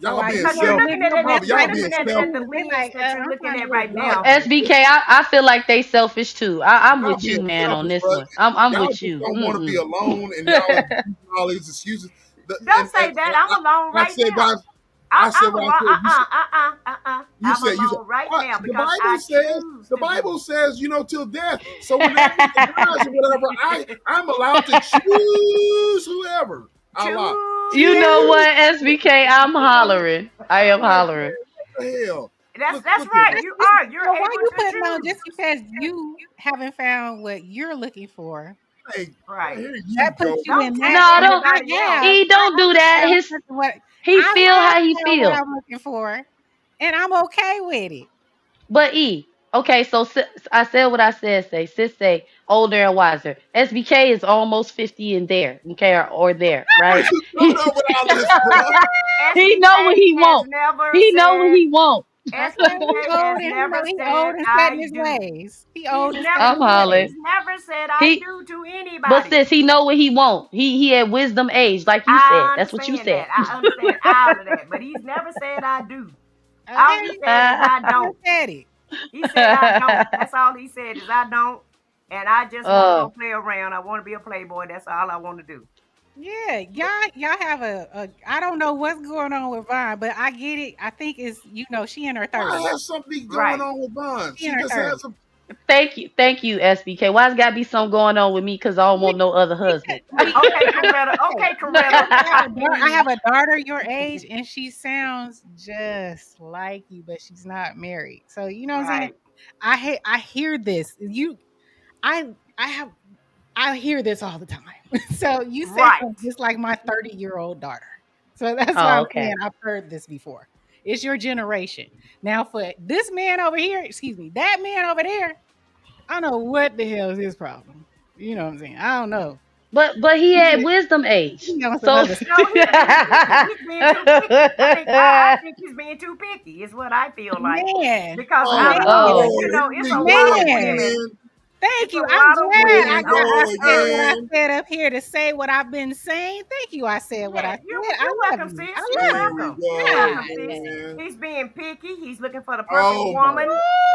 Speaker 1: So
Speaker 2: Y'all
Speaker 1: while
Speaker 2: being
Speaker 1: you
Speaker 6: Because you're
Speaker 1: wanna
Speaker 2: selfish.
Speaker 1: live
Speaker 6: looking at
Speaker 1: your
Speaker 6: it
Speaker 1: best
Speaker 2: Bobby,
Speaker 6: you're
Speaker 2: y'all
Speaker 1: life
Speaker 2: being
Speaker 1: with
Speaker 6: looking
Speaker 1: your
Speaker 6: at it at
Speaker 2: selfish.
Speaker 6: the
Speaker 1: kids, they
Speaker 6: lens
Speaker 1: like,
Speaker 6: that you're
Speaker 1: I'm
Speaker 6: looking
Speaker 1: trying to
Speaker 6: at
Speaker 1: live
Speaker 6: right
Speaker 1: my
Speaker 6: now.
Speaker 1: life.
Speaker 5: SBK, I feel like they selfish too. I'm
Speaker 2: Y'all
Speaker 5: with
Speaker 2: being
Speaker 5: you, man, on
Speaker 2: selfish,
Speaker 5: this
Speaker 2: bro.
Speaker 5: one. I'm
Speaker 2: Y'all
Speaker 5: with
Speaker 2: just
Speaker 5: you.
Speaker 2: don't want to be
Speaker 5: Mm-mm.
Speaker 2: alone, and y'all are using all these excuses.
Speaker 6: Don't say that. I'm alone
Speaker 2: I
Speaker 6: right
Speaker 2: said,
Speaker 6: now.
Speaker 2: I said
Speaker 6: I'm
Speaker 2: what I
Speaker 6: alone.
Speaker 2: said. You
Speaker 6: I'm
Speaker 2: said,
Speaker 6: alone right now
Speaker 2: the
Speaker 6: because
Speaker 2: Bible
Speaker 6: I
Speaker 2: says,
Speaker 6: choose to be.
Speaker 2: till death. So whenever it dies or whatever, I'm allowed to choose whoever I like.
Speaker 5: You
Speaker 6: Choose.
Speaker 5: know
Speaker 2: Choose
Speaker 5: what, SBK? I'm hollering. I am
Speaker 2: I'm like,
Speaker 5: hollering.
Speaker 2: man, what the hell?
Speaker 6: That's
Speaker 2: Look here.
Speaker 6: right. You
Speaker 1: Listen,
Speaker 6: are. You're
Speaker 1: so why
Speaker 6: able
Speaker 1: you
Speaker 6: to
Speaker 1: putting on
Speaker 6: choose.
Speaker 1: just because you haven't found what you're looking for?
Speaker 2: Hey,
Speaker 6: Right.
Speaker 2: here you
Speaker 1: That
Speaker 2: go.
Speaker 1: puts you
Speaker 6: Don't
Speaker 1: in
Speaker 5: No,
Speaker 1: that.
Speaker 6: tell
Speaker 1: And I
Speaker 6: anybody else.
Speaker 1: have,
Speaker 5: Don't do that.
Speaker 1: found what
Speaker 5: He feel
Speaker 1: I have
Speaker 5: how he
Speaker 1: found what
Speaker 5: feel.
Speaker 1: I'm looking for, and I'm okay with it.
Speaker 5: But okay, so I said what I said. Sis say older and wiser. SBK is almost 50 and there. Okay, or there,
Speaker 2: Where
Speaker 5: right?
Speaker 2: you
Speaker 5: He
Speaker 2: coming up with all this stuff?
Speaker 5: he know what
Speaker 6: SBK
Speaker 5: he
Speaker 6: has
Speaker 5: want.
Speaker 6: never
Speaker 5: He know what
Speaker 6: said.
Speaker 5: he want.
Speaker 1: Okay, he
Speaker 6: SBK
Speaker 1: old
Speaker 6: has
Speaker 1: and
Speaker 6: never
Speaker 1: he
Speaker 6: said
Speaker 1: old and set in
Speaker 6: I
Speaker 1: his
Speaker 6: do.
Speaker 1: ways. He old and set in
Speaker 5: I'm
Speaker 1: his ways.
Speaker 5: hollering.
Speaker 6: He's never said I
Speaker 5: He
Speaker 6: do to
Speaker 5: But
Speaker 6: anybody.
Speaker 5: sis, he know what he want. He had wisdom age, like you said.
Speaker 6: I
Speaker 5: That's what you
Speaker 6: understand
Speaker 5: said.
Speaker 6: that. I understand all of that. But he's never said I do. All he
Speaker 1: Okay,
Speaker 6: said is I
Speaker 1: he
Speaker 6: don't.
Speaker 1: just said it.
Speaker 6: He said I don't. That's all he said is I don't. And I just want to go
Speaker 5: Oh,
Speaker 6: play around. I want to be a playboy. That's all I want to do.
Speaker 1: Yeah, y'all have a I don't know what's going on with Vine, but I get it. I think it's she in her
Speaker 2: Why
Speaker 1: 30s.
Speaker 2: has something going
Speaker 6: Right.
Speaker 2: on with Bond?
Speaker 1: She in
Speaker 2: She
Speaker 1: her
Speaker 2: just has
Speaker 1: 30s.
Speaker 2: some.
Speaker 5: thank you, SBK. Why's gotta be something going on with me? Cause I don't want no other husband.
Speaker 6: Okay, Coretta. Okay, Coretta.
Speaker 1: I have a daughter your age, and she sounds just like you, but she's not married. So you know what I'm saying.
Speaker 6: Right.
Speaker 1: I hear this. I have I hear this all the time. So you
Speaker 6: Right.
Speaker 1: sound just like my 30-year-old daughter. So that's why
Speaker 5: Oh,
Speaker 1: I'm saying
Speaker 5: okay.
Speaker 1: I've heard this before. It's your generation. Now for this man over here, excuse me, that man over there, I don't know what the hell is his problem. You know what I'm saying? I don't know.
Speaker 5: But he had
Speaker 1: He,
Speaker 5: wisdom age.
Speaker 1: he on some
Speaker 5: So
Speaker 1: other
Speaker 6: No, he's being picky. He's being too picky. I think he's being too picky. Is what I feel like
Speaker 1: man,
Speaker 6: because
Speaker 2: Oh
Speaker 1: man,
Speaker 6: out of
Speaker 5: oh
Speaker 2: Lord, here
Speaker 6: it's
Speaker 2: we
Speaker 6: a
Speaker 2: go
Speaker 6: lot of
Speaker 1: man.
Speaker 6: women.
Speaker 2: again.
Speaker 1: Thank
Speaker 6: It's
Speaker 1: you.
Speaker 6: a
Speaker 1: I'm
Speaker 6: lot of
Speaker 1: glad
Speaker 2: Here
Speaker 6: women
Speaker 2: we
Speaker 6: on
Speaker 1: I
Speaker 2: go
Speaker 6: this
Speaker 1: said
Speaker 6: earth.
Speaker 1: what I
Speaker 2: again.
Speaker 1: said up here to say what I've been saying. Thank you. I said what I
Speaker 6: Yeah,
Speaker 1: said.
Speaker 6: you're
Speaker 1: I love
Speaker 6: welcome,
Speaker 1: you.
Speaker 6: sis.
Speaker 1: I
Speaker 6: You're
Speaker 1: love
Speaker 2: Here
Speaker 1: you.
Speaker 2: we
Speaker 6: welcome. You're
Speaker 2: go
Speaker 1: God.
Speaker 6: welcome, sis.
Speaker 2: again.
Speaker 6: He's being picky. He's looking for the perfect
Speaker 2: Oh my.
Speaker 6: woman,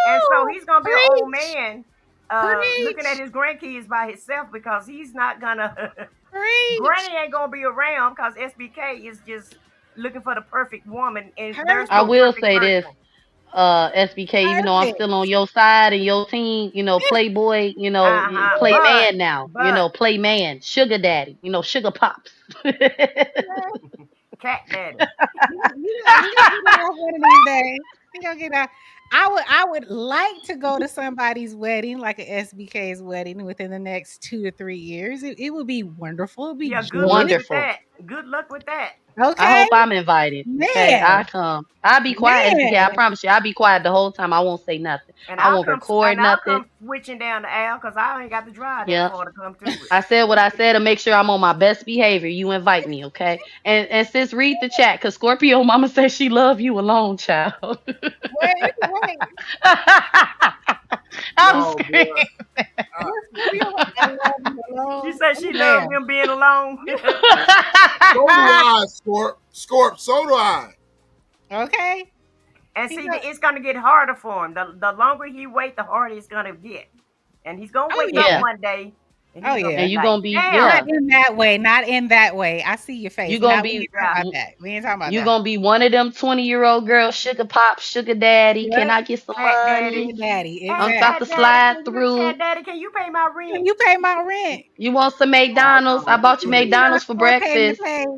Speaker 6: and so
Speaker 1: Woo!
Speaker 6: he's gonna be an old
Speaker 1: Preach.
Speaker 6: man, looking at
Speaker 1: Preach.
Speaker 6: his grandkids by himself because he's not gonna.
Speaker 1: Preach.
Speaker 6: Granny ain't gonna be around because SBK is just looking for the perfect woman, and there's
Speaker 5: I
Speaker 6: no
Speaker 1: Perfect.
Speaker 5: will
Speaker 6: perfect
Speaker 5: say this,
Speaker 6: person.
Speaker 5: SBK, even though I'm
Speaker 1: Perfect.
Speaker 5: still on your side and your team, Playboy,
Speaker 6: Uh huh.
Speaker 5: play
Speaker 6: But
Speaker 5: man now,
Speaker 6: but
Speaker 5: play man, sugar daddy, sugar pops.
Speaker 6: cat daddy.
Speaker 1: He gonna get it off one of these days. He gonna get out. I would like to go to somebody's wedding, like a SBK's wedding, within the next 2 to 3 years. It would be wonderful. It'd be
Speaker 6: Yeah, good luck
Speaker 1: joyous.
Speaker 6: with
Speaker 5: Wonderful.
Speaker 6: that. Good luck with that.
Speaker 5: I
Speaker 1: Okay,
Speaker 5: hope I'm invited. Okay,
Speaker 1: man,
Speaker 5: I come. I'll be quiet, SBK. I
Speaker 1: man.
Speaker 5: promise you, I'll be quiet the whole time. I won't say nothing.
Speaker 6: And
Speaker 5: I
Speaker 6: I'll
Speaker 5: won't
Speaker 6: come
Speaker 5: record
Speaker 6: and I'll
Speaker 5: nothing.
Speaker 6: come switching down the aisle because I ain't got to drive that
Speaker 5: Yeah.
Speaker 6: far to come to it.
Speaker 5: I said what I said to make sure I'm on my best behavior. You invite me, okay? And sis, read the chat, cause Scorpio Mama says she love you alone, child.
Speaker 1: Wait.
Speaker 5: I'm
Speaker 2: Oh
Speaker 5: screaming.
Speaker 2: boy. I,
Speaker 1: What's Scorpio? I love you
Speaker 6: She
Speaker 1: alone.
Speaker 6: said
Speaker 1: Oh
Speaker 6: she loved
Speaker 1: damn.
Speaker 6: him being alone.
Speaker 2: so do I, Scorp. Scorp. So do I.
Speaker 1: Okay.
Speaker 6: And
Speaker 1: He
Speaker 6: see,
Speaker 1: go.
Speaker 6: it's going to get harder for him. The longer he wait, the harder it's going to get. And he's going to
Speaker 1: Oh
Speaker 6: wake up
Speaker 1: yeah.
Speaker 5: Yeah.
Speaker 6: one day and
Speaker 1: Oh
Speaker 6: he's going to
Speaker 1: yeah.
Speaker 5: And
Speaker 6: be
Speaker 5: you
Speaker 6: like,
Speaker 5: gonna be,
Speaker 1: Not
Speaker 5: yeah.
Speaker 6: damn.
Speaker 1: in that way. Not in that way. I see your
Speaker 5: You
Speaker 1: face.
Speaker 5: gonna
Speaker 1: Not we
Speaker 5: be
Speaker 1: ain't talking
Speaker 6: Yeah.
Speaker 1: about that. We ain't talking about
Speaker 5: you
Speaker 1: that.
Speaker 5: gonna be one of them 20-year-old girls, sugar pop, sugar daddy. Can
Speaker 1: Yep.
Speaker 5: I get some
Speaker 6: Cat
Speaker 5: money?
Speaker 6: daddy.
Speaker 1: Sugar daddy.
Speaker 6: Hey,
Speaker 5: I'm about
Speaker 6: cat
Speaker 5: to
Speaker 1: Exactly.
Speaker 6: daddy,
Speaker 5: slide
Speaker 6: can you,
Speaker 5: through.
Speaker 6: cat daddy, can you pay my rent?
Speaker 1: Can you pay my rent?
Speaker 5: You want some
Speaker 2: Oh
Speaker 5: McDonald's? I
Speaker 2: no.
Speaker 5: bought you
Speaker 1: You know,
Speaker 5: McDonald's for
Speaker 1: car payment
Speaker 5: breakfast.
Speaker 1: paid.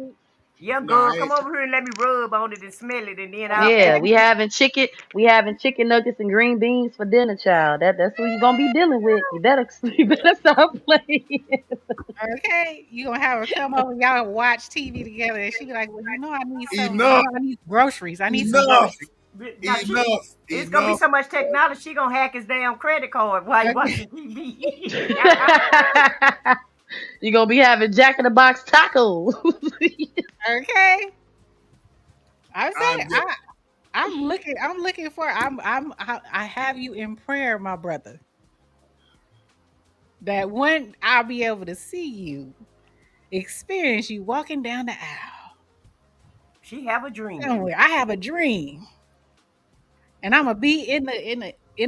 Speaker 6: Yeah,
Speaker 2: Nah,
Speaker 6: girl,
Speaker 2: I
Speaker 6: come
Speaker 2: ain't.
Speaker 6: over here and let me rub on it and smell it, and then I'll
Speaker 5: Yeah,
Speaker 6: pay
Speaker 1: Okay.
Speaker 5: we
Speaker 6: you.
Speaker 5: having chicken. We having chicken nuggets and green beans for dinner, child. That's who you gonna be dealing with. You better you better stop playing.
Speaker 1: Okay. You gonna have her come over, y'all watch TV together, and she be like, well, I need some,
Speaker 2: Enough.
Speaker 1: I need groceries. I need some
Speaker 2: Enough.
Speaker 1: groceries.
Speaker 6: Now she,
Speaker 2: Enough.
Speaker 6: it's gonna be
Speaker 2: Enough.
Speaker 6: so much technology. She gonna hack his damn credit card while he
Speaker 1: Okay.
Speaker 6: watching TV.
Speaker 5: You gonna be having Jack in the Box tacos.
Speaker 1: Okay. I'm
Speaker 2: I'm
Speaker 1: saying I'm looking for I have you in prayer, my brother. That when I'll be able to see you, experience you walking down the aisle
Speaker 6: She have a dream.
Speaker 1: somewhere. I have a dream, and I'm gonna be in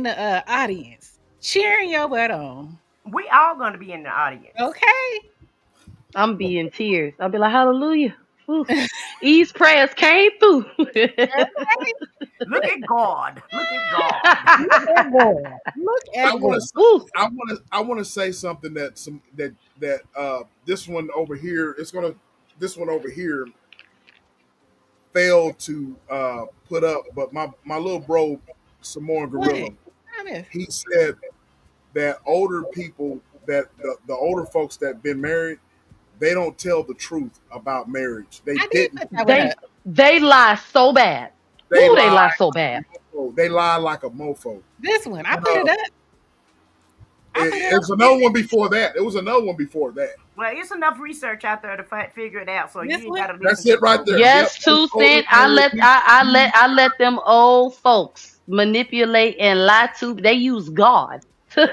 Speaker 1: the audience cheering your butt on.
Speaker 6: We all gonna be in the audience.
Speaker 1: Okay.
Speaker 5: I'm be in tears. I'll be like, Hallelujah. Whew. These prayers came through.
Speaker 1: Okay.
Speaker 6: Look at God. Look at God.
Speaker 1: Look at God. Look
Speaker 2: I
Speaker 1: at
Speaker 2: want
Speaker 1: God.
Speaker 2: to
Speaker 5: Woo.
Speaker 2: I want to say something that this one over here this one over here failed to put up, but my little bro Samoan
Speaker 1: What?
Speaker 2: Gorilla,
Speaker 1: Honest.
Speaker 2: he said that older people that the older folks that been married, they don't tell the truth about marriage. They
Speaker 1: I did
Speaker 2: didn't.
Speaker 1: put that one
Speaker 5: They
Speaker 1: up.
Speaker 5: they lie so bad.
Speaker 2: They
Speaker 5: Woo, they
Speaker 2: lie.
Speaker 5: lie so bad.
Speaker 2: They lie like a mofo.
Speaker 1: This one. I
Speaker 2: And,
Speaker 1: put it up. I put it
Speaker 2: it
Speaker 1: up.
Speaker 2: was another one before that. It was another one before that.
Speaker 6: Well, it's enough research out there to figure it out, so you
Speaker 1: This
Speaker 6: ain't
Speaker 1: one.
Speaker 6: gotta listen
Speaker 2: That's
Speaker 6: to
Speaker 2: it
Speaker 6: the
Speaker 2: right
Speaker 6: folks.
Speaker 2: there. Yep.
Speaker 5: Yes, two
Speaker 2: Older
Speaker 5: cent.
Speaker 2: married people.
Speaker 5: I let them old folks manipulate and lie to. They use God. They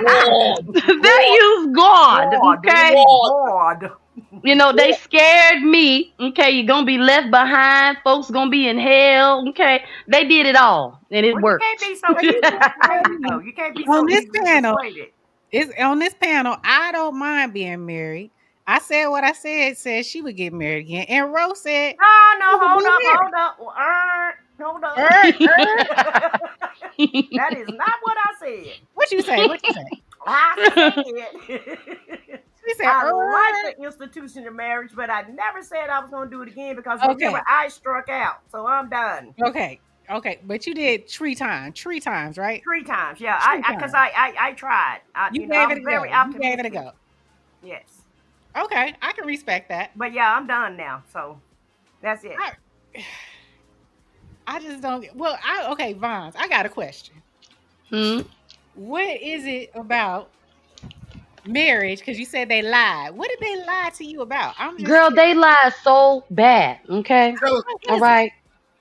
Speaker 2: God, God,
Speaker 5: use God.
Speaker 6: God, they
Speaker 5: Okay.
Speaker 6: use
Speaker 2: God,
Speaker 6: God.
Speaker 5: They scared me. Okay, you're gonna be left behind. Folks gonna be in hell. Okay, they did it all, and it
Speaker 6: Well, you
Speaker 5: worked.
Speaker 6: can't be so
Speaker 1: Well, you
Speaker 6: easily
Speaker 1: know,
Speaker 6: persuaded, though. You can't be
Speaker 1: on
Speaker 6: so
Speaker 1: this
Speaker 6: easily
Speaker 1: panel,
Speaker 6: persuaded.
Speaker 1: I don't mind being married. I said what I said she would get married again. And Rose said
Speaker 6: No,
Speaker 1: she
Speaker 6: no,
Speaker 1: would
Speaker 6: hold
Speaker 1: be
Speaker 6: up,
Speaker 1: married.
Speaker 6: hold up.
Speaker 1: Er,
Speaker 6: That is not what I said.
Speaker 1: what you say? What you say?
Speaker 6: I said
Speaker 1: She said,
Speaker 6: I like the institution of marriage, but I never said I was going to do it again because remember
Speaker 1: okay,
Speaker 6: I struck out, so I'm done.
Speaker 1: okay. But you did three times, right?
Speaker 6: 3 times, yeah.
Speaker 1: Three
Speaker 6: I because
Speaker 1: times.
Speaker 6: I tried.
Speaker 1: You gave it
Speaker 6: I'm
Speaker 1: a go.
Speaker 6: very
Speaker 1: You gave it a
Speaker 6: optimistic.
Speaker 1: go.
Speaker 6: Yes,
Speaker 1: Okay, I can respect that.
Speaker 6: but yeah, I'm done now. So that's it.
Speaker 1: I, I just don't. Well, okay, Vons. I got a question.
Speaker 5: Hmm?
Speaker 1: What is it about marriage? Because you said they lied. What did they lie to you about? I'm just
Speaker 5: Girl,
Speaker 1: curious.
Speaker 5: they lie so bad. Okay,
Speaker 2: tell,
Speaker 5: all
Speaker 1: What is it?
Speaker 5: right.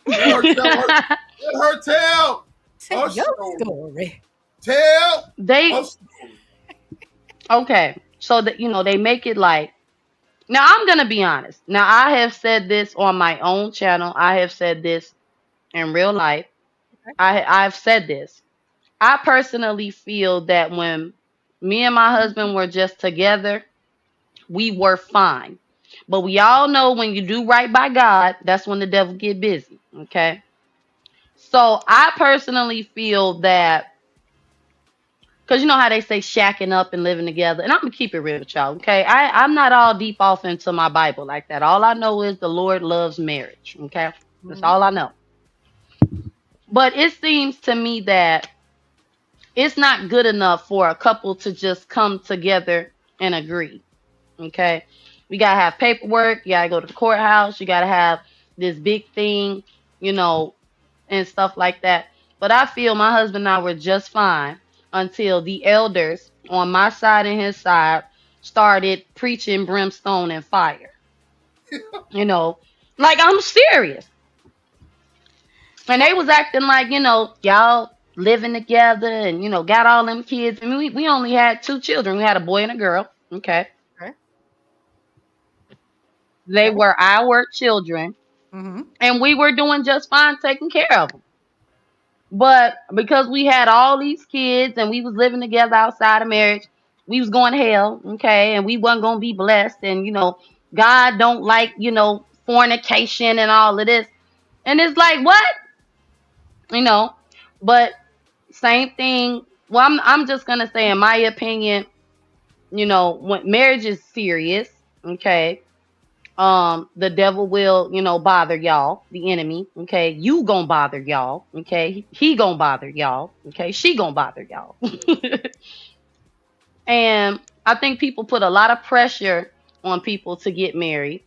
Speaker 1: What
Speaker 2: let
Speaker 1: is
Speaker 2: her
Speaker 1: it?
Speaker 2: tell her. Let her tell
Speaker 1: Tell
Speaker 2: her
Speaker 1: your
Speaker 2: story.
Speaker 1: story.
Speaker 2: Tell
Speaker 5: They
Speaker 2: a story.
Speaker 5: okay. So that they make it like now I'm gonna be honest. Now I have said this on my own channel. I have said this in real life.
Speaker 1: Okay.
Speaker 5: I've said this. I personally feel that when me and my husband were just together, we were fine. But we all know when you do right by God, that's when the devil get busy. Okay. So I personally feel that because you know how they say shacking up and living together, and I'm gonna keep it real with y'all. Okay, I'm not all deep off into my Bible like that. All I know is the Lord loves marriage. Okay, that's
Speaker 1: Mhm.
Speaker 5: all I know. But it seems to me that it's not good enough for a couple to just come together and agree. Okay. We gotta have paperwork, you gotta go to the courthouse, you gotta have this big thing, you know, and stuff like that. But I feel my husband and I were just fine until the elders on my side and his side started preaching brimstone and fire. You know, like I'm serious. And they was acting like, y'all living together and, got all them kids. I mean, we only had two children. We had a boy and a girl. Okay.
Speaker 1: Okay.
Speaker 5: They
Speaker 1: Okay.
Speaker 5: were our children.
Speaker 1: Mhm.
Speaker 5: And we were doing just fine taking care of them. But because we had all these kids and we was living together outside of marriage, we was going to hell. Okay. And we wasn't going to be blessed. And, God don't like, fornication and all of this. And it's like, what? You know, but same thing. Well, I'm just gonna say, in my opinion, when marriage is serious, okay, the devil will, bother y'all, the enemy, okay, you gonna bother y'all, okay, he gonna bother y'all, okay, she gonna bother y'all, and I think people put a lot of pressure on people to get married,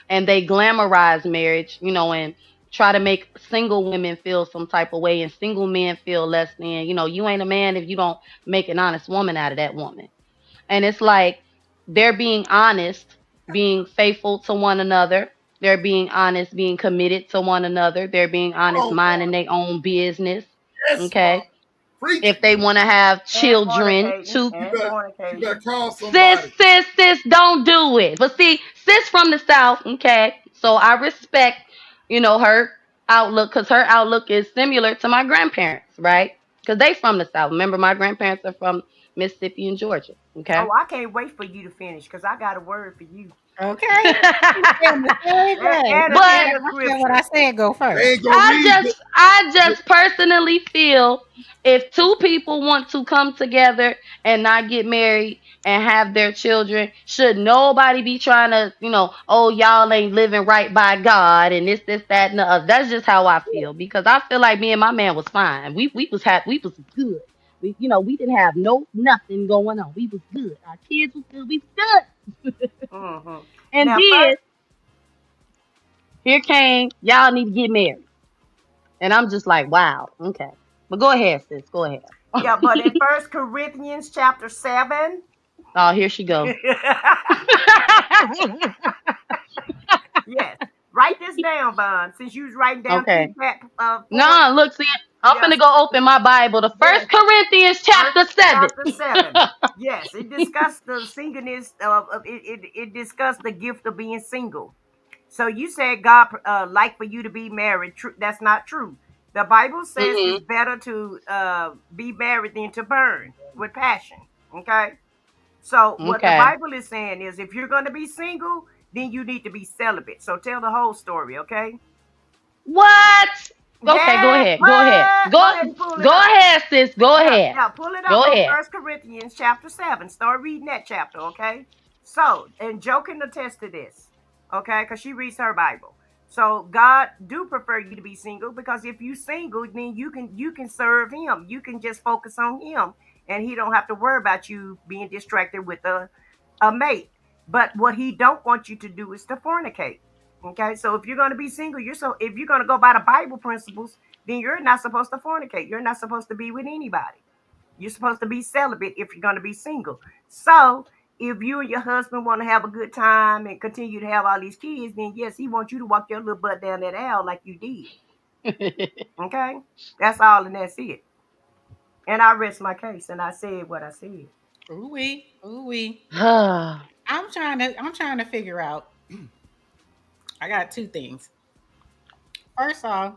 Speaker 5: and they glamorize marriage, and try to make single women feel some type of way and single men feel less than, you ain't a man if you don't make an honest woman out of that woman. And it's like they're being honest, being faithful to one another. They're being honest, being committed to one another. They're being
Speaker 2: Come
Speaker 5: honest,
Speaker 2: on,
Speaker 5: minding
Speaker 2: Barbara.
Speaker 5: their own business.
Speaker 2: Yes,
Speaker 5: Okay.
Speaker 2: Barbara. Preach
Speaker 5: If
Speaker 2: it.
Speaker 5: they want to have
Speaker 6: And
Speaker 5: children,
Speaker 6: fornicating.
Speaker 5: two
Speaker 2: You
Speaker 6: And
Speaker 2: better you better
Speaker 6: fornicating.
Speaker 2: call
Speaker 5: sis,
Speaker 2: somebody.
Speaker 5: sis, sis, don't do it. But see, sis from the South, okay? So I respect, her outlook because her outlook is similar to my grandparents, right? Because they from the South. Remember, my grandparents are from Mississippi and Georgia, okay?
Speaker 6: Oh, I can't wait for you to finish because I got a word for you.
Speaker 1: Okay. We saying the same thing.
Speaker 6: And a,
Speaker 5: But
Speaker 6: and a
Speaker 1: I said what I
Speaker 6: scripture.
Speaker 1: said go
Speaker 2: They
Speaker 1: first.
Speaker 2: ain't gonna
Speaker 5: I
Speaker 2: read
Speaker 5: just I just personally feel if two people want to come together and not get married and have their children, should nobody be trying to, oh y'all ain't living right by God and this, that, and the other. That's just how I feel because I feel like me and my man was fine. We was good. We didn't have nothing going on. We was good. Our kids was good. We was good.
Speaker 6: Hmm.
Speaker 5: And
Speaker 6: Now,
Speaker 5: then
Speaker 6: first,
Speaker 5: here came y'all need to get married. And I'm just like, wow, okay. But go ahead, sis. Go ahead.
Speaker 6: yeah, but in First Corinthians chapter 7,
Speaker 5: Oh, here she go.
Speaker 6: yes, write this down, Bond. Since you was writing down
Speaker 5: Okay.
Speaker 6: feedback points,
Speaker 5: No, look, see, I'm
Speaker 6: yes,
Speaker 5: finna go open my Bible. The
Speaker 6: yes,
Speaker 5: First Corinthians
Speaker 6: First
Speaker 5: chapter 7.
Speaker 6: chapter 7. Yes, it discussed the singleness of it discussed the gift of being single. So you said God like for you to be married. True, that's not true. The Bible says
Speaker 5: Hmm.
Speaker 6: it's better to be married than to burn with passion. Okay. So what the
Speaker 5: Okay.
Speaker 6: Bible is saying is, if you're going to be single, then you need to be celibate. So tell the whole story. Okay.
Speaker 5: What? Okay, go
Speaker 6: Yeah.
Speaker 5: ahead. Go ahead.
Speaker 6: What? Go
Speaker 5: Go
Speaker 6: ahead and pull it
Speaker 5: go
Speaker 6: up.
Speaker 5: ahead, sis. Go
Speaker 6: Yeah,
Speaker 5: ahead.
Speaker 6: yeah, pull it up
Speaker 5: Go
Speaker 6: on
Speaker 5: ahead.
Speaker 6: First Corinthians chapter 7. Start reading that chapter, okay? So, and Joe can attest to this, okay? Because she reads her Bible. So God do prefer you to be single because if you single, then you can serve him. You can just focus on him and he don't have to worry about you being distracted with a mate. But what he don't want you to do is to fornicate. Okay, so if you're gonna be single, if you're gonna go by the Bible principles, then you're not supposed to fornicate. You're not supposed to be with anybody. You're supposed to be celibate if you're gonna be single. So if you and your husband want to have a good time and continue to have all these kids, then yes, he wants you to walk your little butt down that aisle like you did. Okay, that's all, and that's it. And I rest my case, and I said what I said.
Speaker 1: Ooh wee, ooh wee.
Speaker 5: mm,
Speaker 1: I'm trying to figure out. I got two things. First off,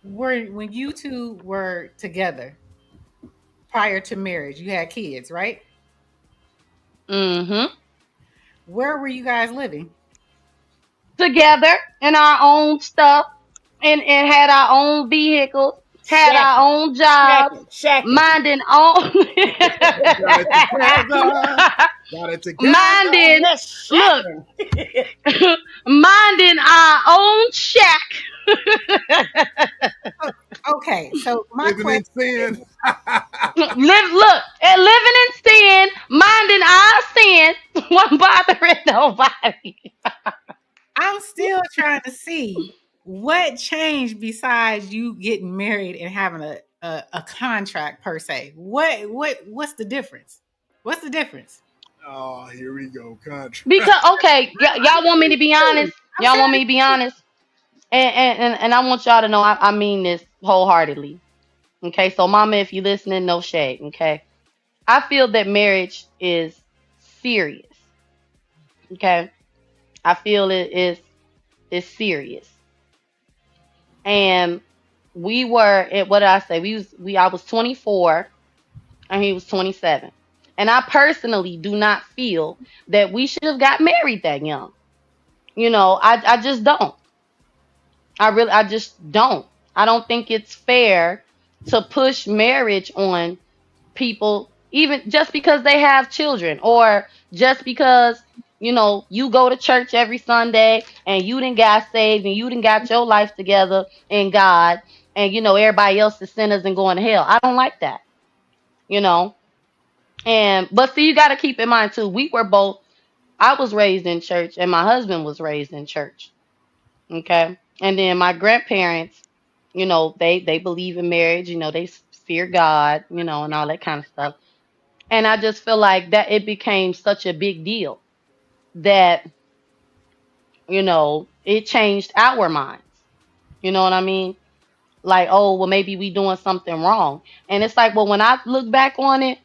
Speaker 1: were when you two were together prior to marriage, you had kids, right?
Speaker 5: mm-hmm.
Speaker 1: Where were you guys living?
Speaker 5: Together in our own stuff and had our own vehicles, had our
Speaker 6: Shacking,
Speaker 5: own jobs,
Speaker 6: shacking, shacking.
Speaker 5: minding own
Speaker 2: Got it together. Got it together.
Speaker 6: Oh,
Speaker 5: minding
Speaker 6: let's
Speaker 5: look
Speaker 6: shacking.
Speaker 5: minding our own shack.
Speaker 1: Oh, okay, so my
Speaker 2: Living in
Speaker 1: question
Speaker 2: sin.
Speaker 1: is,
Speaker 5: Look and living in sin, minding our sin, wasn't bothering nobody.
Speaker 1: I'm still trying to see what changed besides you getting married and having a contract per se. What's the difference? What's the difference?
Speaker 2: Oh, here we go. Contract.
Speaker 5: Because okay, y'all want me to be honest?
Speaker 1: I'm
Speaker 5: Y'all want me to be
Speaker 1: serious.
Speaker 5: honest? And I want y'all to know I mean this wholeheartedly. Okay, so mama, if you listening, no shade. Okay, I feel that marriage is serious. Okay, I feel it is serious. And we were at what did I say? We I was 24 and he was 27. And I personally do not feel that we should have got married that young. I just don't. I just don't. I don't think it's fair to push marriage on people even just because they have children or just because you go to church every Sunday and you didn't got saved and you didn't got your life together in God and everybody else is sinners and going to hell. I don't like that. You know. And but see, you got to keep in mind too. We were both. I was raised in church and my husband was raised in church. Okay. And then my grandparents, they believe in marriage, they fear God, and all that kind of stuff. And I just feel like that it became such a big deal that, it changed our minds. You know what I mean? Like, oh, well, maybe we doing something wrong. And it's like, well, when I look back on it,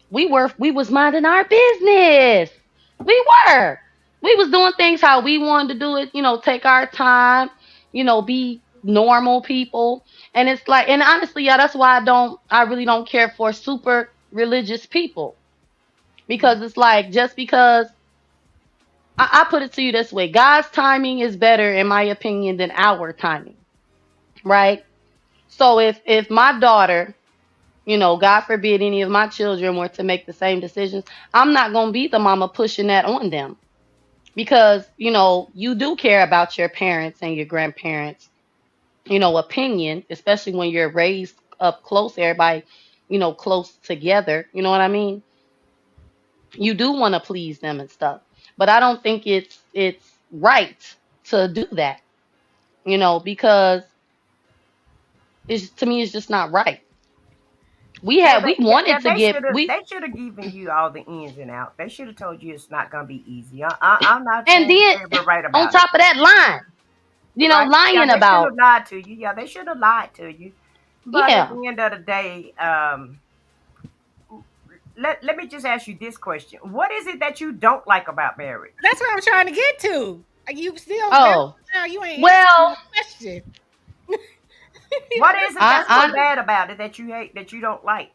Speaker 5: we was minding our business. We were. We was doing things how we wanted to do it, take our time, be normal people. And it's like, and honestly, yeah, that's why I really don't care for super religious people. Because it's like, just because I put it to you this way, God's timing is better, in my opinion, than our timing, right? So if my daughter, God forbid any of my children were to make the same decisions, I'm not gonna be the mama pushing that on them because you do care about your parents and your grandparents, opinion, especially when you're raised up close, everybody, close together. You know what I mean? You do want to please them and stuff, but I don't think it's right to do that. Because it's to me it's just not right.
Speaker 6: Yeah,
Speaker 5: We wanted to get we
Speaker 6: they should have given you all the ins and outs. They should have told you it's not gonna be easy. I'm not
Speaker 5: and
Speaker 6: saying
Speaker 5: then
Speaker 6: they were right
Speaker 5: on
Speaker 6: about it,
Speaker 5: top of that line,
Speaker 6: right? Yeah,
Speaker 5: lying
Speaker 6: they should have
Speaker 5: about
Speaker 6: lied to you. Yeah, they should have lied to you. But at
Speaker 5: yeah.
Speaker 6: the end of the day, let me just ask you this question: what is it that you don't like about marriage?
Speaker 1: That's what I'm trying to get to. You still bouncing
Speaker 5: Oh
Speaker 1: now. You ain't answering
Speaker 5: well,
Speaker 1: my question.
Speaker 6: What is it that's so
Speaker 5: I
Speaker 6: bad about it that you hate that you don't like?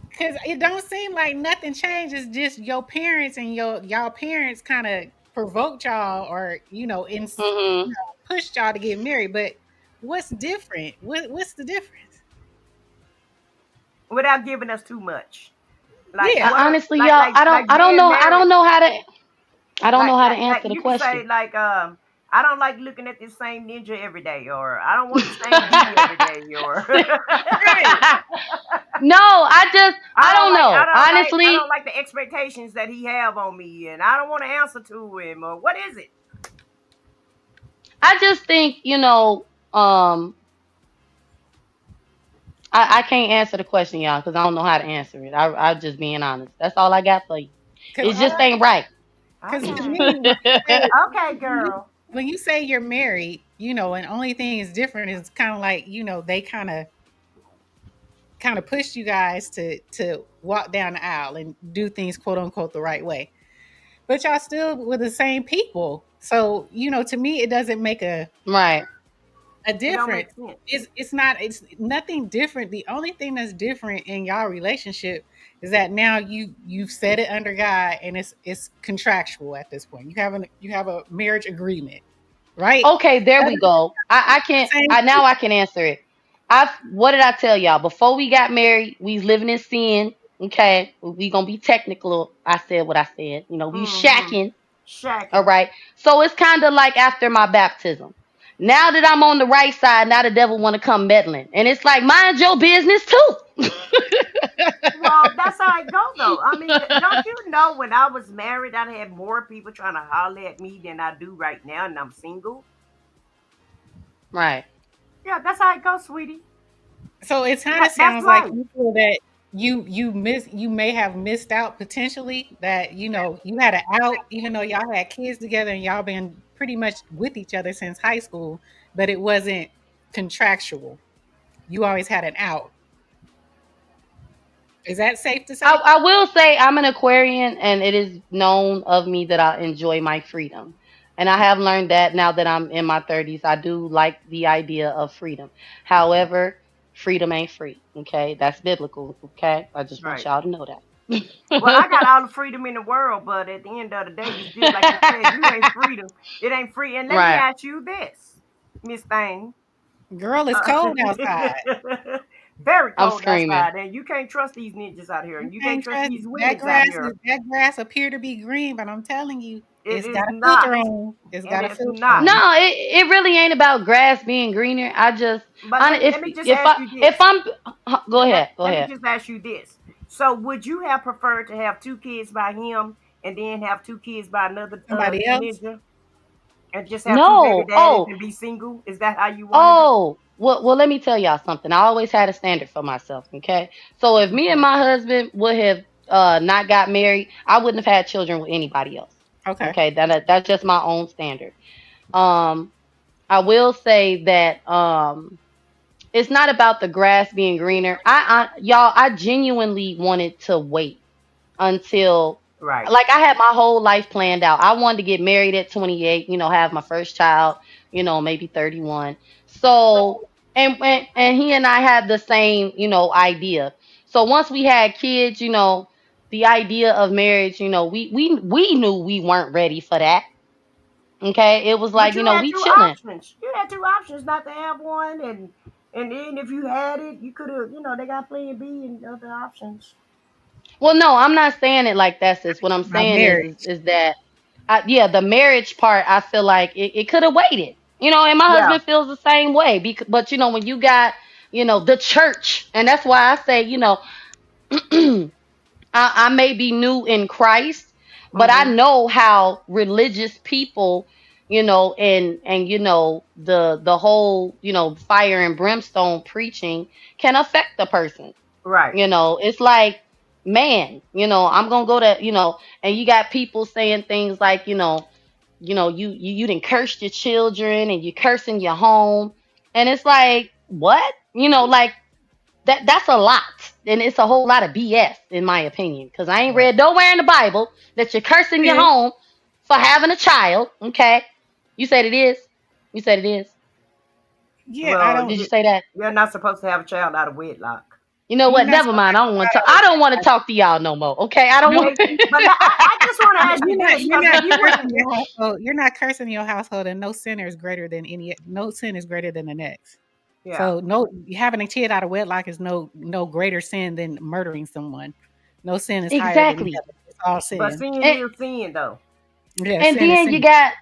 Speaker 1: Because it don't seem like nothing changes. Just your parents and y'all parents kind of provoked y'all, or
Speaker 5: mm-hmm.
Speaker 1: pushed y'all to get married. But what's different? What's the difference?
Speaker 6: Without giving us too much. Like
Speaker 1: Yeah,
Speaker 6: what?
Speaker 5: Honestly, y'all,
Speaker 6: Like
Speaker 5: I don't
Speaker 6: being
Speaker 5: know,
Speaker 6: married.
Speaker 5: I don't know how to answer the
Speaker 6: You can say
Speaker 5: question.
Speaker 6: I don't like looking at this same ninja every day, or I don't want the same beauty every day, or
Speaker 1: right.
Speaker 5: No, I don't know.
Speaker 6: I
Speaker 5: Honestly,
Speaker 6: don't like the expectations that he have on me, and I don't want to answer to him, or what is it?
Speaker 5: I just think, I can't answer the question, y'all, because I don't know how to answer it. I'm just being honest. That's all I got for you.
Speaker 1: Because
Speaker 5: It
Speaker 6: All
Speaker 5: just
Speaker 6: right,
Speaker 5: ain't right.
Speaker 1: because to
Speaker 6: okay,
Speaker 1: me, when you say
Speaker 6: okay, girl.
Speaker 1: when you say you're married, and only thing is different is kind of like, they kind of pushed you guys to walk down the aisle and do things quote unquote the right way. But y'all still with the same people. So, to me it doesn't make
Speaker 5: Right.
Speaker 1: a
Speaker 6: It don't
Speaker 1: difference.
Speaker 6: make sense.
Speaker 1: It's nothing different. The only thing that's different in y'all relationship is that now you've set it under God, and it's contractual at this point. You have a marriage agreement, right?
Speaker 5: Okay, there we
Speaker 1: Other than
Speaker 5: go. I
Speaker 1: the
Speaker 5: can't.
Speaker 1: same
Speaker 5: I now I
Speaker 1: people.
Speaker 5: can answer it. I What did I tell y'all before we got married? We was living in sin. Okay, we gonna be technical. I said what I said. We
Speaker 6: Mm-hmm.
Speaker 5: shacking. All
Speaker 6: Shacking.
Speaker 5: right. So it's kind of like after my baptism. Now that I'm on the right side, now the devil want to come meddling, and it's like mind your business too.
Speaker 6: Well, that's how it go though. I mean, don't you know when I was married, I had more people trying to holler at me than I do right now, and I'm single.
Speaker 5: Right.
Speaker 6: Yeah, that's how it goes, sweetie.
Speaker 1: So it kind of
Speaker 6: That's
Speaker 1: sounds like
Speaker 6: life.
Speaker 1: you feel that you may have missed out potentially, that you had an out, even though y'all had kids together and y'all been pretty much with each other since high school, but it wasn't contractual. You always had an out. Is that safe to say?
Speaker 5: I will say I'm an Aquarian, and it is known of me that I enjoy my freedom. And I have learned that now that I'm in my 30s. I do like the idea of freedom. However, freedom ain't free. Okay. That's biblical. Okay. I just want
Speaker 6: Right.
Speaker 5: y'all to know
Speaker 6: Well, I got
Speaker 5: that.
Speaker 6: all the freedom in the world, but at the end of the day, you still, like you said, you ain't freedom. It ain't free. And let me
Speaker 5: Right.
Speaker 6: ask you this, Miss Thing.
Speaker 1: Girl, it's
Speaker 6: Uh,
Speaker 1: cold outside.
Speaker 6: very
Speaker 5: I'm
Speaker 6: cold
Speaker 5: screaming.
Speaker 6: outside, and you can't trust these ninjas out here,
Speaker 1: You
Speaker 6: and you can't
Speaker 1: can't
Speaker 6: trust
Speaker 1: trust
Speaker 6: these
Speaker 1: that
Speaker 6: women's out
Speaker 1: grass.
Speaker 6: here.
Speaker 1: That grass appear to be green, but I'm telling you,
Speaker 6: It
Speaker 1: it's
Speaker 6: is
Speaker 1: got a
Speaker 6: not,
Speaker 1: filter on. It's
Speaker 6: and
Speaker 1: got a
Speaker 6: it's
Speaker 1: filter
Speaker 6: not.
Speaker 1: on.
Speaker 5: No, it really ain't about grass being greener. I just,
Speaker 6: But let me just ask you
Speaker 5: if
Speaker 6: this.
Speaker 5: I'm, go ahead, go
Speaker 6: Let me
Speaker 5: ahead.
Speaker 6: just ask you this. So, would you have preferred to have two kids by him and then have two kids by another
Speaker 1: Somebody else.
Speaker 6: ninja, and just have two baby
Speaker 5: No.
Speaker 6: daddies and be single? Is that how you wanted it?
Speaker 5: Oh, well, let me tell y'all something. I always had a standard for myself, okay? So if me and
Speaker 6: Okay.
Speaker 5: my husband would have not got married, I wouldn't have had children with anybody else.
Speaker 1: Okay.
Speaker 5: Okay, that's just my own standard. Um, I will say that it's not about the grass being greener. I genuinely wanted to wait until,
Speaker 6: Right.
Speaker 5: like, I had my whole life planned out. I wanted to get married at 28, have my first child, maybe 31. So, and he and I had the same, idea. So once we had kids, the idea of marriage, we knew we weren't ready for that. Okay? It was
Speaker 6: But
Speaker 5: like,
Speaker 6: you had
Speaker 5: we
Speaker 6: two
Speaker 5: chilling.
Speaker 6: options. You had two options not to have one, and then if you had it, you could have. They got plan B and other options.
Speaker 5: Well, no, I'm not saying it like that, sis. What I'm
Speaker 1: About
Speaker 5: saying is, is,
Speaker 1: marriage.
Speaker 5: is that, yeah, the marriage part, I feel like it could have waited, and my
Speaker 6: Yeah.
Speaker 5: husband feels the same way. But, when you got, the church, and that's why I say, I may be new in Christ, but I
Speaker 6: Mm-hmm.
Speaker 5: know how religious people, and the whole, fire and brimstone preaching can affect the person.
Speaker 6: Right.
Speaker 5: It's like, man, I'm gonna go to, and you got people saying things like, you didn't curse your children and you cursing your home. And it's like, what? Like that's a lot. And it's a whole lot of BS in my opinion. Cause I ain't
Speaker 1: Right.
Speaker 5: read nowhere in the Bible that you're cursing your
Speaker 1: Yeah.
Speaker 5: home for having a child. Okay. You said it is. You said it is.
Speaker 1: Yeah, I
Speaker 6: Well,
Speaker 1: don't.
Speaker 5: Did you say that?
Speaker 6: you're not supposed to have a child out of wedlock.
Speaker 5: You know
Speaker 1: You're
Speaker 5: what?
Speaker 1: not
Speaker 5: Never
Speaker 1: supposed
Speaker 5: mind.
Speaker 1: to
Speaker 5: I
Speaker 1: have
Speaker 5: don't
Speaker 1: a
Speaker 5: want to.
Speaker 1: child
Speaker 5: I don't want to
Speaker 1: out of
Speaker 5: talk to y'all no more. Okay. I don't
Speaker 1: no.
Speaker 5: want.
Speaker 6: Okay, but I just want to
Speaker 1: But
Speaker 6: ask you this
Speaker 1: you're
Speaker 6: because
Speaker 1: not
Speaker 6: if you would,
Speaker 1: cursing your household. You're not cursing your household, and no sin is greater than the next.
Speaker 6: yeah.
Speaker 1: So no, having a kid out of wedlock is no greater sin than murdering someone. No sin is higher than the
Speaker 5: Exactly.
Speaker 1: other. It's all
Speaker 6: But
Speaker 1: sin.
Speaker 6: sin
Speaker 5: And
Speaker 6: is sin, though.
Speaker 1: Yeah,
Speaker 5: and
Speaker 1: sin is
Speaker 5: then you
Speaker 1: sin.
Speaker 5: got,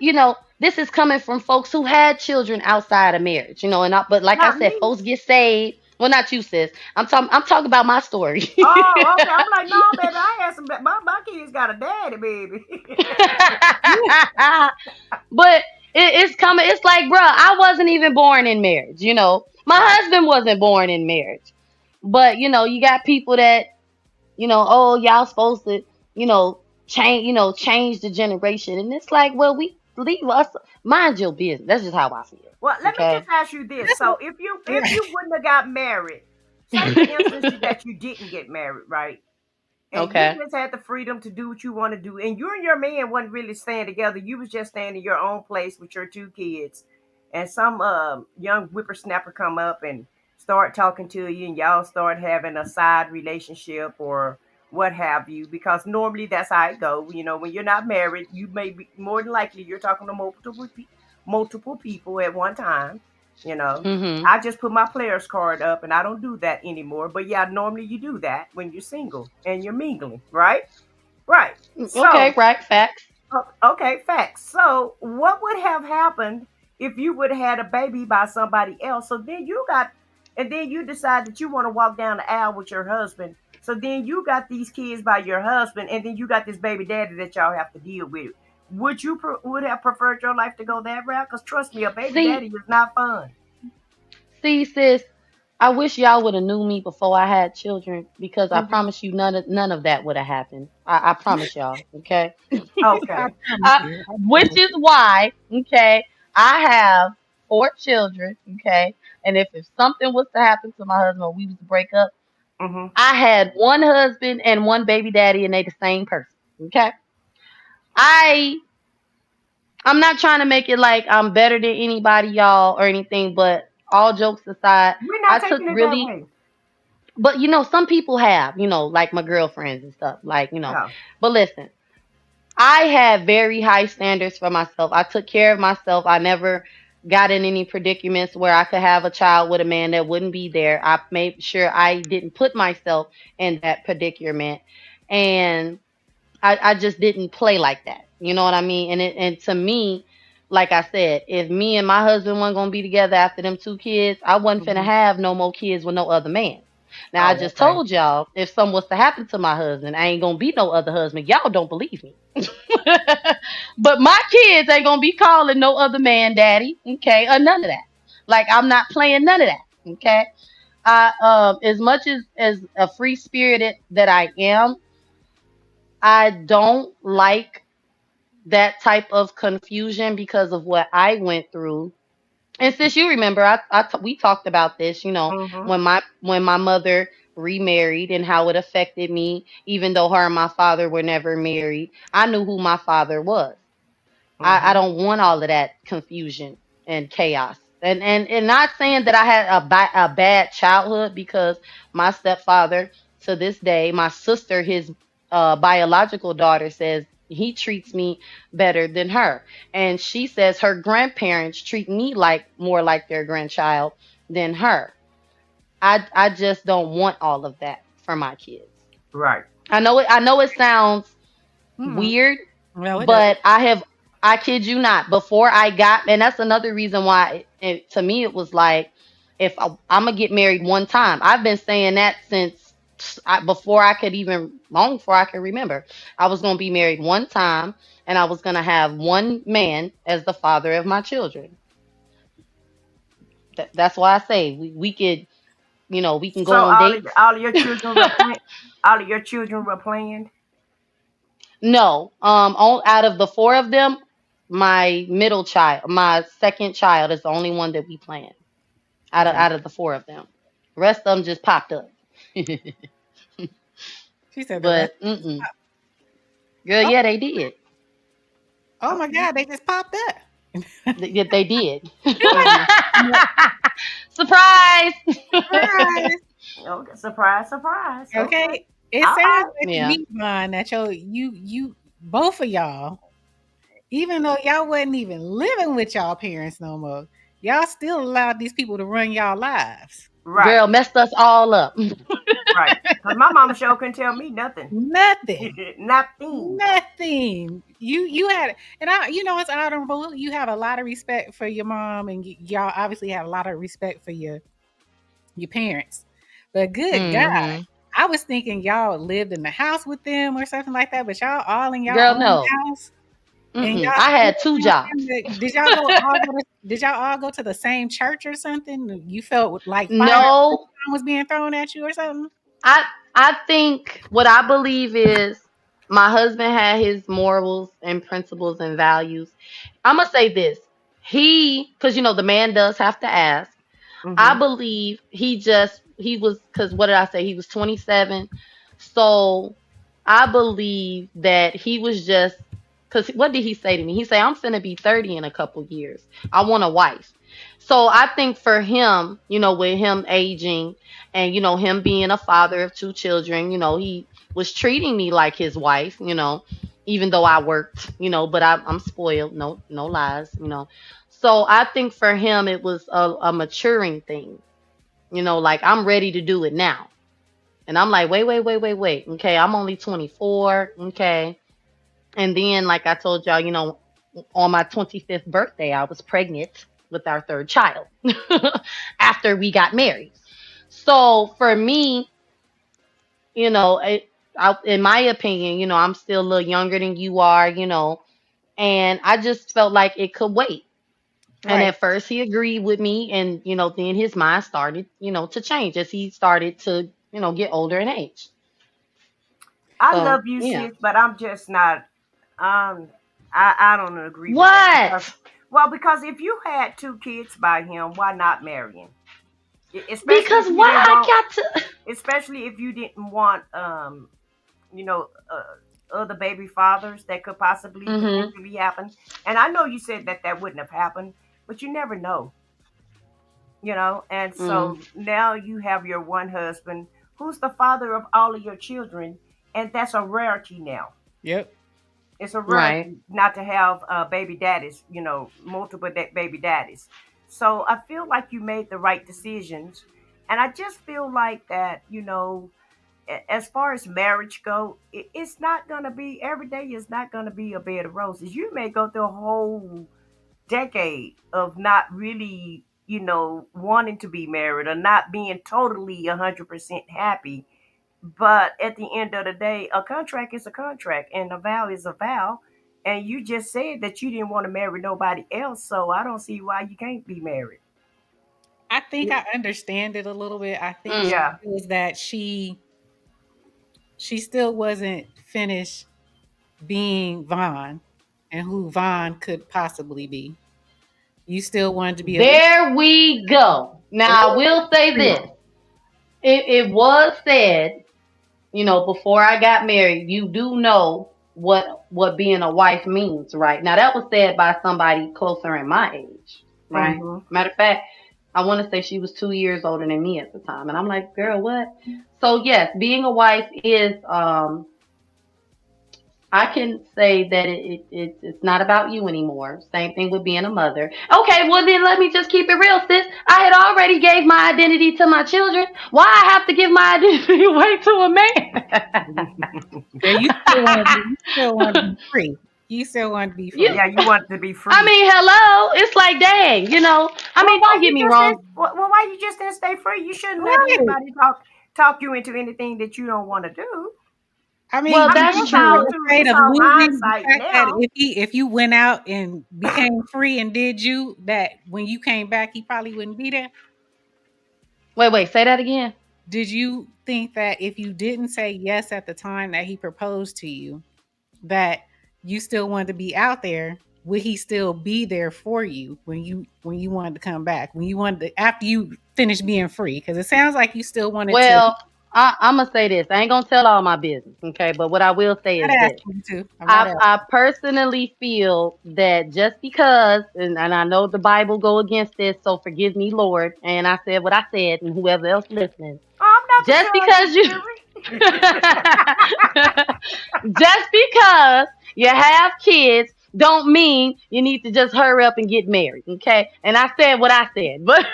Speaker 5: this is coming from folks who had children outside of marriage, but like I
Speaker 6: Not
Speaker 5: said,
Speaker 6: me.
Speaker 5: folks get saved. Well, not you, sis. I'm talking about my story.
Speaker 6: Oh, okay. I'm like, no, baby. I had some. My kids got a daddy, baby.
Speaker 5: But it's coming. It's like, bruh, I wasn't even born in marriage. My
Speaker 6: Right.
Speaker 5: husband wasn't born in marriage. But you got people that, oh, y'all supposed to, change the generation. And it's like, well, leave us, mind your business. That's just how I feel.
Speaker 6: Well, let me just
Speaker 5: Okay.
Speaker 6: ask you this.
Speaker 1: That's
Speaker 6: So
Speaker 1: what,
Speaker 6: if
Speaker 1: right.
Speaker 6: you wouldn't have got married, say for instance that you didn't get married, right? And you
Speaker 5: Okay.
Speaker 6: just had the freedom to do what you want to do, and you and your man wasn't really staying together. You was just staying in your own place with your two kids, and some young whippersnapper come up and start talking to you, and y'all start having a side relationship or what have you, because normally that's how it go. You know, when you're not married, you may be more than likely you're talking to multiple people at one time. You know,
Speaker 5: Mhm.
Speaker 6: I just put my players card up and I don't do that anymore. But yeah, normally you do that when you're single and you're mingling, right? Right.
Speaker 5: Okay.
Speaker 6: So,
Speaker 5: Right. Facts.
Speaker 6: okay, facts. So, what would have happened if you would have had a baby by somebody else? So then and then you decide that you want to walk down the aisle with your husband. So then you got these kids by your husband, and then you got this baby daddy that y'all have to deal with. Would you would have preferred your life to go that route? Because trust me, a baby
Speaker 5: See,
Speaker 6: daddy is not fun.
Speaker 5: see, sis. I wish y'all would have knew me before I had children because I
Speaker 6: Mhm.
Speaker 5: promise you none of that would have happened. I promise y'all. Okay.
Speaker 1: I
Speaker 6: Okay.
Speaker 1: promise
Speaker 5: I,
Speaker 1: you. I
Speaker 5: which
Speaker 1: promise
Speaker 5: is why, okay, I have 4 children, okay, and if something was to happen to my husband or we was to break up,
Speaker 6: Mhm.
Speaker 5: I had one husband and one baby daddy, and they the same person, okay. I I'm not trying to make it like I'm better than anybody, y'all, or anything, but all jokes aside,
Speaker 6: We're
Speaker 5: I
Speaker 6: not
Speaker 5: took
Speaker 6: taking it that
Speaker 5: really,
Speaker 6: way.
Speaker 5: but some people have, like my girlfriends and stuff, like.
Speaker 6: Yeah.
Speaker 5: But listen, I had very high standards for myself. I took care of myself. I never got in any predicaments where I could have a child with a man that wouldn't be there. I made sure I didn't put myself in that predicament. And I just didn't play like that. You know what I mean? And to me, like I said, if me and my husband weren't gonna be together after them 2 kids, I wasn't finna
Speaker 6: Mhm.
Speaker 5: have no more kids with no other man. Now I
Speaker 6: Oh,
Speaker 5: just
Speaker 6: okay.
Speaker 5: told y'all if something was to happen to my husband, I ain't gonna be no other husband. Y'all don't believe me. But my kids ain't gonna be calling no other man daddy, okay, or none of that. Like I'm not playing none of that. Okay. I as much as a free spirited that I am, I don't like that type of confusion because of what I went through. And since you remember, we talked about this,
Speaker 6: Mhm.
Speaker 5: when my mother remarried and how it affected me, even though her and my father were never married. I knew who my father was. I
Speaker 6: Mhm.
Speaker 5: don't want all of that confusion and chaos. And not saying that I had a bad childhood because my stepfather to this day, my sister, his biological daughter, says he treats me better than her. And she says her grandparents treat me like more like their grandchild than her. I just don't want all of that for my kids.
Speaker 6: Right.
Speaker 5: I know it sounds
Speaker 1: you.
Speaker 5: weird,
Speaker 1: Well, it doesn't.
Speaker 5: but I kid you not, before I got, and that's another reason why to me it was like, if I'm gonna get married one time. I've been saying that since before I could even, long before I could remember. I was gonna be married one time, and I was gonna have one man as the father of my children. That's why I say we could, we can go
Speaker 6: So
Speaker 5: on dates.
Speaker 6: all of your children were all of your children were planned.
Speaker 5: No, out of the 4 of them, my middle child, my second child, is the only one that we planned out of
Speaker 6: Okay.
Speaker 5: out of the 4 of them. The rest of them just popped up.
Speaker 1: She said the rest.
Speaker 5: But girl,
Speaker 1: Oh,
Speaker 5: yeah, they did.
Speaker 1: oh my
Speaker 6: Okay.
Speaker 1: God, they just popped up.
Speaker 5: They did.
Speaker 6: Mhm.
Speaker 5: Surprise!
Speaker 1: Surprise.
Speaker 6: Okay. Surprise, surprise. Okay.
Speaker 1: Okay. It
Speaker 6: All
Speaker 1: sounds
Speaker 6: right.
Speaker 1: like to
Speaker 5: Yeah,
Speaker 1: me, Vaughn, that you both of y'all, even though y'all wasn't even living with y'all parents no more, y'all still allowed these people to run y'all lives.
Speaker 6: Right.
Speaker 5: girl, messed us all up.
Speaker 6: Right. Cause my mama sure couldn't tell me nothing.
Speaker 1: Nothing.
Speaker 6: Nothing.
Speaker 1: Nothing. You had, and it's honorable. You have a lot of respect for your mom, and y'all obviously have a lot of respect for your parents. But good God,
Speaker 5: Hmm.
Speaker 1: I was thinking y'all lived in the house with them or something like that. But y'all all in y'all
Speaker 5: Girl,
Speaker 1: own
Speaker 5: no.
Speaker 1: house, and
Speaker 5: Mm-mm.
Speaker 1: y'all
Speaker 5: I
Speaker 1: still
Speaker 5: had 2 jobs.
Speaker 1: did y'all did y'all all go to the same church or something? You felt like fire
Speaker 5: No,
Speaker 1: was being thrown at you or something?
Speaker 5: I I think what I believe is My husband had his morals and principles and values. I'm gonna say this. Because the man does have to ask. I
Speaker 6: Mm-hmm.
Speaker 5: believe he was, because what did I say? He was 27. So I believe that he was just, because what did he say to me? He said, I'm finna be 30 in a couple years. I want a wife. So I think for him, with him aging and, him being a father of two children, he was treating me like his wife, even though I worked, but I'm spoiled. No, no lies. So I think for him, it was a maturing thing, like I'm ready to do it now. And I'm like, wait, wait, wait, wait, wait. Okay, I'm only 24. Okay. And then, like I told y'all, on my 25th birthday, I was pregnant with our third child after we got married. So for me, in my opinion, I'm still a little younger than you are, and I just felt like it could wait. And
Speaker 1: Right.
Speaker 5: at first he agreed with me, and then his mind started, to change as he started to, get older in age.
Speaker 6: I
Speaker 5: So
Speaker 6: love you,
Speaker 5: yeah.
Speaker 6: sis, but I'm just not. Um, I don't agree with that because,
Speaker 5: What?
Speaker 6: well, because if you had two kids by him, why not marry him? Especially if
Speaker 5: Because
Speaker 6: you
Speaker 5: why
Speaker 6: didn't
Speaker 5: I
Speaker 6: want,
Speaker 5: got to
Speaker 6: especially if you didn't want, you know, other baby fathers that could possibly
Speaker 5: Mhm.
Speaker 6: potentially happen. And I know you said that that wouldn't have happened, but you never know, you know. And
Speaker 5: Mm.
Speaker 6: so now you have your one husband who's the father of all of your children, and that's a rarity now.
Speaker 1: Yep.
Speaker 6: It's a
Speaker 5: Right.
Speaker 6: rarity not to have baby daddies, you know, multiple baby daddies. So I feel like you made the right decisions, and I just feel like that, you know, as far as marriage go, it's not gonna be every day. Is not gonna be a bed of roses. You may go through a whole decade of not really, you know, wanting to be married or not being totally 100% happy. But at the end of the day, a contract is a contract and a vow is a vow. And you just said that you didn't want to marry nobody else. So I don't see why you can't be married.
Speaker 1: I think I understand it a little bit. I think she
Speaker 5: Mm.
Speaker 6: Yeah.
Speaker 1: feels that she still wasn't finished being Vaughn and who Vaughn could possibly be. You still wanted to be a
Speaker 5: There we go. Now I will say this. It was said, before I got married, you do know what being a wife means, right? Now that was said by somebody closer in my age, right?
Speaker 6: Mm-hmm.
Speaker 5: Matter of fact, I want to say she was 2 years older than me at the time, and I'm like, girl, what? So yes, being a wife is I can say that it's not about you anymore. Same thing with being a mother. Okay, well then let me just keep it real, sis. I had already gave my identity to my children. Why I have to give my identity away to a man?
Speaker 1: girl, you still want to be free. You still want to be
Speaker 5: you,
Speaker 1: free.
Speaker 6: Yeah, you want to be
Speaker 5: I
Speaker 6: free.
Speaker 5: mean, hello. It's like, dang, I
Speaker 6: Well,
Speaker 5: mean, don't get me wrong.
Speaker 6: why you just didn't stay free? You shouldn't let
Speaker 1: Right.
Speaker 6: anybody talk you into anything that you don't want to do.
Speaker 1: I mean,
Speaker 5: Well,
Speaker 6: I
Speaker 1: you
Speaker 6: mean,
Speaker 5: that's
Speaker 6: it's
Speaker 1: wouldn't be
Speaker 6: all
Speaker 5: true.
Speaker 6: to
Speaker 1: afraid
Speaker 6: it's
Speaker 1: of
Speaker 6: all
Speaker 1: losing the
Speaker 6: hindsight
Speaker 1: fact that
Speaker 6: now.
Speaker 1: if you went out and became free and did you that when you came back he probably wouldn't be there.
Speaker 5: Wait, say that again.
Speaker 1: Did you think that if you didn't say yes at the time that he proposed to you, that you still wanted to be out there? Would he still be there for you when you wanted to come back? When you wanted to after you finished being free? Because it sounds like you still wanted to.
Speaker 5: Well, I'm gonna say this. I ain't gonna tell all my business, okay? But what I will say
Speaker 1: I'm
Speaker 5: is
Speaker 1: not
Speaker 5: this.
Speaker 1: asking you to. I'm not
Speaker 5: I
Speaker 1: asking.
Speaker 5: personally feel that just because, and I know the Bible go against this, so forgive me, Lord, and I said what I said, and whoever else listening,
Speaker 6: Oh, I'm not the
Speaker 5: just
Speaker 6: judge
Speaker 5: because
Speaker 6: and
Speaker 5: you,
Speaker 6: jury.
Speaker 5: just because you have kids, don't mean you need to just hurry up and get married, okay? And I said what I said, but,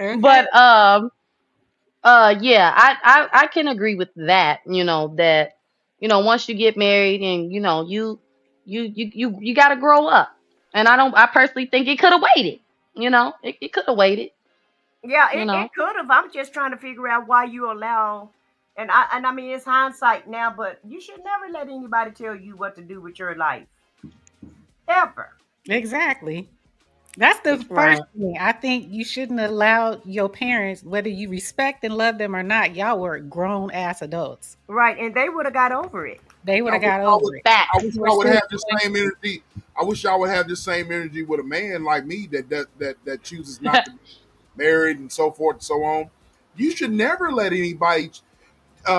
Speaker 1: Okay.
Speaker 5: but yeah, I can agree with that. That once you get married and you got to grow up. And I personally think it could have waited. It could have waited.
Speaker 6: Yeah,
Speaker 5: You
Speaker 6: it
Speaker 5: know.
Speaker 6: could have. I'm just trying to figure out why you allow, and I mean it's hindsight now, but you should never let anybody tell you what to do with your life ever.
Speaker 1: Exactly. That's the first
Speaker 5: Right.
Speaker 1: thing. I think you shouldn't allow your parents, whether you respect and love them or not, y'all were grown ass adults.
Speaker 6: Right, and they would have got over it.
Speaker 1: They would
Speaker 2: I
Speaker 1: have
Speaker 2: wish
Speaker 1: got
Speaker 2: y'all would.
Speaker 1: over it.
Speaker 2: I wish
Speaker 5: Facts.
Speaker 1: You were
Speaker 2: y'all would
Speaker 1: still
Speaker 2: have this
Speaker 1: doing
Speaker 2: same energy. I wish y'all would have this same energy with a man like me that chooses not to be married and so forth and so on. You should never let anybody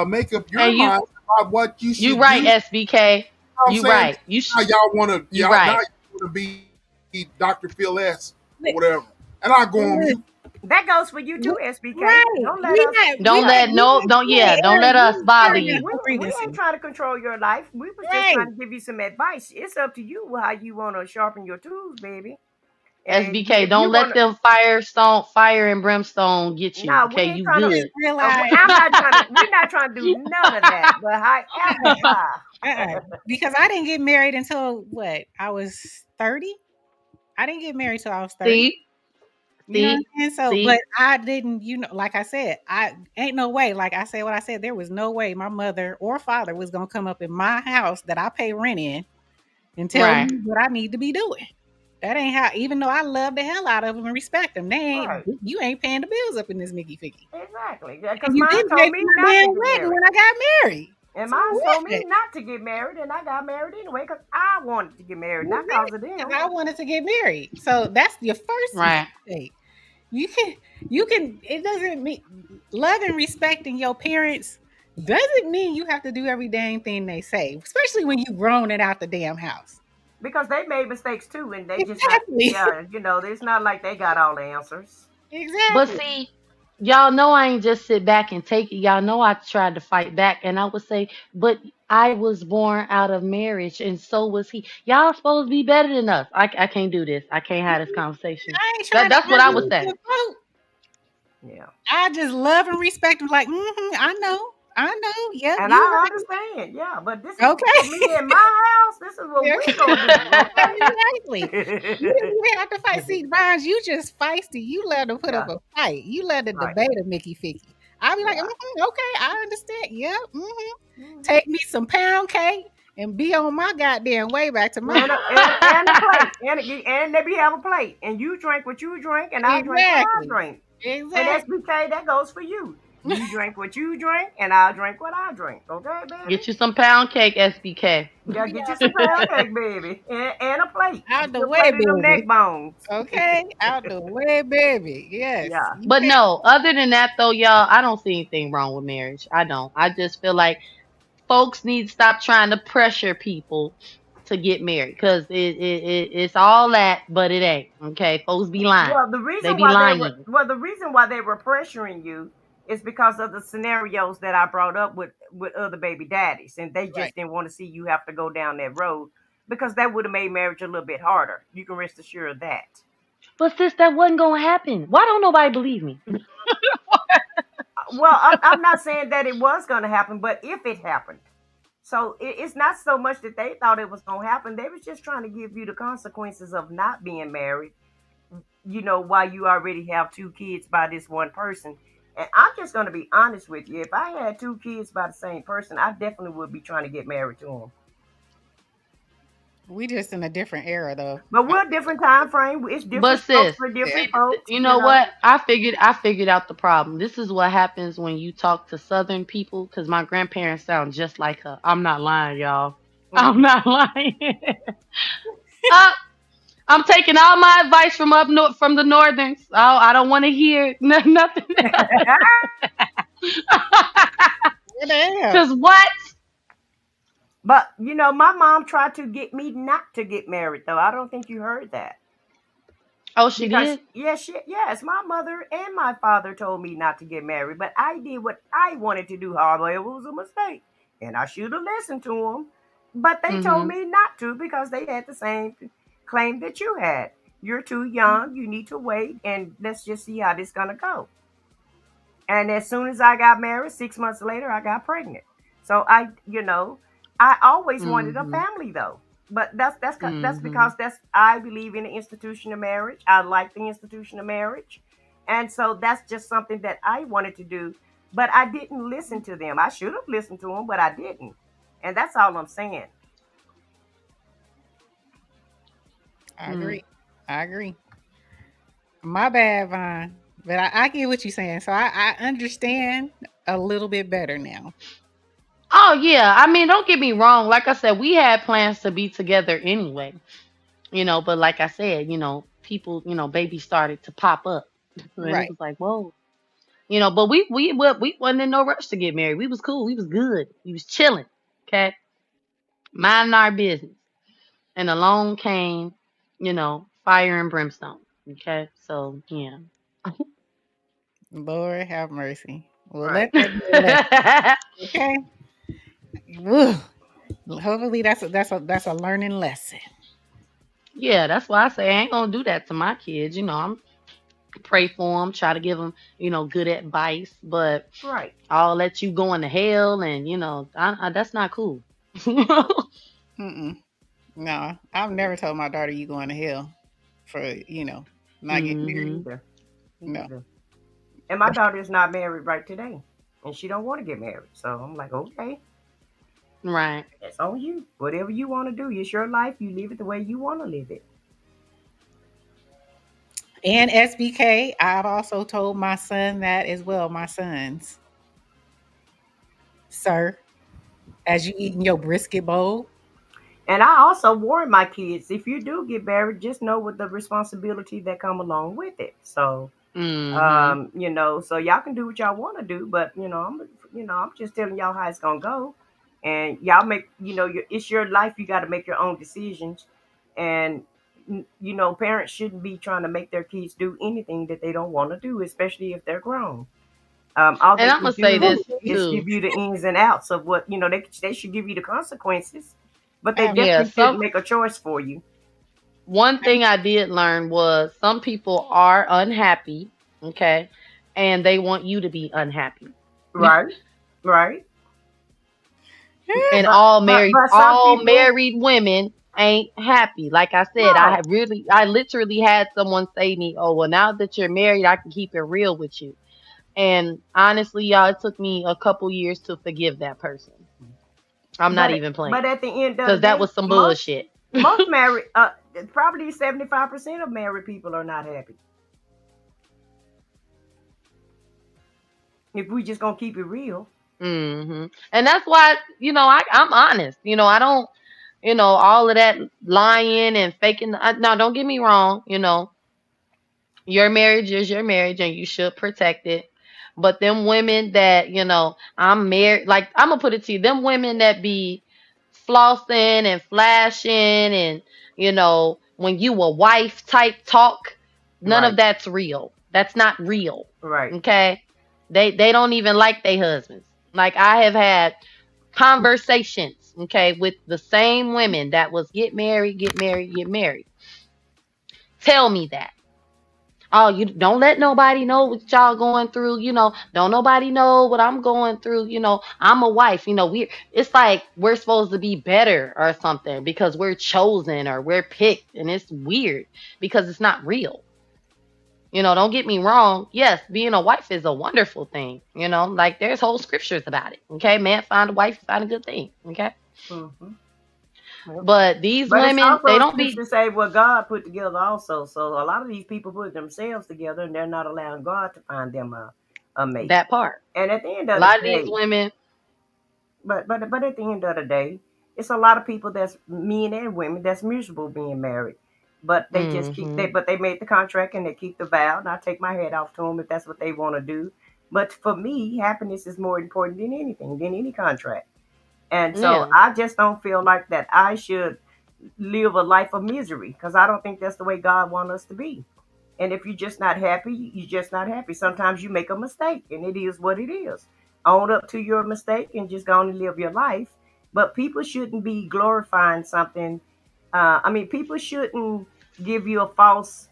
Speaker 2: make up your
Speaker 5: And
Speaker 2: mind about what you
Speaker 5: you
Speaker 2: should do.
Speaker 5: right,
Speaker 2: You know
Speaker 5: SBK.
Speaker 2: what I'm
Speaker 5: You
Speaker 2: saying?
Speaker 5: right.
Speaker 2: Now y'all want to
Speaker 5: You
Speaker 2: y'all now
Speaker 5: right.
Speaker 2: you want to be Dr. Phil S or
Speaker 1: it.
Speaker 2: whatever, and I go on
Speaker 1: Li-
Speaker 2: mute.
Speaker 6: That goes for you
Speaker 1: li-
Speaker 6: too, SBK.
Speaker 1: Right.
Speaker 6: Don't let us.
Speaker 5: Don't
Speaker 6: Yeah,
Speaker 5: let no don't yeah, don't let us bother
Speaker 1: Airing your
Speaker 5: you.
Speaker 1: own
Speaker 6: we ain't
Speaker 1: grievances.
Speaker 6: trying to control your life. We was just
Speaker 1: Right.
Speaker 6: trying to give you some advice. It's up to you how you want to sharpen your tools, baby. And
Speaker 5: SBK,
Speaker 6: if you
Speaker 5: don't
Speaker 6: want
Speaker 5: let
Speaker 6: to,
Speaker 5: them fire and brimstone get you.
Speaker 6: no, we
Speaker 5: Okay,
Speaker 6: ain't
Speaker 5: you
Speaker 6: trying to.
Speaker 1: Just
Speaker 5: good.
Speaker 1: realize,
Speaker 6: I'm not trying to. We're not trying to do none of that. But
Speaker 1: uh-uh. Because I didn't get married until what? I was 30. I didn't get married till I was 30.
Speaker 5: See?
Speaker 1: You know what I'm
Speaker 5: See?
Speaker 1: saying? So, but
Speaker 5: See?
Speaker 1: I didn't, like I said, I ain't no way. Like I said, what I said, there was no way my mother or father was gonna come up in my house that I pay rent in and tell
Speaker 5: Right.
Speaker 1: me what I need to be doing. That ain't how. Even though I love the hell out of them and respect them, they ain't.
Speaker 6: right,
Speaker 1: You ain't paying the bills up in this Mickey Ficky,
Speaker 6: exactly.
Speaker 1: and
Speaker 6: Because
Speaker 1: you
Speaker 6: mine
Speaker 1: didn't
Speaker 6: told
Speaker 1: pay
Speaker 6: me
Speaker 1: for my
Speaker 6: not to
Speaker 1: damn
Speaker 6: get
Speaker 1: wedding
Speaker 6: married,
Speaker 1: when I got married.
Speaker 6: and
Speaker 1: So
Speaker 6: mine told me
Speaker 1: what?
Speaker 6: not to get married, and I got married anyway because I wanted to get married,
Speaker 1: Well,
Speaker 6: not cause of
Speaker 1: because
Speaker 6: them.
Speaker 1: I wanted to get married. So that's your first
Speaker 5: Right.
Speaker 1: mistake. You can it doesn't mean love and respecting your parents doesn't mean you have to do every dang thing they say, especially when you grown it out the damn house.
Speaker 6: Because they made mistakes too, and they just not.
Speaker 1: Exactly.
Speaker 6: Yeah, it's not like they got all the answers.
Speaker 5: But
Speaker 1: Exactly.
Speaker 5: see, y'all know I ain't just sit back and take it. Y'all know I tried to fight back, and I would say, but I was born out of marriage, and so was he. Y'all supposed to be better than us. I can't do this. I can't have this conversation.
Speaker 1: I ain't trying to
Speaker 5: That's what I
Speaker 1: argue
Speaker 5: would
Speaker 1: with
Speaker 5: say.
Speaker 1: your vote.
Speaker 6: Yeah,
Speaker 1: I just love and respect them. Like, I know. I know. Yep,
Speaker 6: and
Speaker 1: you
Speaker 6: I
Speaker 1: right.
Speaker 6: understand. Yeah, but this is for
Speaker 1: Okay.
Speaker 6: me in my house. This is what
Speaker 1: Yeah.
Speaker 6: we gonna do.
Speaker 1: Exactly. You
Speaker 6: Okay.
Speaker 1: didn't even have to fight. See, Vines, you just feisty. You love to put up
Speaker 6: Yeah.
Speaker 1: a fight. You love to
Speaker 6: Right.
Speaker 1: debate a Mickey Ficky. I'll be like,
Speaker 6: Yeah.
Speaker 1: okay, I understand. Yep.
Speaker 6: Mhm.
Speaker 1: Take me some pound cake and be on my goddamn way back to my
Speaker 6: And a plate, and let me have a plate, and you drink what you drink, and I drink what I
Speaker 1: exactly.
Speaker 6: drink. And
Speaker 1: Exactly.
Speaker 6: SBK, that goes for you. You drink what you drink, and I'll drink what I drink. Okay, baby.
Speaker 5: Get you some pound cake, SBK.
Speaker 6: Yeah,
Speaker 1: We
Speaker 6: get you
Speaker 1: out
Speaker 6: some
Speaker 1: the
Speaker 6: pound
Speaker 1: way.
Speaker 6: cake, baby, and a plate.
Speaker 1: Out
Speaker 6: Get
Speaker 1: the
Speaker 6: you a
Speaker 1: way,
Speaker 6: plate of them neck
Speaker 1: baby.
Speaker 6: bones.
Speaker 1: Okay? Out the way, baby. Yes.
Speaker 6: Yeah.
Speaker 1: You
Speaker 5: But
Speaker 1: can't.
Speaker 5: no, other than that though, y'all, I don't see anything wrong with marriage. I don't. I just feel like folks need to stop trying to pressure people to get married because it's all that, but it ain't. Okay, folks be lying.
Speaker 6: Well,
Speaker 5: They be lying.
Speaker 6: the reason why they were pressuring you is because of the scenarios that I brought up with other baby daddies, and they
Speaker 1: Right.
Speaker 6: just didn't want to see you have to go down that road because that would have made marriage a little bit harder. You can rest assured of that.
Speaker 5: But sis, that wasn't gonna happen. Why don't nobody believe me?
Speaker 6: Well, I'm not saying that it was going to happen, but if it happened. So it's not so much that they thought it was going to happen. They was just trying to give you the consequences of not being married, while you already have two kids by this one person. And I'm just going to be honest with you. If I had two kids by the same person, I definitely would be trying to get married to them.
Speaker 1: We just in a different era though.
Speaker 6: But we're a different time frame. It's
Speaker 5: But
Speaker 6: different strokes
Speaker 5: sis,
Speaker 6: for
Speaker 1: Yeah.
Speaker 6: different folks,
Speaker 5: you
Speaker 6: you
Speaker 5: know
Speaker 6: know.
Speaker 5: what? I figured out the problem. This is what happens when you talk to Southern people, because my grandparents sound just like her. I'm not lying, y'all. I'm
Speaker 6: Mhm.
Speaker 5: not lying. uh, I'm taking all my advice from up north, from the Northerns. Oh, I don't want to hear nothing
Speaker 1: What the hell?
Speaker 5: Cause what?
Speaker 6: But my mom tried to get me not to get married, though. I don't think you heard that.
Speaker 5: Oh, she
Speaker 6: Because
Speaker 5: did.
Speaker 6: yes, my mother and my father told me not to get married, but I did what I wanted to do. However, it was a mistake, and I should have listened to them. But they told
Speaker 5: Mhm.
Speaker 6: me not to because they had the same claim that you had. You're too young. You need to wait, and let's just see how this gonna go. And as soon as I got married, 6 months later, I got pregnant. So I always wanted a
Speaker 5: Mhm.
Speaker 6: family though. But that's because
Speaker 5: Mhm.
Speaker 6: I believe in the institution of marriage. I like the institution of marriage, and so that's just something that I wanted to do. But I didn't listen to them. I should have listened to them, but I didn't. And that's all I'm saying.
Speaker 1: I
Speaker 5: Mm.
Speaker 1: agree. I agree. My bad, Vaughn. But I get what you're saying. So I understand a little bit better now.
Speaker 5: Oh yeah, I mean, don't get me wrong. Like I said, we had plans to be together anyway. But like I said, people, babies started to pop up, and it
Speaker 1: Right.
Speaker 5: was like, whoa. But we wasn't in no rush to get married. We was cool. We was good. We was chilling. Okay, minding our business. And along came, fire and brimstone. Okay, so yeah.
Speaker 1: Lord have mercy. Well,
Speaker 6: Right.
Speaker 1: let that be a lesson. Okay. Woo. Hopefully that's a learning lesson.
Speaker 5: Yeah, that's why I say I ain't gonna do that to my kids. I'm pray for them, try to give them, good advice, but
Speaker 6: Right.
Speaker 5: I'll let you go into hell, and that's not cool.
Speaker 1: Mm-mm. No, I've never told my daughter you going to hell for not getting
Speaker 6: Me
Speaker 1: married.
Speaker 5: Hmm.
Speaker 6: neither. Me
Speaker 1: No.
Speaker 6: neither. And my daughter is not married right today, and she don't want to get married. So I'm like, okay,
Speaker 5: Right.
Speaker 6: that's on you. Whatever you want to do, it's your life. You live it the way you want to live it.
Speaker 1: And SBK, I've also told my son that as well. My sons, sir, as you eating your brisket bowl,
Speaker 6: And I also warn my kids, if you do get married, just know with the responsibility that come along with it. So
Speaker 5: Hmm.
Speaker 6: so y'all can do what y'all want to do, but I'm just telling y'all how it's gonna go, and y'all make, it's your life. You got to make your own decisions, and parents shouldn't be trying to make their kids do anything that they don't want to do, especially if they're grown. All
Speaker 5: And
Speaker 6: they
Speaker 5: I'm
Speaker 6: can
Speaker 5: gonna say
Speaker 6: do
Speaker 5: this
Speaker 6: is
Speaker 5: too.
Speaker 6: give you the ins and outs of what they should give you the consequences, but they
Speaker 5: Yeah,
Speaker 6: definitely shouldn't
Speaker 5: some
Speaker 6: make a choice for you.
Speaker 5: one thing I did learn was some people are unhappy, okay, and they want you to be unhappy.
Speaker 6: Right, right.
Speaker 5: And
Speaker 6: But but some
Speaker 5: all
Speaker 6: people,
Speaker 5: married women ain't happy. Like I said,
Speaker 6: no.
Speaker 5: I literally had someone say to me, "Oh, well, now that you're married, I can keep it real with you." And honestly, y'all, it took me a couple years to forgive that person. I'm not
Speaker 6: But
Speaker 5: even
Speaker 6: but
Speaker 5: playing,
Speaker 6: at the end of the
Speaker 5: because that
Speaker 6: day,
Speaker 5: was some
Speaker 6: most
Speaker 5: bullshit.
Speaker 6: most married, probably 75% of married people are not happy. If we just gonna keep it real,
Speaker 5: And that's why, I'm honest. I don't, all of that lying and faking. Now, don't get me wrong. Your marriage is your marriage, and you should protect it. But them women that, I'm married, like, I'm gonna put it to you, them women that be flossing and flashing and, when you a wife type talk, none of
Speaker 6: right,
Speaker 5: that's real. That's not real.
Speaker 6: right.
Speaker 5: Okay? They don't even like their husbands. Like, I have had conversations, okay, with the same women that was get married, get married, get married. Tell me that. Oh, you don't let nobody know what y'all going through. Don't nobody know what I'm going through. I'm a wife. It's like we're supposed to be better or something because we're chosen or we're picked. And it's weird because it's not real. Don't get me wrong. Yes, being a wife is a wonderful thing. Like there's whole scriptures about it. Okay. Man, find a wife, find a good thing. Okay.
Speaker 6: Hmm.
Speaker 5: But these
Speaker 6: But it's
Speaker 5: women, they
Speaker 6: also
Speaker 5: don't be
Speaker 6: scripture say what God put together also. So a lot of these people put themselves together, and they're not allowing God to find them a mate.
Speaker 5: that part.
Speaker 6: And at the end
Speaker 5: A
Speaker 6: of the
Speaker 5: lot of these
Speaker 6: day,
Speaker 5: women,
Speaker 6: but at the end of the day, it's a lot of people that's men and women that's miserable being married. But they just keep
Speaker 5: hmm
Speaker 6: they made the contract and they keep the vow. And I take my hat off to them if that's what they want to do. But for me, happiness is more important than anything, than any contract. And so
Speaker 5: yeah.
Speaker 6: I just don't feel like that I should live a life of misery because I don't think that's the way God wants us to be. And if you're just not happy, you're just not happy. Sometimes you make a mistake, and it is what it is. Own up to your mistake and just go on and live your life. But people shouldn't be glorifying something. People shouldn't give you a false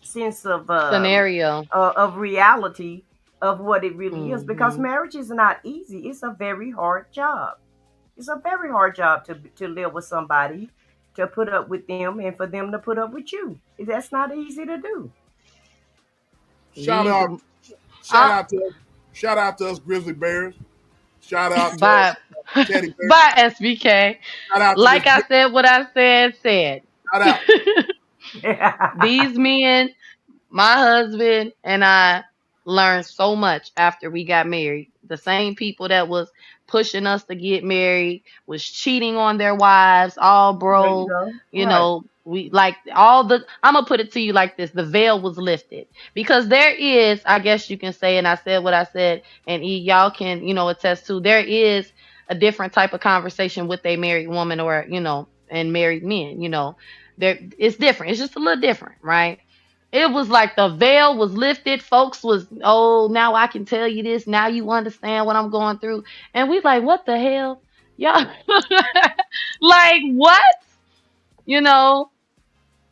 Speaker 6: sense
Speaker 5: Scenario.
Speaker 6: of reality of what it really is because
Speaker 5: Hmm
Speaker 6: marriage is not easy. It's a very hard job. It's a very hard job to live with somebody, to put up with them, and for them to put up with you. That's not easy to do.
Speaker 2: Shout
Speaker 5: These,
Speaker 2: out, shout
Speaker 5: uh,
Speaker 2: out to, shout out to us Grizzly Bears. Shout out to us
Speaker 5: by,
Speaker 2: Teddy Bears.
Speaker 5: by SBK.
Speaker 2: Shout out to this.
Speaker 5: Like I said, what I said.
Speaker 2: Shout out.
Speaker 5: These men, My husband and I learned so much after we got married. The same people that was pushing us to get married was cheating on their wives, all
Speaker 6: There you
Speaker 5: bro.
Speaker 6: go.
Speaker 5: You
Speaker 6: Right.
Speaker 5: know, we like all the, I'm gonna put it to you like this, the veil was lifted. Because there is, I guess you can say, and I said what I said, and y'all can, attest to, there is a different type of conversation with a married woman or, and married men, there it's different. It's just a little different, right? It was like the veil was lifted. Folks was, oh, now I can tell you this. Now you understand what I'm going through. And we like, what the hell? Y'all, like, what? You know,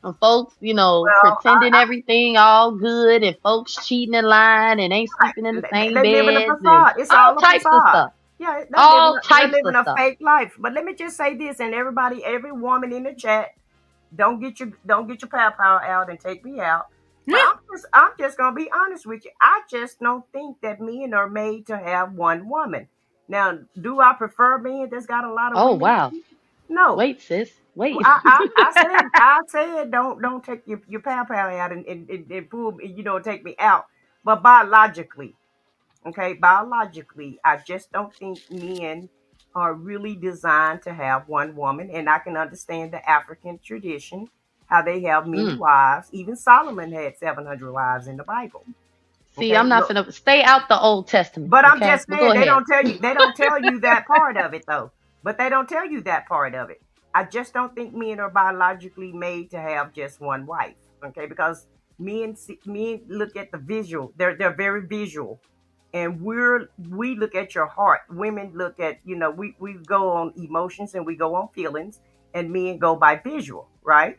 Speaker 5: and folks,
Speaker 6: Well,
Speaker 5: pretending everything all good and folks cheating and lying and ain't sleeping in the same
Speaker 6: they live in a
Speaker 5: beds and
Speaker 6: facade. It's
Speaker 5: all
Speaker 6: all a
Speaker 5: types of
Speaker 6: facade.
Speaker 5: stuff.
Speaker 6: Yeah,
Speaker 5: All
Speaker 6: they're
Speaker 5: types
Speaker 6: living
Speaker 5: of
Speaker 6: a
Speaker 5: stuff.
Speaker 6: fake life. But let me just say this, and everybody, every woman in the chat, don't get your power out and take me out. But I'm just gonna be honest with you. I just don't think that men are made to have one woman. Now, do I prefer men that's got a lot of
Speaker 5: Oh,
Speaker 6: women?
Speaker 5: wow.
Speaker 6: No.
Speaker 5: Wait, sis. Wait.
Speaker 6: I said don't take your power out and pull take me out. But biologically, okay, biologically, I just don't think men are really designed to have one woman. And I can understand the African tradition, how they have many
Speaker 5: Mm.
Speaker 6: wives. Even Solomon had 700 wives in the Bible.
Speaker 5: See,
Speaker 6: Okay,
Speaker 5: I'm not
Speaker 6: look,
Speaker 5: finna stay out the Old Testament,
Speaker 6: but I'm
Speaker 5: okay?
Speaker 6: just
Speaker 5: But go
Speaker 6: saying they
Speaker 5: ahead.
Speaker 6: don't tell you that part of it though. But they don't tell you that part of it. I just don't think men are biologically made to have just one wife. Okay, because men look at the visual. They're very visual, and we look at your heart. Women look at we go on emotions and we go on feelings, and men go by visual, right?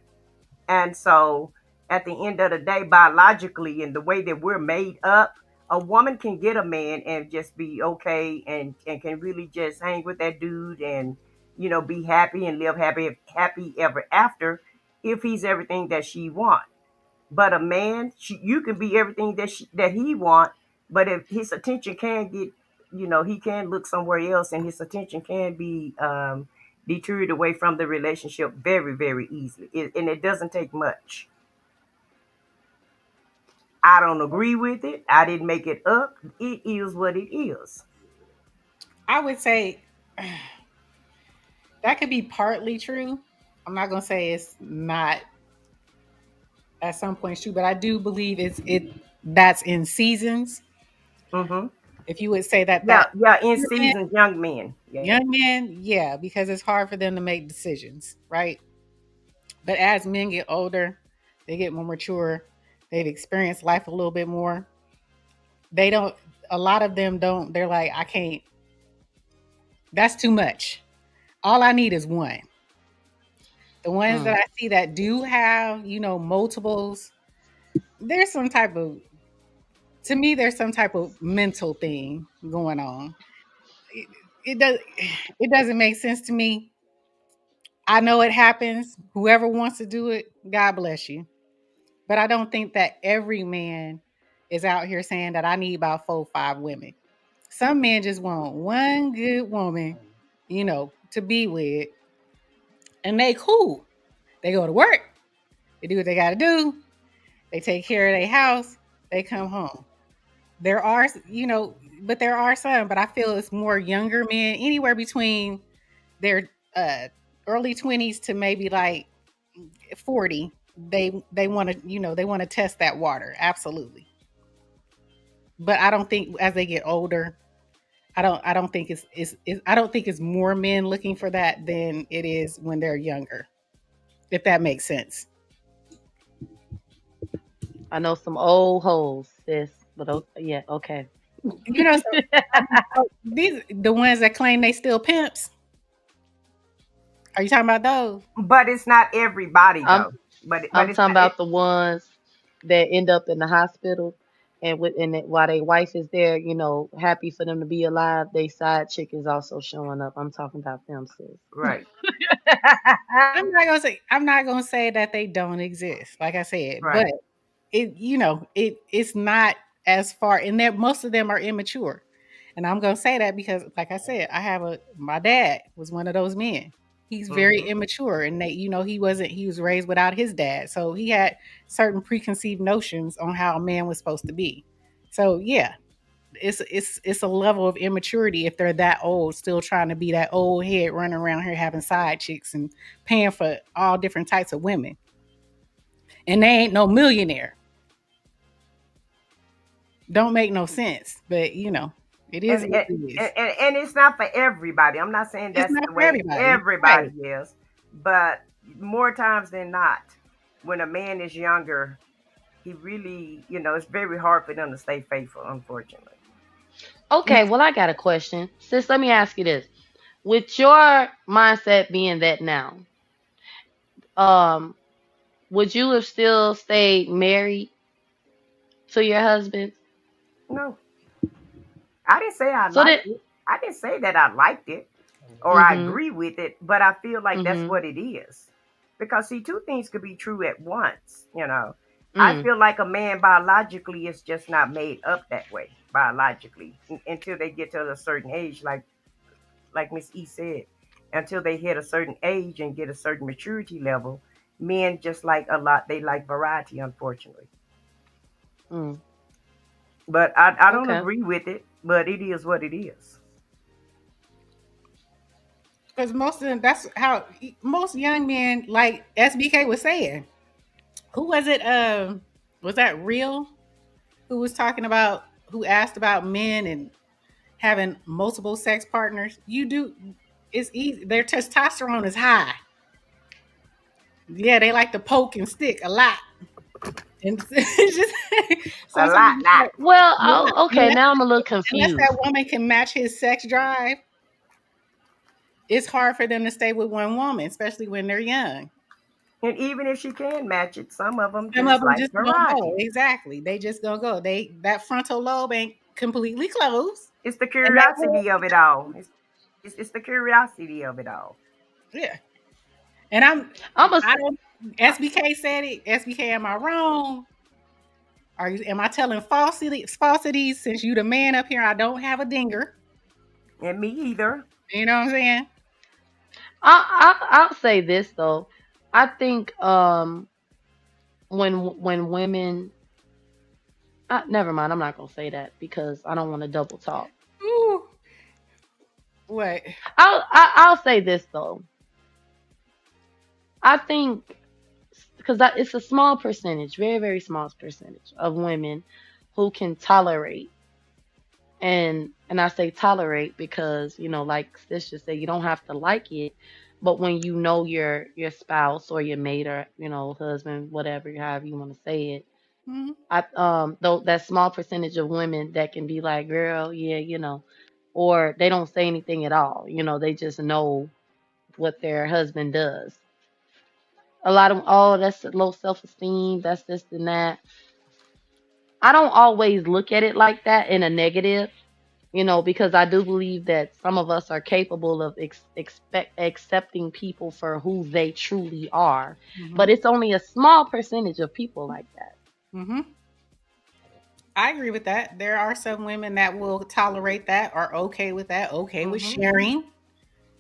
Speaker 6: And so at the end of the day, biologically, and the way that we're made up, a woman can get a man and just be okay and can really just hang with that dude and be happy and live happy ever after if he's everything that she wants. But a man, you can be everything that he want, but if his attention can get, he can look somewhere else, and his attention can be deterred away from the relationship very, very easily. And it doesn't take much. I don't agree with it. I didn't make it up. It is what it is.
Speaker 1: I would say that could be partly true. I'm not gonna say it's not at some points true, but I do believe it that's in seasons.
Speaker 6: Mm-hmm.
Speaker 1: If you would say that
Speaker 6: Yeah, yeah. In
Speaker 1: young men,
Speaker 6: seasons, young men. Yeah.
Speaker 1: young men, yeah, because it's hard for them to make decisions, right? But as men get older, they get more mature, they've experienced life a little bit more. They don't. A lot of them don't. They're like, I can't. That's too much. All I need is one. The ones that
Speaker 5: Mm.
Speaker 1: I see that do have, multiples, there's some type of, to me, there's some type of mental thing going on. It, it does, it doesn't make sense to me. I know it happens. Whoever wants to do it, God bless you. But I don't think that every man is out here saying that I need about 4, 5 women. Some men just want one good woman, to be with, and they cool. They go to work, they do what they got to do, they take care of their house, they come home. There are, but there are some, but I feel it's more younger men, anywhere between their early 20s to maybe like 40. They want to, they want to test that water. Absolutely. But I don't think as they get older, I don't think I don't think it's more men looking for that than it is when they're younger. If that makes sense.
Speaker 5: I know some old hoes, sis. But yeah, okay.
Speaker 1: So these the ones that claim they still pimps. Are you talking about those?
Speaker 6: But it's not everybody
Speaker 5: I'm
Speaker 6: though. But
Speaker 5: I'm
Speaker 6: it's
Speaker 5: talking
Speaker 6: not.
Speaker 5: about the ones that end up in the hospital and while their wife is there, happy for them to be alive, they side chick is also showing up. I'm talking about them, sis.
Speaker 6: Right.
Speaker 1: I'm not gonna say that they don't exist, like I said, but
Speaker 6: Right.
Speaker 1: it's not as far, and that most of them are immature. And I'm gonna say that because, like I said, my dad was one of those men. He's very
Speaker 6: Mm-hmm.
Speaker 1: immature, and that he was raised without his dad, so he had certain preconceived notions on how a man was supposed to be. So yeah, it's a level of immaturity if they're that old, still trying to be that old head running around here having side chicks and paying for all different types of women, and they ain't no millionaire. Don't make no sense, but it is
Speaker 6: And,
Speaker 1: what
Speaker 6: and
Speaker 1: it is.
Speaker 6: and it's not for everybody. I'm not saying
Speaker 1: It's
Speaker 6: that's
Speaker 1: not
Speaker 6: the
Speaker 1: for
Speaker 6: way
Speaker 1: everybody,
Speaker 6: everybody
Speaker 1: right?
Speaker 6: is, but more times than not, when a man is younger, he really, it's very hard for them to stay faithful, unfortunately.
Speaker 5: Okay, well, I got a question. Sis, let me ask you this. With your mindset being that now, um, would you have still stayed married to your husband?
Speaker 6: No, I didn't say I
Speaker 5: So that,
Speaker 6: liked it. I didn't say that I liked it or I
Speaker 5: mm-hmm,
Speaker 6: agree with it, but I feel like that's
Speaker 5: mm-hmm,
Speaker 6: what it is. Because see, two things could be true at once. I
Speaker 5: mm,
Speaker 6: feel like a man biologically is just not made up that way biologically until they get to a certain age, like Miss E said, until they hit a certain age and get a certain maturity level. Men just like a lot. They like variety, unfortunately.
Speaker 5: mm.
Speaker 6: But I don't
Speaker 5: Okay.
Speaker 6: agree with it. But it is what it is.
Speaker 1: Because most of them, that's how most young men, like SBK was saying. Who was it? Was that real? Who was talking about? Who asked about men and having multiple sex partners? You do. It's easy. Their testosterone is high. Yeah, they like to poke and stick a lot, and it's just
Speaker 6: A
Speaker 1: sometimes
Speaker 6: lot, not.
Speaker 5: Well,
Speaker 1: yeah,
Speaker 5: okay, now I'm a little
Speaker 1: unless that
Speaker 5: confused.
Speaker 1: woman can match his sex drive, it's hard for them to stay with one woman, especially when they're young.
Speaker 6: And even if she can match it, some of them
Speaker 1: Some of
Speaker 6: just
Speaker 1: them
Speaker 6: like
Speaker 1: just gonna go.
Speaker 6: variety.
Speaker 1: Exactly. They just gonna go. That frontal lobe ain't completely closed.
Speaker 6: It's the
Speaker 1: And that will
Speaker 6: curiosity of it all. It's the curiosity of it all.
Speaker 1: yeah. And
Speaker 5: I'm a,
Speaker 1: I don't SBK said it. SBK, am I wrong? Am I telling falsities since you the man up here? I don't have a dinger.
Speaker 6: And me either.
Speaker 1: You know what I'm saying?
Speaker 5: I'll say this though. I think when women, never mind. I'm not gonna say that because I don't want to double talk.
Speaker 1: Ooh. What?
Speaker 5: I'll say this though. I think because it's a small percentage, very very small percentage of women who can tolerate, and I say tolerate because like this just say you don't have to like it, but when you know your spouse or your mate or husband, whatever, however you want to say it,
Speaker 1: Hmm.
Speaker 5: I though that small percentage of women that can be like, girl, yeah, or they don't say anything at all. They just know what their husband does. A lot of, oh, that's low self esteem, that's this and that. I don't always look at it like that in a negative, because I do believe that some of us are capable of accepting people for who they truly are.
Speaker 1: Hmm.
Speaker 5: But it's only a small percentage of people like that.
Speaker 1: Hmm. I agree with that. There are some women that will tolerate that, are okay with that, okay with
Speaker 6: Hmm.
Speaker 1: sharing.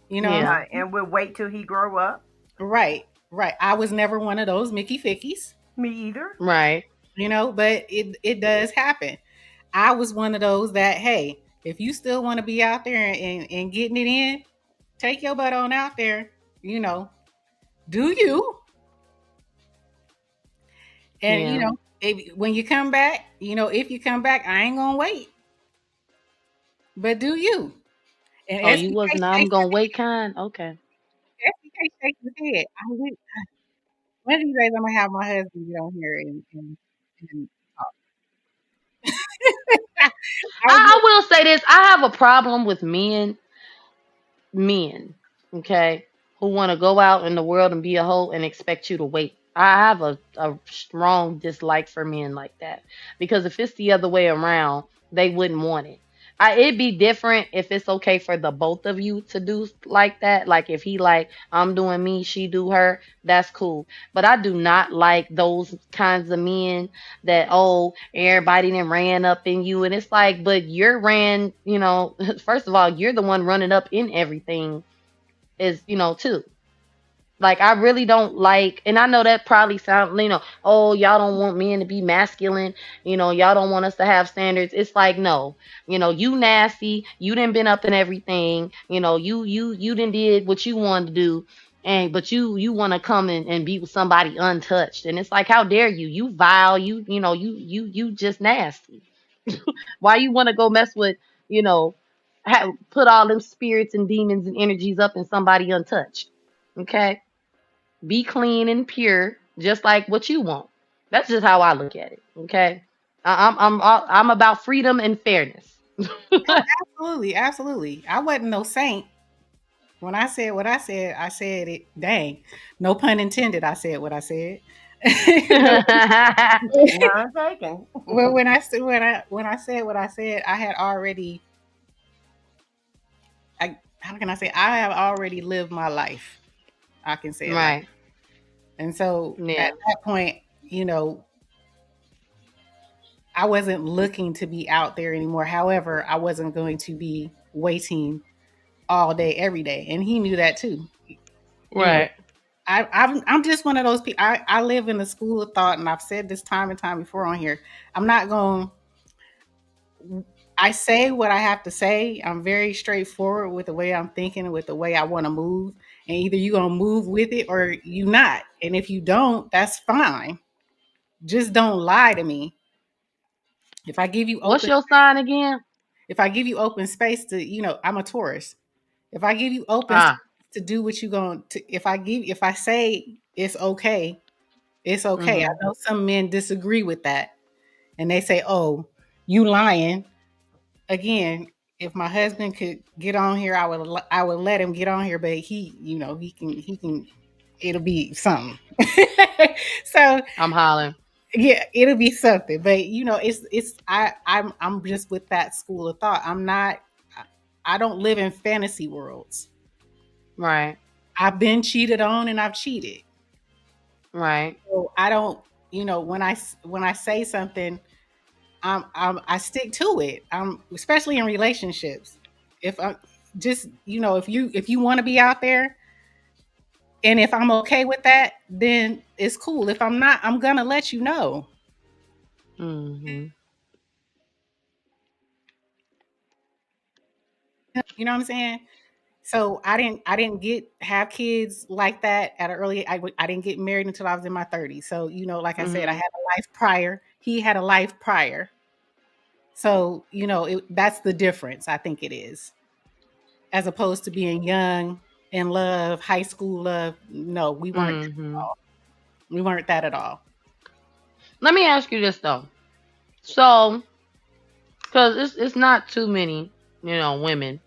Speaker 1: You know what I'm
Speaker 5: Yeah.
Speaker 6: Yeah, and we'll wait till he grow up.
Speaker 1: Right, right. I was never one of those Mickey Fickies,
Speaker 6: Me either.
Speaker 5: Right.
Speaker 1: but it does happen. I was one of those that, hey, if you still want to be out there and getting it in, take your butt on out there, you know, do you. And,
Speaker 5: Yeah.
Speaker 1: when you come back, if you come back, I ain't going to wait, but do you. And
Speaker 5: Oh, you wasn't I'm
Speaker 1: shakes
Speaker 5: gonna wait kind? Okay.
Speaker 1: SBK shakes his head. One of these days, I'm going to have my husband get on here and talk. I was
Speaker 5: I will say this. I have a problem with men, okay, who want to go out in the world and be a hoe and expect you to wait. I have a strong dislike for men like that because if it's the other way around, they wouldn't want it. It'd be different if it's okay for the both of you to do like that. Like if he like I'm doing me, she do her, that's cool. But I do not like those kinds of men that everybody then ran up in you and it's like but you're ran first of all you're the one running up in everything is too. Like I really don't like, and I know that probably sound, oh, y'all don't want men to be masculine, y'all don't want us to have standards. It's like, no, you nasty, you done been up in everything, you done did what you wanted to do, but you want to come and be with somebody untouched, and it's like, how dare you? You vile, you just nasty. Why you want to go mess with, you know, put all them spirits and demons and energies up in somebody untouched? Okay, be clean and pure, just like what you want. That's just how I look at it. Okay, I'm about freedom and fairness.
Speaker 1: Oh, absolutely, absolutely. I wasn't no saint. When I said what I said it. Dang, no pun intended. I said what I said. No.
Speaker 6: None taken.
Speaker 1: Well, when I said what I said, I had already. How can I say? I have already lived my life. I can say it like.
Speaker 5: Right.
Speaker 1: And so at
Speaker 5: Yeah.
Speaker 1: that point, you know, I wasn't looking to be out there anymore. However, I wasn't going to be waiting all day, every day, and he knew that too. You know,
Speaker 5: Right.
Speaker 1: I'm just one of those people. I live in the school of thought, and I've said this time and time before on here. I'm not going. I say what I have to say. I'm very straightforward with the way I'm thinking, with the way I want to move, and either you gonna move with it or you not. And if you don't, that's fine. Just don't lie to me. If I give you
Speaker 5: What's
Speaker 1: open,
Speaker 5: your sign again?
Speaker 1: if I give you open space to, I'm a Taurus. If I give you open space
Speaker 5: Ah.
Speaker 1: to do what you going to, if I say it's okay, it's okay. I
Speaker 5: Mhm.
Speaker 1: know some men disagree with that, and they say, "Oh, you lying." Again, if my husband could get on here, I would let him get on here, but he can it'll be something. So
Speaker 5: I'm hollering.
Speaker 1: yeah, it'll be something. But it's I'm just with that school of thought. I don't live in fantasy worlds.
Speaker 5: Right.
Speaker 1: I've been cheated on and I've cheated.
Speaker 5: Right.
Speaker 1: So I don't, when I say something, I stick to it. Especially in relationships. If I just, if you want to be out there and if I'm okay with that, then it's cool. If I'm not, I'm gonna let you know.
Speaker 5: Mhm.
Speaker 1: You know what I'm saying? So I didn't get have kids like that at an early. I didn't get married until I was in my 30s. So like I said, I
Speaker 5: Mhm.
Speaker 1: had a life prior. He had a life prior. So that's the difference. I think it is, as opposed to being young in love, high school love. No, we weren't.
Speaker 5: Mhm.
Speaker 1: We weren't that at all.
Speaker 5: Let me ask you this though. So, because it's not too many, women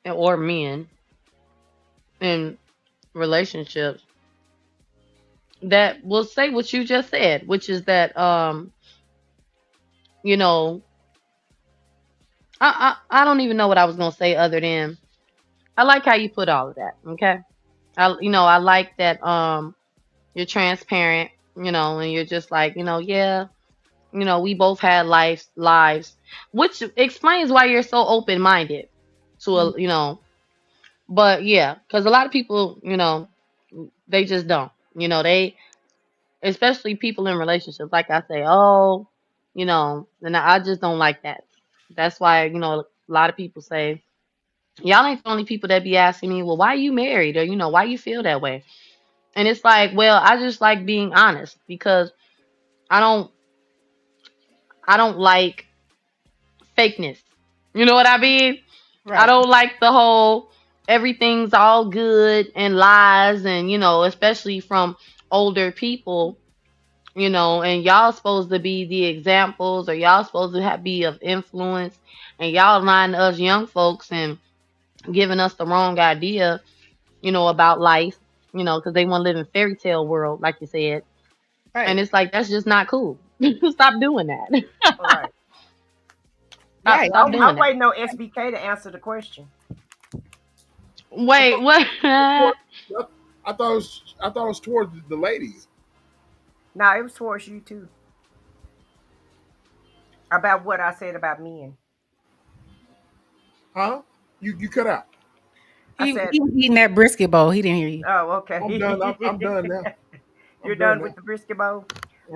Speaker 5: or men in relationships that will say what you just said, which is that you know, I don't even know what I was gonna say other than I like how you put all of that. Okay, I like that you're transparent, and you're just like, yeah, we both had lives, which explains why you're so open minded to
Speaker 1: Mhm.
Speaker 5: but yeah, because a lot of people, they just don't, they especially people in relationships, like I say, oh, and I just don't like that. That's why, a lot of people say, y'all ain't the only people that be asking me, well, why you married? Or, why you feel that way? And it's like, well, I just like being honest because I don't I don't like fakeness. You know what I mean? I
Speaker 1: Right.
Speaker 5: don't like the whole everything's all good and lies and especially from older people, and y'all supposed to be the examples or y'all supposed to be of influence and y'all lying to us young folks and giving us the wrong idea, about life, because they want to live in fairy tale world, like you said. And
Speaker 1: Right.
Speaker 5: it's like that's just not cool. Stop doing that.
Speaker 6: All right. Yeah,
Speaker 1: Right.
Speaker 5: Stop doing
Speaker 6: I'm
Speaker 5: that.
Speaker 6: waiting on SBK to answer the question.
Speaker 5: Wait, what?
Speaker 2: I thought it was towards the ladies,
Speaker 6: Now it was towards you too about what I said about men.
Speaker 2: huh? You cut out.
Speaker 6: I
Speaker 1: He
Speaker 6: said,
Speaker 1: he was eating that brisket bowl. He didn't hear you.
Speaker 6: oh,
Speaker 2: I'm done.
Speaker 6: okay.
Speaker 2: I'm done now.
Speaker 6: You're
Speaker 2: I'm done
Speaker 6: done
Speaker 2: now.
Speaker 6: with the brisket bowl.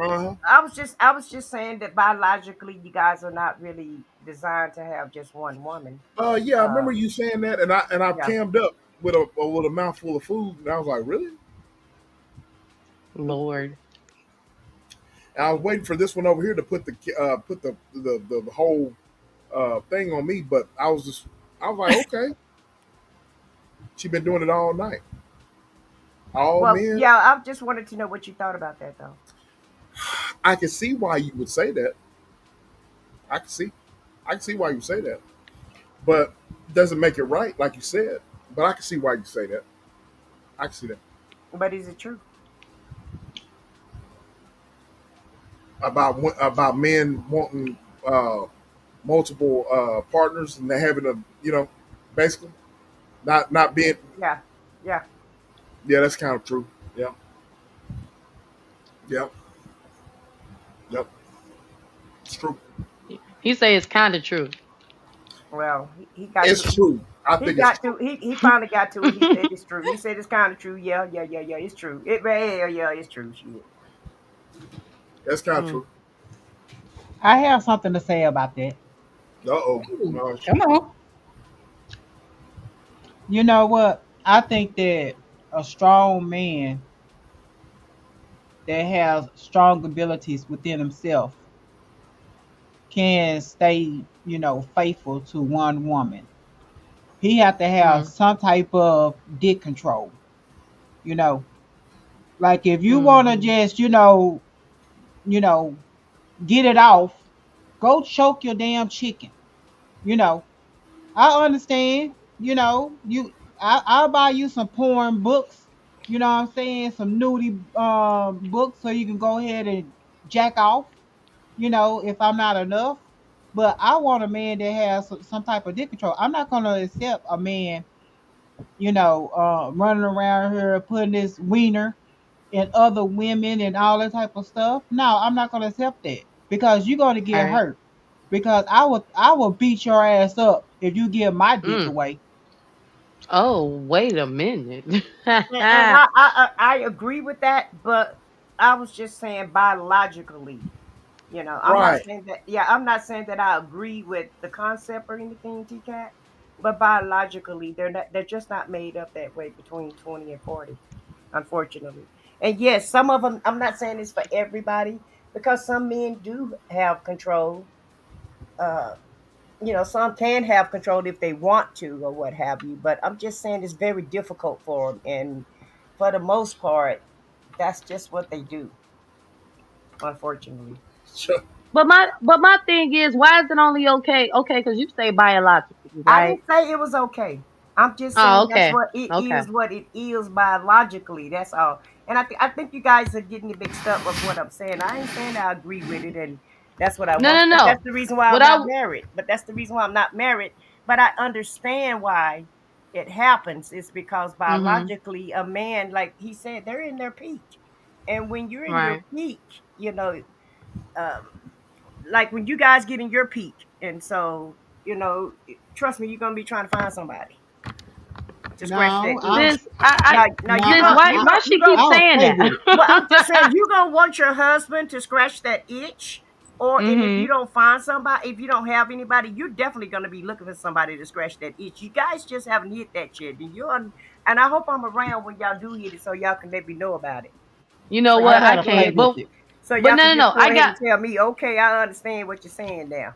Speaker 2: Uh-huh.
Speaker 6: I was just saying that biologically, you guys are not really designed to have just one woman.
Speaker 2: Yeah, I remember
Speaker 6: Um,
Speaker 2: you saying that, and I
Speaker 6: yeah.
Speaker 2: cammed up with a mouthful of food, and I was like, really?
Speaker 5: Lord.
Speaker 2: And I was waiting for this one over here to put the whole thing on me, but I was like, okay, she been doing it all night. All
Speaker 6: Well,
Speaker 2: men,
Speaker 6: yeah. I just wanted to know what you thought about that, though.
Speaker 2: I can see why you would say that. I can see, I can see why you say that, but doesn't make it right, like you said. But I can see why you say that. I can see that
Speaker 6: But is it true?
Speaker 2: about men wanting multiple partners and they having basically not being.
Speaker 6: Yeah. Yeah.
Speaker 2: Yeah, that's kind of true. Yeah, yeah, yep, it's true.
Speaker 5: He say it's kind of true.
Speaker 6: Well, he got to.
Speaker 2: It's true. I
Speaker 6: He
Speaker 2: think it's
Speaker 6: got
Speaker 2: true.
Speaker 6: to. He finally got to it. He said it's true. He said it's kind of true. Yeah. Yeah. Yeah. Yeah. It's true. Yeah. It's true. Shit.
Speaker 2: That's kind of
Speaker 5: Mm.
Speaker 2: true.
Speaker 3: I have something to say about that.
Speaker 2: Uh oh.
Speaker 1: Ooh,
Speaker 2: No,
Speaker 1: come on.
Speaker 3: You know what? I think that a strong man that has strong abilities within himself can stay, faithful to one woman. He have to have
Speaker 5: Mm.
Speaker 3: some type of dick control. You know, like if you want to
Speaker 5: Mm.
Speaker 3: just, you know, get it off, go choke your damn chicken. You know, I understand. I'll buy you some porn books. You know what I'm saying? Some nudie books so you can go ahead and jack off. If I'm not enough. But I want a man that has some type of dick control. I'm not gonna accept a man, running around here putting this wiener in other women and all that type of stuff. No, I'm not gonna accept that because you're gonna
Speaker 5: All
Speaker 3: get
Speaker 5: right.
Speaker 3: hurt. Because I will beat your ass up if you give my dick
Speaker 5: Mm.
Speaker 3: away.
Speaker 5: Oh, wait a minute.
Speaker 6: And I agree with that, but I was just saying biologically. I'm not
Speaker 2: right.
Speaker 6: saying that. Yeah, I'm not saying that I agree with the concept or anything, TCAT. But biologically, they're just not made up that way between 20 and 40, unfortunately. And yes, some of them. I'm not saying it's for everybody because some men do have control. Uh, some can have control if they want to or what have you. But I'm just saying it's very difficult for them, and for the most part, that's just what they do, unfortunately.
Speaker 2: Sure.
Speaker 5: but my thing is, why is it only okay? Okay, because you say biologically,
Speaker 6: I
Speaker 5: right?
Speaker 6: didn't say it was okay. I'm just
Speaker 5: Oh,
Speaker 6: saying that's
Speaker 5: okay. Okay.
Speaker 6: what it is biologically. That's all. And I think you guys are getting mixed up with what I'm saying. I ain't saying I agree with it and that's what I
Speaker 5: No,
Speaker 6: want.
Speaker 5: no,
Speaker 6: But that's
Speaker 5: no.
Speaker 6: the reason why I'm
Speaker 5: What I
Speaker 6: not married. But that's the reason why I'm not married. But I understand why it happens. It's because
Speaker 5: mhm.
Speaker 6: biologically a man, like he said, they're in their peak. And when you're in your
Speaker 5: Right.
Speaker 6: peak, you know, um, like when you guys get in your peak, and so trust me, you're gonna be trying to find somebody to scratch that
Speaker 3: No,
Speaker 6: itch.
Speaker 5: Sis, I
Speaker 6: Now
Speaker 3: no,
Speaker 6: you
Speaker 5: sis,
Speaker 6: go
Speaker 5: why
Speaker 6: you
Speaker 3: I
Speaker 6: go
Speaker 5: why
Speaker 6: you
Speaker 5: she
Speaker 6: go.
Speaker 5: keep
Speaker 3: I'll
Speaker 5: saying
Speaker 3: play with it.
Speaker 6: Well, I'm just saying
Speaker 5: that?
Speaker 6: you gonna want your husband to scratch that itch, or and if you
Speaker 5: mhm.
Speaker 6: don't find somebody, if you don't have anybody, you're definitely gonna be looking for somebody to scratch that itch. You guys just haven't hit that yet, and I hope I'm around when y'all do hit it, so y'all can let me know about it.
Speaker 5: You know
Speaker 6: So
Speaker 3: I
Speaker 5: what?
Speaker 6: y'all
Speaker 5: I
Speaker 6: can
Speaker 3: gotta
Speaker 6: go
Speaker 3: play
Speaker 6: ahead
Speaker 5: can't.
Speaker 3: with
Speaker 5: But
Speaker 3: it.
Speaker 6: so
Speaker 5: but
Speaker 6: y'all
Speaker 5: no,
Speaker 6: can
Speaker 5: no, no.
Speaker 6: just go ahead and tell me, okay, I understand what you're saying now.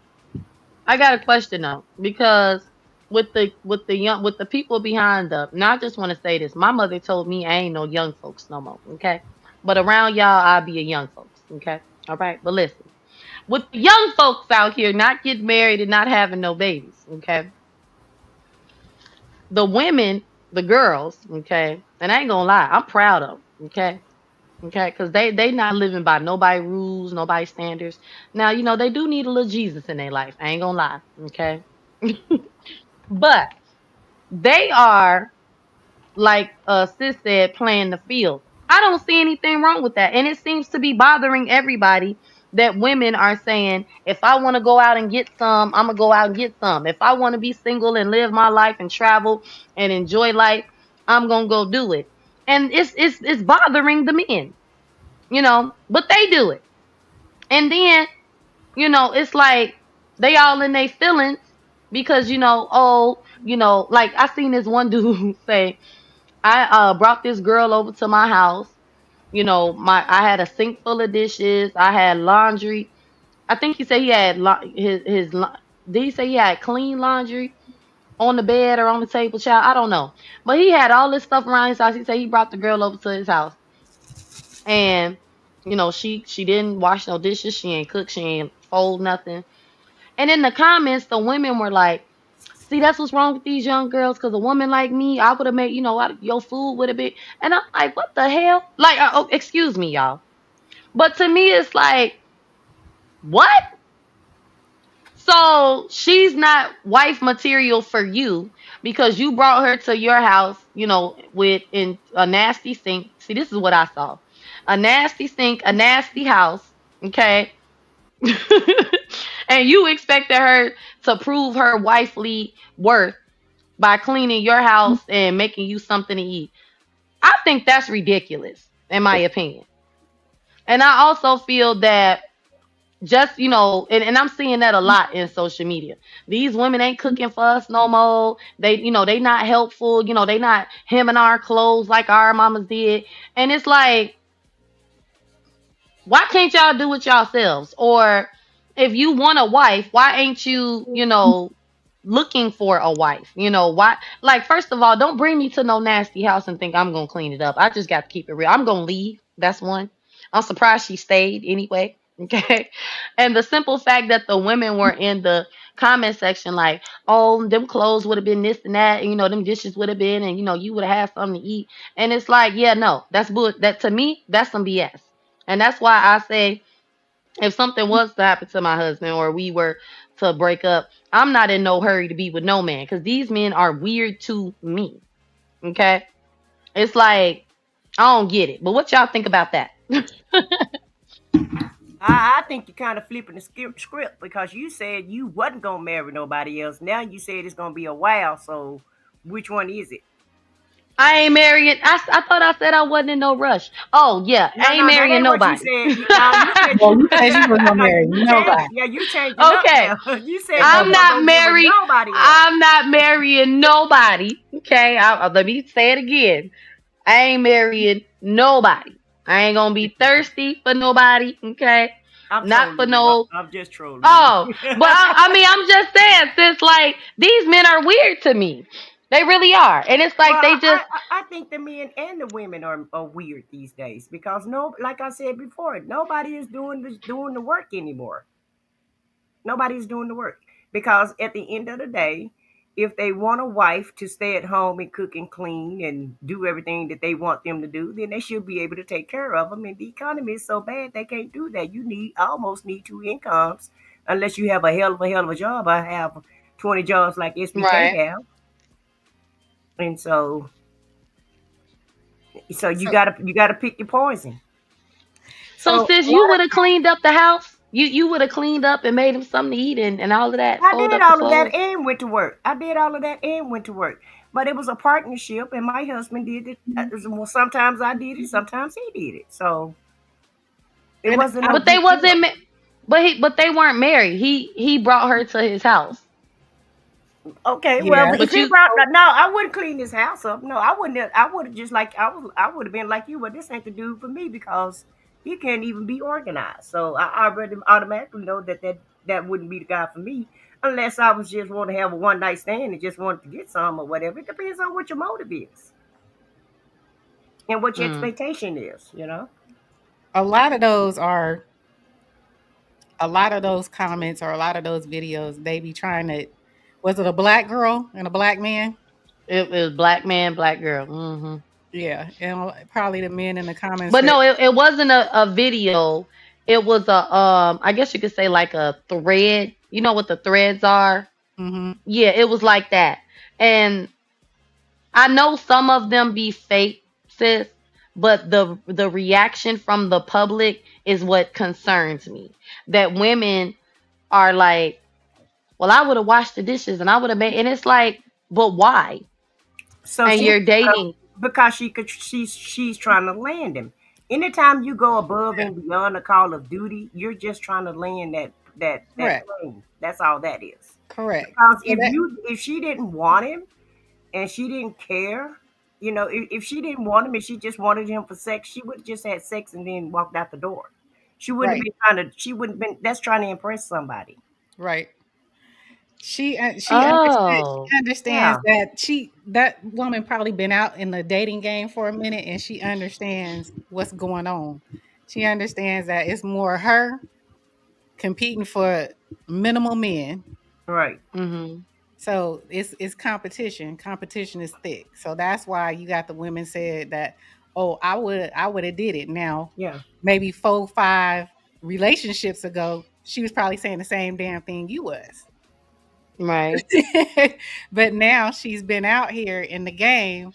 Speaker 5: I got a question though, because with the people behind the. Now I just want to say this. My mother told me I ain't no young folks no more. Okay, but around y'all I'll be a young folks. Okay, all right. But listen, with the young folks out here not getting married and not having no babies. Okay, the women, the girls. Okay, and I ain't gonna lie, I'm proud of 'em. Okay. Okay, because they not living by nobody rules, nobody standards. Now, they do need a little Jesus in their life. I ain't gonna lie. Okay. But they are, like sis said, playing the field. I don't see anything wrong with that. And it seems to be bothering everybody that women are saying, if I want to go out and get some, I'm gonna go out and get some. If I want to be single and live my life and travel and enjoy life, I'm gonna go do it. And it's bothering the men, but they do it. And then, it's like they all in their feelings because, oh, like I seen this one dude say, I brought this girl over to my house. I had a sink full of dishes. I had laundry. I think he said he had did he say he had clean laundry on the bed or on the table, child? I don't know. But he had all this stuff around his house. He said he brought the girl over to his house. And, she didn't wash no dishes. She ain't cook. She ain't fold nothing. And in the comments, the women were like, see, that's what's wrong with these young girls. Because a woman like me, I would have made, your food would have been. And I'm like, what the hell? Like, oh, excuse me, y'all. But to me, it's like, what? So she's not wife material for you because you brought her to your house, with in a nasty sink. See, this is what I saw: a nasty sink, a nasty house. Okay, and you expected her to prove her wifely worth by cleaning your house and making you something to eat. I think that's ridiculous, in my opinion. And I also feel that just and I'm seeing that a lot in social media. These women ain't cooking for us no more. They not helpful. They not hemming our clothes like our mamas did. And it's like, why can't y'all do it yourselves? Or if you want a wife, why ain't you looking for a wife? Why? Like, first of all, don't bring me to no nasty house and think I'm gonna clean it up. I just got to keep it real. I'm gonna leave. That's one. I'm surprised she stayed anyway. Okay. And the simple fact that the women were in the comment section like, oh, them clothes would have been this and that, and them dishes would have been, and you would have had something to eat. And it's like, yeah, no, that's bull. That, to me, that's some BS. And that's why I say, if something was to happen to my husband or we were to break up, I'm not in no hurry to be with no man because these men are weird to me. Okay. It's like, I don't get it. But what y'all think about that?
Speaker 6: I think you're kind of flipping the script because you said you wasn't gonna marry nobody else. Now you said it's gonna be a while. So which one is it?
Speaker 5: I ain't marrying. I thought I said I wasn't in no rush. Oh, yeah.
Speaker 6: No,
Speaker 5: I ain't
Speaker 6: no, that
Speaker 5: marrying
Speaker 6: ain't what you
Speaker 5: nobody.
Speaker 6: said. Now you said
Speaker 1: Well,
Speaker 6: you.
Speaker 1: you said you was gonna
Speaker 6: No,
Speaker 1: marry
Speaker 6: you changed.
Speaker 1: nobody.
Speaker 6: Yeah, you changing up
Speaker 5: Okay.
Speaker 6: now. You said you
Speaker 5: I'm
Speaker 1: Okay.
Speaker 6: weren't
Speaker 5: not
Speaker 6: gonna get with
Speaker 5: married.
Speaker 6: nobody else.
Speaker 5: I'm not marrying nobody. Okay. Let me say it again. I ain't marrying nobody. I ain't gonna be thirsty for nobody. Okay.
Speaker 6: I'm
Speaker 5: Not for
Speaker 6: trolling you.
Speaker 5: no.
Speaker 6: I'm just trolling you.
Speaker 5: Oh, but I mean, I'm just saying, since like these men are weird to me, they really are, and it's
Speaker 6: Well,
Speaker 5: like they just
Speaker 6: I think the men and the women are weird these days because no, like I said before, nobody is doing the work anymore. Nobody's doing the work because at the end of the day, if they want a wife to stay at home and cook and clean and do everything that they want them to do, then they should be able to take care of them. And the economy is so bad they can't do that. You need almost need two incomes unless you have a hell of a job. I have 20 jobs like SBK
Speaker 5: right.
Speaker 6: have, and so
Speaker 1: So,
Speaker 6: you gotta pick your poison.
Speaker 5: So
Speaker 1: so
Speaker 5: since
Speaker 1: a lot
Speaker 5: you would
Speaker 1: of
Speaker 5: have cleaned up the house, you would have cleaned up and made him something to eat and all of that,
Speaker 6: I
Speaker 5: fold
Speaker 6: did
Speaker 5: up the
Speaker 6: all of that
Speaker 5: clothes.
Speaker 6: and went to work. I did all of that and went to work. But it was a partnership, and my husband did it. Well, sometimes I did it, sometimes he did it. So it
Speaker 1: and
Speaker 6: wasn't
Speaker 1: I,
Speaker 6: no
Speaker 5: But they
Speaker 6: big deal.
Speaker 5: wasn't. But they weren't married. He brought her to his house.
Speaker 6: Okay, well,
Speaker 1: yeah.
Speaker 6: if
Speaker 5: But
Speaker 6: he
Speaker 5: you
Speaker 6: brought no, I wouldn't clean his house up. No, I wouldn't. I would have just like I would have been like you. But this ain't the dude for me because he can't even be organized. So I already automatically know that wouldn't be the guy for me unless I was just want to have a one night stand and just wanted to get some or whatever. It depends on what your motive is and what your
Speaker 5: mm,
Speaker 6: expectation is.
Speaker 1: A lot of those are a lot of those comments or a lot of those videos. They be trying to. Was it a black girl and a black man?
Speaker 5: it was black man, black girl.
Speaker 1: Yeah, and probably the men in the comments
Speaker 5: But
Speaker 1: that.
Speaker 5: no, it wasn't a video. It was a I guess you could say like a thread. You know what the threads are?
Speaker 1: Mm-hmm.
Speaker 5: Yeah, it was like that. And I know some of them be fake, sis, but the reaction from the public is what concerns me. That women are like, well, I would have washed the dishes and I would have made, and it's like, but why?
Speaker 6: So
Speaker 5: And
Speaker 6: she
Speaker 5: you're dating.
Speaker 6: because she's trying to land him. Anytime you go above
Speaker 1: Yeah,
Speaker 6: and beyond the call of duty, you're just trying to land that
Speaker 1: correct,
Speaker 6: plane. That's all that is.
Speaker 1: correct.
Speaker 6: Because
Speaker 1: So that
Speaker 6: if she didn't want him and she didn't care, if she didn't want him and she just wanted him for sex, she would have just had sex and then walked out the door. She wouldn't have
Speaker 1: right,
Speaker 6: been trying to. She wouldn't have been. That's trying to impress somebody.
Speaker 1: right.
Speaker 5: Oh,
Speaker 1: she understands
Speaker 6: Yeah,
Speaker 1: that that woman probably been out in the dating game for a minute, and she understands what's going on. She understands that it's more her competing for minimal men.
Speaker 6: right.
Speaker 5: mm-hmm.
Speaker 1: So it's competition. Competition is thick. So that's why you got the women said that, oh, I would have did it. Now,
Speaker 6: Yeah.
Speaker 1: maybe 4, 5 relationships ago, she was probably saying the same damn thing you was.
Speaker 5: Right.
Speaker 1: But now she's been out here in the game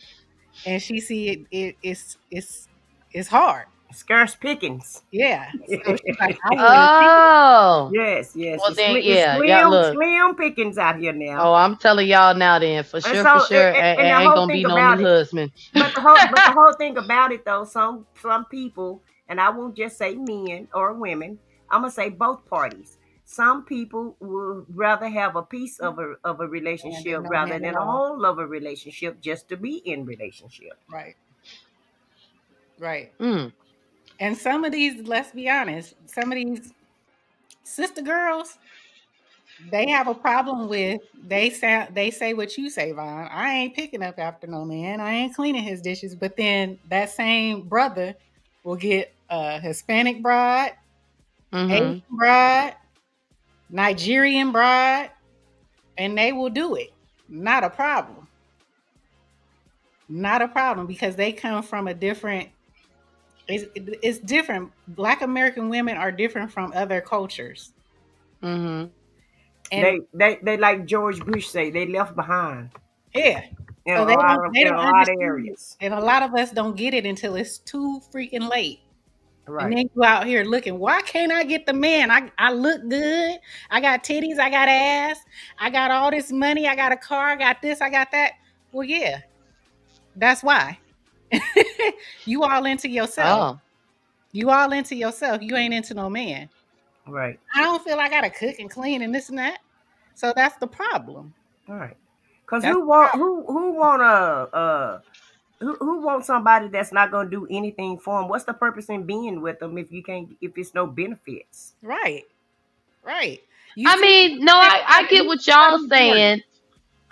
Speaker 1: and she see it's hard.
Speaker 6: Scarce pickings.
Speaker 1: Yeah. So she's like, I would have did it.
Speaker 5: Oh,
Speaker 6: Yes, yes.
Speaker 5: well then,
Speaker 6: It's
Speaker 5: yeah, y'all look.
Speaker 6: slim pickings out here now.
Speaker 5: Oh, I'm telling y'all now, then
Speaker 6: And
Speaker 5: for
Speaker 6: so,
Speaker 5: sure,
Speaker 6: and the
Speaker 5: ain't
Speaker 6: whole
Speaker 5: gonna
Speaker 6: thing
Speaker 5: be no new
Speaker 6: about it,
Speaker 5: husband.
Speaker 6: but the whole thing about it though, some people, and I won't just say men or women, I'm gonna say both parties. Some people would rather have a piece of a
Speaker 1: And
Speaker 6: relationship
Speaker 1: then no
Speaker 6: rather
Speaker 1: man
Speaker 6: than
Speaker 1: at
Speaker 6: a
Speaker 1: all.
Speaker 6: whole of a relationship just to be in relationship.
Speaker 1: Right. Right.
Speaker 5: Mm,
Speaker 1: And some of these, let's be honest, some of these sister girls, they have a problem with they say what you say, Vaughn. I ain't picking up after no man. I ain't cleaning his dishes. But then that same brother will get a Hispanic bride, Asian
Speaker 5: mm-hmm.
Speaker 1: bride, Nigerian bride, and they will do it. Not a problem. Not a problem because they come from a different it's different. Black American women are different from other cultures.
Speaker 5: Mm-hmm.
Speaker 1: And
Speaker 6: They like George Bush say they left behind
Speaker 1: yeah.
Speaker 6: in
Speaker 1: So
Speaker 6: a lot of
Speaker 1: they
Speaker 6: in
Speaker 1: don't
Speaker 6: a lot of
Speaker 1: understand it.
Speaker 6: areas.
Speaker 1: And a lot of us don't get it until it's too freaking late. And
Speaker 6: Right.
Speaker 1: then you out here looking, why can't I get the man? I look good. I got titties, I got ass, I got all this money, I got a car, I got this, I got that. Well, yeah, that's why. You all into yourself.
Speaker 5: Oh,
Speaker 1: You all into yourself. You ain't into no man.
Speaker 6: Right.
Speaker 1: I don't feel like I gotta cook and clean and this and that. So that's the problem.
Speaker 6: All right. Cause
Speaker 1: That's
Speaker 6: who want somebody that's not gonna do anything for them? What's the purpose in being with them if you can't if it's no benefits?
Speaker 1: right. Right. You
Speaker 5: I
Speaker 1: see
Speaker 5: mean, no, I get what y'all
Speaker 6: Nobody's doing it.
Speaker 5: saying.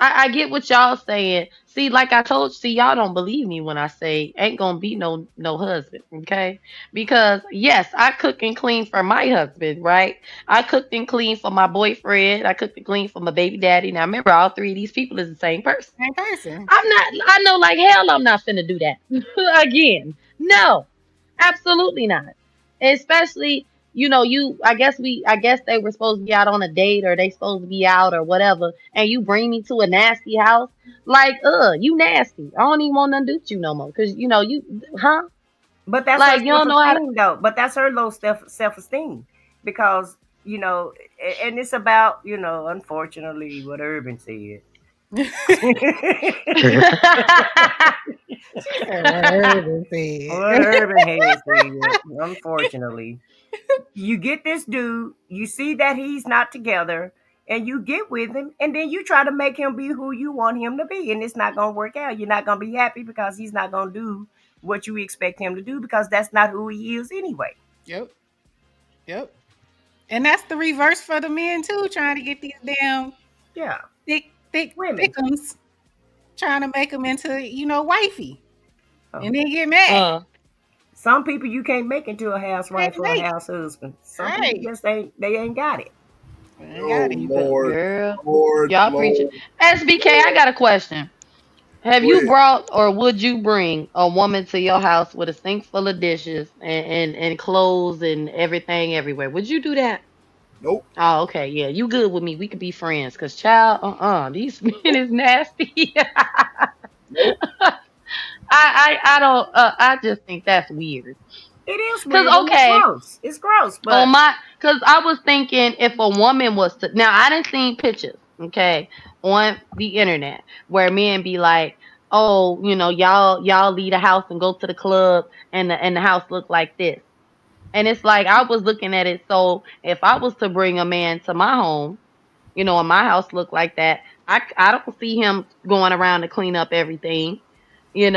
Speaker 5: I get what y'all saying. See, like I told you, see, y'all don't believe me when I say ain't gonna be no husband, okay? Because yes, I cook and clean for my husband, right? I cooked and clean for my boyfriend. I cooked and clean for my baby daddy. Now remember, all three of these people is the same person.
Speaker 1: same person.
Speaker 5: I'm not. I know, like hell, I'm not finna do that again. No, absolutely not. Especially, you. I guess they were supposed to be out on a date, or they supposed to be out, or whatever. And you bring me to a nasty house, like, you nasty. I don't even want nothing to do with you no more, cause huh?
Speaker 6: But that's her
Speaker 5: Like you
Speaker 6: self
Speaker 5: don't know how to.
Speaker 6: esteem though. But that's her low self esteem because and it's about unfortunately what Urban said.
Speaker 1: She said what Urban said.
Speaker 6: What Urban has said, unfortunately. You get this dude, you see that he's not together, and you get with him, and then you try to make him be who you want him to be, and it's not gonna work out. You're not gonna be happy because he's not gonna do what you expect him to do because that's not who he is anyway.
Speaker 1: Yep. Yep. And that's the reverse for the men too, trying to get these damn
Speaker 6: Yeah,
Speaker 1: thick
Speaker 6: women.
Speaker 1: thickums, trying to make them into, wifey.
Speaker 6: Oh.
Speaker 1: And then get mad.
Speaker 5: uh,
Speaker 6: Some people you can't make into a housewife
Speaker 1: Can't
Speaker 6: or a
Speaker 1: make
Speaker 6: house husband.
Speaker 1: it.
Speaker 6: Some people
Speaker 1: Right.
Speaker 6: just ain't got it.
Speaker 1: I
Speaker 2: Oh
Speaker 1: got it.
Speaker 2: Lord,
Speaker 5: girl,
Speaker 2: Lord,
Speaker 5: y'all preaching.
Speaker 2: Lord.
Speaker 5: SBK, I got a question. Have
Speaker 2: Go
Speaker 5: you
Speaker 2: ahead.
Speaker 5: brought or would you bring a woman to your house with a sink full of dishes and clothes and everything everywhere? Would you do that?
Speaker 2: Nope,
Speaker 5: Oh, okay, yeah, you good with me. We could be friends. Cause child, these men is nasty.
Speaker 2: nope.
Speaker 5: I don't. I just think that's weird.
Speaker 6: It is
Speaker 5: Cause
Speaker 6: weird and it's
Speaker 5: okay,
Speaker 6: gross. It's gross,
Speaker 5: on
Speaker 6: but
Speaker 5: my, cause I was thinking if a woman was to, now I didn't see pictures, okay, on the internet where men be like, oh, y'all leave the house and go to the club, and the house look like this. And it's like I was looking at it. So if I was to bring a man to my home, and my house look like that, I don't see him going around to clean up everything. Is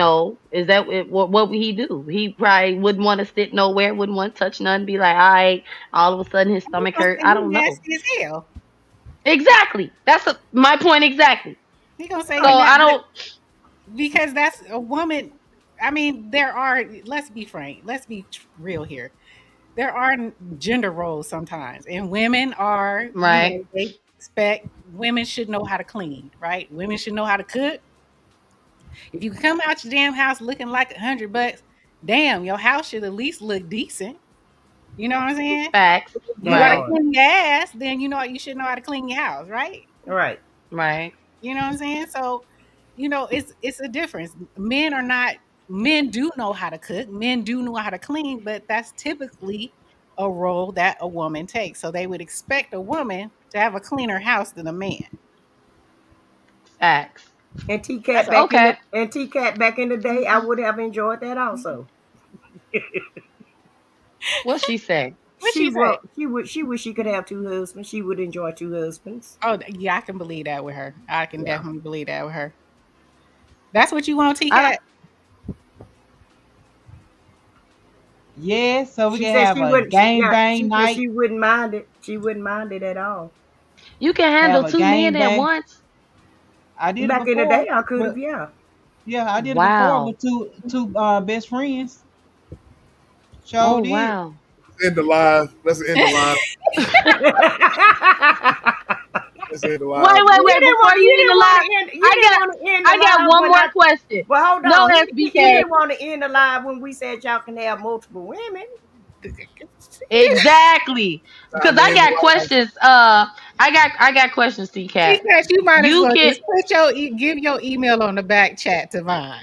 Speaker 5: that what would he do? He probably wouldn't want to sit nowhere, wouldn't want to touch nothing, be like, all right, all of a sudden his
Speaker 1: He
Speaker 5: stomach
Speaker 1: gonna
Speaker 5: hurt.
Speaker 1: say
Speaker 5: I
Speaker 1: you
Speaker 5: don't know.
Speaker 1: nasty as hell.
Speaker 5: Exactly. That's my point exactly.
Speaker 1: He gonna say
Speaker 5: So
Speaker 1: you
Speaker 6: right.
Speaker 5: I
Speaker 1: not
Speaker 5: don't,
Speaker 1: because that's a woman. I mean, there are. Let's be frank. Let's be real here. There are gender roles sometimes, and women are.
Speaker 5: right.
Speaker 1: They expect women should know how to clean, right? Women should know how to cook. If you come out your damn house looking like $100, damn, your house should at least look decent. You know what I'm saying?
Speaker 5: Facts.
Speaker 1: You
Speaker 6: That
Speaker 1: got to
Speaker 5: Right.
Speaker 6: part.
Speaker 1: clean your ass, then you should know how to clean your house, right?
Speaker 6: Right.
Speaker 5: Right.
Speaker 1: You know what I'm saying? So, it's a difference. Men do know how to cook, men do know how to clean, but that's typically a role that a woman takes. So they would expect a woman to have a cleaner house than a man.
Speaker 5: Facts.
Speaker 6: And T
Speaker 5: That's
Speaker 6: Cat back in
Speaker 5: okay.
Speaker 6: the and T Cat back in the day, I would have enjoyed that also.
Speaker 5: What she say?
Speaker 1: What
Speaker 6: She
Speaker 1: she say?
Speaker 6: wrote she wish she could have two husbands. She would enjoy two husbands.
Speaker 1: Oh, yeah, I can believe that with her. I can
Speaker 6: Yeah.
Speaker 1: definitely believe that with her. That's what you want, T
Speaker 5: I don't,
Speaker 1: Cat?
Speaker 3: Yes, so we
Speaker 6: She
Speaker 3: can
Speaker 6: said
Speaker 3: have
Speaker 6: she
Speaker 3: a
Speaker 6: wouldn't she
Speaker 3: gang
Speaker 6: yeah,
Speaker 3: bang
Speaker 6: she said
Speaker 3: night.
Speaker 6: she wouldn't mind it. She wouldn't mind it at all.
Speaker 5: you can handle
Speaker 3: Have a
Speaker 5: two men
Speaker 3: gang
Speaker 5: at
Speaker 3: bang.
Speaker 5: once.
Speaker 3: I did it
Speaker 6: Back in the day
Speaker 3: before,
Speaker 6: I could have,
Speaker 3: but
Speaker 6: yeah.
Speaker 3: yeah, I did it before
Speaker 5: Wow.
Speaker 3: with two best friends.
Speaker 5: Oh
Speaker 3: Sure did.
Speaker 5: wow.
Speaker 2: End the live. Let's end the live. Let's end the
Speaker 5: Wait,
Speaker 2: live.
Speaker 5: wait, wait. Before
Speaker 6: You
Speaker 5: you end the
Speaker 6: didn't want
Speaker 5: live,
Speaker 6: to end you
Speaker 5: I
Speaker 6: didn't
Speaker 5: got
Speaker 6: want to end the
Speaker 5: I got
Speaker 6: live
Speaker 5: one
Speaker 6: when
Speaker 5: more
Speaker 6: I
Speaker 5: question.
Speaker 6: but hold
Speaker 5: No,
Speaker 6: on. You
Speaker 5: SBK.
Speaker 6: didn't want to end the live when we said y'all can have multiple women.
Speaker 5: Exactly. Because
Speaker 2: Time to
Speaker 5: I
Speaker 2: end the
Speaker 5: got
Speaker 2: live.
Speaker 5: questions. I got questions, C
Speaker 1: She
Speaker 5: Cat.
Speaker 1: said you might as
Speaker 5: You
Speaker 1: well
Speaker 5: can.
Speaker 1: just give your email on the back chat to Vine.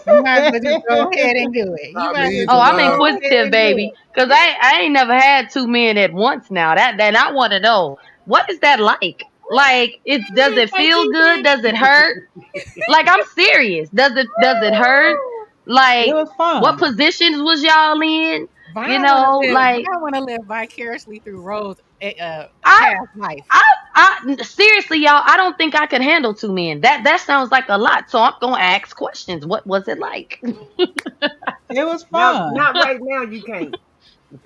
Speaker 1: You might as well just go ahead and do it. You
Speaker 2: Time
Speaker 1: might as
Speaker 2: to
Speaker 1: well
Speaker 2: end
Speaker 5: Oh,
Speaker 2: the
Speaker 1: just
Speaker 5: I'm
Speaker 2: live.
Speaker 1: go ahead
Speaker 5: inquisitive,
Speaker 1: and do
Speaker 5: baby.
Speaker 1: it.
Speaker 5: Cause I ain't never had two men at once. Now that I want to know, what is that like? Like, does it feel good? Does it hurt? Like, I'm serious. Does it hurt?
Speaker 3: It
Speaker 5: Like,
Speaker 3: was
Speaker 5: what
Speaker 3: fun.
Speaker 5: positions was y'all in? Like,
Speaker 1: Vine wanna live vicariously through Rose
Speaker 5: I
Speaker 1: past life.
Speaker 5: I seriously, y'all, I don't think I could handle two men. That sounds like a lot. So I'm gonna ask questions. What was it like?
Speaker 3: It was
Speaker 6: Not
Speaker 3: fun.
Speaker 6: not right now you can't.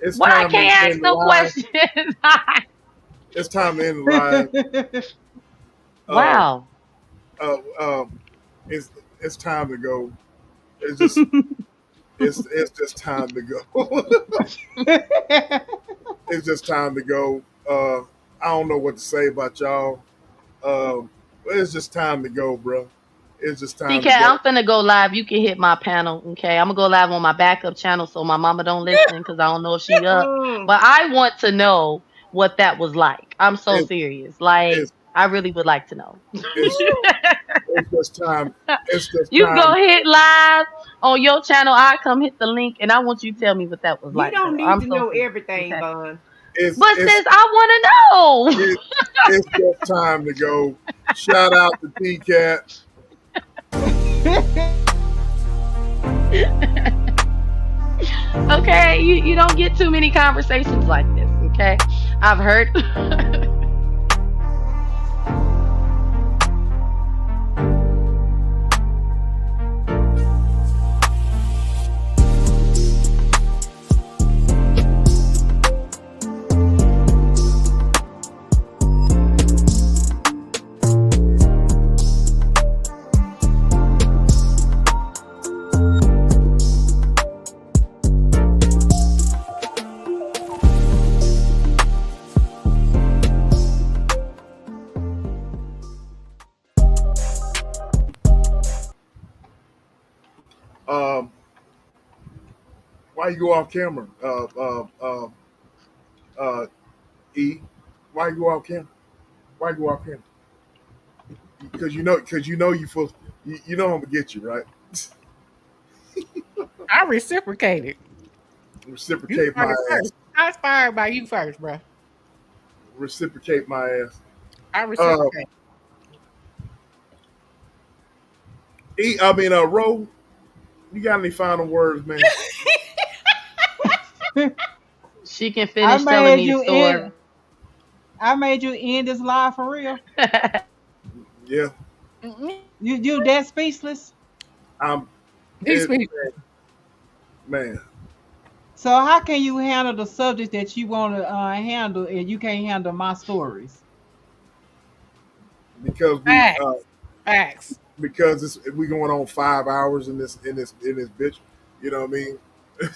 Speaker 2: It's
Speaker 5: Why I
Speaker 2: time to
Speaker 5: can't ask
Speaker 2: end the
Speaker 5: no
Speaker 2: live.
Speaker 5: questions?
Speaker 2: It's time to end the live. Uh,
Speaker 5: Wow.
Speaker 2: uh, um, it's it's time to go. It's just it's just time to go. It's just time to go. I don't know what to say about y'all. But it's just time to go, bro. It's just time
Speaker 5: TK,
Speaker 2: to
Speaker 5: I'm
Speaker 2: go.
Speaker 5: finna go live. You can hit my panel, okay? I'm gonna go live on my backup channel so my mama don't listen because I don't know if she up.
Speaker 6: Mm.
Speaker 5: But I want to know what that was like. I'm so
Speaker 2: It,
Speaker 5: serious. Like,
Speaker 2: it's
Speaker 5: I really would like to know.
Speaker 2: it's it's just time. It's just
Speaker 5: You go
Speaker 2: time.
Speaker 5: hit live on your channel. I come hit the link and I want you to tell me what that was
Speaker 6: You
Speaker 5: like,
Speaker 6: don't
Speaker 5: girl.
Speaker 6: need
Speaker 5: I'm
Speaker 6: to
Speaker 5: so
Speaker 6: know
Speaker 5: serious.
Speaker 6: everything,
Speaker 5: Okay.
Speaker 6: Vaughn.
Speaker 2: It's
Speaker 5: But
Speaker 2: it's
Speaker 5: sis, I wanna know.
Speaker 2: it, it's just time to go. Shout out to T Cat.
Speaker 5: Okay, you don't get too many conversations like this, okay? I've heard.
Speaker 2: Um, why you go off camera? Uh, E. Why you go off camera? Why you go off camera? Because you full. You know I'm gonna get you right.
Speaker 1: I reciprocated. You
Speaker 2: Reciprocate my
Speaker 1: started
Speaker 2: ass.
Speaker 1: first. I was fired by you first, bro.
Speaker 2: Reciprocate my ass.
Speaker 1: I
Speaker 2: Uh,
Speaker 1: reciprocate.
Speaker 2: Ro, you got any final words, man?
Speaker 5: She can
Speaker 3: I
Speaker 5: finish telling
Speaker 3: made
Speaker 5: me the
Speaker 3: you
Speaker 5: story.
Speaker 3: end. I made you end this live for real.
Speaker 2: Yeah.
Speaker 1: Mm-mm.
Speaker 3: You that speechless.
Speaker 2: I'm
Speaker 1: These
Speaker 2: it,
Speaker 1: people.
Speaker 2: man,
Speaker 3: So how can you handle the subject that you want to handle, and you can't handle my stories?
Speaker 2: because
Speaker 1: Facts. Facts.
Speaker 2: we going on 5 hours in this bitch. You know what I mean?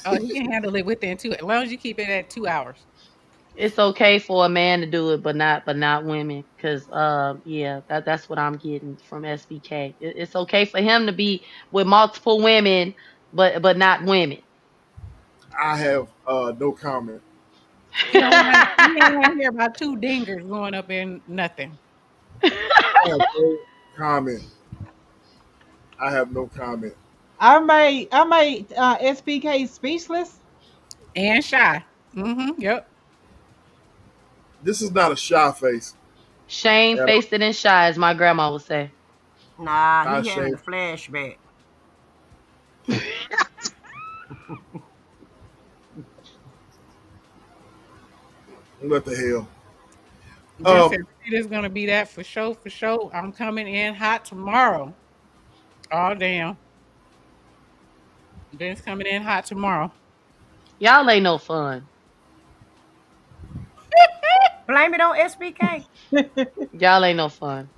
Speaker 1: Oh, he can handle it within two, as long as you keep it at 2 hours.
Speaker 5: It's okay for a man to do it, but not women, because yeah, that's what I'm getting from SBK. It's okay for him to be with multiple women, but not women.
Speaker 2: I have no comment.
Speaker 1: He don't want to hear about two dingers going up in nothing.
Speaker 2: I have no comment. I have no comment.
Speaker 3: I made SPK speechless.
Speaker 1: And shy. Mm-hmm. Yep.
Speaker 2: This is not a shy face
Speaker 5: Shame
Speaker 2: at all.
Speaker 5: faced it and shy, as my grandma would say.
Speaker 6: Nah,
Speaker 2: Not
Speaker 6: he having a
Speaker 2: shame.
Speaker 6: flashback.
Speaker 2: What the hell?
Speaker 1: Just
Speaker 2: Um,
Speaker 1: said it is gonna be that for sure, for sure. I'm coming in hot tomorrow. Oh damn. Ben's coming in hot tomorrow.
Speaker 5: Y'all ain't no fun.
Speaker 6: Blame it on SBK.
Speaker 5: Y'all ain't no fun.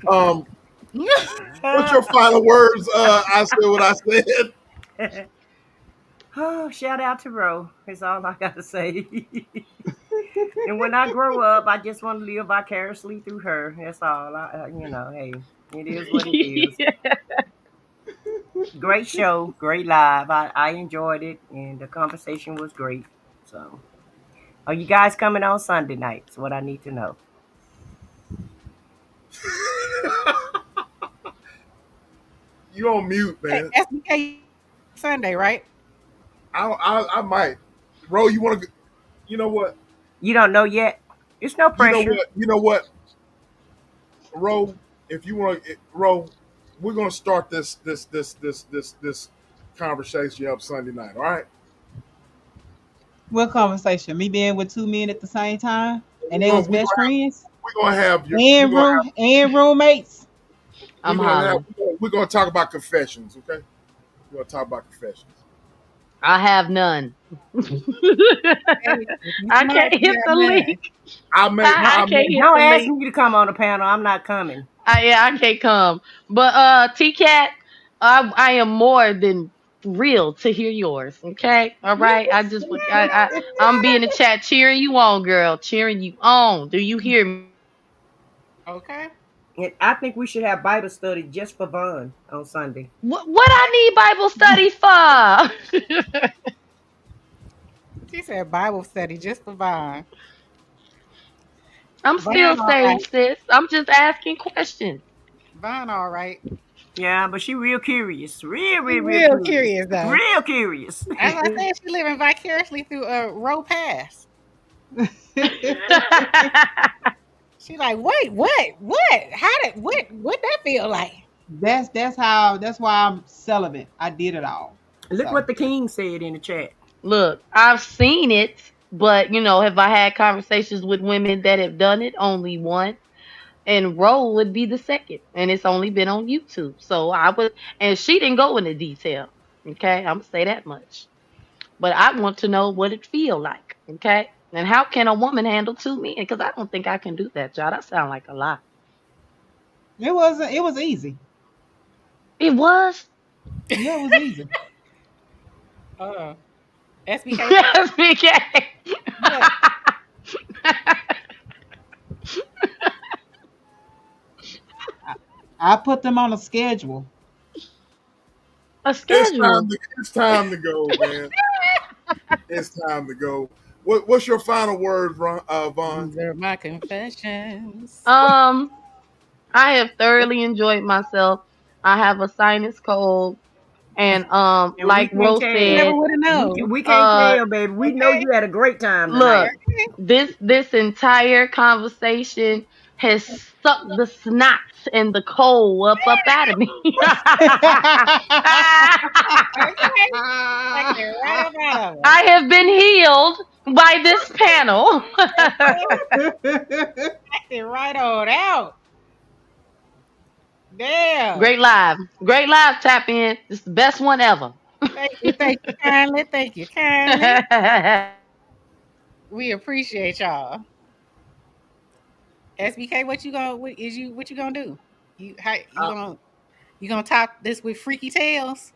Speaker 2: um, what's your final words? I said what I said.
Speaker 6: Oh, shout out to Ro. That's all I got to say. And when I grow up, I just want to live vicariously through her. That's all. Hey, it is what it is. Great show, great live. I enjoyed it, and the conversation was great. So, are you guys coming on Sunday night? That's what I need to know.
Speaker 2: You on mute, man.
Speaker 1: SBK Sunday, right?
Speaker 2: I might. Ro, you want to? You know what?
Speaker 6: You don't know yet. It's no
Speaker 2: You know
Speaker 6: pressure.
Speaker 2: what? You know what? Ro, if you want to, Ro, we're gonna start this conversation up Sunday night. All right?
Speaker 3: What conversation? Me being with two men at the same time, and
Speaker 2: We're
Speaker 3: they
Speaker 2: gonna
Speaker 3: was
Speaker 2: we're
Speaker 3: best
Speaker 2: gonna have
Speaker 3: friends
Speaker 2: we're gonna have your
Speaker 3: and roommates.
Speaker 5: I'm hollering.
Speaker 2: we're gonna talk about confessions. Okay? We're gonna talk about confessions.
Speaker 5: I have none.
Speaker 1: Hey, if you
Speaker 5: I
Speaker 1: smart,
Speaker 5: can't
Speaker 1: you
Speaker 5: hit
Speaker 1: got
Speaker 5: the
Speaker 1: none.
Speaker 5: link.
Speaker 2: I may
Speaker 1: No,
Speaker 5: I
Speaker 2: I
Speaker 5: can't
Speaker 2: may
Speaker 5: hit
Speaker 6: Don't
Speaker 5: the
Speaker 6: ask
Speaker 5: link.
Speaker 6: me to come on the panel. I'm not coming.
Speaker 5: Yeah, I can't come. But T Cat, I am more than thrilled to hear yours. Okay, all right. I just would I'm being in the chat cheering you on, girl, cheering you on. Do you hear me?
Speaker 1: okay.
Speaker 6: And I think we should have Bible study just for fun on Sunday.
Speaker 5: What I need Bible study for?
Speaker 1: She said Bible study just for Vine.
Speaker 5: I'm still
Speaker 1: Vine, all right.
Speaker 5: safe, sis. I'm just asking questions.
Speaker 1: Vine, all right.
Speaker 6: Yeah, but she real curious. Real,
Speaker 1: She
Speaker 6: real, real
Speaker 1: real
Speaker 6: curious.
Speaker 1: curious though.
Speaker 6: Real curious.
Speaker 1: As I said, she living vicariously through a row pass. She like, wait, what? How did what that feel like?
Speaker 3: That's why I'm celibate. I did it all.
Speaker 6: Look
Speaker 3: So
Speaker 6: what the king said in the chat.
Speaker 5: Look, I've seen it, but have I had conversations with women that have done it? Only one. And Roe would be the second. And it's only been on YouTube. So I would, and she didn't go into detail. Okay. I'm gonna say that much. But I want to know what it feel like. Okay. And how can a woman handle two men? Because I don't think I can do that, y'all. That sound like a lot.
Speaker 3: it was easy.
Speaker 5: It was.
Speaker 3: Yeah, it was easy.
Speaker 1: Uh, SBK,
Speaker 5: Yes, BK.
Speaker 1: what?
Speaker 3: I, I put them on a schedule.
Speaker 5: A schedule.
Speaker 2: it's time to go, man. It's time to go. What's your final words, Vaughn?
Speaker 1: These are my confessions.
Speaker 5: I have thoroughly enjoyed myself. I have a sinus cold. And
Speaker 6: And we
Speaker 5: like
Speaker 6: can't
Speaker 5: Rose
Speaker 1: You
Speaker 6: tell.
Speaker 1: never
Speaker 5: said,
Speaker 1: would have known.
Speaker 6: We can't
Speaker 5: uh,
Speaker 6: tell, baby. We know
Speaker 1: Okay.
Speaker 6: you had a great time tonight.
Speaker 5: look,
Speaker 1: Okay.
Speaker 5: this entire conversation has sucked the snots and the coal up out of me.
Speaker 1: Okay. Like it right up out of her.
Speaker 5: I have been healed by this panel.
Speaker 1: Okay. Knocked it right on out. Damn.
Speaker 5: Great live. Tap in. This is the best one ever.
Speaker 1: Thank you kindly. Thank you kindly. We appreciate y'all. SBK, what you gonna do? You gonna top this with freaky tales?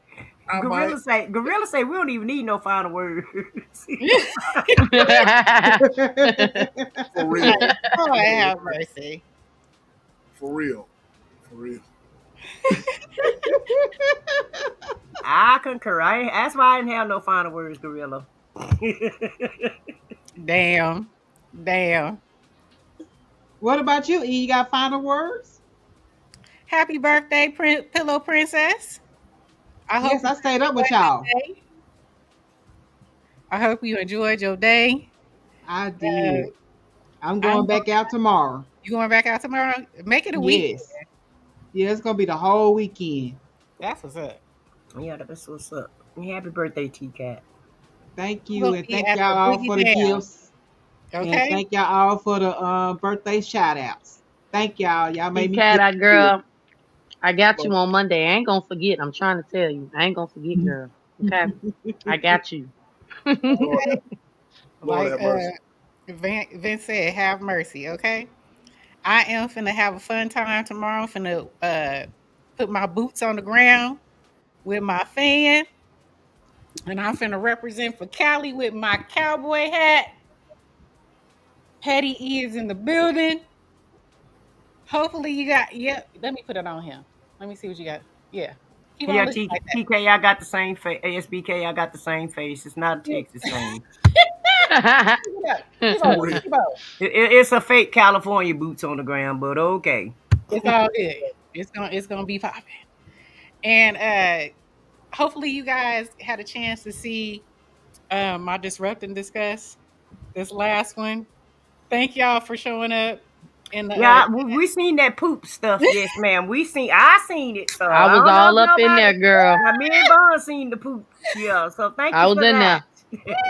Speaker 2: I might.
Speaker 6: Gorilla say we don't even need no final words.
Speaker 2: For
Speaker 1: Like,
Speaker 2: real.
Speaker 1: oh,
Speaker 2: For real.
Speaker 1: have mercy.
Speaker 2: For real. For real.
Speaker 6: I concur. That's why I didn't have no final words, Gorilla.
Speaker 1: Damn. Damn.
Speaker 3: What about you, E? You got final words?
Speaker 1: Happy birthday, Pillow Princess. I hope
Speaker 3: Yes,
Speaker 1: you
Speaker 3: I stayed up with
Speaker 1: enjoyed your
Speaker 3: y'all.
Speaker 1: day. I hope you enjoyed your day.
Speaker 3: I
Speaker 1: Uh,
Speaker 3: did. I'm
Speaker 1: I'm
Speaker 3: going back out tomorrow.
Speaker 1: You going back out tomorrow? Make it a weekend.
Speaker 3: Yes. Yeah, it's gonna be the whole weekend.
Speaker 1: That's what's up.
Speaker 6: Yeah, that's what's up. Happy birthday, T Cat.
Speaker 3: Thank
Speaker 1: I'm
Speaker 3: you,
Speaker 1: gonna
Speaker 3: and
Speaker 1: be
Speaker 3: thank
Speaker 1: at
Speaker 3: y'all
Speaker 1: the
Speaker 3: all
Speaker 1: Boogie
Speaker 3: for the
Speaker 1: Down.
Speaker 3: gifts, and
Speaker 1: Okay.
Speaker 3: thank y'all all for the birthday shout outs. Thank y'all. Y'all
Speaker 5: T
Speaker 3: made me
Speaker 5: Cat,
Speaker 3: feel
Speaker 5: I
Speaker 3: good.
Speaker 5: girl, I got you on Monday. I ain't gonna forget. I'm trying to tell you. I ain't gonna forget, girl. Okay? I got you.
Speaker 2: Lord have, Lord
Speaker 1: Like
Speaker 2: have mercy.
Speaker 1: Vince said, have mercy. Okay. I am finna have a fun time tomorrow. I'm finna put my boots on the ground with my fan, and I'm finna represent for Cali with my cowboy hat. Petty E is in the building. Hopefully you got. Yep. Let me put it on him. Let me see what you got. Yeah. Keep on
Speaker 6: Yeah,
Speaker 1: looking like that.
Speaker 6: TK, I got the same face. SBK, I got the same face. It's not a
Speaker 1: Yeah.
Speaker 6: Texas thing.
Speaker 1: Keep it up. Keep
Speaker 2: For
Speaker 1: on.
Speaker 2: real.
Speaker 1: Keep on.
Speaker 6: It's a fake California boots on the ground, but okay.
Speaker 1: It's all good. It's gonna be popping. And hopefully you guys had a chance to see my disrupt and discuss this last one. Thank y'all for showing up in the
Speaker 6: Yeah, we seen that poop stuff. Yes, ma'am. I seen it. So
Speaker 5: I
Speaker 6: I
Speaker 5: was
Speaker 6: don't know if
Speaker 5: all up in
Speaker 6: nobody.
Speaker 5: there, girl.
Speaker 6: Now me and Bond seen the poop. Yeah. So thank
Speaker 5: I
Speaker 6: you
Speaker 5: was
Speaker 6: for
Speaker 5: in
Speaker 6: that.
Speaker 5: there.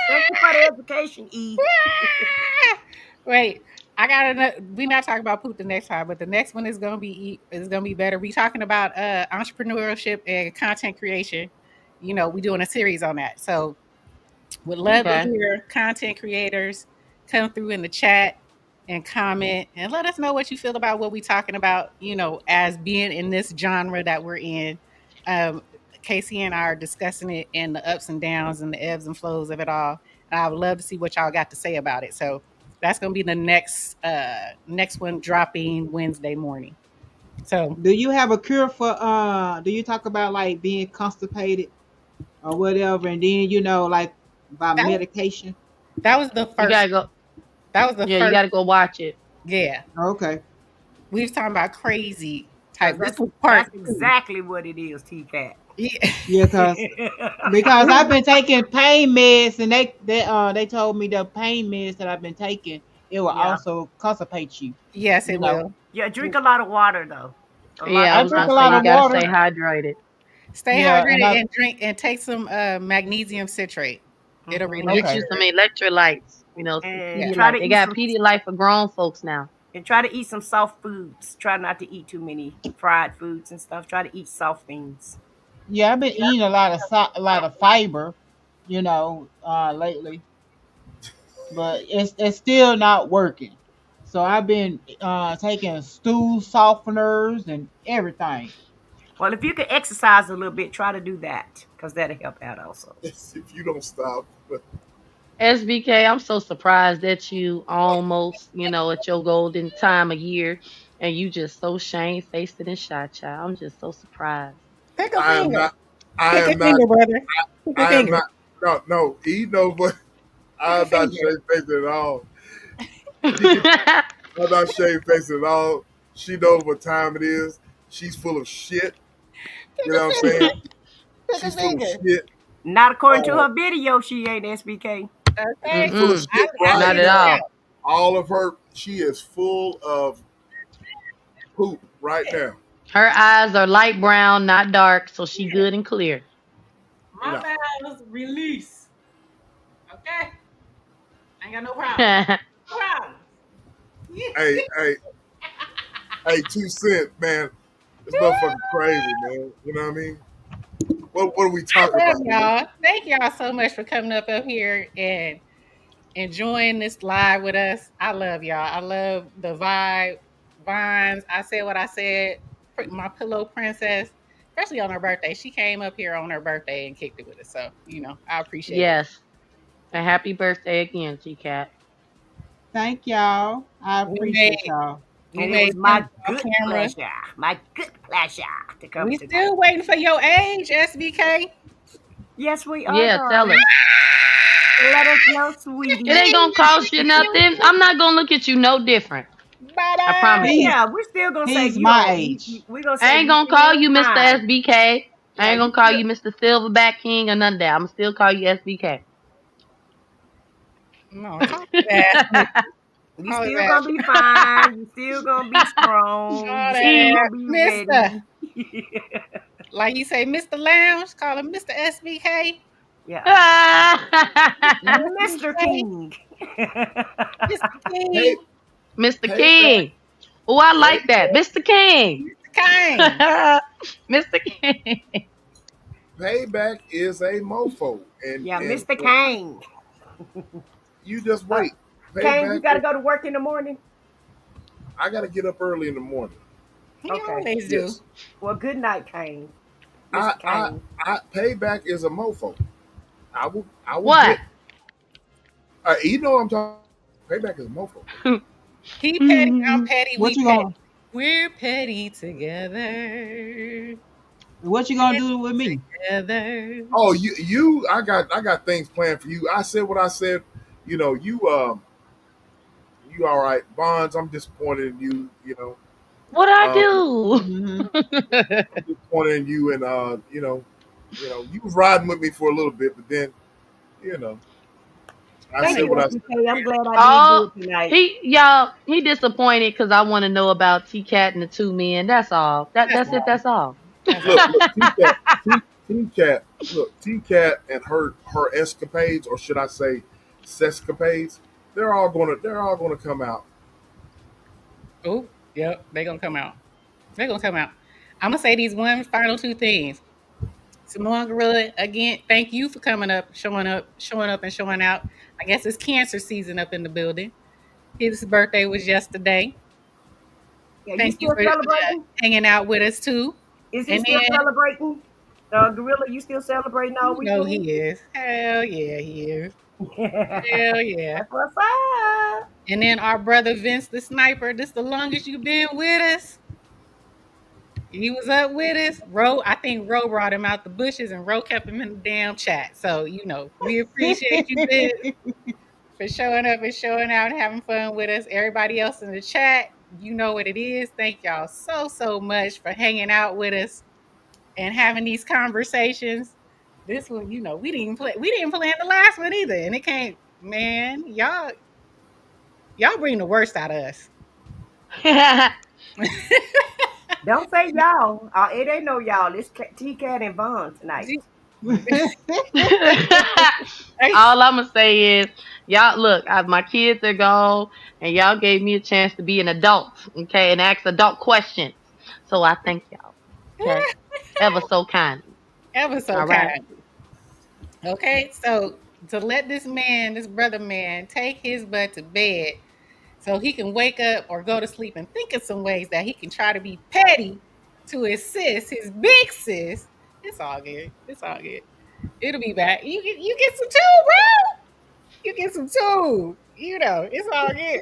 Speaker 6: Thank you for the education, E.
Speaker 1: Wait, I gotta. We not talking about poop the next time, but the next one is gonna be better. We talking about entrepreneurship and content creation. We doing a series on that. So would love to
Speaker 5: Okay.
Speaker 1: hear content creators come through in the chat and comment and let us know what you feel about what we talking about, as being in this genre that we're in. Um, Casey and I are discussing it and the ups and downs and the ebbs and flows of it all. And I would love to see what y'all got to say about it. So that's gonna be the next one dropping Wednesday morning. So
Speaker 3: Do you have a cure for do you talk about like being constipated or whatever, and then like by
Speaker 1: that
Speaker 3: medication?
Speaker 1: that was the
Speaker 5: You
Speaker 1: first
Speaker 5: gotta go.
Speaker 1: that was the
Speaker 5: Yeah, you
Speaker 1: first
Speaker 5: gotta go watch it.
Speaker 1: yeah.
Speaker 3: Okay.
Speaker 1: We was talking about crazy
Speaker 6: Because
Speaker 1: type. This was part
Speaker 6: that's
Speaker 1: two.
Speaker 6: exactly what it is, T Cat.
Speaker 1: Yeah.
Speaker 3: Yeah, because I've been taking pain meds, and they told me the pain meds that I've been taking, it will
Speaker 6: Yeah.
Speaker 3: also constipate you.
Speaker 1: Yes,
Speaker 3: You
Speaker 1: it
Speaker 3: know,
Speaker 1: will.
Speaker 6: Yeah, drink a lot of water though. A lot
Speaker 5: Yeah, I
Speaker 3: I
Speaker 5: was
Speaker 3: drink
Speaker 5: gonna
Speaker 3: a
Speaker 5: say
Speaker 3: lot
Speaker 5: you
Speaker 3: of
Speaker 5: gotta
Speaker 3: water.
Speaker 5: stay hydrated.
Speaker 1: Stay
Speaker 3: Yeah, and
Speaker 1: hydrated
Speaker 3: I
Speaker 1: and drink and take some magnesium citrate. It'll
Speaker 5: Get
Speaker 1: relax
Speaker 5: you
Speaker 3: okay.
Speaker 5: some
Speaker 1: your
Speaker 5: electrolytes. Some
Speaker 6: and
Speaker 1: yeah.
Speaker 6: try to
Speaker 5: Pedialyte. They
Speaker 6: eat
Speaker 5: got
Speaker 6: some
Speaker 5: Pedialyte for grown folks now.
Speaker 6: and try to eat some soft foods. Try not to eat too many fried foods and stuff. Try to eat soft things.
Speaker 3: Yeah, I've been eating a lot of fiber, lately, but it's still not working. So I've been taking stool softeners and everything.
Speaker 6: Well, if you can exercise a little bit, try to do that because that'll help out also.
Speaker 2: If you don't stop. But
Speaker 5: SBK, I'm so surprised that you almost, at your golden time of year and you just so shamefaced and shy, child. I'm just so surprised.
Speaker 1: Pick a
Speaker 2: I am
Speaker 1: finger.
Speaker 2: not. I
Speaker 1: Pick a
Speaker 2: am not.
Speaker 1: finger, brother. Pick a
Speaker 2: I am
Speaker 1: finger.
Speaker 2: not. No, no. He knows, but
Speaker 1: Pick a
Speaker 2: I'm not
Speaker 1: finger.
Speaker 2: shamefaced at all. She can. I'm not shamefaced at all. She knows what time it is. She's full of shit.
Speaker 1: Pick
Speaker 2: You know what I'm
Speaker 1: a
Speaker 2: saying?
Speaker 1: finger. Pick a
Speaker 2: She's full of
Speaker 1: finger.
Speaker 2: shit.
Speaker 6: Not according to
Speaker 2: Uh,
Speaker 6: her video, she ain't SBK.
Speaker 2: she's
Speaker 1: Okay.
Speaker 2: full of
Speaker 5: Mm-mm.
Speaker 2: shit,
Speaker 1: I
Speaker 5: Not
Speaker 2: right?
Speaker 5: at
Speaker 1: listen
Speaker 2: Now,
Speaker 5: all.
Speaker 1: out.
Speaker 2: all of her, she is full of poop right now.
Speaker 5: Her eyes are light brown, not dark, so she
Speaker 1: Yeah.
Speaker 5: good and clear.
Speaker 1: My
Speaker 2: No.
Speaker 1: vows release. Okay. I ain't got no problem. No problem.
Speaker 2: Hey, hey, hey, 2 cent, man. This motherfucker crazy, man. You know what I mean? What are we talking
Speaker 1: I love
Speaker 2: about?
Speaker 1: y'all. Thank y'all so much for coming up here and enjoying this live with us. I love y'all. I love the vibe, vines. I said what I said. My pillow princess, especially on her birthday. She came up here on her birthday and kicked it with us. So, I appreciate it.
Speaker 5: Yes. A happy birthday again, T Cat.
Speaker 3: Thank y'all. I
Speaker 1: We made
Speaker 3: appreciate y'all.
Speaker 1: we
Speaker 6: And it
Speaker 1: made
Speaker 6: was
Speaker 1: him
Speaker 6: my
Speaker 1: off
Speaker 6: good
Speaker 1: camera.
Speaker 6: pleasure. My good pleasure to come
Speaker 1: We
Speaker 6: tonight.
Speaker 1: still waiting for your age, SBK.
Speaker 6: Yes, we are,
Speaker 5: Yeah, tell her.
Speaker 6: darling. Let us know,
Speaker 5: It
Speaker 6: sweetie.
Speaker 5: ain't gonna cost you nothing. I'm not gonna look at you no different. I promise
Speaker 1: Bye-bye.
Speaker 5: you.
Speaker 3: He's
Speaker 6: Yeah, we're still gonna say
Speaker 3: he's
Speaker 6: you
Speaker 3: my
Speaker 6: don't.
Speaker 3: age.
Speaker 6: We're gonna
Speaker 5: I
Speaker 6: say
Speaker 5: ain't
Speaker 6: you
Speaker 5: gonna call
Speaker 6: still
Speaker 5: you Mr.
Speaker 6: fine.
Speaker 5: SBK. I
Speaker 6: Yeah,
Speaker 5: ain't
Speaker 6: you
Speaker 5: gonna call
Speaker 6: still
Speaker 5: you Mr. Silverback King or none of that. I'm still call you SBK.
Speaker 1: No, call his ass Mister.
Speaker 6: you
Speaker 1: Call his
Speaker 6: still
Speaker 1: ass
Speaker 6: gonna be fine. You still gonna be strong.
Speaker 1: call
Speaker 6: You
Speaker 1: that
Speaker 6: still
Speaker 5: E.
Speaker 1: ass
Speaker 6: gonna be
Speaker 1: Mister.
Speaker 6: ready.
Speaker 1: Like you say, Mr. Lounge, call him Mr. SBK.
Speaker 6: Yeah, Mr.
Speaker 1: SBK,
Speaker 6: King.
Speaker 1: Mr.
Speaker 2: Pay,
Speaker 1: King,
Speaker 5: Mr.
Speaker 2: payback,
Speaker 5: King. Oh, I like that.
Speaker 2: payback,
Speaker 5: Mr. King.
Speaker 1: Mr. Kane.
Speaker 5: Mr. King.
Speaker 2: payback is a mofo,
Speaker 6: Yeah,
Speaker 2: and
Speaker 6: Mr. Kane.
Speaker 2: you just
Speaker 6: Uh,
Speaker 2: wait.
Speaker 6: Kane, you
Speaker 2: Payback.
Speaker 6: gotta go to work in the morning.
Speaker 2: I got to get up early in the morning.
Speaker 1: He
Speaker 6: Okay.
Speaker 1: always do.
Speaker 2: Yes,
Speaker 6: Well, good night, Kane.
Speaker 2: I,
Speaker 6: Mr.
Speaker 2: I,
Speaker 6: Kane.
Speaker 2: payback is a mofo. I will
Speaker 5: What?
Speaker 2: get. You know what I'm talking. Payback is a mofo.
Speaker 1: He petty, I'm petty,
Speaker 3: What
Speaker 1: we
Speaker 3: you
Speaker 1: petty.
Speaker 3: gonna
Speaker 1: We're petty together.
Speaker 3: what you gonna
Speaker 1: Petty
Speaker 3: do with me?
Speaker 1: together.
Speaker 2: Oh, I got things planned for you. I said what I said. You all right, Bonds. I'm disappointed in you.
Speaker 5: What I
Speaker 2: Um,
Speaker 5: do?
Speaker 3: Hmm.
Speaker 2: I'm disappointed in you, and you was riding with me for a little bit, but then you know, I
Speaker 6: Thank
Speaker 2: said
Speaker 6: you,
Speaker 2: what I said.
Speaker 6: SBK. I'm glad I did
Speaker 5: Oh,
Speaker 6: good tonight.
Speaker 5: he disappointed because I want to know about T Cat and the two men. That's all.
Speaker 1: That's
Speaker 5: That's it.
Speaker 1: all.
Speaker 5: That's all.
Speaker 1: That's all.
Speaker 2: Look, T-Cat, look, T-Cat and her escapades, or should I say, sescapades, they're all gonna come out.
Speaker 1: Oh, yep, they gonna come out. They gonna come out. I'm gonna say these one final two things. Simone Gorilla, again, thank you for coming up, showing up, and showing out. I guess it's cancer season up in the building. His birthday was yesterday.
Speaker 6: Yeah, you
Speaker 1: Thank you
Speaker 6: still
Speaker 1: for
Speaker 6: celebrating?
Speaker 1: hanging out with us too.
Speaker 6: Is he
Speaker 1: And
Speaker 6: still
Speaker 1: then,
Speaker 6: celebrating? Gorilla, you still celebrating all
Speaker 1: you know
Speaker 6: weekend?
Speaker 1: he is. Hell yeah, he is. Hell yeah.
Speaker 6: That's what's up.
Speaker 1: And then our brother Vince the sniper. This the longest you been with us. He was up with us. I think Ro brought him out the bushes and Ro kept him in the damn chat. So, we appreciate you, Vince, for showing up and showing out and having fun with us. Everybody else in the chat, you know what it is. Thank y'all so, so much for hanging out with us and having these conversations. This one, we didn't plan the last one either. And it can't, man, y'all bring the worst out of us.
Speaker 6: Don't say y'all. It ain't no y'all. It's T Cat and Vaughn tonight.
Speaker 5: All I'm gonna say is, y'all look. My kids are gone, and y'all gave me a chance to be an adult, okay, and ask adult questions. So I thank y'all, okay, ever so kindly.
Speaker 1: Ever so
Speaker 5: All right.
Speaker 1: kind. Okay, so to let this brother man, take his butt to bed so he can wake up or go to sleep and think of some ways that he can try to be petty to his sis, his big sis. It's all good. It's all good. It'll be back. You get some too, bro. You get some too. It's all good.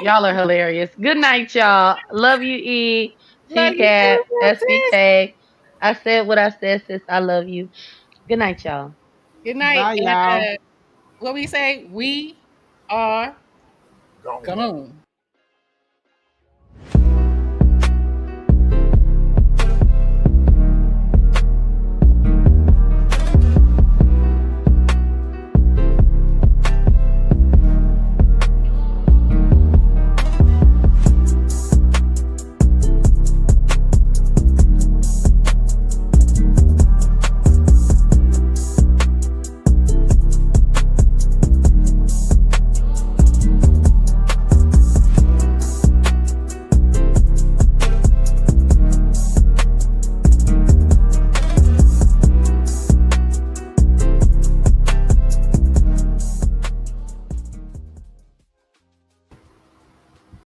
Speaker 5: Y'all are hilarious. Good night, y'all. Love you, E.
Speaker 1: Love
Speaker 5: T
Speaker 1: you
Speaker 5: Cat,
Speaker 1: too, sis.
Speaker 5: SBK. I said what I said, sis. I love you. Good night, y'all.
Speaker 1: Good night.
Speaker 3: Bye,
Speaker 1: And
Speaker 3: y'all.
Speaker 1: what we say? We are
Speaker 2: Gone.
Speaker 1: gone.